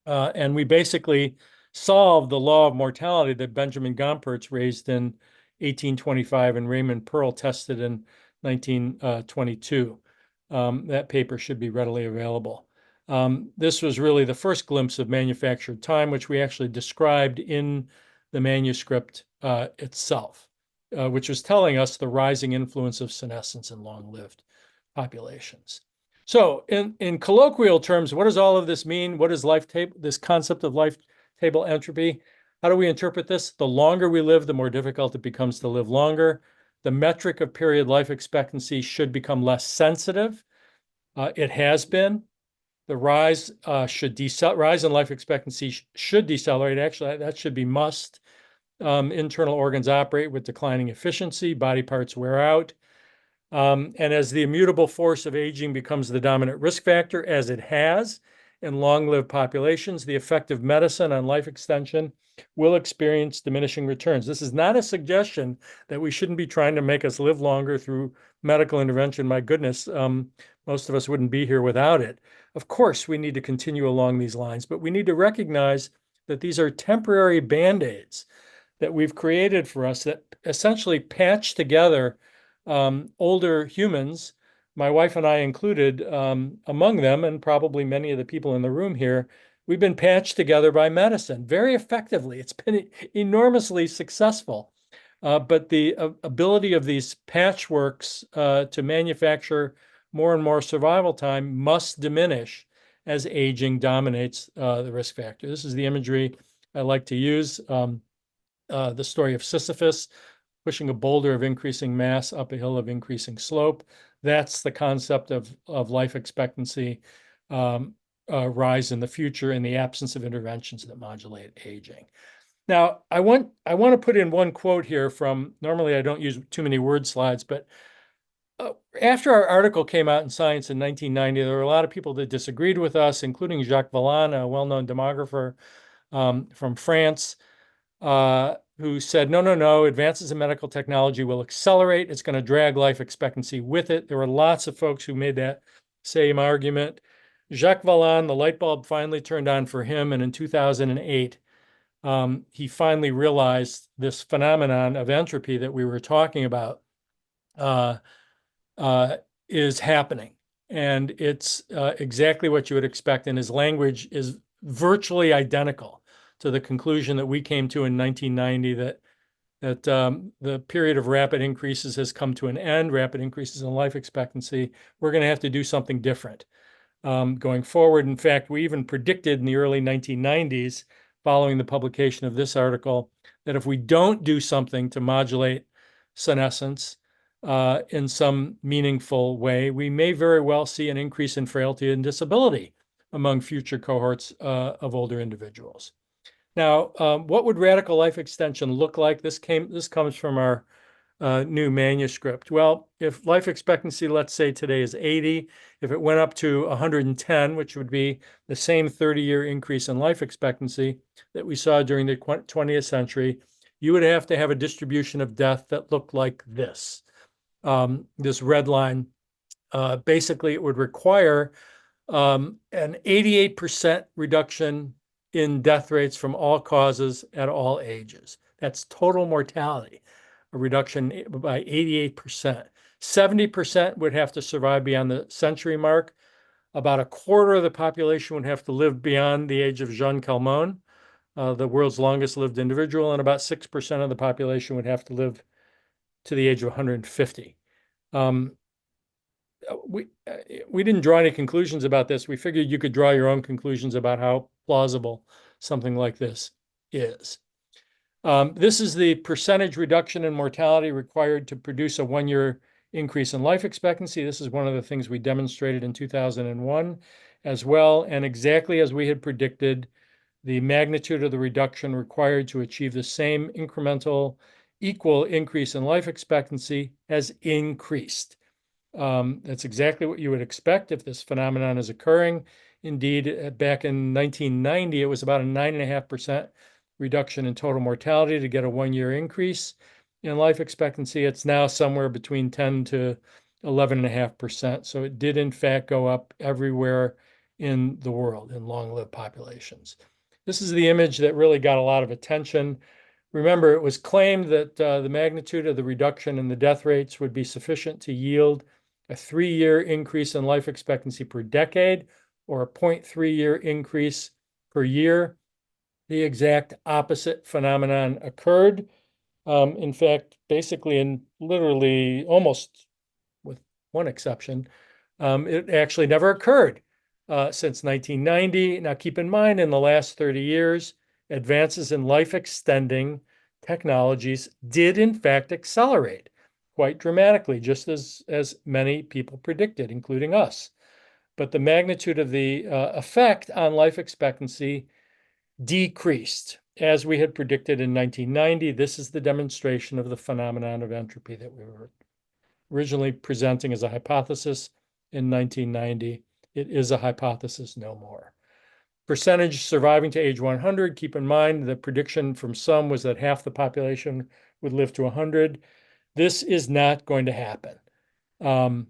And we basically solved the law of mortality that Benjamin Gompertz raised in 1825 and Raymond Pearl tested in 1922. That paper should be readily available. This was really the first glimpse of manufactured time, which we actually described in the manuscript itself, which was telling us the rising influence of senescence in long-lived populations. So in colloquial terms, what does all of this mean? What is this concept of life table entropy? How do we interpret this? The longer we live, the more difficult it becomes to live longer. The metric of period life expectancy should become less sensitive. It has been. The rise in life expectancy should decelerate. Actually, that should be must. Internal organs operate with declining efficiency. Body parts wear out. And as the immutable force of aging becomes the dominant risk factor, as it has in long-lived populations, the effect of medicine on life extension will experience diminishing returns. This is not a suggestion that we shouldn't be trying to make us live longer through medical intervention. My goodness, most of us wouldn't be here without it. Of course, we need to continue along these lines, but we need to recognize that these are temporary Band-Aids that we've created for us that essentially patch together older humans, my wife and I included, among them, and probably many of the people in the room here. We've been patched together by medicine very effectively. It's been enormously successful. But the ability of these patchworks to manufacture more and more survival time must diminish as aging dominates the risk factor. This is the imagery I like to use. The story of Sisyphus pushing a boulder of increasing mass up a hill of increasing slope. That's the concept of life expectancy rise in the future in the absence of interventions that modulate aging. Now, I want to put in one quote here from, normally I don't use too many word slides, but after our article came out in Science in 1990, there were a lot of people that disagreed with us, including Jacques Valin, a well-known demographer from France, who said, no, advances in medical technology will accelerate. It's going to drag life expectancy with it. There were lots of folks who made that same argument. Jacques Valin, the light bulb finally turned on for him, and in 2008, he finally realized this phenomenon of entropy that we were talking about is happening. And it's exactly what you would expect, and his language is virtually identical to the conclusion that we came to in 1990, that the period of rapid increases has come to an end, rapid increases in life expectancy. We're going to have to do something different going forward. In fact, we even predicted in the early 1990s, following the publication of this article, that if we don't do something to modulate senescence in some meaningful way, we may very well see an increase in frailty and disability among future cohorts of older individuals. Now, what would radical life extension look like? This comes from our new manuscript. Well, if life expectancy, let's say today is 80, if it went up to 110, which would be the same 30-year increase in life expectancy that we saw during the 20th century, you would have to have a distribution of death that looked like this. This red line, basically it would require an 88% reduction in death rates from all causes at all ages. That's total mortality, a reduction by 88%. 70% would have to survive beyond the century mark. About a quarter of the population would have to live beyond the age of Jean Calment, the world's longest lived individual, and about 6% of the population would have to live to the age of 150. We didn't draw any conclusions about this. We figured you could draw your own conclusions about how plausible something like this is. This is the percentage reduction in mortality required to produce a 1-year increase in life expectancy. This is one of the things we demonstrated in 2001 as well. And exactly as we had predicted, the magnitude of the reduction required to achieve the same incremental equal increase in life expectancy has increased. That's exactly what you would expect if this phenomenon is occurring. Indeed, back in 1990, it was about a 9.5% reduction in total mortality to get a 1-year increase in life expectancy. It's now somewhere between 10 to 11.5%. So it did in fact go up everywhere in the world in long-lived populations. This is the image that really got a lot of attention. Remember, it was claimed that the magnitude of the reduction in the death rates would be sufficient to yield a 3-year increase in life expectancy per decade, or a 0.3-year increase per year. The exact opposite phenomenon occurred. In fact, basically in literally almost, with one exception, it actually never occurred since 1990. Now keep in mind, in the last 30 years, advances in life extending technologies did in fact accelerate quite dramatically, just as many people predicted, including us. But the magnitude of the effect on life expectancy decreased, as we had predicted in 1990. This is the demonstration of the phenomenon of entropy that we were originally presenting as a hypothesis in 1990. It is a hypothesis no more. Percentage surviving to age 100, keep in mind the prediction from some was that half the population would live to 100. This is not going to happen. And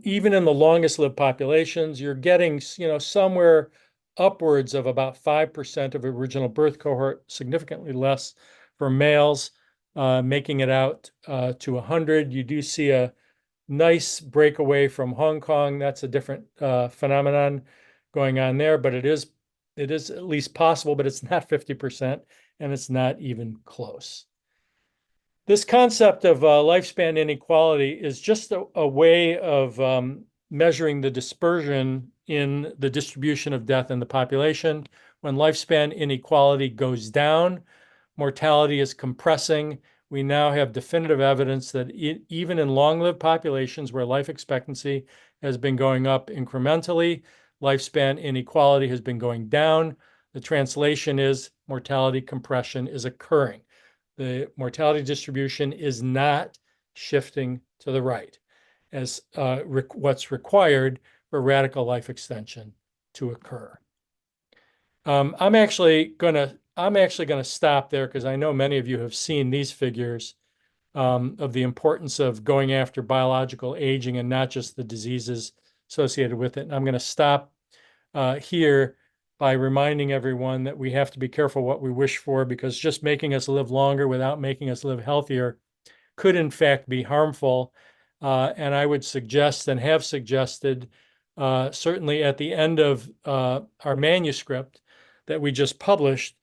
even in the longest lived populations, you're getting, somewhere upwards of about 5% of original birth cohort, significantly less for males, making it out to 100. You do see a nice breakaway from Hong Kong. That's a different phenomenon going on there, but it is at least possible, but it's not 50%, and it's not even close. This concept of lifespan inequality is just a way of measuring the dispersion in the distribution of death in the population. When lifespan inequality goes down, mortality is compressing. We now have definitive evidence that even in long-lived populations where life expectancy has been going up incrementally, lifespan inequality has been going down. The translation is mortality compression is occurring. The mortality distribution is not shifting to the right as what's required for radical life extension to occur. I'm actually going to stop there because I know many of you have seen these figures of the importance of going after biological aging and not just the diseases associated with it. And I'm going to stop here by reminding everyone that we have to be careful what we wish for, because just making us live longer without making us live healthier could in fact be harmful. And I would suggest and have suggested, certainly at the end of our manuscript that we just published,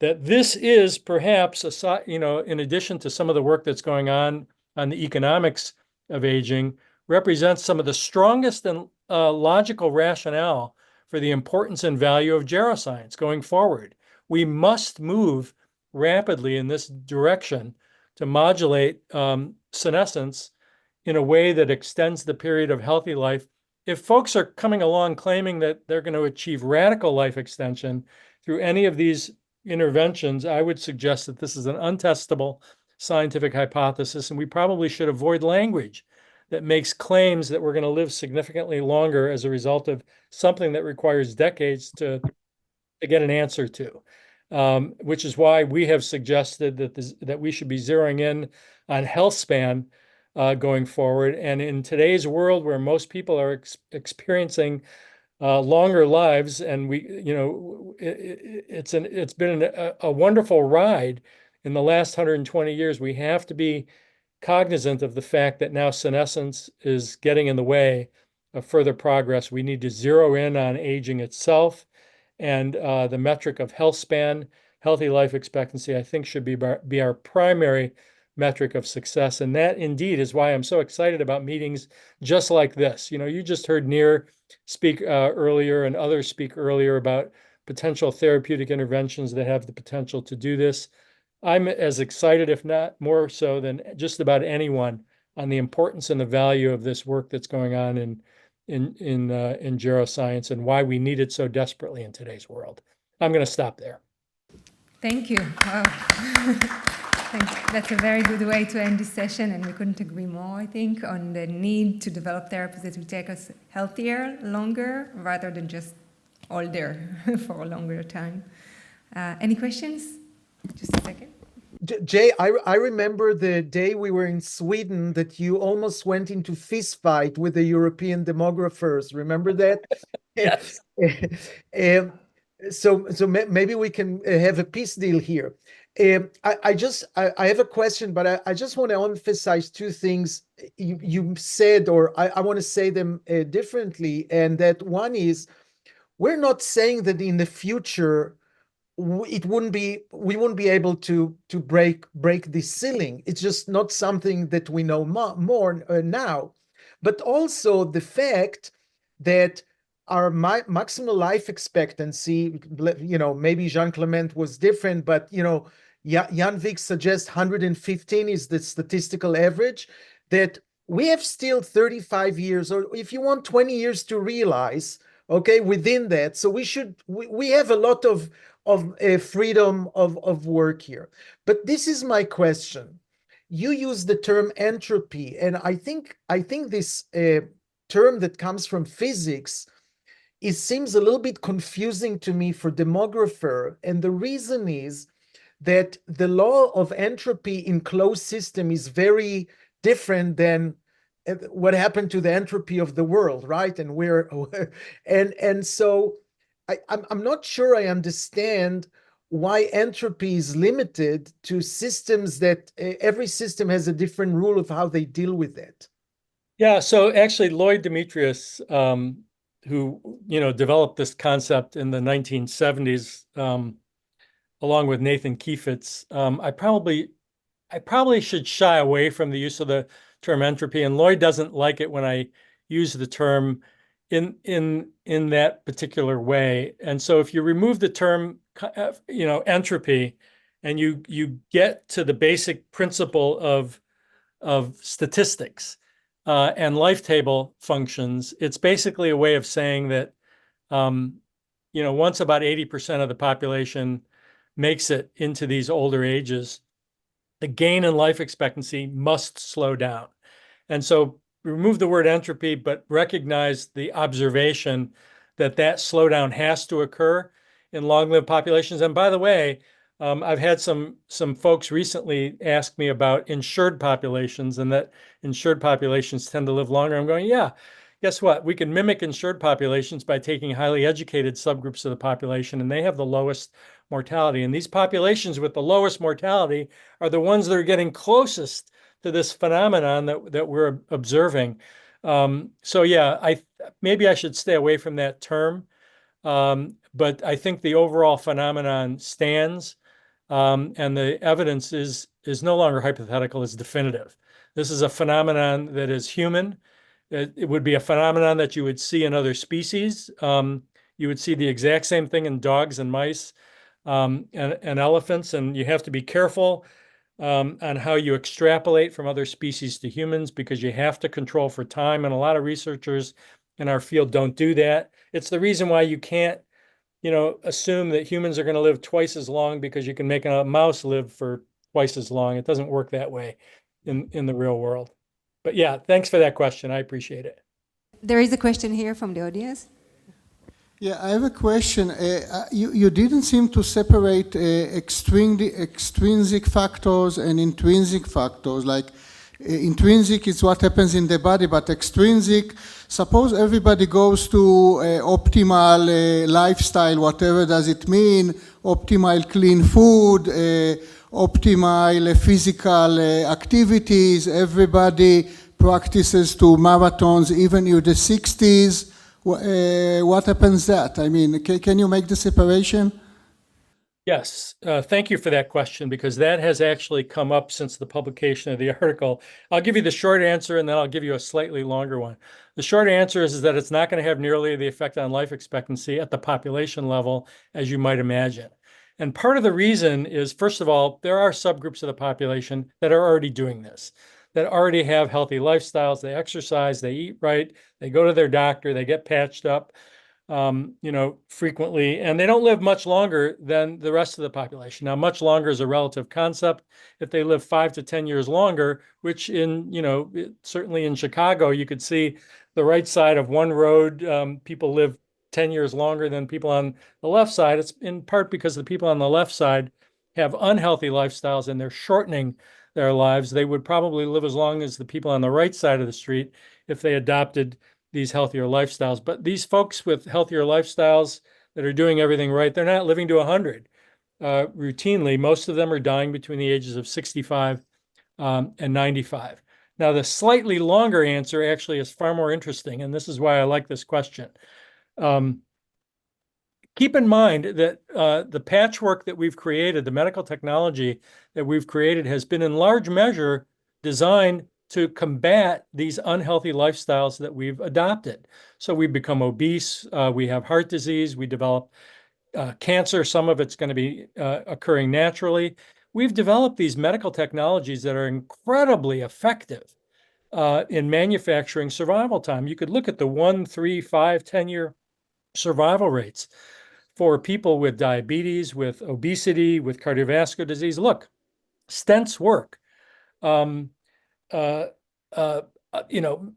that this is perhaps, in addition to some of the work that's going on the economics of aging, represents some of the strongest and logical rationale for the importance and value of geroscience going forward. We must move rapidly in this direction to modulate senescence in a way that extends the period of healthy life. If folks are coming along claiming that they're going to achieve radical life extension through any of these interventions, I would suggest that this is an untestable scientific hypothesis, and we probably should avoid language that makes claims that we're going to live significantly longer as a result of something that requires decades to get an answer to, which is why we have suggested that we should be zeroing in on health span going forward. And in today's world where most people are experiencing longer lives, and it's been a wonderful ride in the last 120 years, we have to be cognizant of the fact that now senescence is getting in the way of further progress. We need to zero in on aging itself, and the metric of health span, healthy life expectancy, I think should be our primary metric of success. And that indeed is why I'm so excited about meetings just like this. You just heard Nir speak earlier and others speak earlier about potential therapeutic interventions that have the potential to do this. I'm as excited, if not more so, than just about anyone on the importance and the value of this work that's going on in geroscience and why we need it so desperately in today's world. I'm going to stop there. Thank you. Wow. That's a very good way to end this session, and we couldn't agree more, I think, on the need to develop therapies that will take us healthier, longer, rather than just older for a longer time. Any questions? Just a second. Jay, I remember the day we were in Sweden that you almost went into fist fight with the European demographers. Remember that? Yes. So maybe we can have a peace deal here. I have a question, but I just want to emphasize two things you said, or I want to say them differently. And that one is, we're not saying that in the future we wouldn't be able to break this ceiling. It's just not something that we know more now. But also the fact that our maximal life expectancy, maybe Jean Clement was different, but Jan Vik suggests 115 is the statistical average, that we have still 35 years, or if you want 20 years to realize, okay, within that. So we have a lot of freedom of work here. But this is my question. You use the term entropy, and I think this term that comes from physics, it seems a little bit confusing to me for demographer. And the reason is that the law of entropy in closed system is very different than what happened to the entropy of the world, right? And so I'm not sure I understand why entropy is limited to systems that every system has a different rule of how they deal with it. Yeah, so actually Lloyd Demetrius, who developed this concept in the 1970s, along with Nathan Kiefitz, I probably should shy away from the use of the term entropy, and Lloyd doesn't like it when I use the term in that particular way. And so if you remove the term entropy, and you get to the basic principle of statistics and life table functions, it's basically a way of saying that once about 80% of the population makes it into these older ages, the gain in life expectancy must slow down. And so remove the word entropy, but recognize the observation that slowdown has to occur in long-lived populations. And by the way, I've had some folks recently ask me about insured populations, and that insured populations tend to live longer. I'm going, yeah, guess what? We can mimic insured populations by taking highly educated subgroups of the population, and they have the lowest mortality. And these populations with the lowest mortality are the ones that are getting closest to this phenomenon that we're observing. So yeah, maybe I should stay away from that term. But I think the overall phenomenon stands, and the evidence is no longer hypothetical, it's definitive. This is a phenomenon that is human. It would be a phenomenon that you would see in other species. You would see the exact same thing in dogs and mice and elephants, and you have to be careful on how you extrapolate from other species to humans, because you have to control for time, and a lot of researchers in our field don't do that. It's the reason why you can't assume that humans are going to live twice as long because you can make a mouse live for twice as long. It doesn't work that way in the real world. But yeah, thanks for that question. I appreciate it. There is a question here from the audience. Yeah, I have a question. You didn't seem to separate extrinsic factors and intrinsic factors. Like intrinsic is what happens in the body, but extrinsic, suppose everybody goes to optimal lifestyle, whatever does it mean, optimal clean food, optimal physical activities, everybody practices to marathons, even in the 60s. What happens that? I mean, can you make the separation? Yes, thank you for that question, because that has actually come up since the publication of the article. I'll give you the short answer, and then I'll give you a slightly longer one. The short answer is that it's not going to have nearly the effect on life expectancy at the population level as you might imagine. And part of the reason is, first of all, there are subgroups of the population that are already doing this, that already have healthy lifestyles. They exercise, they eat right, they go to their doctor, they get patched up. frequently, and they don't live much longer than the rest of the population. Now, much longer is a relative concept. If they live 5 to 10 years longer, which certainly in Chicago, you could see the right side of one road, people live 10 years longer than people on the left side. It's in part because the people on the left side have unhealthy lifestyles and they're shortening their lives. They would probably live as long as the people on the right side of the street if they adopted these healthier lifestyles. But these folks with healthier lifestyles that are doing everything right, they're not living to 100 routinely. Most of them are dying between the ages of 65 and 95. Now, the slightly longer answer actually is far more interesting, and this is why I like this question. Keep in mind that the patchwork that we've created, the medical technology that we've created, has been in large measure designed to combat these unhealthy lifestyles that we've adopted. So we become obese, we have heart disease, we develop cancer. Some of it's going to be occurring naturally. We've developed these medical technologies that are incredibly effective in manufacturing survival time. You could look at the 1, 3, 5, 10-year survival rates for people with diabetes, with obesity, with cardiovascular disease. Look, stents work.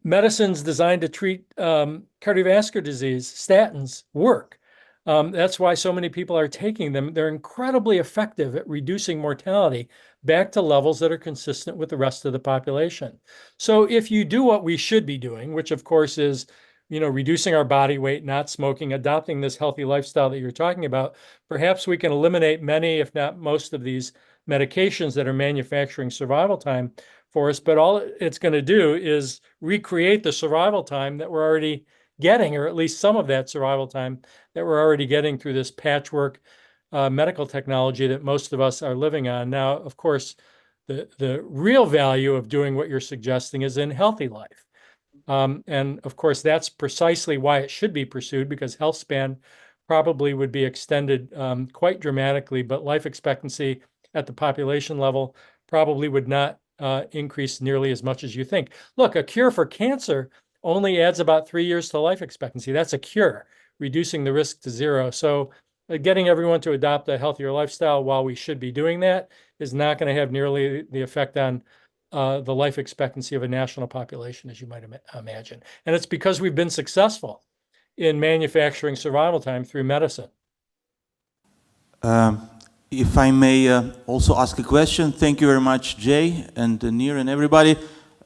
Medicines designed to treat cardiovascular disease, statins, work. That's why so many people are taking them. They're incredibly effective at reducing mortality back to levels that are consistent with the rest of the population. So if you do what we should be doing, which of course is, reducing our body weight, not smoking, adopting this healthy lifestyle that you're talking about, perhaps we can eliminate many, if not most, of these medications that are manufacturing survival time for us. But all it's going to do is recreate the survival time that we're already getting, or at least some of that survival time that we're already getting through this patchwork medical technology that most of us are living on. Now, of course, the real value of doing what you're suggesting is in healthy life. And of course, that's precisely why it should be pursued, because health span probably would be extended quite dramatically, but life expectancy at the population level probably would not increase nearly as much as you think. Look, a cure for cancer only adds about 3 years to life expectancy. That's a cure, reducing the risk to zero. So getting everyone to adopt a healthier lifestyle while we should be doing that is not going to have nearly the effect on the life expectancy of a national population as you might imagine. And it's because we've been successful in manufacturing survival time through medicine. If I may also ask a question, thank you very much, Jay and Nir and everybody.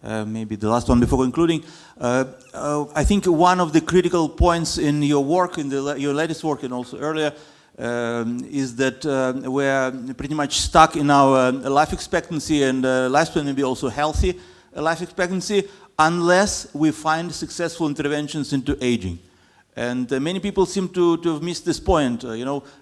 Maybe the last one before concluding. I think one of the critical points in your work, in your latest work and also earlier, is that we're pretty much stuck in our life expectancy and lifespan, maybe also healthy life expectancy, unless we find successful interventions into aging. And many people seem to have missed this point.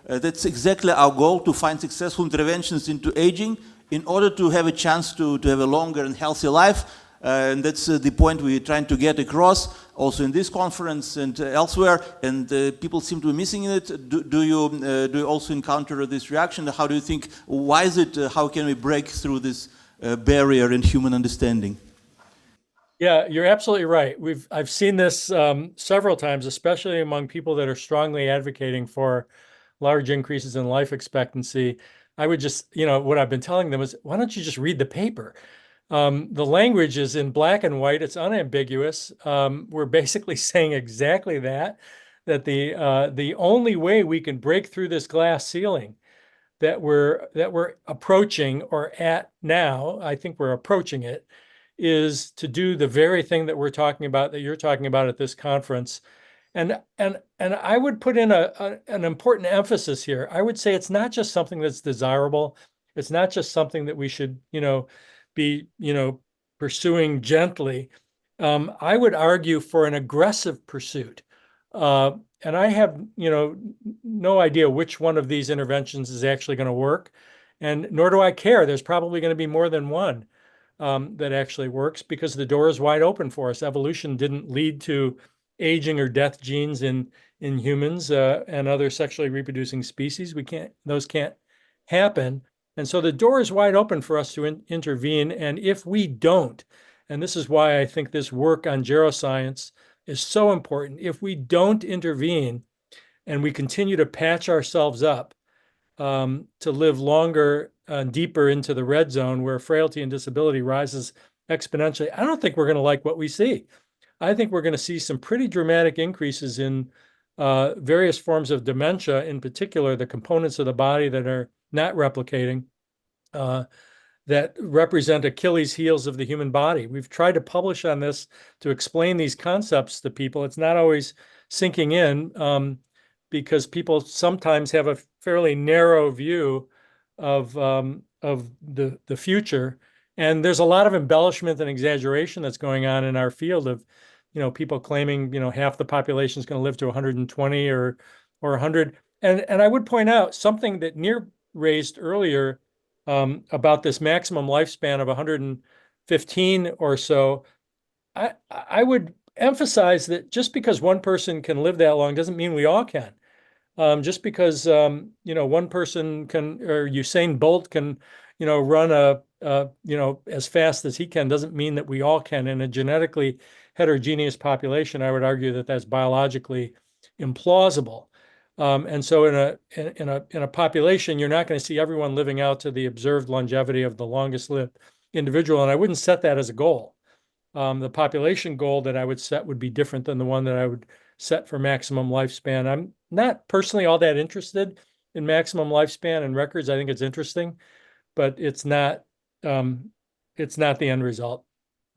That's exactly our goal, to find successful interventions into aging in order to have a chance to have a longer and healthy life. And that's the point we're trying to get across, also in this conference and elsewhere. And people seem to be missing it. Do you also encounter this reaction? How do you think? Why is it? How can we break through this barrier in human understanding? Yeah, you're absolutely right. I've seen this several times, especially among people that are strongly advocating for large increases in life expectancy. I would just, what I've been telling them is, why don't you just read the paper? The language is in black and white. It's unambiguous. We're basically saying exactly that the only way we can break through this glass ceiling that we're approaching, or at now, I think we're approaching it, is to do the very thing that we're talking about, that you're talking about at this conference. And I would put in an important emphasis here. I would say it's not just something that's desirable. It's not just something that we should, be, pursuing gently. I would argue for an aggressive pursuit. And I have, no idea which one of these interventions is actually going to work, and nor do I care. There's probably going to be more than one that actually works, because the door is wide open for us. Evolution didn't lead to aging or death genes in humans and other sexually reproducing species. Those can't happen. And so the door is wide open for us to intervene. And if we don't, and this is why I think this work on geroscience is so important, if we don't intervene and we continue to patch ourselves up to live longer and deeper into the red zone where frailty and disability rises exponentially, I don't think we're going to like what we see. I think we're going to see some pretty dramatic increases in various forms of dementia, in particular, the components of the body that are not replicating, that represent Achilles' heels of the human body. We've tried to publish on this to explain these concepts to people. It's not always sinking in because people sometimes have a fairly narrow view of the future. And there's a lot of embellishment and exaggeration that's going on in our field of, people claiming, half the population is going to live to 120 or 100. And I would point out something that Nir raised earlier about this maximum lifespan of 115 or so. I would emphasize that just because one person can live that long doesn't mean we all can. Just because one person can, or Usain Bolt can, run as fast as he can, doesn't mean that we all can. In a genetically heterogeneous population, I would argue that that's biologically implausible. And so in a population, you're not going to see everyone living out to the observed longevity of the longest lived individual. And I wouldn't set that as a goal. The population goal that I would set would be different than the one that I would set for maximum lifespan. I'm not personally all that interested in maximum lifespan and records. I think it's interesting, but it's not the end result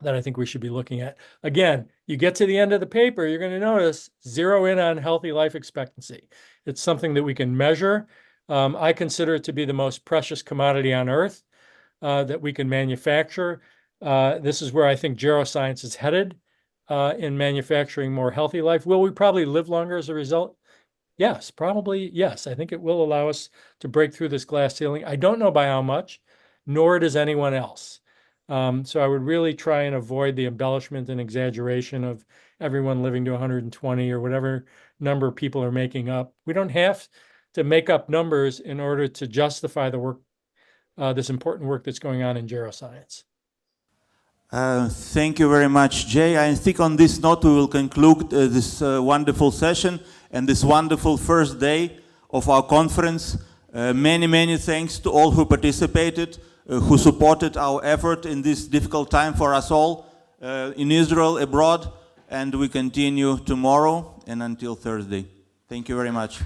that I think we should be looking at. Again, you get to the end of the paper, you're going to notice zero in on healthy life expectancy. It's something that we can measure. I consider it to be the most precious commodity on earth that we can manufacture. This is where I think geroscience is headed in manufacturing more healthy life. Will we probably live longer as a result? Yes, probably yes. I think it will allow us to break through this glass ceiling. I don't know by how much, nor does anyone else. So I would really try and avoid the embellishment and exaggeration of everyone living to 120 or whatever number people are making up. We don't have to make up numbers in order to justify the work, this important work that's going on in geroscience. Thank you very much, Jay. I think on this note we will conclude this wonderful session and this wonderful first day of our conference. Many thanks to all who participated, who supported our effort in this difficult time for us all, in Israel, abroad, and we continue tomorrow and until Thursday. Thank you very much.